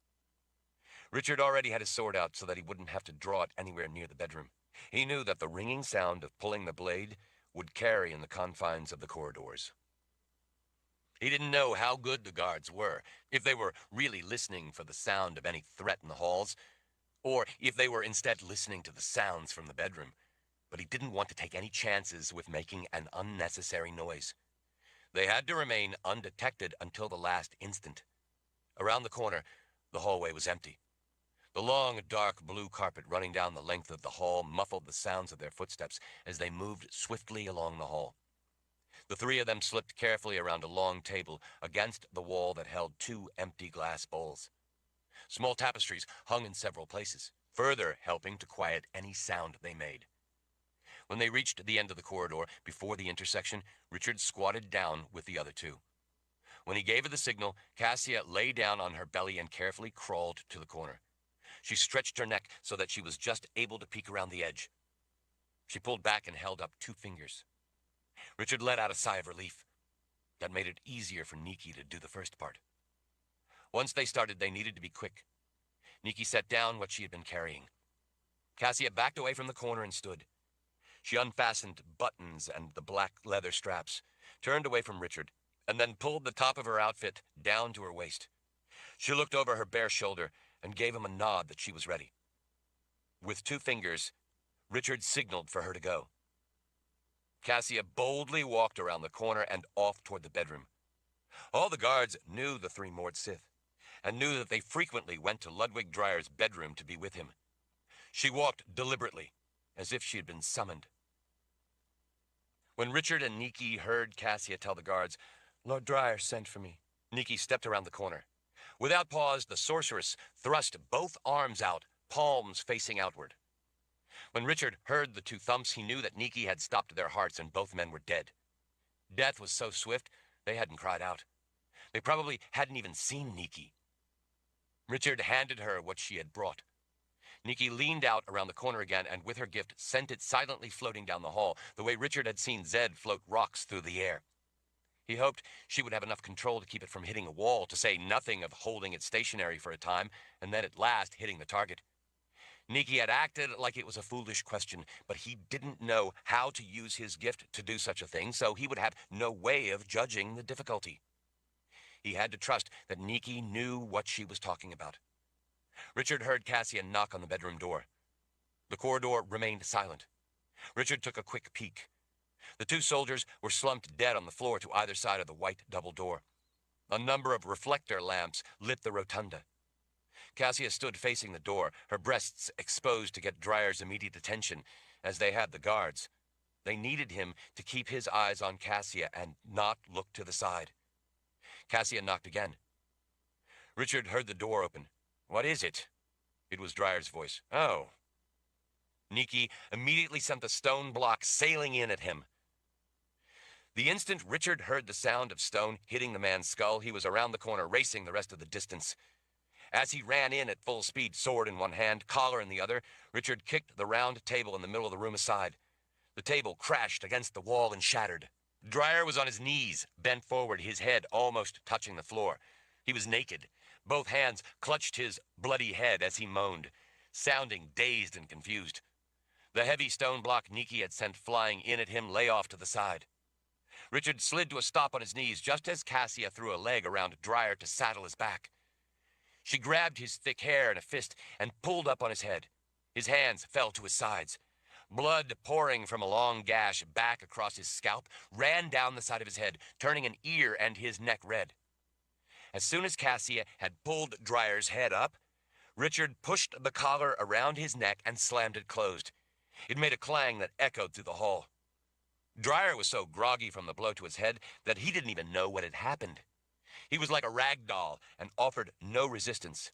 Richard already had his sword out so that he wouldn't have to draw it anywhere near the bedroom. He knew that the ringing sound of pulling the blade would carry in the confines of the corridors. He didn't know how good the guards were, if they were really listening for the sound of any threat in the halls, or if they were instead listening to the sounds from the bedroom. But he didn't want to take any chances with making an unnecessary noise. They had to remain undetected until the last instant. Around the corner, the hallway was empty. The long, dark blue carpet running down the length of the hall muffled the sounds of their footsteps as they moved swiftly along the hall. The 3 of them slipped carefully around a long table against the wall that held 2 empty glass bowls. Small tapestries hung in several places, further helping to quiet any sound they made. When they reached the end of the corridor, before the intersection, Richard squatted down with the other 2. When he gave her the signal, Cassia lay down on her belly and carefully crawled to the corner. She stretched her neck so that she was just able to peek around the edge. She pulled back and held up 2 fingers. Richard let out a sigh of relief. That made it easier for Nikki to do the first part. Once they started, they needed to be quick. Nikki set down what she had been carrying. Cassia backed away from the corner and stood. She unfastened buttons and the black leather straps, turned away from Richard, and then pulled the top of her outfit down to her waist. She looked over her bare shoulder and gave him a nod that she was ready. With 2 fingers, Richard signaled for her to go. Cassia boldly walked around the corner and off toward the bedroom. All the guards knew the 3 moored Sith, and knew that they frequently went to Ludwig Dreyer's bedroom to be with him. She walked deliberately, as if she had been summoned. When Richard and Nikki heard Cassia tell the guards, "Lord Dreyer sent for me," Nikki stepped around the corner. Without pause, the sorceress thrust both arms out, palms facing outward. When Richard heard the 2 thumps, he knew that Nikki had stopped their hearts and both men were dead. Death was so swift, they hadn't cried out. They probably hadn't even seen Nikki. Richard handed her what she had brought. Nikki leaned out around the corner again and with her gift sent it silently floating down the hall, the way Richard had seen Zed float rocks through the air. He hoped she would have enough control to keep it from hitting a wall, to say nothing of holding it stationary for a time, and then at last hitting the target. Nikki had acted like it was a foolish question, but he didn't know how to use his gift to do such a thing, so he would have no way of judging the difficulty. He had to trust that Nikki knew what she was talking about. Richard heard Cassia knock on the bedroom door. The corridor remained silent. Richard took a quick peek. The 2 soldiers were slumped dead on the floor to either side of the white double door. A number of reflector lamps lit the rotunda. Cassia stood facing the door, her breasts exposed to get Dreyer's immediate attention, as they had the guards. They needed him to keep his eyes on Cassia and not look to the side. Cassia knocked again. Richard heard the door open. "What is it?" It was Dreyer's voice. "Oh." Nikki immediately sent the stone block sailing in at him. The instant Richard heard the sound of stone hitting the man's skull, he was around the corner, racing the rest of the distance. As he ran in at full speed, sword in one hand, collar in the other, Richard kicked the round table in the middle of the room aside. The table crashed against the wall and shattered. Dreyer was on his knees, bent forward, his head almost touching the floor. He was naked. Both hands clutched his bloody head as he moaned, sounding dazed and confused. The heavy stone block Nikki had sent flying in at him lay off to the side. Richard slid to a stop on his knees just as Cassia threw a leg around Dreyer to saddle his back. She grabbed his thick hair in a fist and pulled up on his head. His hands fell to his sides. Blood pouring from a long gash back across his scalp ran down the side of his head, turning an ear and his neck red. As soon as Cassia had pulled Dreyer's head up, Richard pushed the collar around his neck and slammed it closed. It made a clang that echoed through the hall. Dreyer was so groggy from the blow to his head that he didn't even know what had happened. He was like a rag doll and offered no resistance.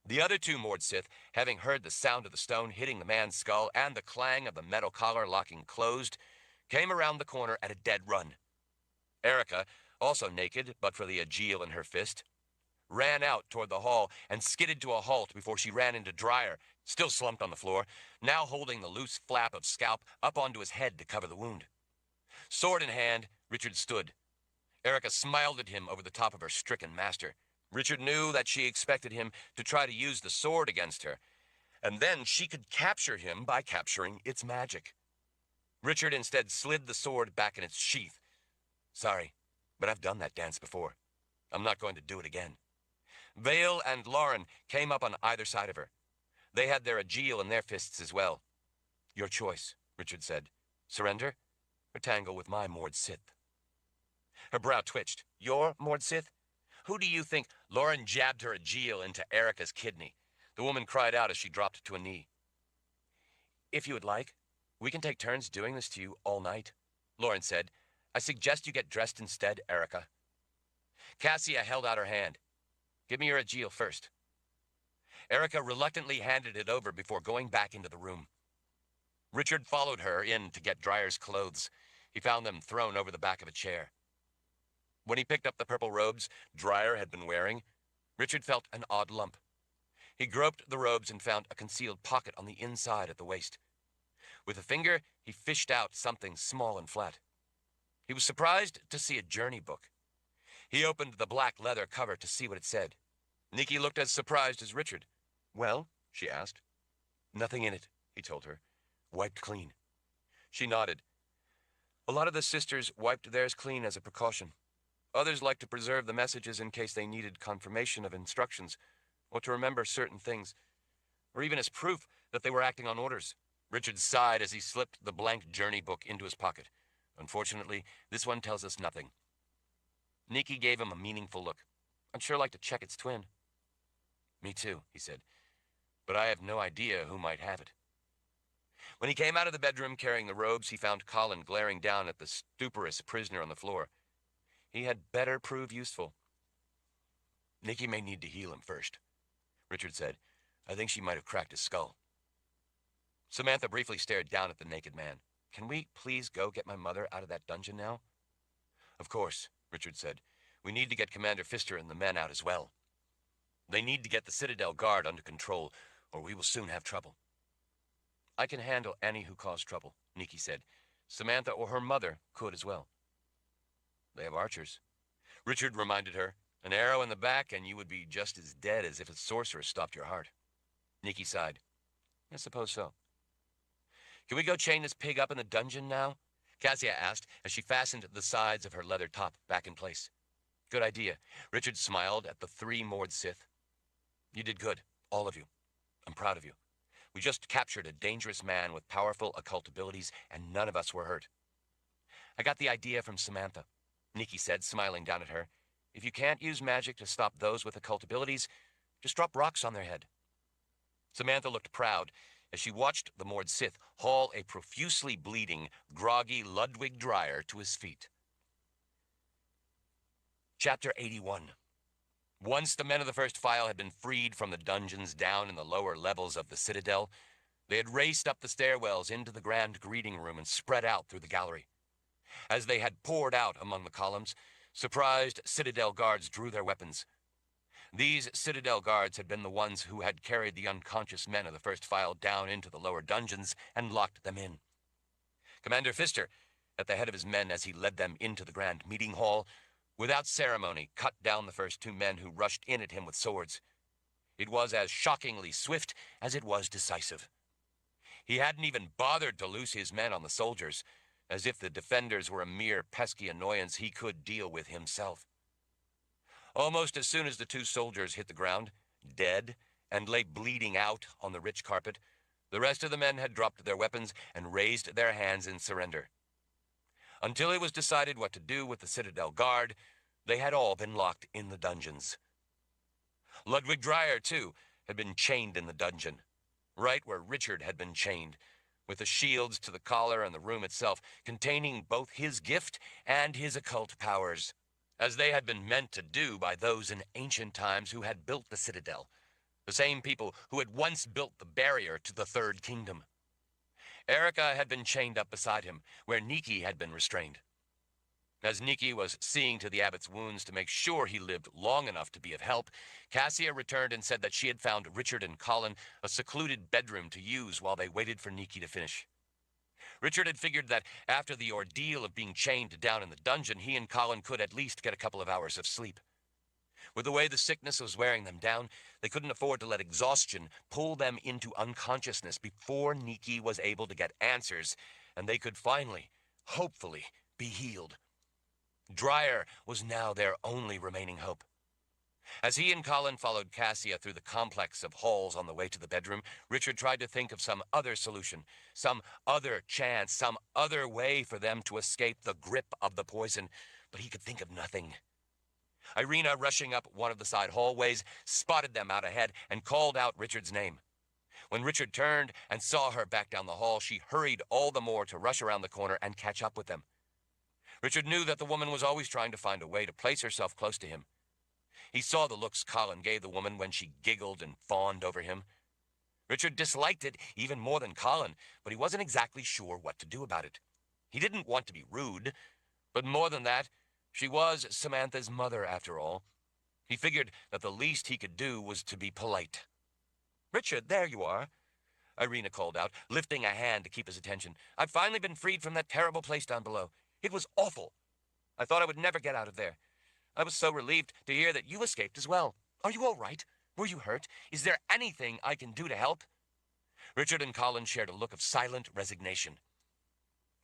The other two Mordsith, having heard the sound of the stone hitting the man's skull and the clang of the metal collar locking closed, came around the corner at a dead run. Erica, also naked but for the Aegil in her fist, ran out toward the hall and skidded to a halt before she ran into Dreyer, still slumped on the floor, now holding the loose flap of scalp up onto his head to cover the wound. Sword in hand, Richard stood. Erica smiled at him over the top of her stricken master. Richard knew that she expected him to try to use the sword against her, and then she could capture him by capturing its magic. Richard instead slid the sword back in its sheath. Sorry, but I've done that dance before. I'm not going to do it again. Vale and Lauren came up on either side of her. They had their Aegil in their fists as well. Your choice, Richard said. Surrender or tangle with my Mordsith? Her brow twitched. Your Mordsith? Who do you think? Lauren jabbed her Aegil into Erica's kidney. The woman cried out as she dropped to a knee. If you would like, we can take turns doing this to you all night, Lauren said. I suggest you get dressed instead, Erica. Cassia held out her hand. Give me your Aegil first. Erica reluctantly handed it over before going back into the room. Richard followed her in to get Dreyer's clothes. He found them thrown over the back of a chair. When he picked up the purple robes Dreyer had been wearing, Richard felt an odd lump. He groped the robes and found a concealed pocket on the inside at the waist. With a finger, he fished out something small and flat. He was surprised to see a journey book. He opened the black leather cover to see what it said. Nikki looked as surprised as Richard. Well, she asked. Nothing in it, he told her. Wiped clean. She nodded. A lot of the sisters wiped theirs clean as a precaution. Others liked to preserve the messages in case they needed confirmation of instructions, or to remember certain things, or even as proof that they were acting on orders. Richard sighed as he slipped the blank journey book into his pocket. Unfortunately, this one tells us nothing. Nikki gave him a meaningful look. I'd sure like to check its twin. Me too, he said, but I have no idea who might have it. When he came out of the bedroom carrying the robes, he found Colin glaring down at the stuporous prisoner on the floor. He had better prove useful. Nikki may need to heal him first, Richard said. I think she might have cracked his skull. Samantha briefly stared down at the naked man. Can we please go get my mother out of that dungeon now? Of course, Richard said. We need to get Commander Pfister and the men out as well. They need to get the Citadel Guard under control, or we will soon have trouble. I can handle any who cause trouble, Nikki said. Samantha or her mother could as well. They have archers. Richard reminded her. An arrow in the back and you would be just as dead as if a sorcerer stopped your heart. Nikki sighed. I suppose so. Can we go chain this pig up in the dungeon now? Cassia asked as she fastened the sides of her leather top back in place. Good idea. Richard smiled at the three Mordsith. You did good, all of you. I'm proud of you. We just captured a dangerous man with powerful occult abilities, and none of us were hurt. I got the idea from Samantha, Nikki said, smiling down at her. If you can't use magic to stop those with occult abilities, just drop rocks on their head. Samantha looked proud as she watched the Mordsith haul a profusely bleeding, groggy Ludwig Dreyer to his feet. Chapter 81. Once the men of the first file had been freed from the dungeons down in the lower levels of the Citadel, they had raced up the stairwells into the grand greeting room and spread out through the gallery. As they had poured out among the columns, surprised Citadel guards drew their weapons. These Citadel guards had been the ones who had carried the unconscious men of the first file down into the lower dungeons and locked them in. Commander Pfister, at the head of his men as he led them into the grand meeting hall, without ceremony cut down the first two men who rushed in at him with swords. It was as shockingly swift as it was decisive. He hadn't even bothered to loose his men on the soldiers, as if the defenders were a mere pesky annoyance he could deal with himself. Almost as soon as the two soldiers hit the ground, dead, and lay bleeding out on the rich carpet, the rest of the men had dropped their weapons and raised their hands in surrender. Until it was decided what to do with the Citadel Guard, they had all been locked in the dungeons. Ludwig Dreyer, too, had been chained in the dungeon, right where Richard had been chained, with the shields to the collar and the room itself, containing both his gift and his occult powers, as they had been meant to do by those in ancient times who had built the Citadel, the same people who had once built the barrier to the Third Kingdom. Erica had been chained up beside him, where Niki had been restrained. As Niki was seeing to the abbot's wounds to make sure he lived long enough to be of help, Cassia returned and said that she had found Richard and Colin a secluded bedroom to use while they waited for Niki to finish. Richard had figured that after the ordeal of being chained down in the dungeon, he and Colin could at least get a couple of hours of sleep. With the way the sickness was wearing them down, they couldn't afford to let exhaustion pull them into unconsciousness before Niki was able to get answers, and they could finally, hopefully, be healed. Dreyer was now their only remaining hope. As he and Colin followed Cassia through the complex of halls on the way to the bedroom, Richard tried to think of some other solution, some other chance, some other way for them to escape the grip of the poison, but he could think of nothing. Irina, rushing up one of the side hallways, spotted them out ahead and called out Richard's name. When Richard turned and saw her back down the hall, she hurried all the more to rush around the corner and catch up with them. Richard knew that the woman was always trying to find a way to place herself close to him. He saw the looks Colin gave the woman when she giggled and fawned over him. Richard disliked it even more than Colin, but he wasn't exactly sure what to do about it. He didn't want to be rude, but more than that, she was Samantha's mother, after all. He figured that the least he could do was to be polite. "Richard, there you are," Irina called out, lifting a hand to keep his attention. "I've finally been freed from that terrible place down below. It was awful. I thought I would never get out of there. I was so relieved to hear that you escaped as well. Are you all right? Were you hurt? Is there anything I can do to help?" Richard and Colin shared a look of silent resignation.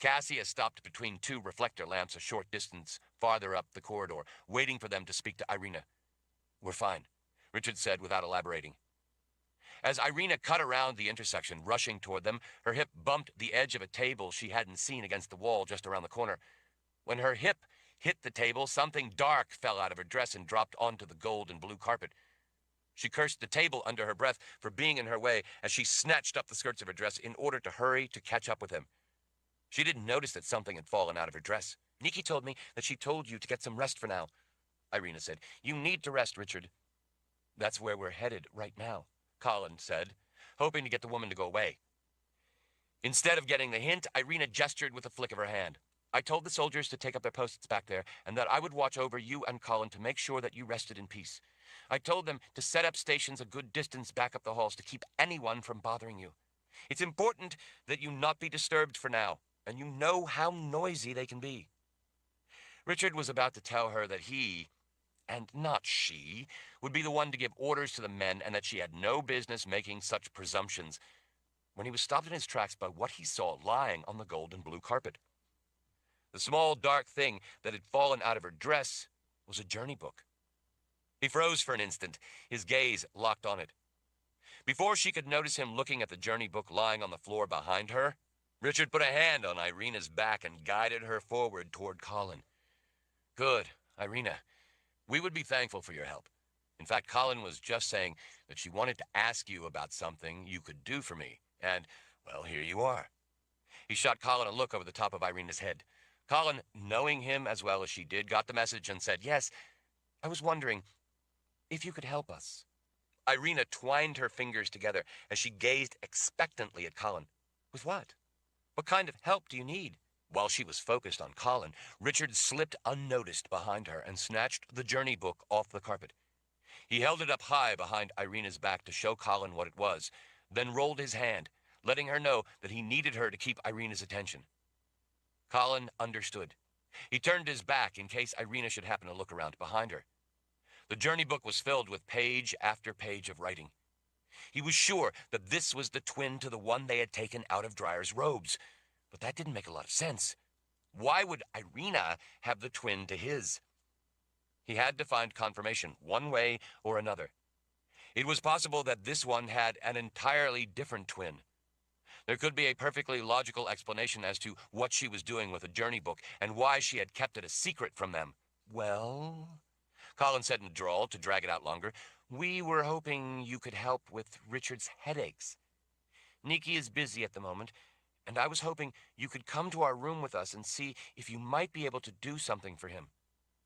Cassia stopped between two reflector lamps a short distance farther up the corridor, waiting for them to speak to Irina. "We're fine," Richard said without elaborating. As Irina cut around the intersection, rushing toward them, her hip bumped the edge of a table she hadn't seen against the wall just around the corner. When her hip hit the table, something dark fell out of her dress and dropped onto the gold and blue carpet. She cursed the table under her breath for being in her way as she snatched up the skirts of her dress in order to hurry to catch up with him. She didn't notice that something had fallen out of her dress. "Niki told me that she told you to get some rest for now," Irina said. "You need to rest, Richard." "That's where we're headed right now," Colin said, hoping to get the woman to go away. Instead of getting the hint, Irina gestured with a flick of her hand. "I told the soldiers to take up their posts back there, and that I would watch over you and Colin to make sure that you rested in peace. I told them to set up stations a good distance back up the halls to keep anyone from bothering you. It's important that you not be disturbed for now, and you know how noisy they can be." Richard was about to tell her that he, and not she, would be the one to give orders to the men and that she had no business making such presumptions, when he was stopped in his tracks by what he saw lying on the gold and blue carpet. The small dark thing that had fallen out of her dress was a journey book. He froze for an instant, his gaze locked on it. Before she could notice him looking at the journey book lying on the floor behind her, Richard put a hand on Irina's back and guided her forward toward Colin. "Good, Irina. We would be thankful for your help. In fact, Colin was just saying that she wanted to ask you about something you could do for me, and, well, here you are." He shot Colin a look over the top of Irina's head. Colin, knowing him as well as she did, got the message and said, "Yes, I was wondering if you could help us." Irina twined her fingers together as she gazed expectantly at Colin. "With what? What kind of help do you need?" While she was focused on Colin, Richard slipped unnoticed behind her and snatched the journey book off the carpet. He held it up high behind Irina's back to show Colin what it was, then rolled his hand, letting her know that he needed her to keep Irina's attention. Colin understood. He turned his back in case Irina should happen to look around behind her. The journey book was filled with page after page of writing. He was sure that this was the twin to the one they had taken out of Dreyer's robes, but that didn't make a lot of sense. Why would Irina have the twin to his? He had to find confirmation, one way or another. It was possible that this one had an entirely different twin. There could be a perfectly logical explanation as to what she was doing with the journey book and why she had kept it a secret from them. Well, Colin said in a drawl to drag it out longer, we were hoping you could help with Richard's headaches. Nikki is busy at the moment, and I was hoping you could come to our room with us and see if you might be able to do something for him.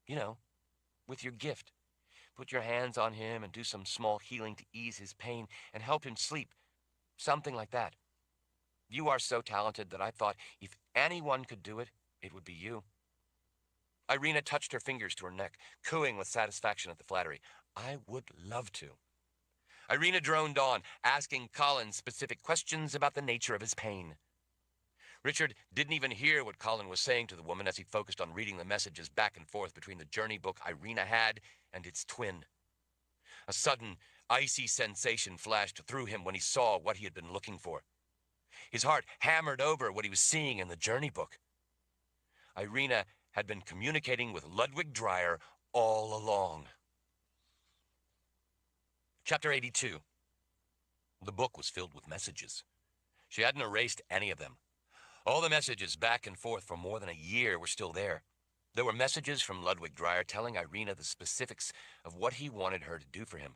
You know, with your gift. Put your hands on him and do some small healing to ease his pain and help him sleep. Something like that. You are so talented that I thought if anyone could do it, it would be you. Irina touched her fingers to her neck, cooing with satisfaction at the flattery. I would love to. Irina droned on, asking Colin specific questions about the nature of his pain. Richard didn't even hear what Colin was saying to the woman as he focused on reading the messages back and forth between the journey book Irina had and its twin. A sudden, icy sensation flashed through him when he saw what he had been looking for. His heart hammered over what he was seeing in the journey book. Irina had been communicating with Ludwig Dreyer all along. Chapter 82. The book was filled with messages. She hadn't erased any of them. All the messages back and forth for more than a year were still there. There were messages from Ludwig Dreyer telling Irina the specifics of what he wanted her to do for him,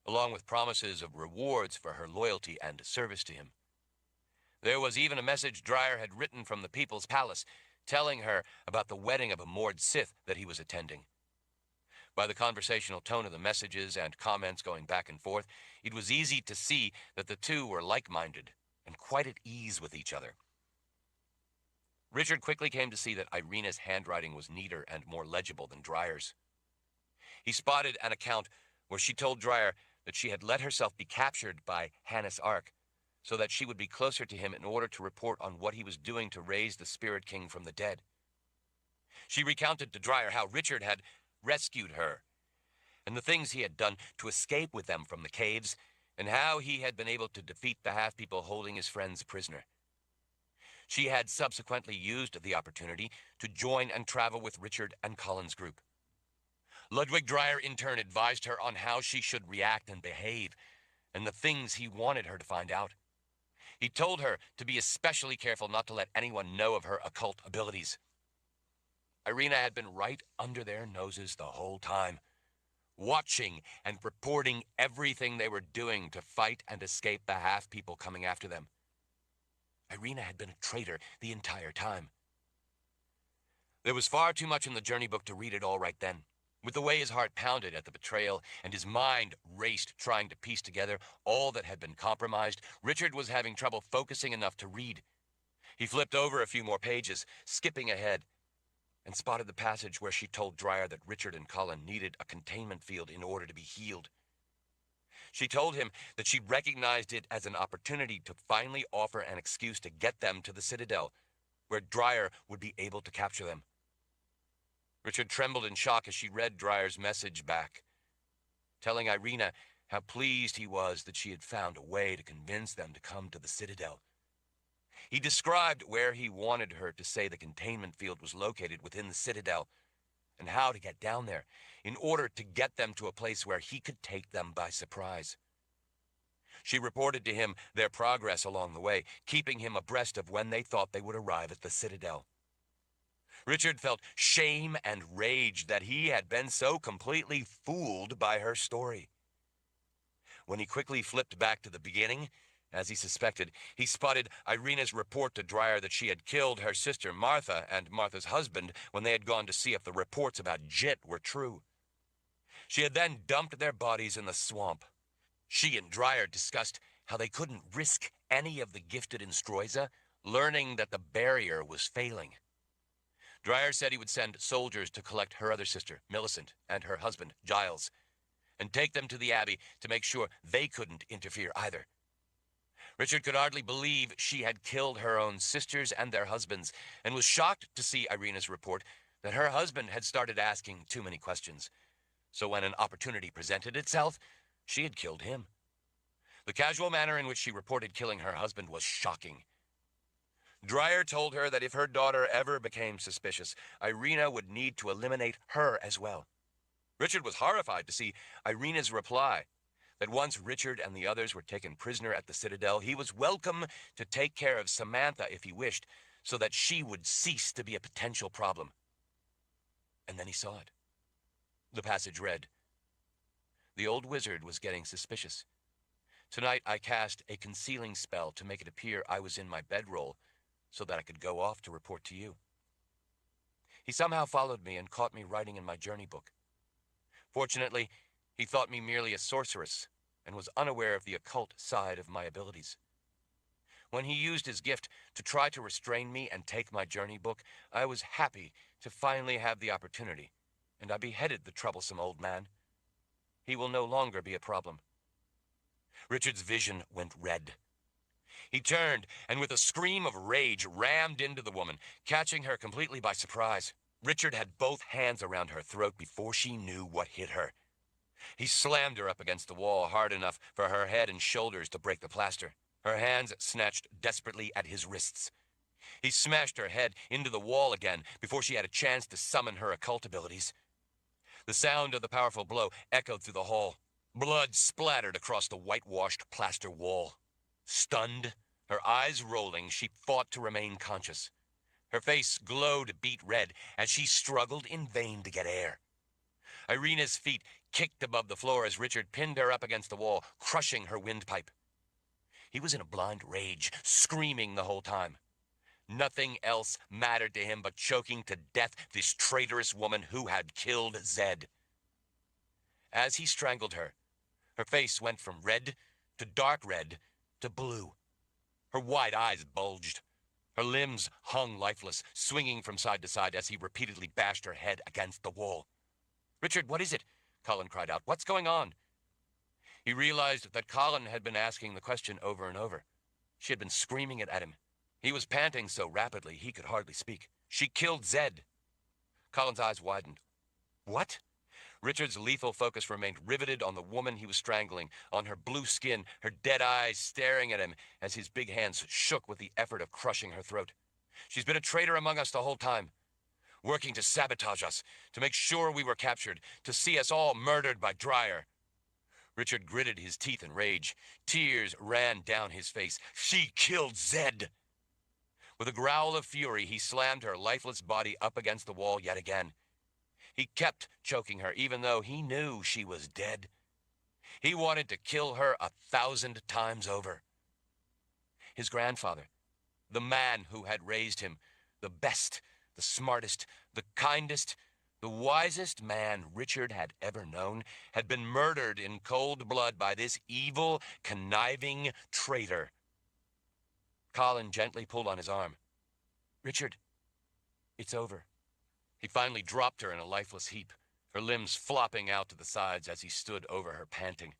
along with promises of rewards for her loyalty and service to him. There was even a message Dreyer had written from the People's Palace, telling her about the wedding of a Mord Sith that he was attending. By the conversational tone of the messages and comments going back and forth, it was easy to see that the two were like-minded and quite at ease with each other. Richard quickly came to see that Irina's handwriting was neater and more legible than Dreyer's. He spotted an account where she told Dreyer that she had let herself be captured by Hannes Ark, so that she would be closer to him in order to report on what he was doing to raise the Spirit King from the dead. She recounted to Dreyer how Richard had rescued her, and the things he had done to escape with them from the caves, and how he had been able to defeat the half-people holding his friends prisoner. She had subsequently used the opportunity to join and travel with Richard and Colin's group. Ludwig Dreyer in turn advised her on how she should react and behave, and the things he wanted her to find out. He told her to be especially careful not to let anyone know of her occult abilities. Irina had been right under their noses the whole time, watching and reporting everything they were doing to fight and escape the half-people coming after them. Irina had been a traitor the entire time. There was far too much in the journey book to read it all right then. With the way his heart pounded at the betrayal and his mind raced trying to piece together all that had been compromised, Richard was having trouble focusing enough to read. He flipped over a few more pages, skipping ahead, and spotted the passage where she told Dreyer that Richard and Colin needed a containment field in order to be healed. She told him that she recognized it as an opportunity to finally offer an excuse to get them to the Citadel, where Dreyer would be able to capture them. Richard trembled in shock as she read Dreyer's message back, telling Irina how pleased he was that she had found a way to convince them to come to the Citadel. He described where he wanted her to say the containment field was located within the Citadel, and how to get down there in order to get them to a place where he could take them by surprise. She reported to him their progress along the way, keeping him abreast of when they thought they would arrive at the Citadel. Richard felt shame and rage that he had been so completely fooled by her story. When he quickly flipped back to the beginning, as he suspected, he spotted Irina's report to Dreyer that she had killed her sister Martha and Martha's husband when they had gone to see if the reports about Jit were true. She had then dumped their bodies in the swamp. She and Dreyer discussed how they couldn't risk any of the gifted in Stroiza learning that the barrier was failing. Dreyer said he would send soldiers to collect her other sister, Millicent, and her husband, Giles, and take them to the Abbey to make sure they couldn't interfere either. Richard could hardly believe she had killed her own sisters and their husbands, and was shocked to see Irina's report that her husband had started asking too many questions. So when an opportunity presented itself, she had killed him. The casual manner in which she reported killing her husband was shocking. Dreyer told her that if her daughter ever became suspicious, Irina would need to eliminate her as well. Richard was horrified to see Irina's reply, that once Richard and the others were taken prisoner at the Citadel, he was welcome to take care of Samantha if he wished, so that she would cease to be a potential problem. And then he saw it. The passage read, "The old wizard was getting suspicious. Tonight I cast a concealing spell to make it appear I was in my bedroll so that I could go off to report to you. He somehow followed me and caught me writing in my journey book. Fortunately, he thought me merely a sorceress and was unaware of the occult side of my abilities. When he used his gift to try to restrain me and take my journey book, I was happy to finally have the opportunity, and I beheaded the troublesome old man. He will no longer be a problem." Richard's vision went red. He turned and with a scream of rage rammed into the woman, catching her completely by surprise. Richard had both hands around her throat before she knew what hit her. He slammed her up against the wall hard enough for her head and shoulders to break the plaster. Her hands snatched desperately at his wrists. He smashed her head into the wall again before she had a chance to summon her occult abilities. The sound of the powerful blow echoed through the hall. Blood splattered across the whitewashed plaster wall. Stunned, her eyes rolling, she fought to remain conscious. Her face glowed beet red as she struggled in vain to get air. Irina's feet kicked above the floor as Richard pinned her up against the wall, crushing her windpipe. He was in a blind rage, screaming the whole time. Nothing else mattered to him but choking to death this traitorous woman who had killed Zed. As he strangled her, her face went from red to dark red to blue. Her wide eyes bulged. Her limbs hung lifeless, swinging from side to side as he repeatedly bashed her head against the wall. "Richard, what is it?" Colin cried out. "What's going on?" He realized that Colin had been asking the question over and over. She had been screaming it at him. He was panting so rapidly he could hardly speak. "She killed Zed." Colin's eyes widened. "What?" Richard's lethal focus remained riveted on the woman he was strangling, on her blue skin, her dead eyes staring at him as his big hands shook with the effort of crushing her throat. "She's been a traitor among us the whole time, working to sabotage us, to make sure we were captured, to see us all murdered by Dreyer." Richard gritted his teeth in rage. Tears ran down his face. "She killed Zed." With a growl of fury, he slammed her lifeless body up against the wall yet again. He kept choking her, even though he knew she was dead. He wanted to kill her 1,000 times over. His grandfather, the man who had raised him, the best, the smartest, the kindest, the wisest man Richard had ever known, had been murdered in cold blood by this evil, conniving traitor. Colin gently pulled on his arm. "Richard, it's over." He finally dropped her in a lifeless heap, her limbs flopping out to the sides as he stood over her, panting.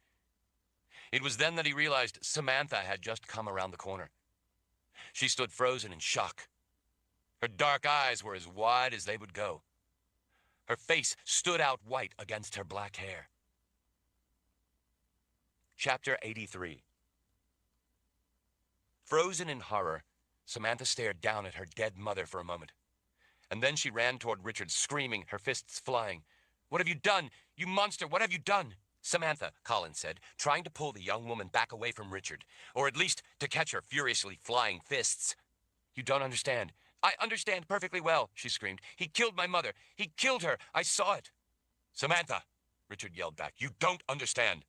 It was then that he realized Samantha had just come around the corner. She stood frozen in shock. Her dark eyes were as wide as they would go. Her face stood out white against her black hair. Chapter 83. Frozen in horror, Samantha stared down at her dead mother for a moment. And then she ran toward Richard, screaming, her fists flying. "What have you done? You monster, what have you done?" "Samantha," Colin said, trying to pull the young woman back away from Richard, or at least to catch her furiously flying fists. "You don't understand." "I understand perfectly well," she screamed. "He killed my mother. He killed her. I saw it." "Samantha," Richard yelled back, "you don't understand."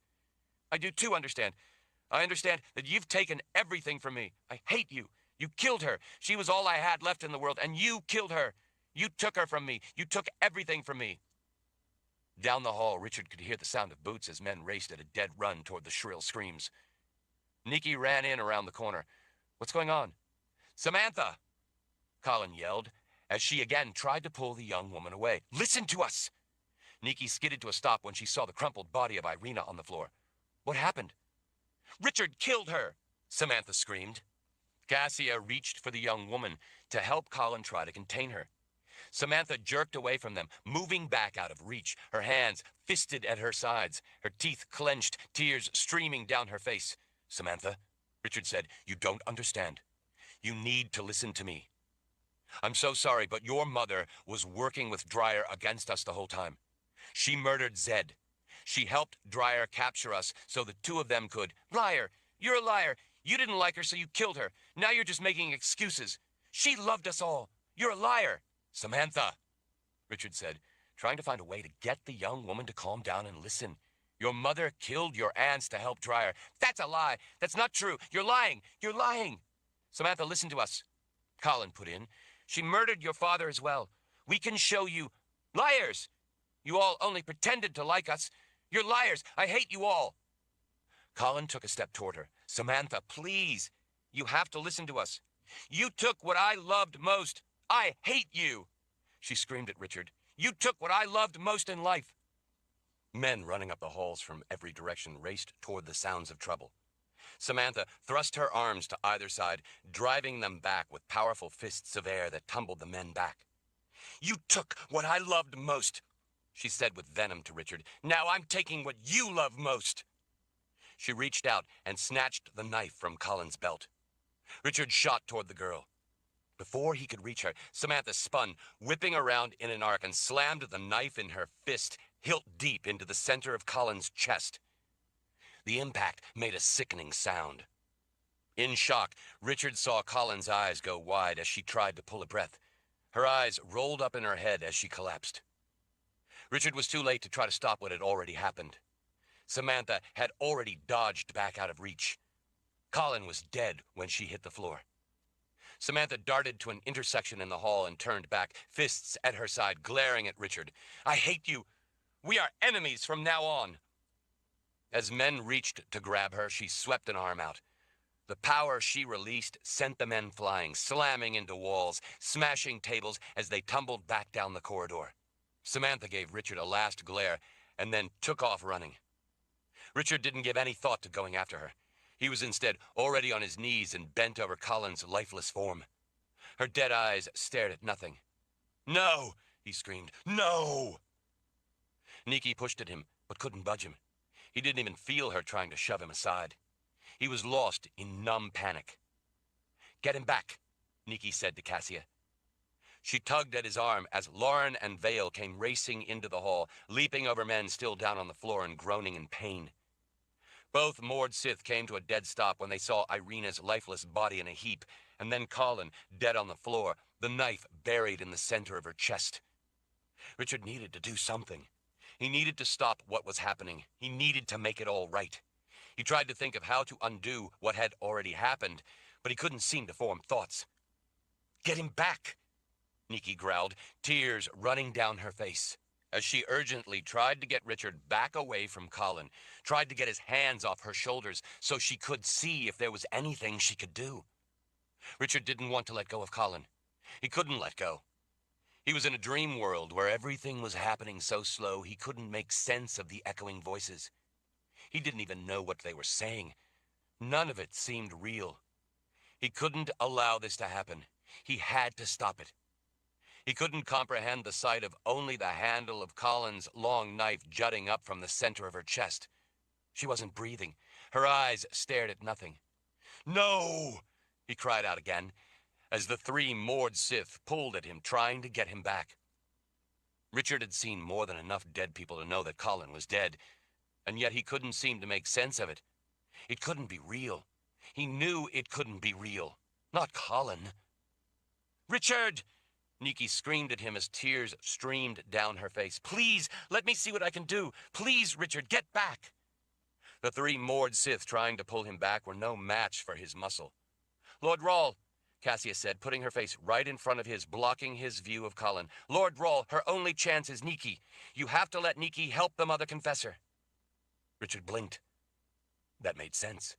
"I do too understand. I understand that you've taken everything from me. I hate you. You killed her. She was all I had left in the world, and you killed her. You took her from me. You took everything from me." Down the hall, Richard could hear the sound of boots as men raced at a dead run toward the shrill screams. Nikki ran in around the corner. "What's going on?" "Samantha!" Colin yelled, as she again tried to pull the young woman away. "Listen to us!" Nikki skidded to a stop when she saw the crumpled body of Irina on the floor. "What happened?" "Richard killed her!" Samantha screamed. Cassia reached for the young woman to help Colin try to contain her. Samantha jerked away from them, moving back out of reach, her hands fisted at her sides, her teeth clenched, tears streaming down her face. "Samantha," Richard said, "you don't understand. You need to listen to me. I'm so sorry, but your mother was working with Dreyer against us the whole time. She murdered Zed. She helped Dreyer capture us so the two of them could—" "Liar! You're a liar! You didn't like her, so you killed her. Now you're just making excuses. She loved us all. You're a liar!" "Samantha," Richard said, trying to find a way to get the young woman to calm down and listen. "Your mother killed your aunts to help Dreyer." "That's a lie. That's not true. You're lying. You're lying." "Samantha, listen to us," Colin put in. "She murdered your father as well. We can show you—" "Liars! You all only pretended to like us. You're liars. I hate you all." Colin took a step toward her. "Samantha, please. You have to listen to us. You took what I loved most. I hate you," she screamed at Richard. "You took what I loved most in life." Men running up the halls from every direction raced toward the sounds of trouble. Samantha thrust her arms to either side, driving them back with powerful fists of air that tumbled the men back. "You took what I loved most," she said with venom to Richard. "Now I'm taking what you love most." She reached out and snatched the knife from Colin's belt. Richard shot toward the girl. Before he could reach her, Samantha spun, whipping around in an arc, and slammed the knife in her fist, hilt deep into the center of Colin's chest. The impact made a sickening sound. In shock, Richard saw Colin's eyes go wide as she tried to pull a breath. Her eyes rolled up in her head as she collapsed. Richard was too late to try to stop what had already happened. Samantha had already dodged back out of reach. Colin was dead when she hit the floor. Samantha darted to an intersection in the hall and turned back, fists at her side, glaring at Richard. "I hate you. We are enemies from now on." As men reached to grab her, she swept an arm out. The power she released sent the men flying, slamming into walls, smashing tables as they tumbled back down the corridor. Samantha gave Richard a last glare and then took off running. Richard didn't give any thought to going after her. He was instead already on his knees and bent over Colin's lifeless form. Her dead eyes stared at nothing. "No!" he screamed. "No!" Nikki pushed at him, but couldn't budge him. He didn't even feel her trying to shove him aside. He was lost in numb panic. "Get him back," Nikki said to Cassia. She tugged at his arm as Lauren and Vale came racing into the hall, leaping over men still down on the floor and groaning in pain. Both Mord Sith came to a dead stop when they saw Irina's lifeless body in a heap, and then Colin, dead on the floor, the knife buried in the center of her chest. Richard needed to do something. He needed to stop what was happening. He needed to make it all right. He tried to think of how to undo what had already happened, but he couldn't seem to form thoughts. "Get him back," Nikki growled, tears running down her face, as she urgently tried to get Richard back away from Colin, tried to get his hands off her shoulders so she could see if there was anything she could do. Richard didn't want to let go of Colin. He couldn't let go. He was in a dream world where everything was happening so slow he couldn't make sense of the echoing voices. He didn't even know what they were saying. None of it seemed real. He couldn't allow this to happen. He had to stop it. He couldn't comprehend the sight of only the handle of Colin's long knife jutting up from the center of her chest. She wasn't breathing. Her eyes stared at nothing. "No!" he cried out again, as the three Mord Sith pulled at him, trying to get him back. Richard had seen more than enough dead people to know that Colin was dead, and yet he couldn't seem to make sense of it. It couldn't be real. He knew it couldn't be real. Not Colin. "Richard!" Nikki screamed at him as tears streamed down her face. "Please, let me see what I can do. Please, Richard, get back." The three Mord Sith trying to pull him back were no match for his muscle. "Lord Rawl," Cassia said, putting her face right in front of his, blocking his view of Colin. "Lord Rawl, her only chance is Nikki. You have to let Nikki help the Mother Confessor." Richard blinked. That made sense.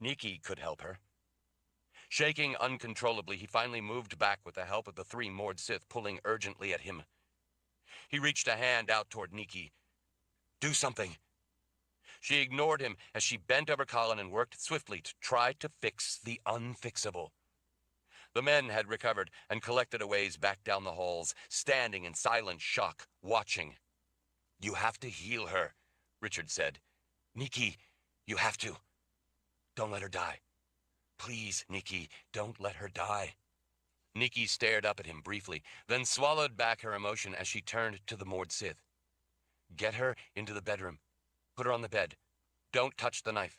Nikki could help her. Shaking uncontrollably, he finally moved back with the help of the three Mord Sith pulling urgently at him. He reached a hand out toward Nikki. "Do something." She ignored him as she bent over Colin and worked swiftly to try to fix the unfixable. The men had recovered and collected a ways back down the halls, standing in silent shock, watching. "You have to heal her," Richard said. "Nikki, you have to. Don't let her die. Please, Nikki, don't let her die." Nikki stared up at him briefly, then swallowed back her emotion as she turned to the Mord Sith. "Get her into the bedroom. Put her on the bed. Don't touch the knife."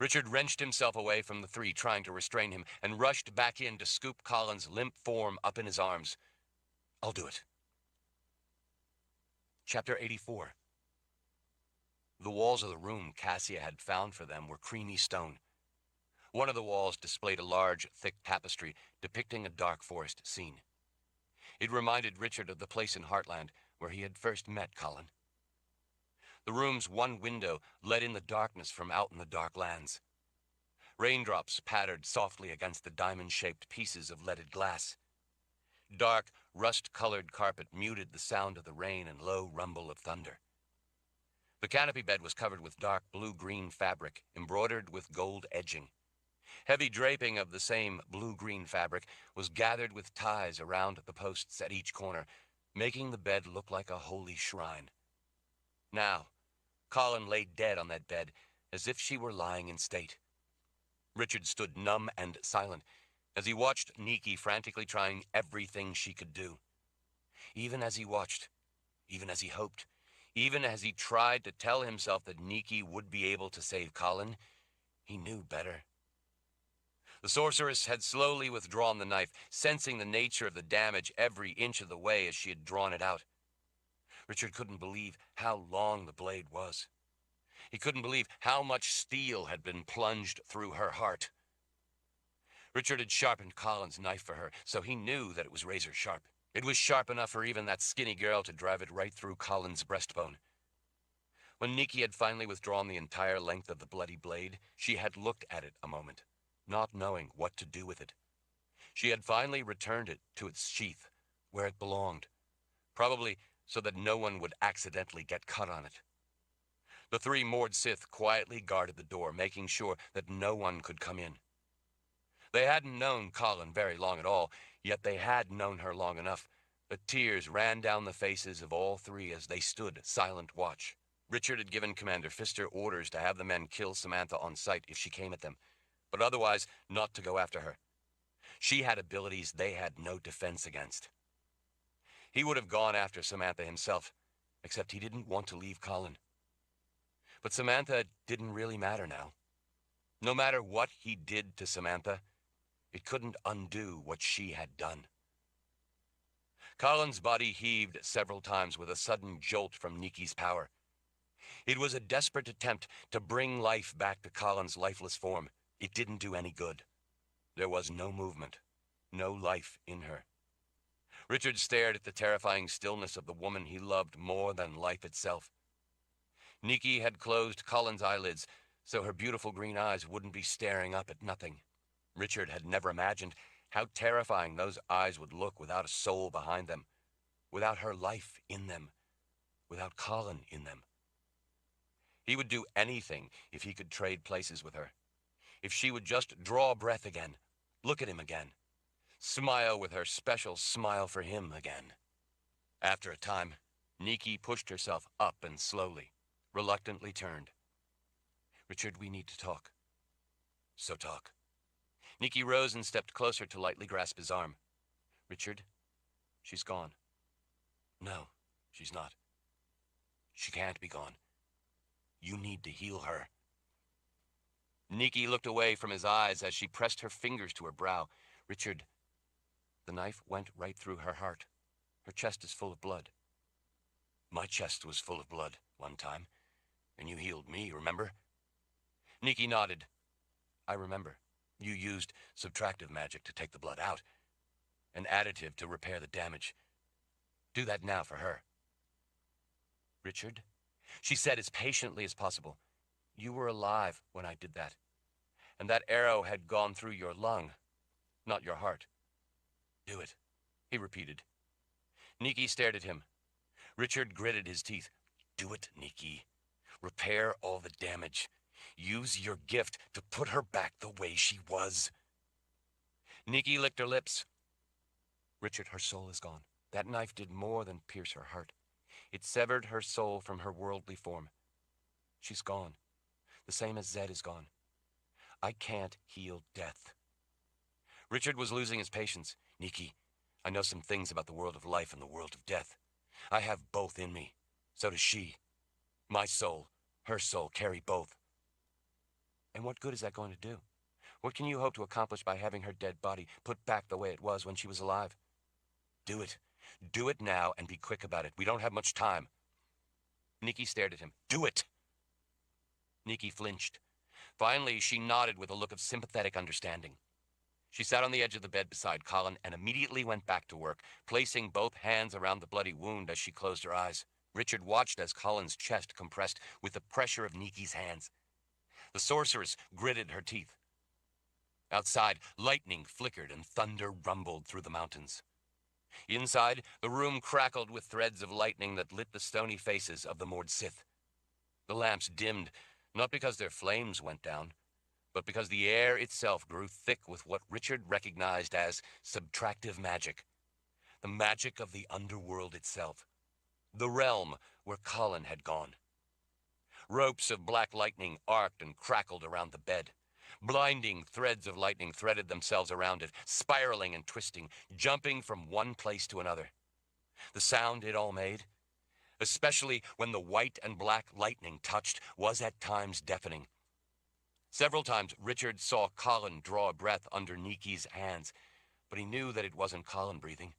Richard wrenched himself away from the three, trying to restrain him, and rushed back in to scoop Colin's limp form up in his arms. "I'll do it." Chapter 84. The walls of the room Cassia had found for them were creamy stone. One of the walls displayed a large, thick tapestry depicting a dark forest scene. It reminded Richard of the place in Heartland where he had first met Colin. The room's one window let in the darkness from out in the dark lands. Raindrops pattered softly against the diamond-shaped pieces of leaded glass. Dark, rust-colored carpet muted the sound of the rain and low rumble of thunder. The canopy bed was covered with dark blue-green fabric, embroidered with gold edging. Heavy draping of the same blue-green fabric was gathered with ties around the posts at each corner, making the bed look like a holy shrine. Now, Colin lay dead on that bed, as if she were lying in state. Richard stood numb and silent as he watched Nikki frantically trying everything she could do. Even as he watched, even as he hoped, even as he tried to tell himself that Nikki would be able to save Colin, he knew better. The sorceress had slowly withdrawn the knife, sensing the nature of the damage every inch of the way as she had drawn it out. Richard couldn't believe how long the blade was. He couldn't believe how much steel had been plunged through her heart. Richard had sharpened Colin's knife for her, so he knew that it was razor sharp. It was sharp enough for even that skinny girl to drive it right through Colin's breastbone. When Nikki had finally withdrawn the entire length of the bloody blade, she had looked at it a moment, not knowing what to do with it. She had finally returned it to its sheath, where it belonged, probably so that no one would accidentally get cut on it. The three Mord Sith quietly guarded the door, making sure that no one could come in. They hadn't known Colin very long at all, yet they had known her long enough that tears ran down the faces of all three as they stood silent watch. Richard had given Commander Pfister orders to have the men kill Samantha on sight if she came at them, but otherwise not to go after her. She had abilities they had no defense against. He would have gone after Samantha himself, except he didn't want to leave Colin. But Samantha didn't really matter now. No matter what he did to Samantha, it couldn't undo what she had done. Colin's body heaved several times with a sudden jolt from Nikki's power. It was a desperate attempt to bring life back to Colin's lifeless form. It didn't do any good. There was no movement, no life in her. Richard stared at the terrifying stillness of the woman he loved more than life itself. Nikki had closed Colin's eyelids so her beautiful green eyes wouldn't be staring up at nothing. Richard had never imagined how terrifying those eyes would look without a soul behind them, without her life in them, without Colin in them. He would do anything if he could trade places with her. If she would just draw breath again, look at him again, smile with her special smile for him again. After a time, Nikki pushed herself up and slowly, reluctantly turned. "Richard, we need to talk." "So talk." Nikki rose and stepped closer to lightly grasp his arm. "Richard, she's gone." "No, she's not. She can't be gone. You need to heal her." Nikki looked away from his eyes as she pressed her fingers to her brow. "Richard, the knife went right through her heart. Her chest is full of blood." "My chest was full of blood one time, and you healed me, remember?" Nikki nodded. "I remember. You used subtractive magic to take the blood out, an additive to repair the damage. Do that now for her." "Richard," she said as patiently as possible, "you were alive when I did that. and that arrow had gone through your lung, not your heart. Do it, he repeated. Nikki stared at him. Richard gritted his teeth. Do it, Nikki. Repair all the damage. Use your gift to put her back the way she was. Nikki licked her lips. Richard, her soul is gone. That knife did more than pierce her heart. It severed her soul from her worldly form. She's gone, the same as Zed is gone. I can't heal death. Richard was losing his patience. Nikki, I know some things about the world of life and the world of death. I have both in me. So does she. My soul, her soul, carry both. And what good is that going to do? What can you hope to accomplish by having her dead body put back the way it was when she was alive? Do it. Do it now and be quick about it. We don't have much time. Nikki stared at him. Do it! Nikki flinched. Finally, she nodded with a look of sympathetic understanding. She sat on the edge of the bed beside Colin and immediately went back to work, placing both hands around the bloody wound as she closed her eyes. Richard watched as Colin's chest compressed with the pressure of Nikki's hands. The sorceress gritted her teeth. Outside, lightning flickered and thunder rumbled through the mountains. Inside, the room crackled with threads of lightning that lit the stony faces of the Mord Sith. The lamps dimmed, not because their flames went down, but because the air itself grew thick with what Richard recognized as subtractive magic. The magic of the underworld itself. The realm where Colin had gone. Ropes of black lightning arced and crackled around the bed. Blinding threads of lightning threaded themselves around it, spiraling and twisting, jumping from one place to another. The sound it all made, especially when the white and black lightning touched, was at times deafening. Several times Richard saw Colin draw a breath under Nikki's hands, but he knew that it wasn't Colin breathing.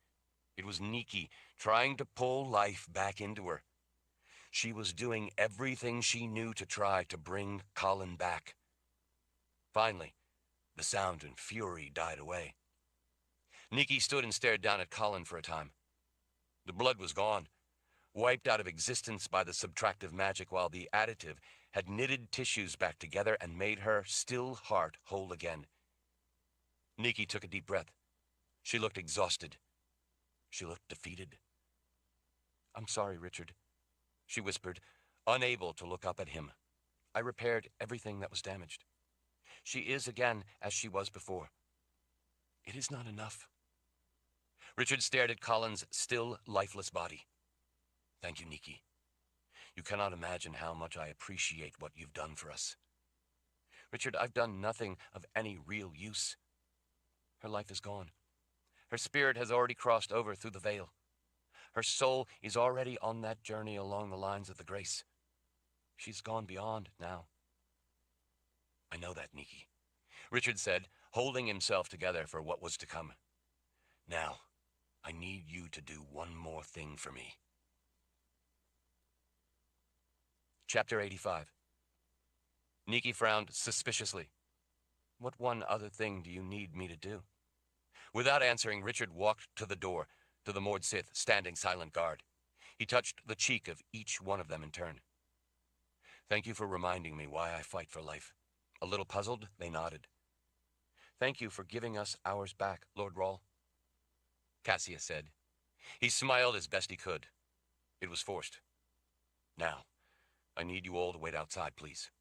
It was Nikki trying to pull life back into her. She was doing everything she knew to try to bring Colin back. Finally, the sound and fury died away. Nikki stood and stared down at Colin for a time. The blood was gone, wiped out of existence by the subtractive magic, while the additive had knitted tissues back together and made her still heart whole again. Nikki took a deep breath. She looked exhausted. She looked defeated. I'm sorry, Richard, she whispered, unable to look up at him. I repaired everything that was damaged. She is again as she was before. It is not enough. Richard stared at Colin's still lifeless body. Thank you, Nikki. You cannot imagine how much I appreciate what you've done for us. Richard, I've done nothing of any real use. Her life is gone. Her spirit has already crossed over through the veil. Her soul is already on that journey along the lines of the grace. She's gone beyond now. I know that, Nikki, Richard said, holding himself together for what was to come. Now, I need you to do one more thing for me. Chapter 85. Nikki frowned suspiciously. What one other thing do you need me to do? Without answering, Richard walked to the door, to the Mord Sith standing silent guard. He touched the cheek of each one of them in turn. Thank you for reminding me why I fight for life. A little puzzled, they nodded. Thank you for giving us ours back, Lord Rawl, Cassius said. He smiled as best he could. It was forced. Now, I need you all to wait outside, please.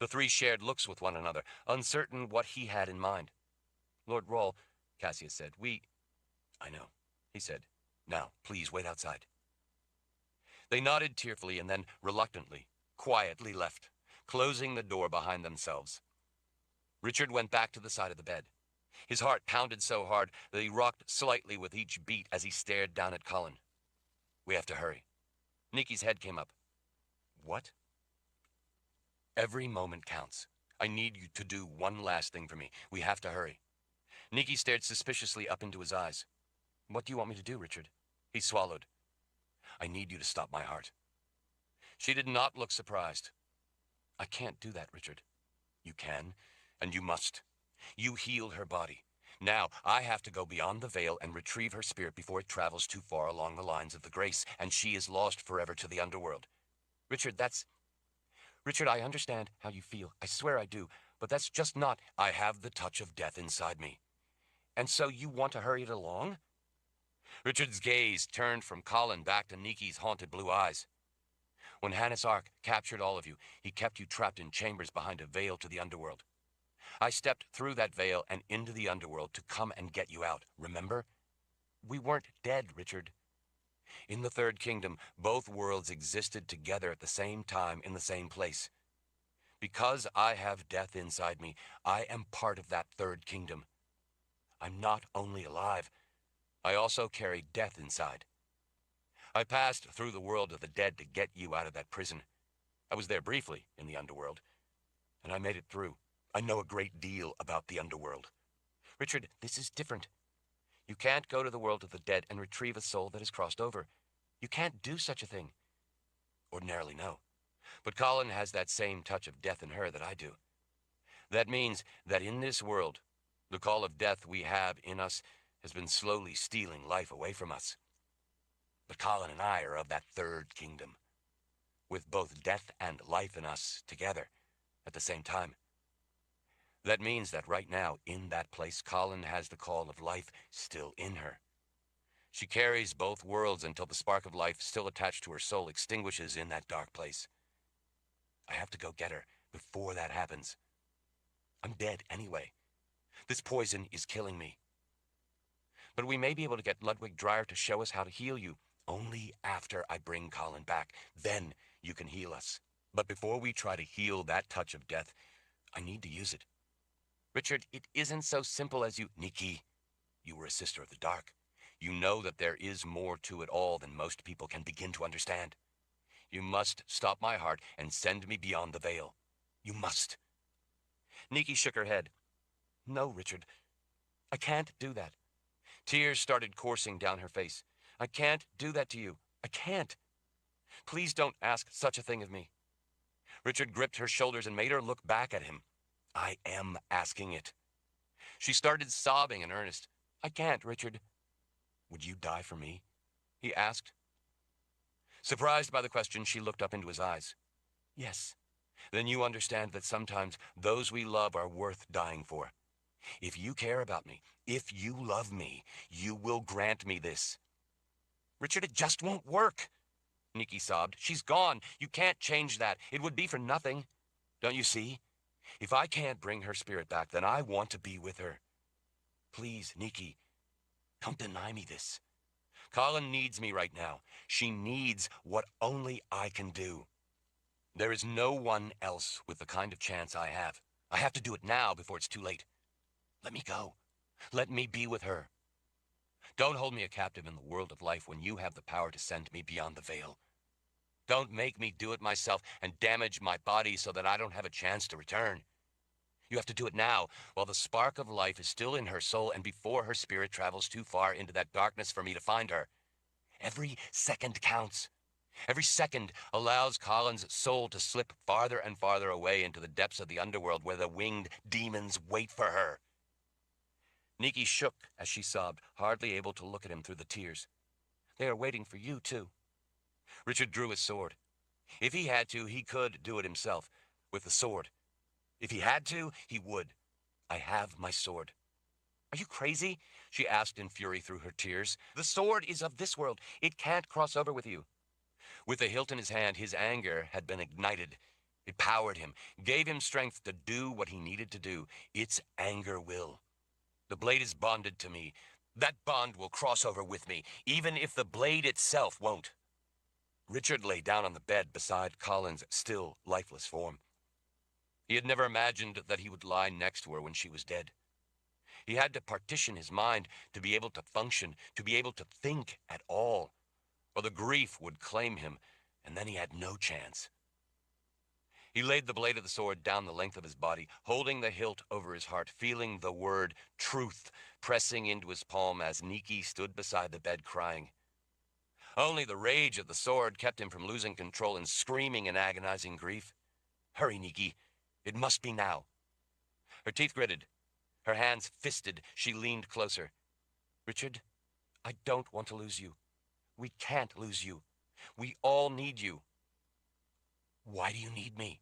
The three shared looks with one another, uncertain what he had in mind. Lord Rawl, Cassius said, I know, he said. Now, please wait outside. They nodded tearfully and then, reluctantly, quietly left, closing the door behind themselves. Richard went back to the side of the bed. His heart pounded so hard that he rocked slightly with each beat as he stared down at Colin. We have to hurry. Nikki's head came up. What? Every moment counts. I need you to do one last thing for me. We have to hurry. Nikki stared suspiciously up into his eyes. What do you want me to do, Richard? He swallowed. I need you to stop my heart. She did not look surprised. I can't do that, Richard. You can, and you must. You healed her body. Now, I have to go beyond the veil and retrieve her spirit before it travels too far along the lines of the grace, and she is lost forever to the underworld. Richard, I understand how you feel. I swear I do. But that's just not. I have the touch of death inside me. And so you want to hurry it along? Richard's gaze turned from Colin back to Niki's haunted blue eyes. When Hannes Ark captured all of you, he kept you trapped in chambers behind a veil to the underworld. I stepped through that veil and into the underworld to come and get you out, remember? We weren't dead, Richard. In the Third Kingdom, both worlds existed together at the same time in the same place. Because I have death inside me, I am part of that Third Kingdom. I'm not only alive, I also carry death inside. I passed through the world of the dead to get you out of that prison. I was there briefly in the underworld, and I made it through. I know a great deal about the underworld. Richard, this is different. You can't go to the world of the dead and retrieve a soul that has crossed over. You can't do such a thing. Ordinarily, no. But Colin has that same touch of death in her that I do. That means that in this world, the call of death we have in us has been slowly stealing life away from us. But Colin and I are of that Third Kingdom, with both death and life in us together at the same time. That means that right now, in that place, Colin has the call of life still in her. She carries both worlds until the spark of life still attached to her soul extinguishes in that dark place. I have to go get her before that happens. I'm dead anyway. This poison is killing me. But we may be able to get Ludwig Dreyer to show us how to heal you only after I bring Colin back. Then you can heal us. But before we try to heal that touch of death, I need to use it. Richard, it isn't so simple as you... Niki, you were a sister of the dark. You know that there is more to it all than most people can begin to understand. You must stop my heart and send me beyond the veil. You must. Niki shook her head. No, Richard. I can't do that. Tears started coursing down her face. I can't do that to you. I can't. Please don't ask such a thing of me. Richard gripped her shoulders and made her look back at him. I am asking it. She started sobbing in earnest. I can't, Richard. Would you die for me? He asked. Surprised by the question, she looked up into his eyes. Yes. Then you understand that sometimes those we love are worth dying for. If you care about me, if you love me, you will grant me this. Richard, it just won't work. Niki sobbed. She's gone. You can't change that. It would be for nothing. Don't you see? If I can't bring her spirit back, then I want to be with her. Please, Niki, don't deny me this. Colin needs me right now. She needs what only I can do. There is no one else with the kind of chance I have. I have to do it now before it's too late. Let me go. Let me be with her. Don't hold me a captive in the world of life when you have the power to send me beyond the veil. Don't make me do it myself and damage my body so that I don't have a chance to return. You have to do it now, while the spark of life is still in her soul and before her spirit travels too far into that darkness for me to find her. Every second counts. Every second allows Colin's soul to slip farther and farther away into the depths of the underworld where the winged demons wait for her. Niki shook as she sobbed, hardly able to look at him through the tears. They are waiting for you, too. Richard drew his sword. If he had to, he could do it himself, with the sword. If he had to, he would. I have my sword. Are you crazy? She asked in fury through her tears. The sword is of this world. It can't cross over with you. With the hilt in his hand, his anger had been ignited. It powered him, gave him strength to do what he needed to do. Its anger will. The blade is bonded to me. That bond will cross over with me, even if the blade itself won't. Richard lay down on the bed beside Colin's still, lifeless form. He had never imagined that he would lie next to her when she was dead. He had to partition his mind to be able to function, to be able to think at all, or the grief would claim him, and then he had no chance. He laid the blade of the sword down the length of his body, holding the hilt over his heart, feeling the word truth pressing into his palm as Niki stood beside the bed crying. Only the rage of the sword kept him from losing control and screaming in agonizing grief. Hurry, Niki. It must be now. Her teeth gritted. Her hands fisted. She leaned closer. Richard, I don't want to lose you. We can't lose you. We all need you. Why do you need me?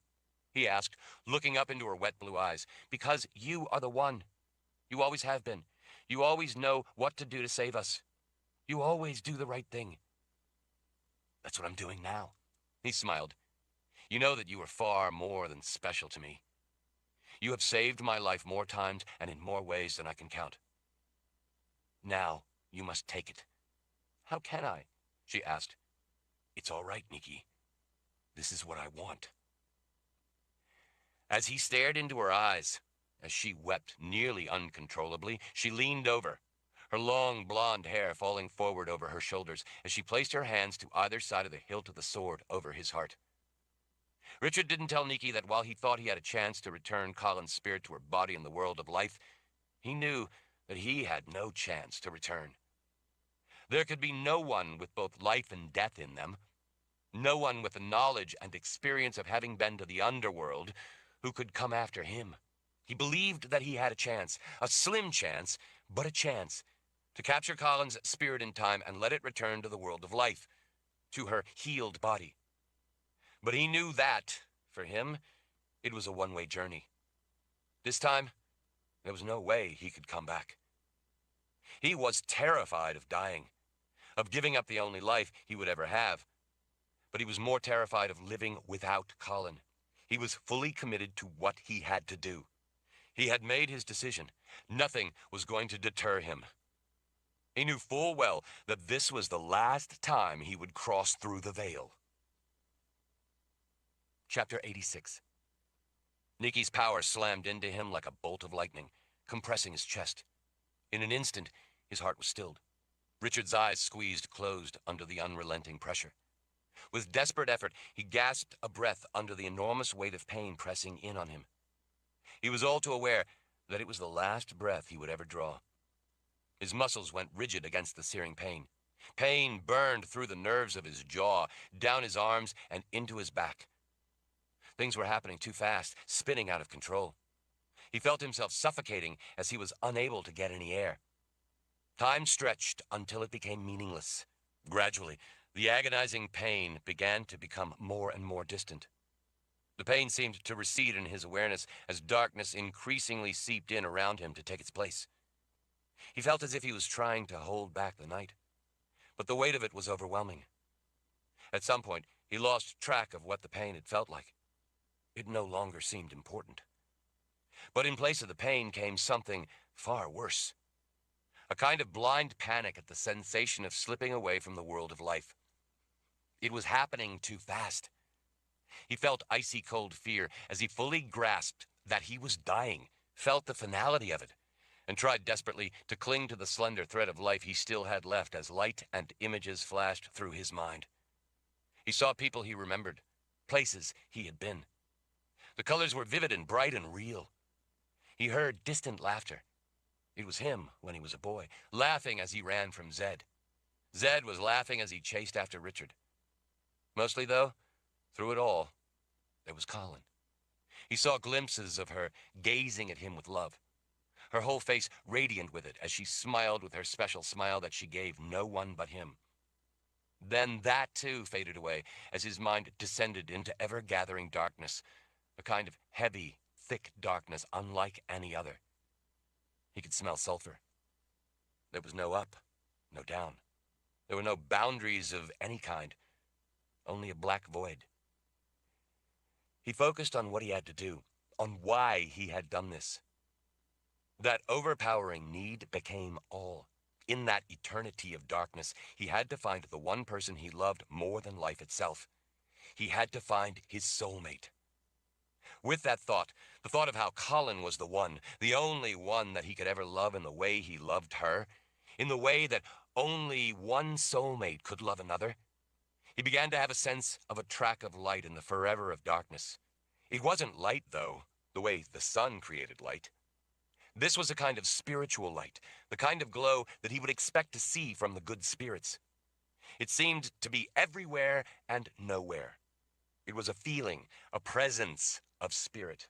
he asked, looking up into her wet blue eyes. Because you are the one. You always have been. You always know what to do to save us. You always do the right thing. That's what I'm doing now. He smiled. You know that you are far more than special to me. You have saved my life more times and in more ways than I can count. Now, you must take it. How can I? She asked. It's all right, Nikki. This is what I want. As he stared into her eyes, as she wept nearly uncontrollably, she leaned over, her long blonde hair falling forward over her shoulders as she placed her hands to either side of the hilt of the sword over his heart. Richard didn't tell Nikki that while he thought he had a chance to return Colin's spirit to her body in the world of life, he knew that he had no chance to return. There could be no one with both life and death in them, no one with the knowledge and experience of having been to the underworld who could come after him. He believed that he had a chance, a slim chance, but a chance, to capture Colin's spirit in time and let it return to the world of life, to her healed body. But he knew that, for him, it was a one-way journey. This time, there was no way he could come back. He was terrified of dying, of giving up the only life he would ever have. But he was more terrified of living without Colin. He was fully committed to what he had to do. He had made his decision. Nothing was going to deter him. He knew full well that this was the last time he would cross through the veil. Chapter 86. Nikki's power slammed into him like a bolt of lightning, compressing his chest. In an instant, his heart was stilled. Richard's eyes squeezed closed under the unrelenting pressure. With desperate effort, he gasped a breath under the enormous weight of pain pressing in on him. He was all too aware that it was the last breath he would ever draw. His muscles went rigid against the searing pain. Pain burned through the nerves of his jaw, down his arms, and into his back. Things were happening too fast, spinning out of control. He felt himself suffocating as he was unable to get any air. Time stretched until it became meaningless. Gradually, the agonizing pain began to become more and more distant. The pain seemed to recede in his awareness as darkness increasingly seeped in around him to take its place. He felt as if he was trying to hold back the night, but the weight of it was overwhelming. At some point, he lost track of what the pain had felt like. It no longer seemed important. But in place of the pain came something far worse. A kind of blind panic at the sensation of slipping away from the world of life. It was happening too fast. He felt icy cold fear as he fully grasped that he was dying, felt the finality of it, and tried desperately to cling to the slender thread of life he still had left as light and images flashed through his mind. He saw people he remembered, places he had been. The colors were vivid and bright and real. He heard distant laughter. It was him when he was a boy, laughing as he ran from Zed. Zed was laughing as he chased after Richard. Mostly, though, through it all, there was Colin. He saw glimpses of her gazing at him with love, her whole face radiant with it as she smiled with her special smile that she gave no one but him. Then that, too, faded away as his mind descended into ever-gathering darkness, a kind of heavy, thick darkness unlike any other. He could smell sulfur. There was no up, no down. There were no boundaries of any kind, only a black void. He focused on what he had to do, on why he had done this. That overpowering need became all. In that eternity of darkness, he had to find the one person he loved more than life itself. He had to find his soulmate. With that thought, the thought of how Colin was the one, the only one that he could ever love in the way he loved her, in the way that only one soulmate could love another, he began to have a sense of a track of light in the forever of darkness. It wasn't light, though, the way the sun created light. This was a kind of spiritual light, the kind of glow that he would expect to see from the good spirits. It seemed to be everywhere and nowhere. It was a feeling, a presence of spirit.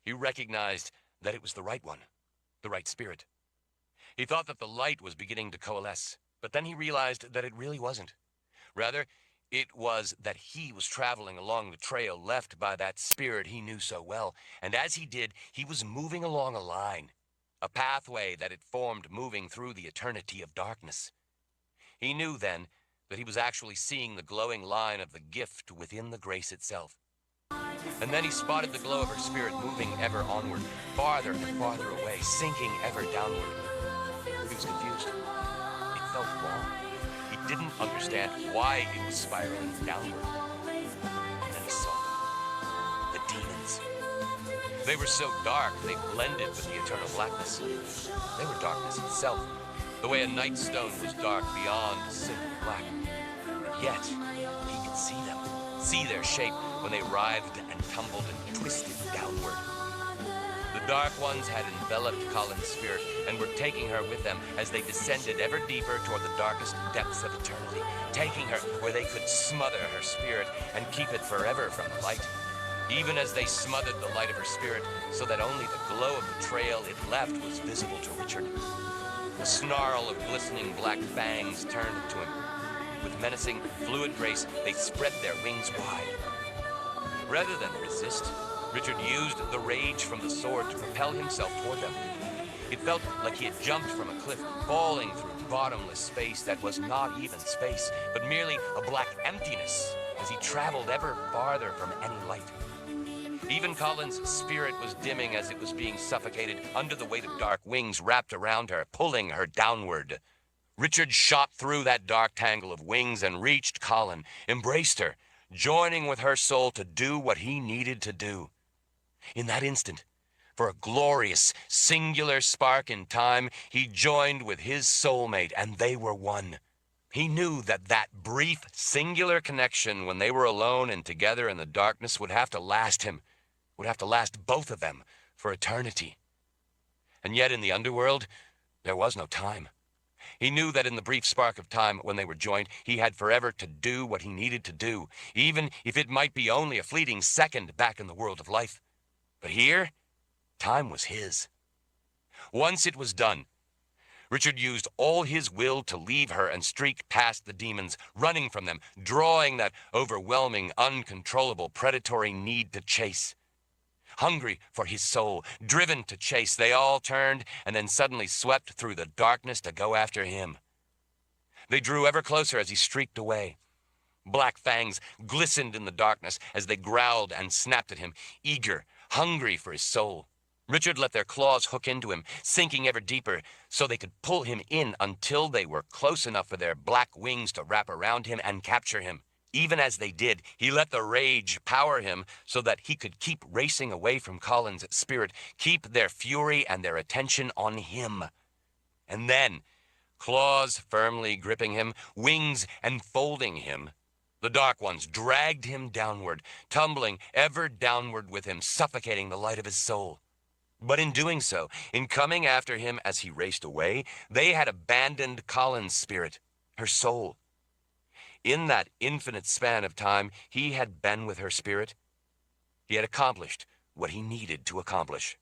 He recognized that it was the right one, the right spirit. He thought that the light was beginning to coalesce, but then he realized that it really wasn't. Rather, It was that he was traveling along the trail left by that spirit he knew so well, and as he did, he was moving along a line, a pathway that it formed moving through the eternity of darkness. He knew then that he was actually seeing the glowing line of the gift within the grace itself. And then he spotted the glow of her spirit moving ever onward, farther and farther away, sinking ever downward. He was confused. It felt wrong. He didn't understand why it was spiraling downward. And then he saw them. The demons. They were so dark, they blended with the eternal blackness. They were darkness itself, the way a night stone was dark beyond silver black. Yet, he could see them, see their shape when they writhed and tumbled and twisted downward. The Dark Ones had enveloped Colin's spirit and were taking her with them as they descended ever deeper toward the darkest depths of eternity, taking her where they could smother her spirit and keep it forever from the light. Even as they smothered the light of her spirit so that only the glow of the trail it left was visible to Richard. A snarl of glistening black fangs turned to him. With menacing, fluid grace, they spread their wings wide. Rather than resist, Richard used the rage from the sword to propel himself toward them. It felt like he had jumped from a cliff, falling through bottomless space that was not even space, but merely a black emptiness as he traveled ever farther from any light. Even Colin's spirit was dimming as it was being suffocated under the weight of dark wings wrapped around her, pulling her downward. Richard shot through that dark tangle of wings and reached Colin, embraced her, joining with her soul to do what he needed to do. In that instant, for a glorious, singular spark in time, he joined with his soulmate, and they were one. He knew that that brief, singular connection when they were alone and together in the darkness would have to last him, would have to last both of them for eternity. And yet in the underworld, there was no time. He knew that in the brief spark of time when they were joined, he had forever to do what he needed to do, even if it might be only a fleeting second back in the world of life. But here, time was his. Once it was done, Richard used all his will to leave her and streak past the demons, running from them, drawing that overwhelming, uncontrollable, predatory need to chase. Hungry for his soul, driven to chase, they all turned and then suddenly swept through the darkness to go after him. They drew ever closer as he streaked away. Black fangs glistened in the darkness as they growled and snapped at him, eager, hungry for his soul. Richard let their claws hook into him, sinking ever deeper, so they could pull him in until they were close enough for their black wings to wrap around him and capture him. Even as they did, he let the rage power him so that he could keep racing away from Colin's spirit, keep their fury and their attention on him. And then, claws firmly gripping him, wings enfolding him, the Dark Ones dragged him downward, tumbling ever downward with him, suffocating the light of his soul. But in doing so, in coming after him as he raced away, they had abandoned Colin's spirit, her soul. In that infinite span of time he had been with her spirit, he had accomplished what he needed to accomplish.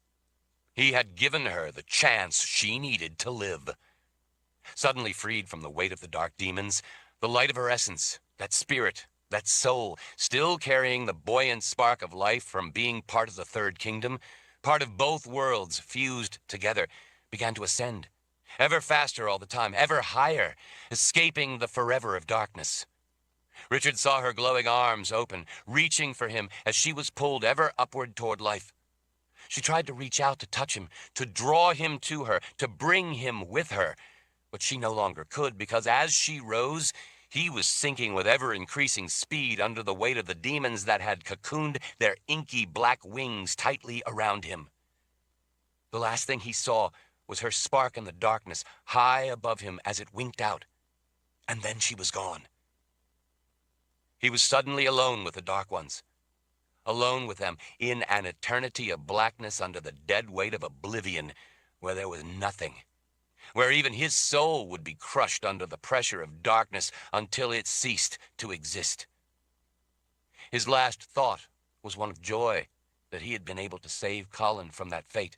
He had given her the chance she needed to live. Suddenly freed from the weight of the dark demons, the light of her essence, that spirit, that soul, still carrying the buoyant spark of life from being part of the third kingdom, part of both worlds fused together, began to ascend, ever faster all the time, ever higher, escaping the forever of darkness. Richard saw her glowing arms open, reaching for him as she was pulled ever upward toward life. She tried to reach out to touch him, to draw him to her, to bring him with her, but she no longer could because as she rose, he was sinking with ever-increasing speed under the weight of the demons that had cocooned their inky black wings tightly around him. The last thing he saw was her spark in the darkness high above him as it winked out, and then she was gone. He was suddenly alone with the Dark Ones, alone with them in an eternity of blackness under the dead weight of oblivion, where there was nothing, where even his soul would be crushed under the pressure of darkness until it ceased to exist. His last thought was one of joy that he had been able to save Colin from that fate,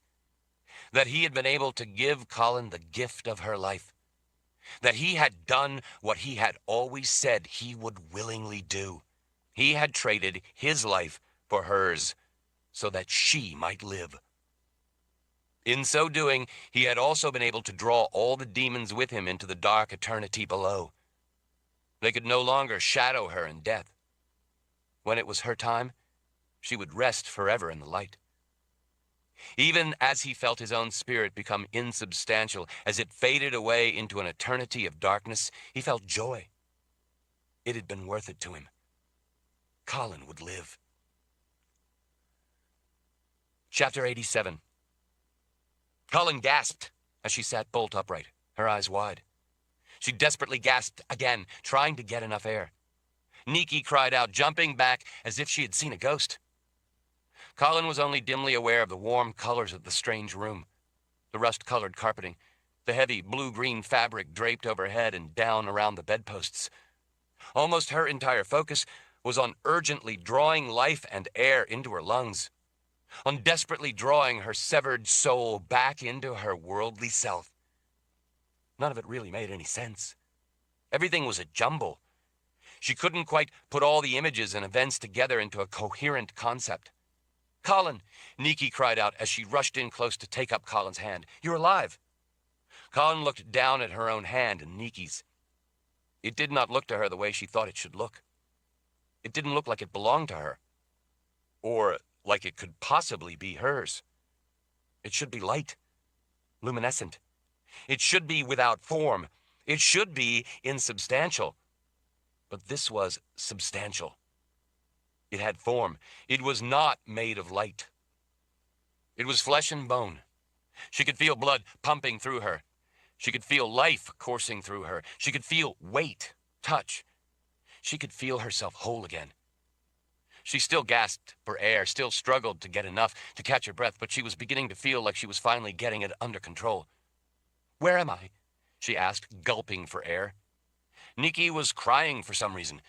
that he had been able to give Colin the gift of her life. that he had done what he had always said he would willingly do. He had traded his life for hers so that she might live. In so doing, he had also been able to draw all the demons with him into the dark eternity below. They could no longer shadow her in death. When it was her time, she would rest forever in the light. Even as he felt his own spirit become insubstantial, as it faded away into an eternity of darkness, he felt joy. It had been worth it to him. Colin would live. Chapter 87. Colin gasped as she sat bolt upright, her eyes wide. She desperately gasped again, trying to get enough air. Nikki cried out, jumping back as if she had seen a ghost. Colin was only dimly aware of the warm colors of the strange room, the rust-colored carpeting, the heavy blue-green fabric draped overhead and down around the bedposts. Almost her entire focus was on urgently drawing life and air into her lungs, on desperately drawing her severed soul back into her worldly self. None of it really made any sense. Everything was a jumble. She couldn't quite put all the images and events together into a coherent concept. "Colin," Nikki cried out as she rushed in close to take up Colin's hand. "You're alive." Colin looked down at her own hand and Nikki's. It did not look to her the way she thought it should look. It didn't look like it belonged to her, or like it could possibly be hers. It should be light, luminescent. It should be without form. It should be insubstantial. But this was substantial. It had form. It was not made of light. It was flesh and bone. She could feel blood pumping through her. She could feel life coursing through her. She could feel weight, touch. She could feel herself whole again. She still gasped for air, still struggled to get enough to catch her breath, but she was beginning to feel like she was finally getting it under control. "Where am I?" she asked, gulping for air. Nikki was crying for some reason.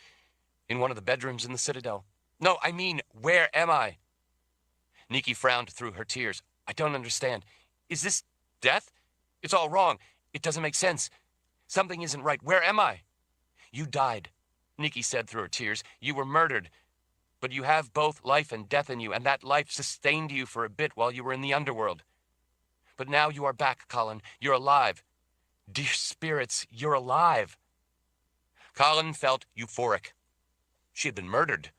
"In one of the bedrooms in the Citadel." "No, I mean, where am I?" Nikki frowned through her tears. "I don't understand. Is this death? It's all wrong. It doesn't make sense. Something isn't right. Where am I?" "You died," Nikki said through her tears. "You were murdered. But you have both life and death in you, and that life sustained you for a bit while you were in the underworld. But now you are back, Colin. You're alive. Dear spirits, you're alive." Colin felt euphoric. She had been murdered,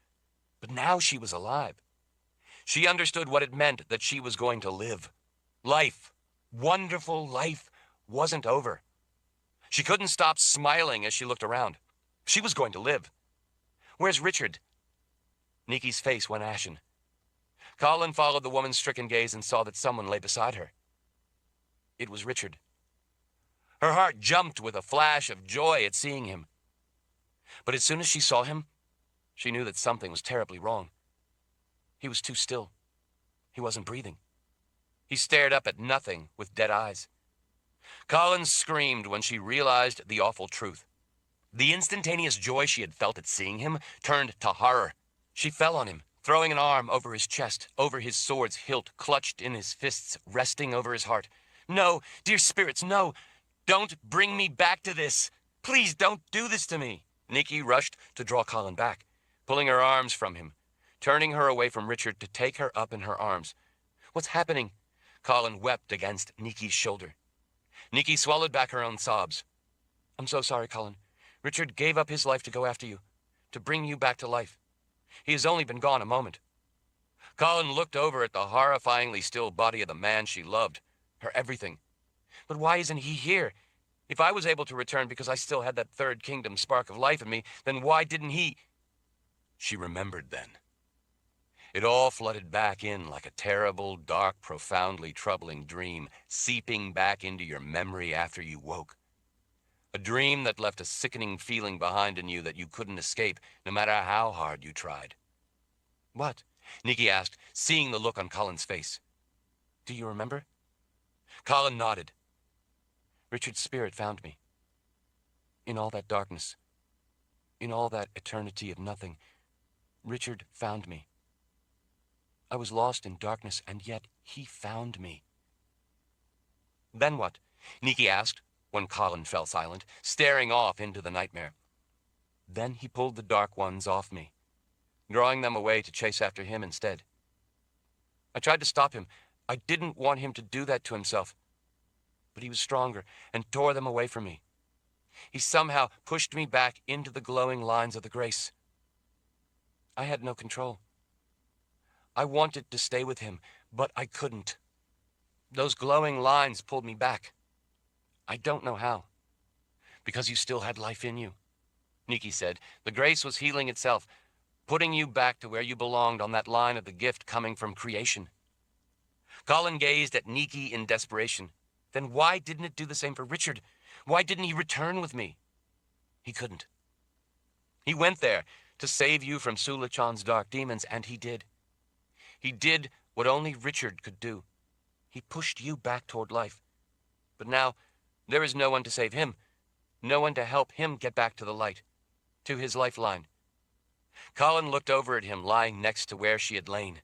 but now she was alive. She understood what it meant that she was going to live. Life, wonderful life, wasn't over. She couldn't stop smiling as she looked around. She was going to live. "Where's Richard?" Nikki's face went ashen. Colin followed the woman's stricken gaze and saw that someone lay beside her. It was Richard. Her heart jumped with a flash of joy at seeing him. But as soon as she saw him, she knew that something was terribly wrong. He was too still. He wasn't breathing. He stared up at nothing with dead eyes. Colin screamed when she realized the awful truth. The instantaneous joy she had felt at seeing him turned to horror. She fell on him, throwing an arm over his chest, over his sword's hilt, clutched in his fists, resting over his heart. "No, dear spirits, no! Don't bring me back to this! Please don't do this to me!" Nikki rushed to draw Colin back, pulling her arms from him, turning her away from Richard to take her up in her arms. "What's happening?" Colin wept against Nikki's shoulder. Nikki swallowed back her own sobs. "I'm so sorry, Colin. Richard gave up his life to go after you, to bring you back to life. He has only been gone a moment." Colin looked over at the horrifyingly still body of the man she loved, her everything. "But why isn't he here? If I was able to return because I still had that third kingdom spark of life in me, then why didn't he?" She remembered then. It all flooded back in like a terrible, dark, profoundly troubling dream, seeping back into your memory after you woke. A dream that left a sickening feeling behind in you that you couldn't escape, no matter how hard you tried. "What?" Nikki asked, seeing the look on Colin's face. "Do you remember?" Colin nodded. "Richard's spirit found me. In all that darkness, in all that eternity of nothing, Richard found me. I was lost in darkness, and yet he found me." "Then what?" Nikki asked, when Colin fell silent, staring off into the nightmare. Then he pulled the Dark Ones off me, drawing them away to chase after him instead. I tried to stop him. I didn't want him to do that to himself. But he was stronger and tore them away from me. He somehow pushed me back into the glowing lines of the Grace. I had no control. I wanted to stay with him, but I couldn't. Those glowing lines pulled me back. I don't know how. Because you still had life in you, Nikki said. The Grace was healing itself, putting you back to where you belonged on that line of the gift coming from creation. Colin gazed at Nikki in desperation. Then why didn't it do the same for Richard? Why didn't he return with me? He couldn't. He went there to save you from Sulachan's dark demons, and he did. He did what only Richard could do. He pushed you back toward life. But now, there is no one to save him. No one to help him get back to the light, to his lifeline. Colin looked over at him, lying next to where she had lain.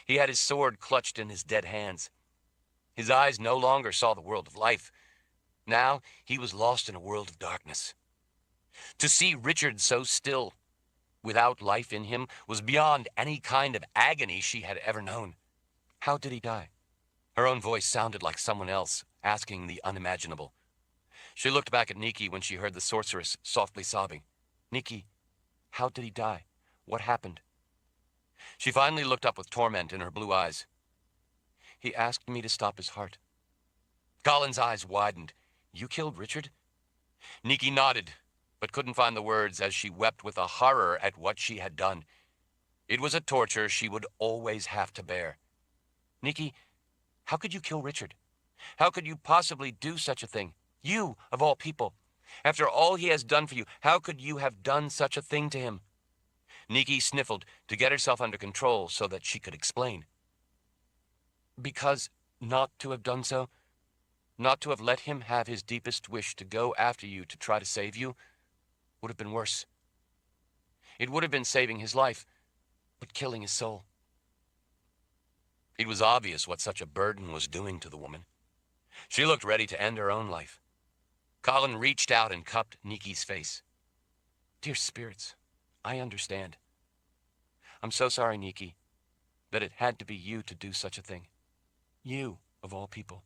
He had his sword clutched in his dead hands. His eyes no longer saw the world of life. Now he was lost in a world of darkness. To see Richard so still, without life in him, was beyond any kind of agony she had ever known. How did he die? Her own voice sounded like someone else, asking the unimaginable. She looked back at Nikki when she heard the sorceress softly sobbing. Nikki, how did he die? What happened? She finally looked up with torment in her blue eyes. He asked me to stop his heart. Colin's eyes widened. You killed Richard? Nikki nodded, but couldn't find the words as she wept with a horror at what she had done. It was a torture she would always have to bear. Nikki, how could you kill Richard? How could you possibly do such a thing? You, of all people. After all he has done for you, how could you have done such a thing to him? Nikki sniffled to get herself under control so that she could explain. Because not to have done so, not to have let him have his deepest wish to go after you to try to save you, would have been worse. It would have been saving his life, but killing his soul. It was obvious what such a burden was doing to the woman. She looked ready to end her own life. Colin reached out and cupped Nikki's face. Dear spirits, I understand. I'm so sorry, Nikki, that it had to be you to do such a thing. You, of all people.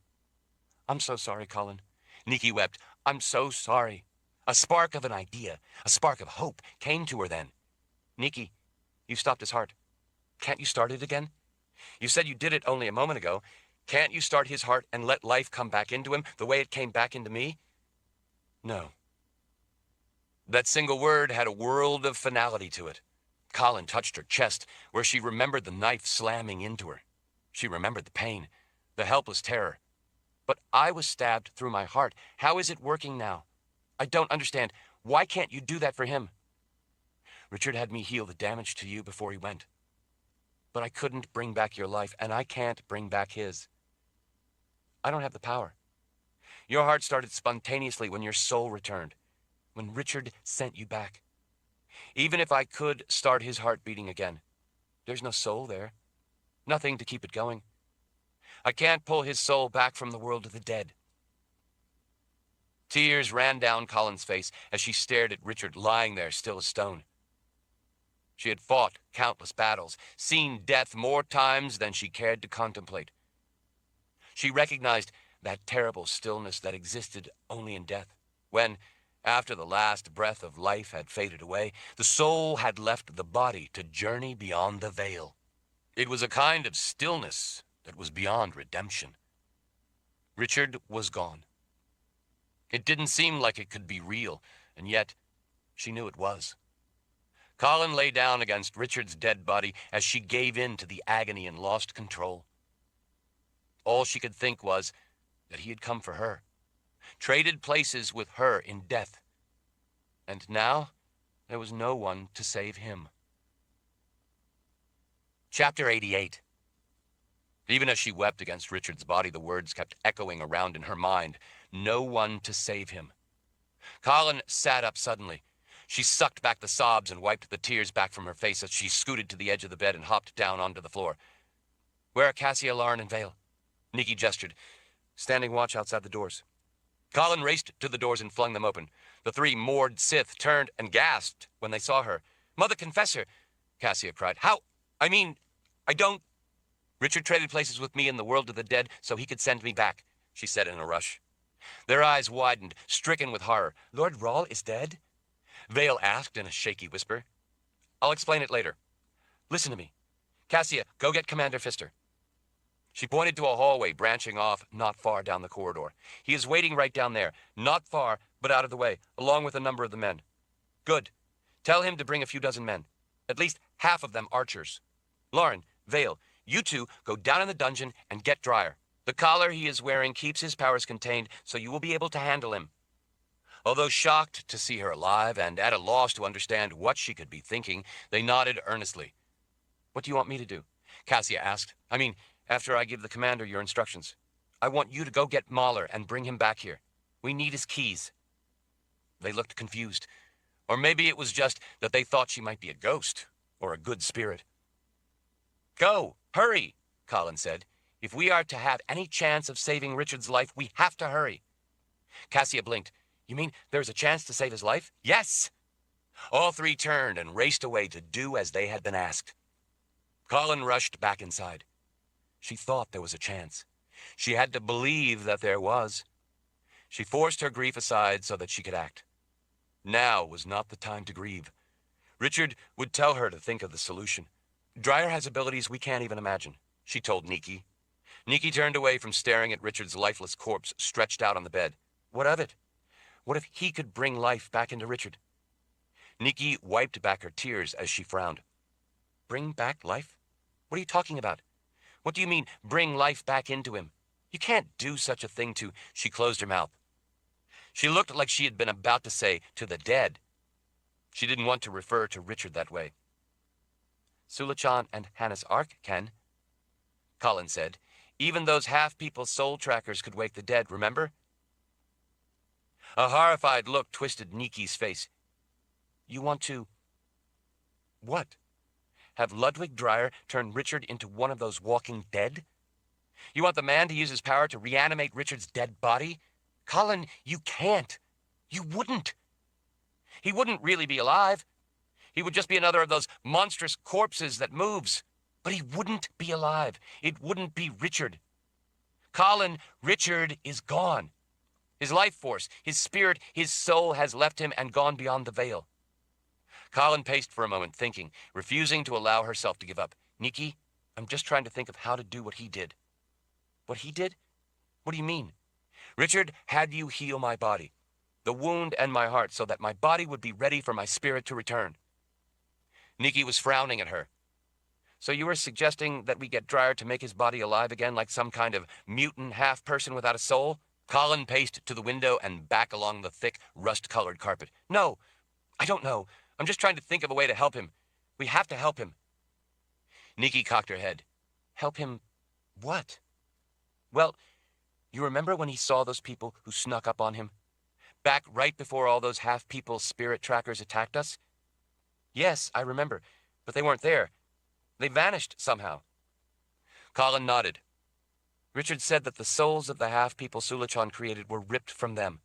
I'm so sorry, Colin. Nikki wept. I'm so sorry. A spark of an idea, a spark of hope came to her then. Nikki, you stopped his heart. Can't you start it again? You said you did it only a moment ago. Can't you start his heart and let life come back into him the way it came back into me? No. That single word had a world of finality to it. Colin touched her chest, where she remembered the knife slamming into her. She remembered the pain, the helpless terror. But I was stabbed through my heart. How is it working now? I don't understand. Why can't you do that for him? Richard had me heal the damage to you before he went. But I couldn't bring back your life, and I can't bring back his. I don't have the power. Your heart started spontaneously when your soul returned, when Richard sent you back. Even if I could start his heart beating again, there's no soul there, nothing to keep it going. I can't pull his soul back from the world of the dead. Tears ran down Colin's face as she stared at Richard lying there still as stone. She had fought countless battles, seen death more times than she cared to contemplate. She recognized that terrible stillness that existed only in death, when, after the last breath of life had faded away, the soul had left the body to journey beyond the veil. It was a kind of stillness that was beyond redemption. Richard was gone. It didn't seem like it could be real, and yet she knew it was. Colin lay down against Richard's dead body as she gave in to the agony and lost control. All she could think was that he had come for her, traded places with her in death, and now there was no one to save him. Chapter 88. Even as she wept against Richard's body, the words kept echoing around in her mind. No one to save him. Colin sat up suddenly. She sucked back the sobs and wiped the tears back from her face as she scooted to the edge of the bed and hopped down onto the floor. Where are Cassia, Lauren, and Vale? Nikki gestured, standing watch outside the doors. Colin raced to the doors and flung them open. The three moored Sith turned and gasped when they saw her. "Mother Confessor," Cassia cried. "How? I don't—" "Richard traded places with me in the world of the dead so he could send me back," she said in a rush. Their eyes widened, stricken with horror. "Lord Rahl is dead?" Vale asked in a shaky whisper. "I'll explain it later. Listen to me. Cassia, go get Commander Pfister." She pointed to a hallway branching off not far down the corridor. "He is waiting right down there, not far, but out of the way, along with a number of the men." "Good. Tell him to bring a few dozen men. At least half of them archers. Lauren, Vale, you two go down in the dungeon and get Dryer. The collar he is wearing keeps his powers contained, so you will be able to handle him." Although shocked to see her alive and at a loss to understand what she could be thinking, they nodded earnestly. "What do you want me to do?" Cassia asked. After I give the commander your instructions. I want you to go get Mahler and bring him back here. We need his keys." They looked confused. Or maybe it was just that they thought she might be a ghost or a good spirit. "Go! Hurry!" Colin said. "If we are to have any chance of saving Richard's life, we have to hurry." Cassia blinked. "You mean there's a chance to save his life?" "Yes!" All three turned and raced away to do as they had been asked. Colin rushed back inside. She thought there was a chance. She had to believe that there was. She forced her grief aside so that she could act. Now was not the time to grieve. Richard would tell her to think of the solution. "Dryer has abilities we can't even imagine," she told Nikki. Nikki turned away from staring at Richard's lifeless corpse stretched out on the bed. What of it? What if he could bring life back into Richard? Nikki wiped back her tears as she frowned. "Bring back life? What are you talking about? What do you mean, bring life back into him? You can't do such a thing to—" She closed her mouth. She looked like she had been about to say, "to the dead." She didn't want to refer to Richard that way. "Sulachan and Hannes Ark can," Colin said. "Even those half-people soul trackers could wake the dead, remember?" A horrified look twisted Nikki's face. "You want to—" "What? Have Ludwig Dryer turn Richard into one of those walking dead? You want the man to use his power to reanimate Richard's dead body? Colin, you can't. You wouldn't. He wouldn't really be alive. He would just be another of those monstrous corpses that moves. But he wouldn't be alive. It wouldn't be Richard. Colin, Richard is gone. His life force, his spirit, his soul has left him and gone beyond the veil." Colin paced for a moment, thinking, refusing to allow herself to give up. "Nikki, I'm just trying to think of how to do what he did." "What he did? What do you mean?" "Richard had you heal my body, the wound and my heart, so that my body would be ready for my spirit to return." Nikki was frowning at her. "So you were suggesting that we get Dryer to make his body alive again like some kind of mutant half-person without a soul?" Colin paced to the window and back along the thick, rust-colored carpet. "No, I don't know. I'm just trying to think of a way to help him. We have to help him." Nikki cocked her head. "Help him what?" "Well, you remember when he saw those people who snuck up on him? Back right before all those half-people spirit trackers attacked us?" "Yes, I remember, but they weren't there. They vanished somehow." Colin nodded. "Richard said that the souls of the half-people Sulachan created were ripped from them.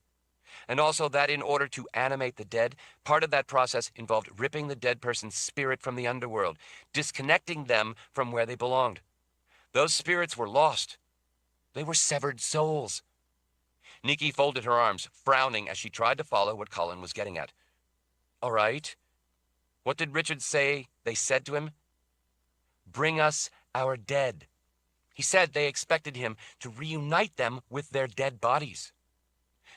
And also that in order to animate the dead, part of that process involved ripping the dead person's spirit from the underworld, disconnecting them from where they belonged. Those spirits were lost. They were severed souls." Nikki folded her arms, frowning as she tried to follow what Colin was getting at. "All right. What did Richard say they said to him?" "Bring us our dead." He said they expected him to reunite them with their dead bodies."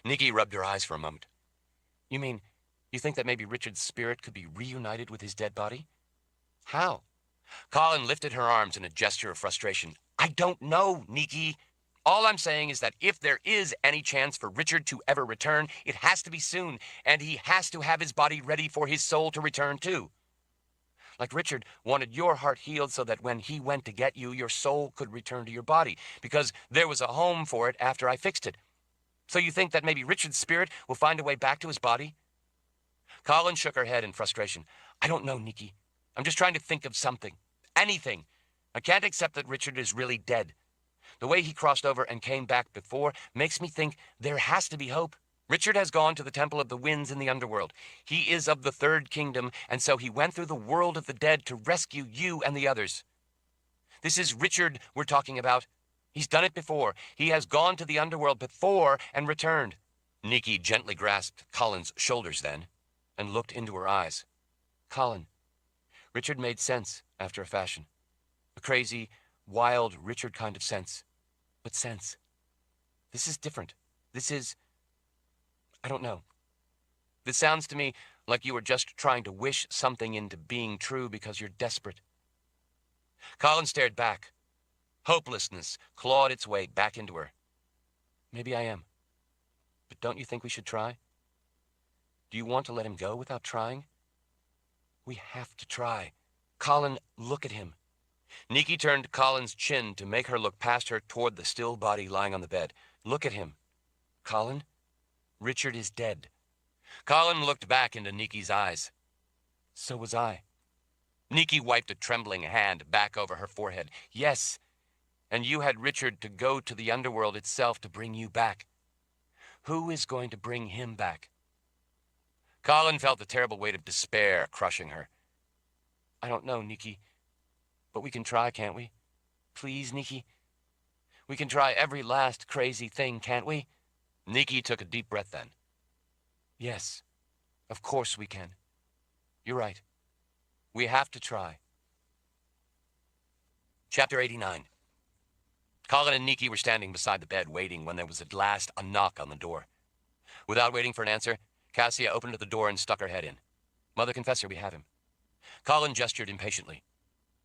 Nikki rubbed her eyes for a moment. "You mean, you think that maybe Richard's spirit could be reunited with his dead body? How?" Colin lifted her arms in a gesture of frustration. "I don't know, Nikki. All I'm saying is that if there is any chance for Richard to ever return, it has to be soon, and he has to have his body ready for his soul to return too. Like Richard wanted your heart healed so that when he went to get you, your soul could return to your body, because there was a home for it after I fixed it. So you think that maybe Richard's spirit will find a way back to his body?" Colin shook her head in frustration. "I don't know, Nikki. I'm just trying to think of something. Anything. I can't accept that Richard is really dead. The way he crossed over and came back before makes me think there has to be hope. Richard has gone to the Temple of the Winds in the underworld. He is of the Third Kingdom, and so he went through the world of the dead to rescue you and the others. This is Richard we're talking about. He's done it before. He has gone to the underworld before and returned. Nikki gently grasped Colin's shoulders then and looked into her eyes. Colin, Richard made sense after a fashion. A crazy, wild Richard kind of sense. But sense. This is different. This is... I don't know. This sounds to me like you were just trying to wish something into being true because you're desperate. Colin stared back. Hopelessness clawed its way back into her. Maybe I am. But don't you think we should try? Do you want to let him go without trying? We have to try. Colin, look at him. Nikki turned Colin's chin to make her look past her toward the still body lying on the bed. Look at him. Colin, Richard is dead. Colin looked back into Nikki's eyes. So was I. Nikki wiped a trembling hand back over her forehead. Yes, and you had Richard to go to the underworld itself to bring you back. Who is going to bring him back? Colin felt the terrible weight of despair crushing her. I don't know, Nikki, but we can try, can't we? Please, Nikki. We can try every last crazy thing, can't we? Nikki took a deep breath then. Yes, of course we can. You're right. We have to try. Chapter 89. Colin and Nikki were standing beside the bed waiting when there was at last a knock on the door. Without waiting for an answer, Cassia opened the door and stuck her head in. Mother Confessor, we have him. Colin gestured impatiently.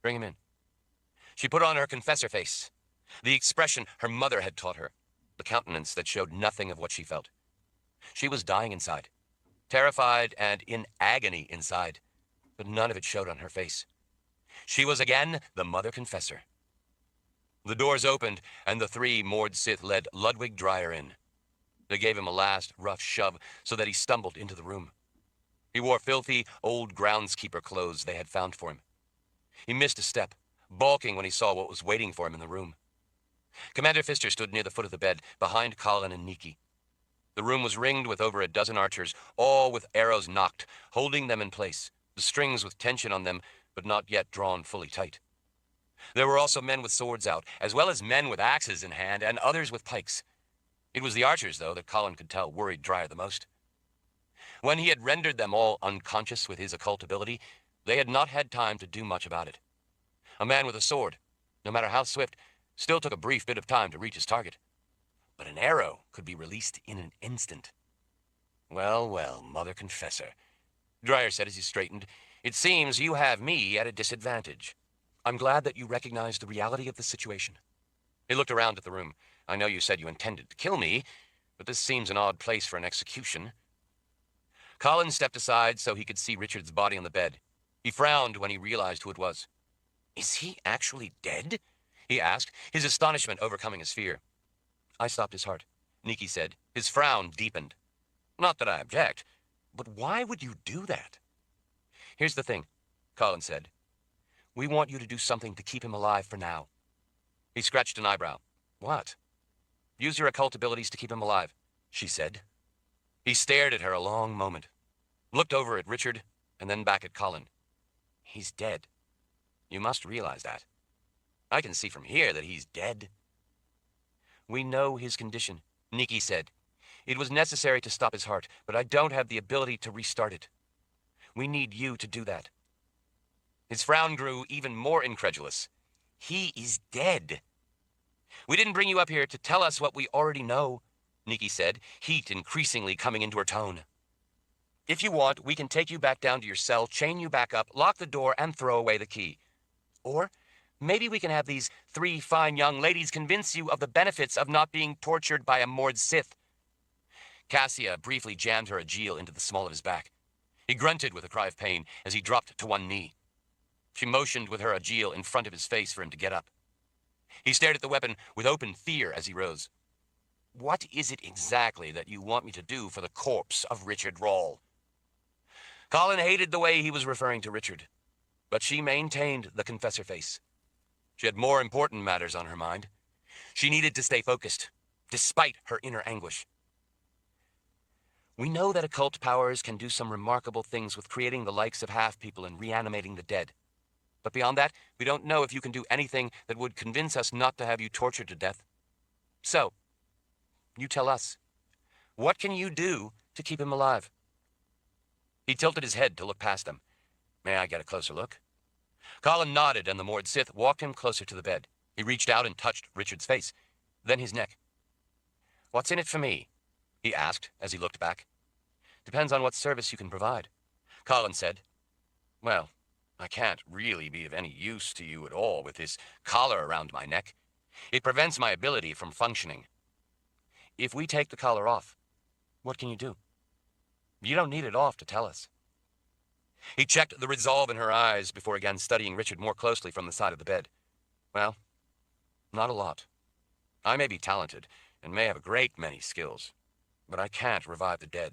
Bring him in. She put on her confessor face, the expression her mother had taught her, the countenance that showed nothing of what she felt. She was dying inside, terrified and in agony inside, but none of it showed on her face. She was again the Mother Confessor. The doors opened, and the three Mord Sith led Ludwig Dreyer in. They gave him a last rough shove so that he stumbled into the room. He wore filthy, old groundskeeper clothes they had found for him. He missed a step, balking when he saw what was waiting for him in the room. Commander Pfister stood near the foot of the bed, behind Colin and Nikki. The room was ringed with over a dozen archers, all with arrows nocked, holding them in place, the strings with tension on them, but not yet drawn fully tight. There were also men with swords out, as well as men with axes in hand, and others with pikes. It was the archers, though, that Colin could tell worried Dreyer the most. When he had rendered them all unconscious with his occult ability, they had not had time to do much about it. A man with a sword, no matter how swift, still took a brief bit of time to reach his target. But an arrow could be released in an instant. Well, well, Mother Confessor, Dreyer said as he straightened, it seems you have me at a disadvantage. I'm glad that you recognize the reality of the situation. He looked around at the room. I know you said you intended to kill me, but this seems an odd place for an execution. Colin stepped aside so he could see Richard's body on the bed. He frowned when he realized who it was. Is he actually dead? He asked, his astonishment overcoming his fear. I stopped his heart, Nikki said. His frown deepened. Not that I object, but why would you do that? Here's the thing, Colin said. We want you to do something to keep him alive for now. He scratched an eyebrow. What? Use your occult abilities to keep him alive, she said. He stared at her a long moment, looked over at Richard, and then back at Colin. He's dead. You must realize that. I can see from here that he's dead. We know his condition, Nikki said. It was necessary to stop his heart, but I don't have the ability to restart it. We need you to do that. His frown grew even more incredulous. He is dead. We didn't bring you up here to tell us what we already know, Nikki said, heat increasingly coming into her tone. If you want, we can take you back down to your cell, chain you back up, lock the door, and throw away the key. Or maybe we can have these three fine young ladies convince you of the benefits of not being tortured by a Mord Sith. Cassia briefly jammed her Ageal into the small of his back. He grunted with a cry of pain as he dropped to one knee. She motioned with her Ageal in front of his face for him to get up. He stared at the weapon with open fear as he rose. What is it exactly that you want me to do for the corpse of Richard Rahl? Colin hated the way he was referring to Richard, but she maintained the confessor face. She had more important matters on her mind. She needed to stay focused, despite her inner anguish. We know that occult powers can do some remarkable things with creating the likes of half-people and reanimating the dead. But beyond that, we don't know if you can do anything that would convince us not to have you tortured to death. So, you tell us, what can you do to keep him alive? He tilted his head to look past them. May I get a closer look? Colin nodded, and the Mord Sith walked him closer to the bed. He reached out and touched Richard's face, then his neck. What's in it for me? He asked as he looked back. Depends on what service you can provide. Colin said, Well, I can't really be of any use to you at all with this collar around my neck. It prevents my ability from functioning. If we take the collar off, what can you do? You don't need it off to tell us. He checked the resolve in her eyes before again studying Richard more closely from the side of the bed. Well, not a lot. I may be talented and may have a great many skills, but I can't revive the dead.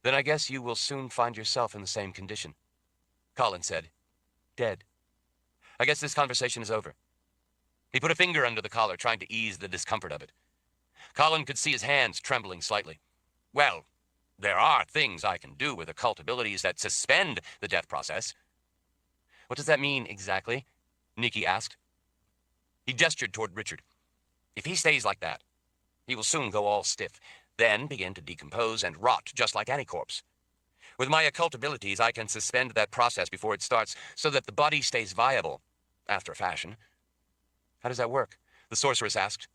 Then I guess you will soon find yourself in the same condition. Colin said, Dead. I guess this conversation is over. He put a finger under the collar, trying to ease the discomfort of it. Colin could see his hands trembling slightly. Well, there are things I can do with occult abilities that suspend the death process. What does that mean exactly? Nikki asked. He gestured toward Richard. If he stays like that, he will soon go all stiff, then begin to decompose and rot just like any corpse. With my occult abilities, I can suspend that process before it starts so that the body stays viable, after a fashion. How does that work? The sorceress asked.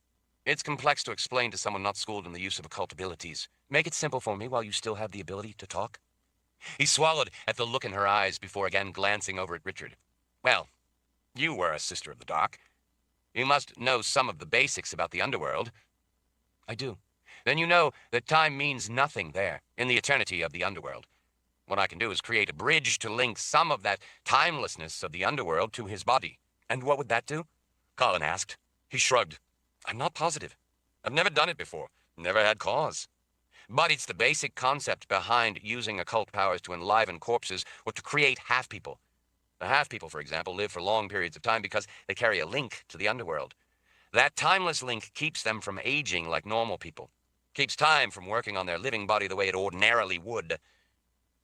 It's complex to explain to someone not schooled in the use of occult abilities. Make it simple for me while you still have the ability to talk. He swallowed at the look in her eyes before again glancing over at Richard. Well, you were a Sister of the Dark. You must know some of the basics about the underworld. I do. Then you know that time means nothing there, in the eternity of the underworld. What I can do is create a bridge to link some of that timelessness of the underworld to his body. And what would that do? Colin asked. He shrugged. I'm not positive. I've never done it before. Never had cause. But it's the basic concept behind using occult powers to enliven corpses or to create half-people. The half-people, for example, live for long periods of time because they carry a link to the underworld. That timeless link keeps them from aging like normal people. Keeps time from working on their living body the way it ordinarily would.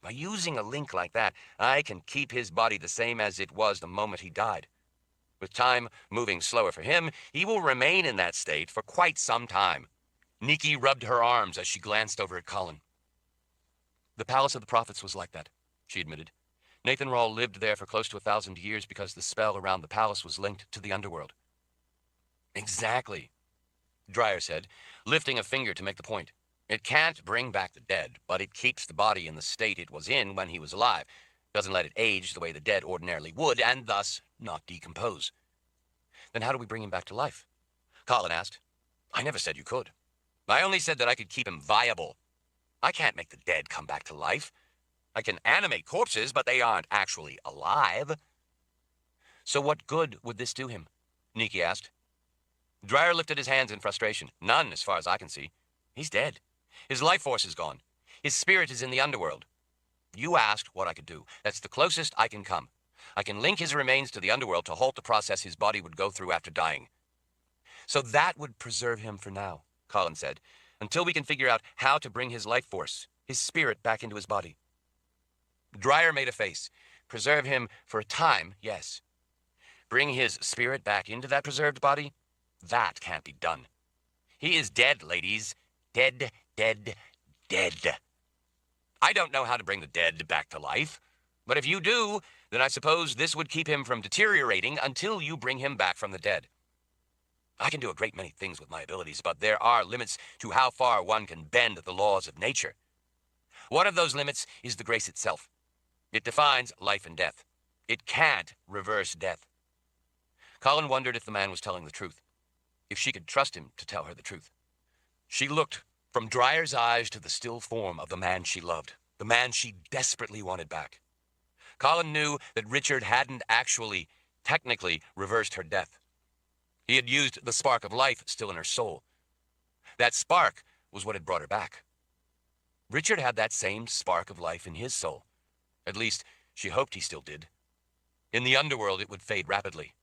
By using a link like that, I can keep his body the same as it was the moment he died. With time moving slower for him, he will remain in that state for quite some time. Nikki rubbed her arms as she glanced over at Colin. The Palace of the Prophets was like that, she admitted. Nathan Rahl lived there for close to 1,000 years because the spell around the palace was linked to the underworld. Exactly, Dreyer said, lifting a finger to make the point. It can't bring back the dead, but it keeps the body in the state it was in when he was alive. Doesn't let it age the way the dead ordinarily would, and thus not decompose. Then how do we bring him back to life? Colin asked. I never said you could. I only said that I could keep him viable. I can't make the dead come back to life. I can animate corpses, but they aren't actually alive. So what good would this do him? Nikki asked. Dreyer lifted his hands in frustration. None, as far as I can see. He's dead. His life force is gone. His spirit is in the underworld. You asked what I could do. That's the closest I can come. I can link his remains to the underworld to halt the process his body would go through after dying. So that would preserve him for now, Colin said, until we can figure out how to bring his life force, his spirit, back into his body. Dreyer made a face. Preserve him for a time, yes. Bring his spirit back into that preserved body? That can't be done. He is dead, ladies. Dead, dead, dead. I don't know how to bring the dead back to life. But if you do, then I suppose this would keep him from deteriorating until you bring him back from the dead. I can do a great many things with my abilities, but there are limits to how far one can bend the laws of nature. One of those limits is the grace itself. It defines life and death. It can't reverse death. Colin wondered if the man was telling the truth, if she could trust him to tell her the truth. She looked from Dreyer's eyes to the still form of the man she loved, the man she desperately wanted back. Colin knew that Richard hadn't actually, technically, reversed her death. He had used the spark of life still in her soul. That spark was what had brought her back. Richard had that same spark of life in his soul. At least, she hoped he still did. In the underworld, it would fade rapidly.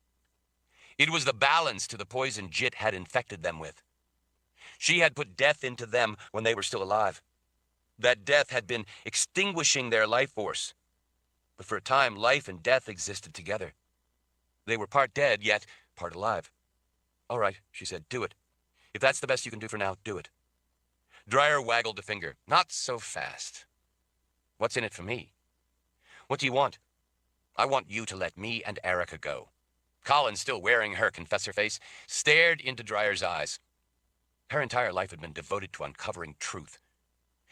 It was the balance to the poison Jit had infected them with. She had put death into them when they were still alive. That death had been extinguishing their life force. But for a time, life and death existed together. They were part dead, yet part alive. "All right," she said, "do it. If that's the best you can do for now, do it." Dreyer waggled a finger. "Not so fast. What's in it for me? What do you want?" "I want you to let me and Erica go." Colin, still wearing her confessor face, stared into Dreyer's eyes. Her entire life had been devoted to uncovering truth.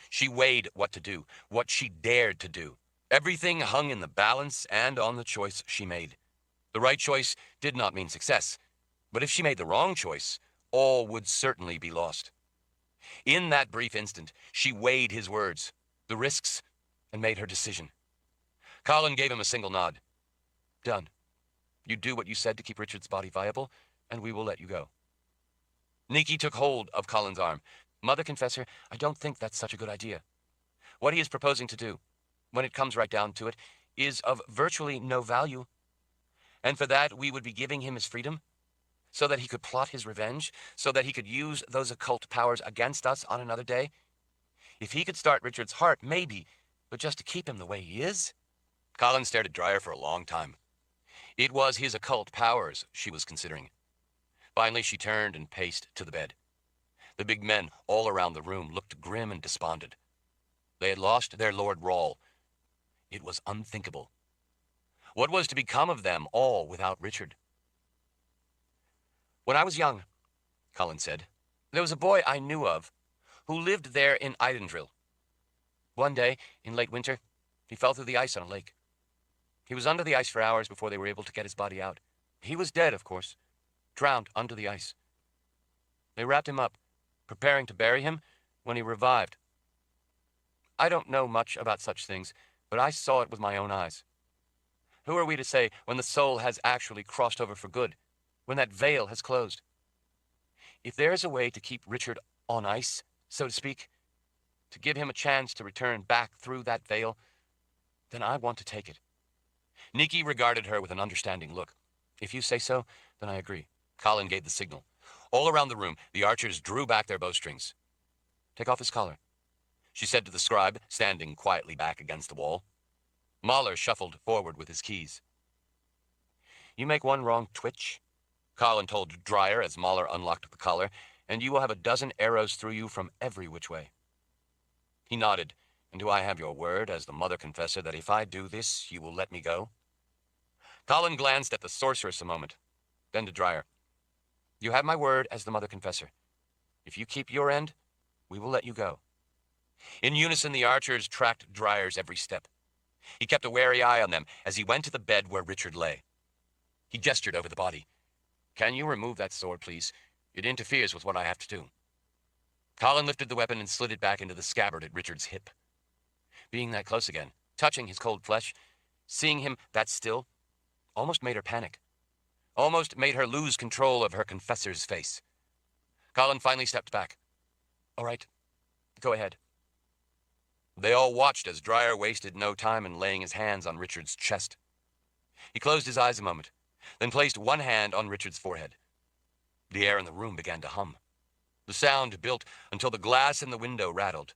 She weighed what to do, what she dared to do. Everything hung in the balance and on the choice she made. The right choice did not mean success, but if she made the wrong choice, all would certainly be lost. In that brief instant, she weighed his words, the risks, and made her decision. Colin gave him a single nod. "Done. You do what you said to keep Richard's body viable, and we will let you go." Nikki took hold of Colin's arm. "Mother Confessor, I don't think that's such a good idea. What he is proposing to do, when it comes right down to it, is of virtually no value. And for that, we would be giving him his freedom, so that he could plot his revenge, so that he could use those occult powers against us on another day. If he could start Richard's heart, maybe, but just to keep him the way he is." Colin stared at Dreyer for a long time. It was his occult powers she was considering. Finally, she turned and paced to the bed. The big men all around the room looked grim and despondent. They had lost their Lord Rawle. It was unthinkable. What was to become of them all without Richard? "When I was young," Colin said, "there was a boy I knew of who lived there in Eidendril. One day, in late winter, he fell through the ice on a lake. He was under the ice for hours before they were able to get his body out. He was dead, of course, drowned under the ice. They wrapped him up, preparing to bury him, when he revived. I don't know much about such things, but I saw it with my own eyes. Who are we to say when the soul has actually crossed over for good, when that veil has closed? If there is a way to keep Richard on ice, so to speak, to give him a chance to return back through that veil, then I want to take it." Nikki regarded her with an understanding look. "If you say so, then I agree." Colin gave the signal. All around the room, the archers drew back their bowstrings. "Take off his collar," she said to the scribe, standing quietly back against the wall. Mahler shuffled forward with his keys. "You make one wrong twitch," Colin told Dreyer as Mahler unlocked the collar, "and you will have a dozen arrows through you from every which way." He nodded. "And do I have your word as the Mother Confessor that if I do this, you will let me go?" Colin glanced at the sorceress a moment, then to Dreyer. "You have my word as the Mother Confessor. If you keep your end, we will let you go." In unison, the archers tracked Dreyer's every step. He kept a wary eye on them as he went to the bed where Richard lay. He gestured over the body. "Can you remove that sword, please? It interferes with what I have to do." Colin lifted the weapon and slid it back into the scabbard at Richard's hip. Being that close again, touching his cold flesh, seeing him that still, almost made her panic. Almost made her lose control of her confessor's face. Colin finally stepped back. "All right, go ahead." They all watched as Dreyer wasted no time in laying his hands on Richard's chest. He closed his eyes a moment, then placed one hand on Richard's forehead. The air in the room began to hum. The sound built until the glass in the window rattled.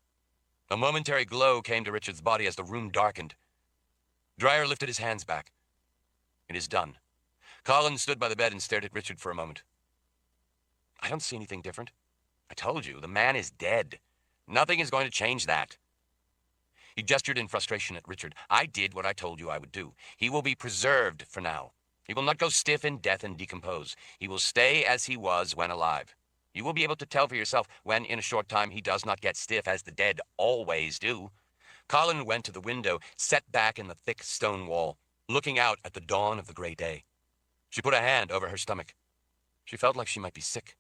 A momentary glow came to Richard's body as the room darkened. Dreyer lifted his hands back. "It is done." Colin stood by the bed and stared at Richard for a moment. "I don't see anything different. I told you, the man is dead. Nothing is going to change that." He gestured in frustration at Richard. "I did what I told you I would do. He will be preserved for now. He will not go stiff in death and decompose. He will stay as he was when alive. You will be able to tell for yourself when, in a short time, he does not get stiff, as the dead always do." Colin went to the window, set back in the thick stone wall, looking out at the dawn of the gray day. She put a hand over her stomach. She felt like she might be sick.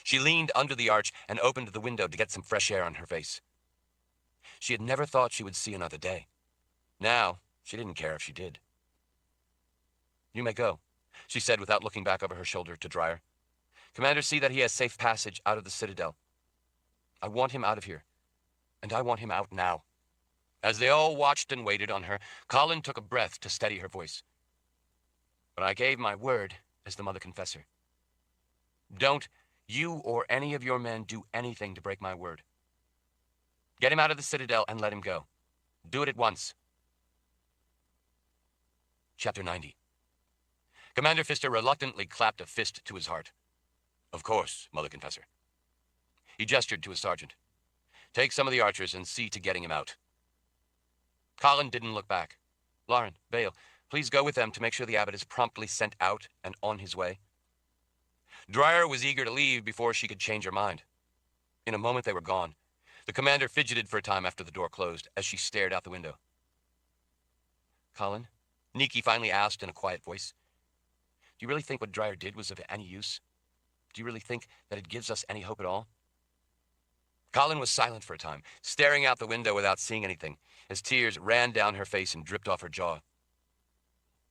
She leaned under the arch and opened the window to get some fresh air on her face. She had never thought she would see another day. Now, she didn't care if she did. "You may go," she said without looking back over her shoulder to Dreyer. "Commander, see that he has safe passage out of the Citadel. I want him out of here, and I want him out now." As they all watched and waited on her, Colin took a breath to steady her voice. "But I gave my word as the Mother Confessor. Don't you or any of your men do anything to break my word. Get him out of the Citadel and let him go. Do it at once. Chapter 90. Commander Pfister reluctantly clapped a fist to his heart. Of course, Mother Confessor. He gestured to his sergeant. Take some of the archers and see to getting him out. Colin didn't look back. Lauren, Vale, please go with them to make sure the abbot is promptly sent out and on his way. Dreyer was eager to leave before she could change her mind. In a moment they were gone. The commander fidgeted for a time after the door closed as she stared out the window. Colin, Nikki finally asked in a quiet voice, do you really think what Dreyer did was of any use? Do you really think that it gives us any hope at all? Colin was silent for a time, staring out the window without seeing anything, as tears ran down her face and dripped off her jaw.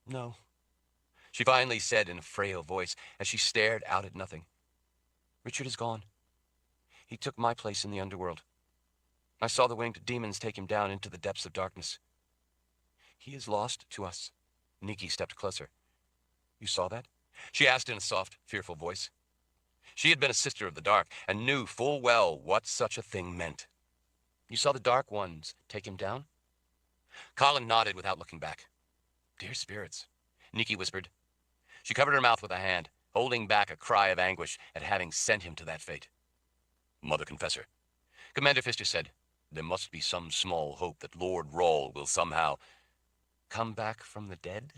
No, she finally said in a frail voice as she stared out at nothing. Richard is gone. He took my place in the underworld. I saw the winged demons take him down into the depths of darkness. He is lost to us. Nikki stepped closer. You saw that? She asked in a soft, fearful voice. She had been a sister of the dark and knew full well what such a thing meant. You saw the dark ones take him down? Colin nodded without looking back. Dear spirits, Nikki whispered. She covered her mouth with a hand, holding back a cry of anguish at having sent him to that fate. Mother Confessor, Commander Pfister said, there must be some small hope that Lord Rawle will somehow come back from the dead?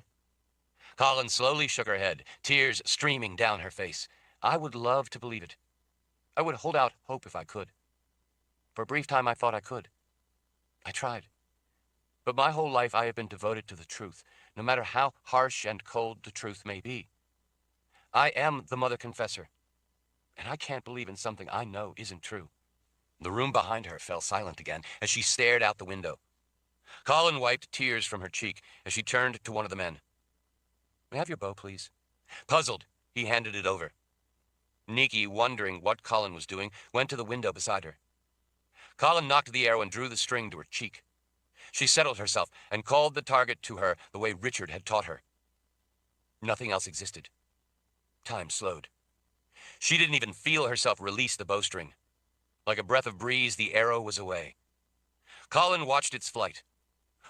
Colin slowly shook her head, tears streaming down her face. I would love to believe it. I would hold out hope if I could. For a brief time I thought I could. I tried. But my whole life I have been devoted to the truth, no matter how harsh and cold the truth may be. I am the Mother Confessor, and I can't believe in something I know isn't true. The room behind her fell silent again as she stared out the window. Colin wiped tears from her cheek as she turned to one of the men. May I have your bow, please? Puzzled, he handed it over. Nikki, wondering what Colin was doing, went to the window beside her. Colin knocked the arrow and drew the string to her cheek. She settled herself and called the target to her the way Richard had taught her. Nothing else existed. Time slowed. She didn't even feel herself release the bowstring. Like a breath of breeze, the arrow was away. Colin watched its flight,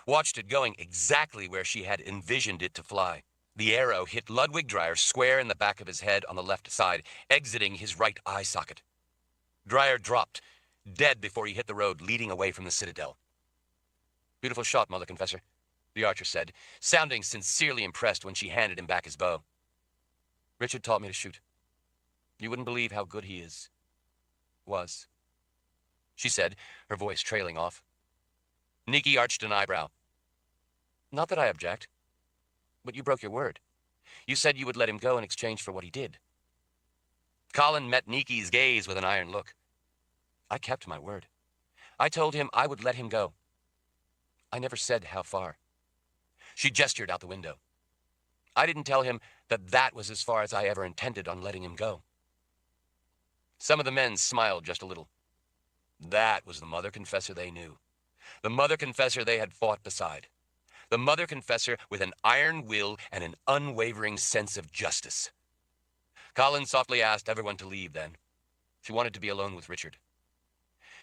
watched it going exactly where she had envisioned it to fly. The arrow hit Ludwig Dreyer square in the back of his head on the left side, exiting his right eye socket. Dreyer dropped, dead before he hit the road leading away from the Citadel. Beautiful shot, Mother Confessor, the archer said, sounding sincerely impressed when she handed him back his bow. Richard taught me to shoot. You wouldn't believe how good he was, she said, her voice trailing off. Nikki arched an eyebrow. Not that I object, but you broke your word. You said you would let him go in exchange for what he did. Colin met Nikki's gaze with an iron look. I kept my word. I told him I would let him go. I never said how far. She gestured out the window. I didn't tell him that was as far as I ever intended on letting him go. Some of the men smiled just a little. That was the Mother Confessor they knew. The Mother Confessor they had fought beside. The Mother Confessor with an iron will and an unwavering sense of justice. Colin softly asked everyone to leave then. She wanted to be alone with Richard.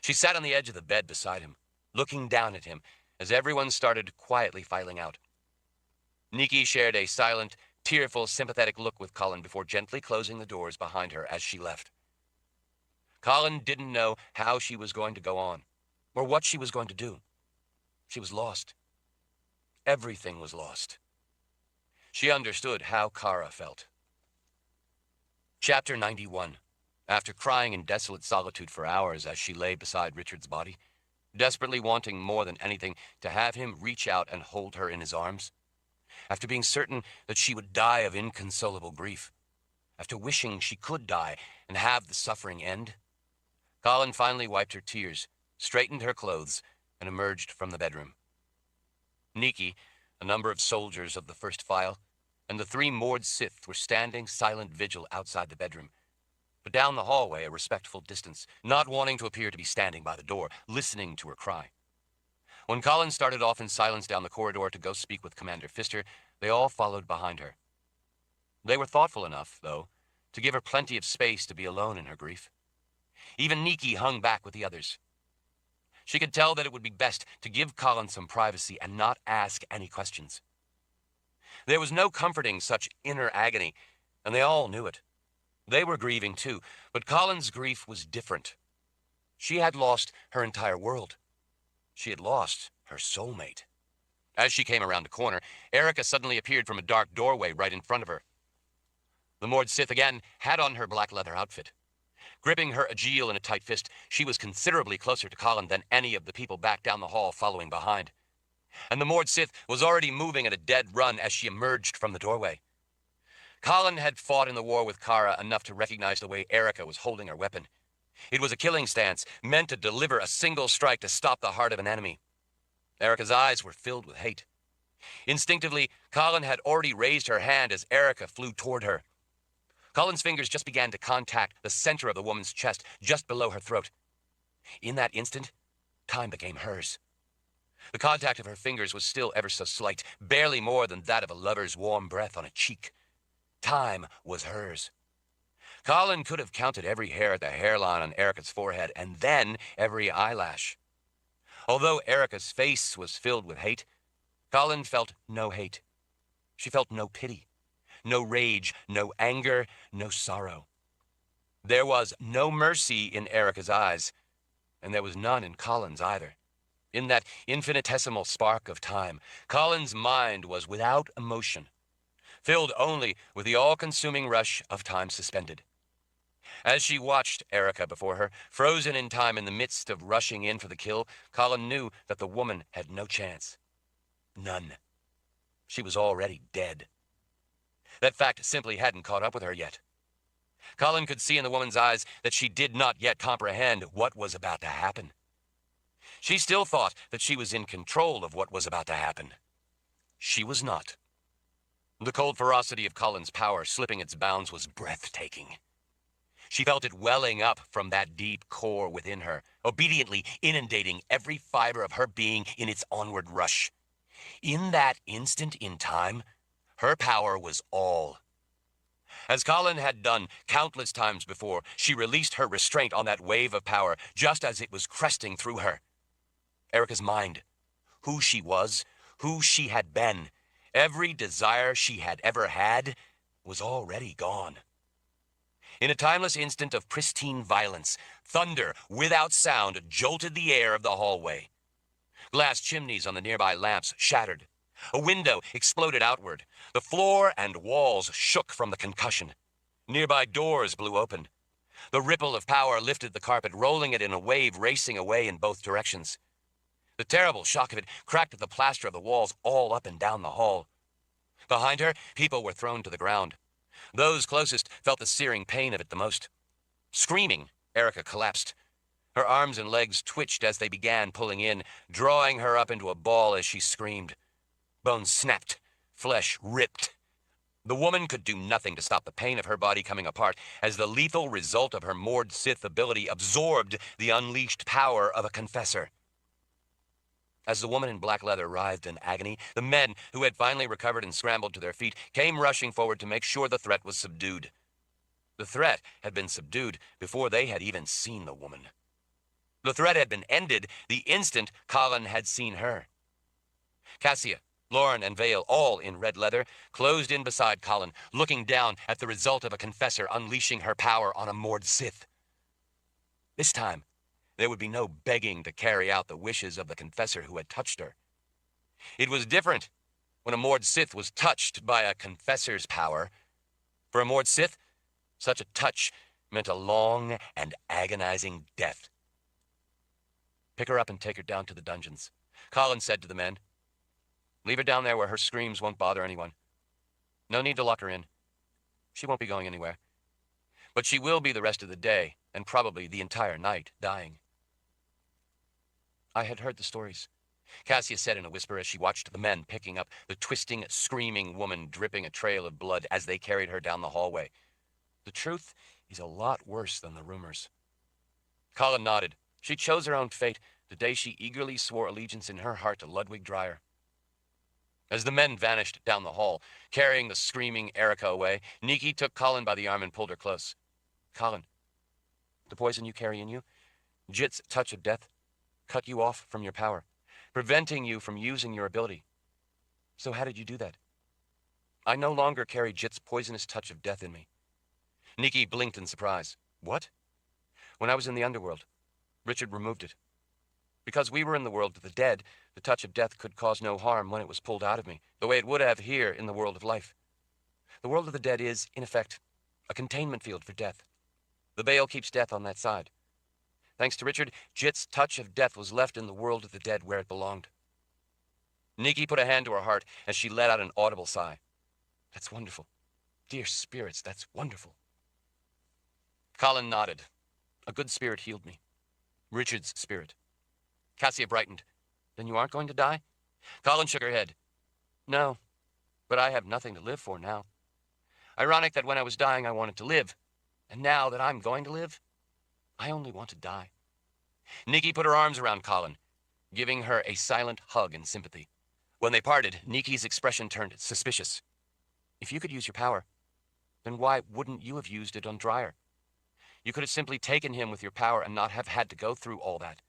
She sat on the edge of the bed beside him, looking down at him as everyone started quietly filing out. Nikki shared a silent, tearful, sympathetic look with Colin before gently closing the doors behind her as she left. Colin didn't know how she was going to go on, or what she was going to do. She was lost. Everything was lost. She understood how Kara felt. Chapter 91. After crying in desolate solitude for hours as she lay beside Richard's body, desperately wanting more than anything to have him reach out and hold her in his arms, after being certain that she would die of inconsolable grief, after wishing she could die and have the suffering end, Colin finally wiped her tears, straightened her clothes, and emerged from the bedroom. Nikki, a number of soldiers of the first file, and the 3 moored Sith were standing silent vigil outside the bedroom, but down the hallway a respectful distance, not wanting to appear to be standing by the door, listening to her cry. When Colin started off in silence down the corridor to go speak with Commander Pfister, they all followed behind her. They were thoughtful enough, though, to give her plenty of space to be alone in her grief. Even Nikki hung back with the others. She could tell that it would be best to give Colin some privacy and not ask any questions. There was no comforting such inner agony, and they all knew it. They were grieving too, but Colin's grief was different. She had lost her entire world. She had lost her soulmate. As she came around a corner, Erica suddenly appeared from a dark doorway right in front of her. The Mord Sith again had on her black leather outfit. Gripping her Aegil in a tight fist, she was considerably closer to Colin than any of the people back down the hall following behind. And the Mord Sith was already moving at a dead run as she emerged from the doorway. Colin had fought in the war with Kara enough to recognize the way Erica was holding her weapon. It was a killing stance, meant to deliver a single strike to stop the heart of an enemy. Erica's eyes were filled with hate. Instinctively, Colin had already raised her hand as Erica flew toward her. Colin's fingers just began to contact the center of the woman's chest, just below her throat. In that instant, time became hers. The contact of her fingers was still ever so slight, barely more than that of a lover's warm breath on a cheek. Time was hers. Colin could have counted every hair at the hairline on Erica's forehead, and then every eyelash. Although Erica's face was filled with hate, Colin felt no hate. She felt no pity, no rage, no anger, no sorrow. There was no mercy in Erica's eyes, and there was none in Colin's either. In that infinitesimal spark of time, Colin's mind was without emotion, filled only with the all-consuming rush of time suspended. As she watched Erica before her, frozen in time in the midst of rushing in for the kill, Colin knew that the woman had no chance. None. She was already dead. That fact simply hadn't caught up with her yet. Colin could see in the woman's eyes that she did not yet comprehend what was about to happen. She still thought that she was in control of what was about to happen. She was not. The cold ferocity of Colin's power slipping its bounds was breathtaking. She felt it welling up from that deep core within her, obediently inundating every fiber of her being in its onward rush. In that instant in time, her power was all. As Colin had done countless times before, she released her restraint on that wave of power just as it was cresting through her. Erica's mind, who she was, who she had been, every desire she had ever had, was already gone. In a timeless instant of pristine violence, thunder without sound jolted the air of the hallway. Glass chimneys on the nearby lamps shattered. A window exploded outward. The floor and walls shook from the concussion. Nearby doors blew open. The ripple of power lifted the carpet, rolling it in a wave racing away in both directions. The terrible shock of it cracked the plaster of the walls all up and down the hall. Behind her, people were thrown to the ground. Those closest felt the searing pain of it the most. Screaming, Erica collapsed. Her arms and legs twitched as they began pulling in, drawing her up into a ball as she screamed. Bones snapped, flesh ripped. The woman could do nothing to stop the pain of her body coming apart as the lethal result of her Mord Sith ability absorbed the unleashed power of a confessor. As the woman in black leather writhed in agony, the men, who had finally recovered and scrambled to their feet, came rushing forward to make sure the threat was subdued. The threat had been subdued before they had even seen the woman. The threat had been ended the instant Colin had seen her. Cassia, Lauren, and Vale, all in red leather, closed in beside Colin, looking down at the result of a confessor unleashing her power on a Mord Sith. This time, there would be no begging to carry out the wishes of the confessor who had touched her. It was different when a Mord Sith was touched by a confessor's power. For a Mord Sith, such a touch meant a long and agonizing death. Pick her up and take her down to the dungeons, Colin said to the men. Leave her down there where her screams won't bother anyone. No need to lock her in. She won't be going anywhere. But she will be the rest of the day, and probably the entire night, dying. I had heard the stories, Cassia said in a whisper as she watched the men picking up the twisting, screaming woman dripping a trail of blood as they carried her down the hallway. The truth is a lot worse than the rumors. Colin nodded. She chose her own fate the day she eagerly swore allegiance in her heart to Ludwig Dreyer. As the men vanished down the hall, carrying the screaming Erica away, Nikki took Colin by the arm and pulled her close. Colin, the poison you carry in you, Jit's touch of death, cut you off from your power, preventing you from using your ability. So how did you do that? I no longer carry Jit's poisonous touch of death in me. Nikki blinked in surprise. What? When I was in the underworld, Richard removed it. Because we were in the world of the dead, the touch of death could cause no harm when it was pulled out of me, the way it would have here in the world of life. The world of the dead is, in effect, a containment field for death. The veil keeps death on that side. Thanks to Richard, Jit's touch of death was left in the world of the dead where it belonged. Nikki put a hand to her heart as she let out an audible sigh. That's wonderful. Dear spirits, that's wonderful. Colin nodded. A good spirit healed me. Richard's spirit. Cassia brightened. Then you aren't going to die? Colin shook her head. No, but I have nothing to live for now. Ironic that when I was dying I wanted to live, and now that I'm going to live, I only want to die. Nikki put her arms around Colin, giving her a silent hug in sympathy. When they parted, Nikki's expression turned suspicious. If you could use your power, then why wouldn't you have used it on Dryer? You could have simply taken him with your power and not have had to go through all that.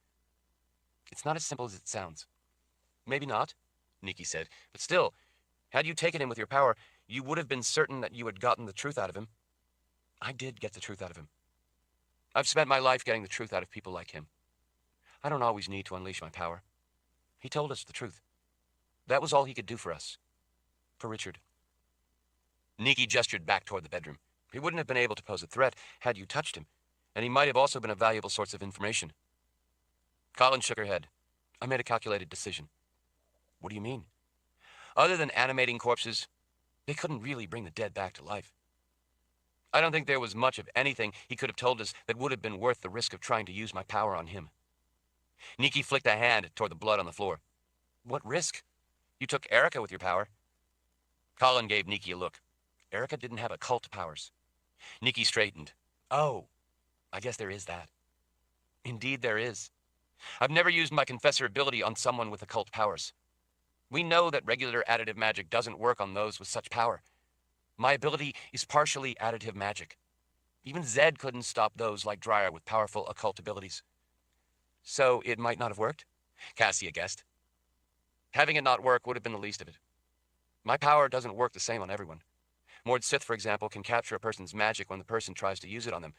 It's not as simple as it sounds. Maybe not, Nikki said, but still, had you taken him with your power, you would have been certain that you had gotten the truth out of him. I did get the truth out of him. I've spent my life getting the truth out of people like him. I don't always need to unleash my power. He told us the truth. That was all he could do for us. For Richard. Nikki gestured back toward the bedroom. He wouldn't have been able to pose a threat had you touched him, and he might have also been a valuable source of information. Colin shook her head. I made a calculated decision. What do you mean? Other than animating corpses, they couldn't really bring the dead back to life. I don't think there was much of anything he could have told us that would have been worth the risk of trying to use my power on him. Nikki flicked a hand toward the blood on the floor. What risk? You took Erica with your power. Colin gave Nikki a look. Erica didn't have occult powers. Nikki straightened. Oh, I guess there is that. Indeed there is. I've never used my confessor ability on someone with occult powers. We know that regular additive magic doesn't work on those with such power. My ability is partially additive magic. Even Zed couldn't stop those like Dryer with powerful occult abilities. So it might not have worked? Cassia guessed. Having it not work would have been the least of it. My power doesn't work the same on everyone. Mord Sith, for example, can capture a person's magic when the person tries to use it on them.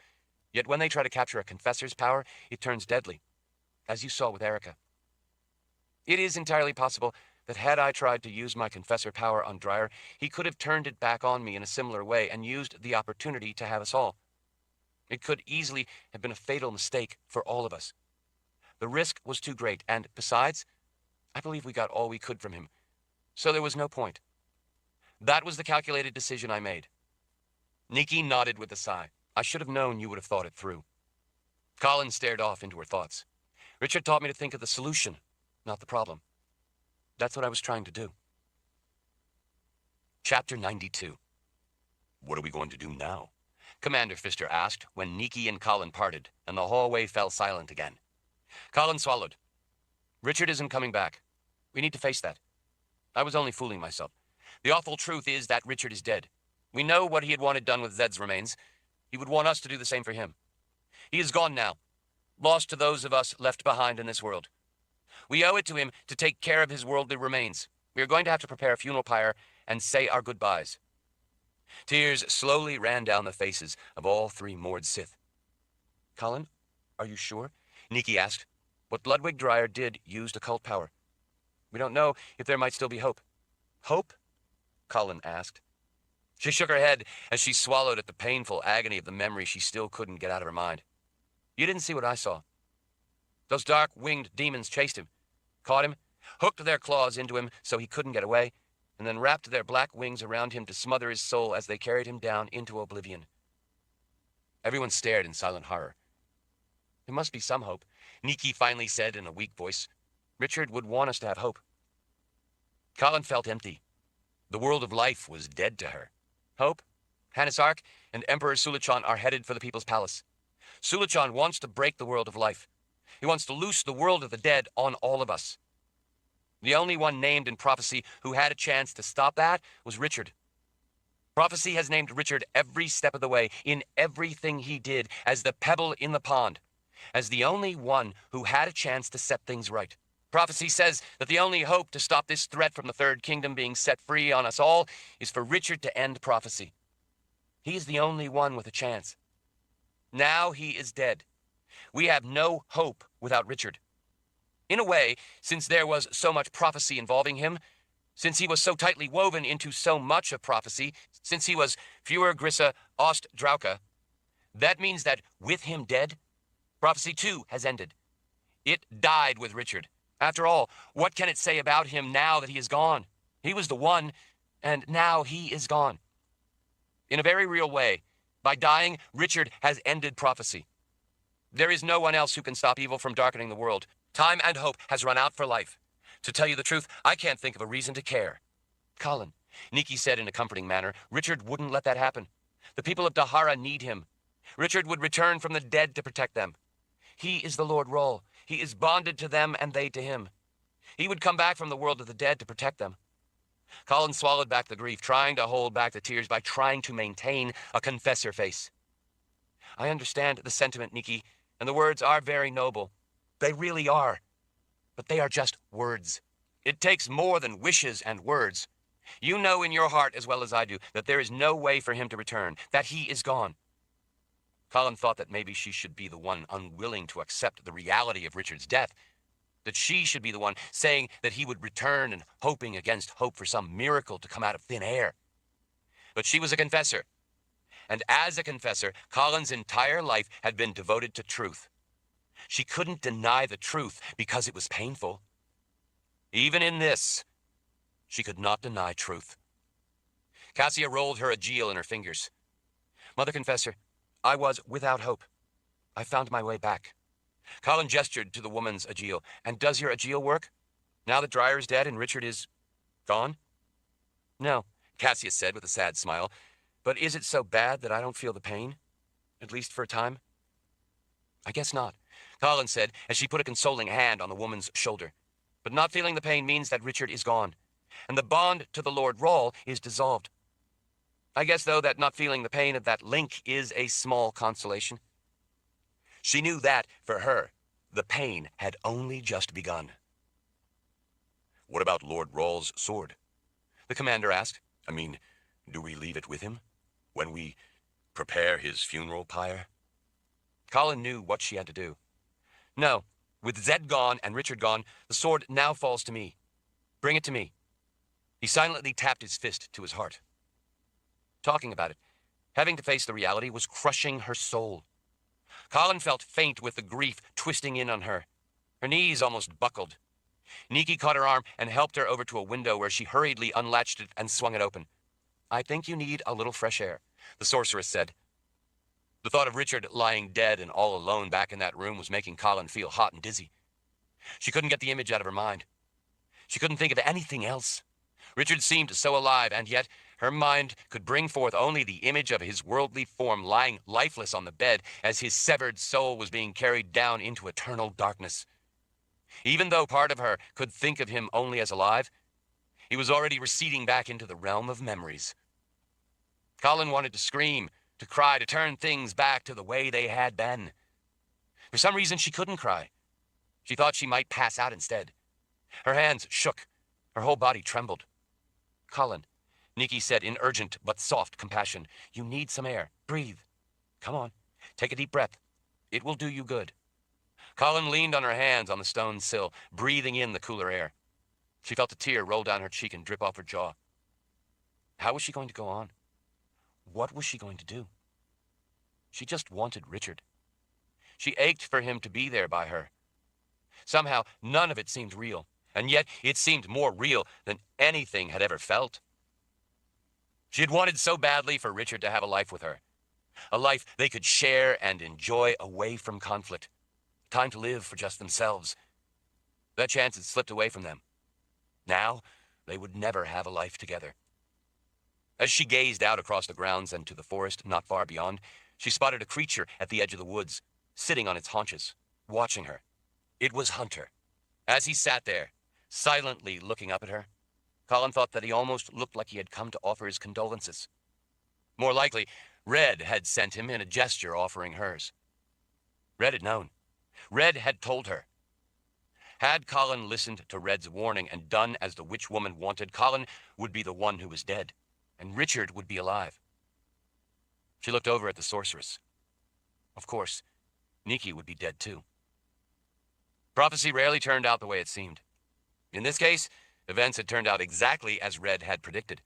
Yet when they try to capture a confessor's power, it turns deadly, as you saw with Erica. It is entirely possible that had I tried to use my confessor power on Dryer, he could have turned it back on me in a similar way and used the opportunity to have us all. It could easily have been a fatal mistake for all of us. The risk was too great, and besides, I believe we got all we could from him, so there was no point. That was the calculated decision I made. Nikki nodded with a sigh. I should have known you would have thought it through. Colin stared off into her thoughts. Richard taught me to think of the solution, not the problem. That's what I was trying to do. Chapter 92. What are we going to do now? Commander Pfister asked when Nikki and Colin parted, and the hallway fell silent again. Colin swallowed. Richard isn't coming back. We need to face that. I was only fooling myself. The awful truth is that Richard is dead. We know what he had wanted done with Zed's remains. He would want us to do the same for him. He is gone now, lost to those of us left behind in this world. We owe it to him to take care of his worldly remains. We are going to have to prepare a funeral pyre and say our goodbyes. Tears slowly ran down the faces of all three Mord Sith. Colin, are you sure? Nikki asked. What Ludwig Dryer did used occult power. We don't know if there might still be hope. Hope? Colin asked. She shook her head as she swallowed at the painful agony of the memory she still couldn't get out of her mind. You didn't see what I saw. Those dark winged demons chased him, caught him, hooked their claws into him so he couldn't get away, and then wrapped their black wings around him to smother his soul as they carried him down into oblivion. Everyone stared in silent horror. There must be some hope, Nikki finally said in a weak voice. Richard would want us to have hope. Colin felt empty. The world of life was dead to her. Hope, Hannes Ark, and Emperor Sulachan are headed for the People's Palace. Sulachan wants to break the world of life. He wants to loose the world of the dead on all of us. The only one named in prophecy who had a chance to stop that was Richard. Prophecy has named Richard every step of the way, in everything he did, as the pebble in the pond, as the only one who had a chance to set things right. Prophecy says that the only hope to stop this threat from the Third Kingdom being set free on us all is for Richard to end prophecy. He is the only one with a chance. Now he is dead. We have no hope without Richard. In a way, since there was so much prophecy involving him, since he was so tightly woven into so much of prophecy, since he was Fuer Grissa Ost Drauka, that means that with him dead, prophecy too has ended. It died with Richard. After all, what can it say about him now that he is gone? He was the one, and now he is gone. In a very real way, by dying, Richard has ended prophecy. There is no one else who can stop evil from darkening the world. Time and hope has run out for life. To tell you the truth, I can't think of a reason to care. Colin, Nikki said in a comforting manner, Richard wouldn't let that happen. The people of Dahara need him. Richard would return from the dead to protect them. He is the Lord Roll. He is bonded to them and they to him. He would come back from the world of the dead to protect them. Colin swallowed back the grief, trying to hold back the tears by trying to maintain a confessor face. I understand the sentiment, Nikki, and the words are very noble. They really are. But they are just words. It takes more than wishes and words. You know in your heart as well as I do that there is no way for him to return, that he is gone. Colin thought that maybe she should be the one unwilling to accept the reality of Richard's death, that she should be the one saying that he would return and hoping against hope for some miracle to come out of thin air. But she was a confessor, and as a confessor, Colin's entire life had been devoted to truth. She couldn't deny the truth because it was painful. Even in this, she could not deny truth. Cassia rolled her Aegil in her fingers. Mother Confessor, I was without hope. I found my way back. Colin gestured to the woman's Aegil. And does your Aegil work? Now that Dryer is dead and Richard is gone? No, Cassia said with a sad smile. But is it so bad that I don't feel the pain? At least for a time? I guess not, Colin said as she put a consoling hand on the woman's shoulder. But not feeling the pain means that Richard is gone, and the bond to the Lord Roll is dissolved. I guess, though, that not feeling the pain of that link is a small consolation. She knew that, for her, the pain had only just begun. What about Lord Roll's sword? The commander asked. I mean, do we leave it with him when we prepare his funeral pyre? Colin knew what she had to do. No, with Zed gone and Richard gone, the sword now falls to me. Bring it to me. He silently tapped his fist to his heart. Talking about it, having to face the reality, was crushing her soul. Colin felt faint with the grief twisting in on her. Her knees almost buckled. Nikki caught her arm and helped her over to a window where she hurriedly unlatched it and swung it open. I think you need a little fresh air, the sorceress said. The thought of Richard lying dead and all alone back in that room was making Colin feel hot and dizzy. She couldn't get the image out of her mind. She couldn't think of anything else. Richard seemed so alive, and yet her mind could bring forth only the image of his worldly form lying lifeless on the bed as his severed soul was being carried down into eternal darkness. Even though part of her could think of him only as alive, he was already receding back into the realm of memories. Colin wanted to scream, to cry, to turn things back to the way they had been. For some reason, she couldn't cry. She thought she might pass out instead. Her hands shook. Her whole body trembled. Colin, Nikki said in urgent but soft compassion, you need some air. Breathe. Come on. Take a deep breath. It will do you good. Colin leaned on her hands on the stone sill, breathing in the cooler air. She felt a tear roll down her cheek and drip off her jaw. How was she going to go on? What was she going to do? She just wanted Richard. She ached for him to be there by her. Somehow, none of it seemed real, and yet it seemed more real than anything had ever felt. She had wanted so badly for Richard to have a life with her, a life they could share and enjoy away from conflict, time to live for just themselves. That chance had slipped away from them. Now, they would never have a life together. As she gazed out across the grounds and to the forest not far beyond, she spotted a creature at the edge of the woods, sitting on its haunches, watching her. It was Hunter. As he sat there, silently looking up at her. Colin thought that he almost looked like he had come to offer his condolences. More likely, Red had sent him in a gesture offering hers. Red had known. Red had told her. Had Colin listened to Red's warning and done as the witch woman wanted, Colin would be the one who was dead, and Richard would be alive. She looked over at the sorceress. Of course, Nikki would be dead too. Prophecy rarely turned out the way it seemed. In this case, events had turned out exactly as Red had predicted,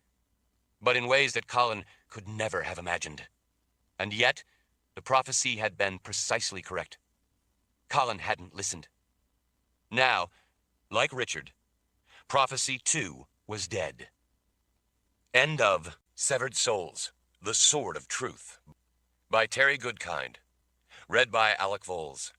but in ways that Colin could never have imagined. And yet, the prophecy had been precisely correct. Colin hadn't listened. Now, like Richard, prophecy too was dead. End of Severed Souls, The Sword of Truth, by Terry Goodkind. Read by Alec Voles.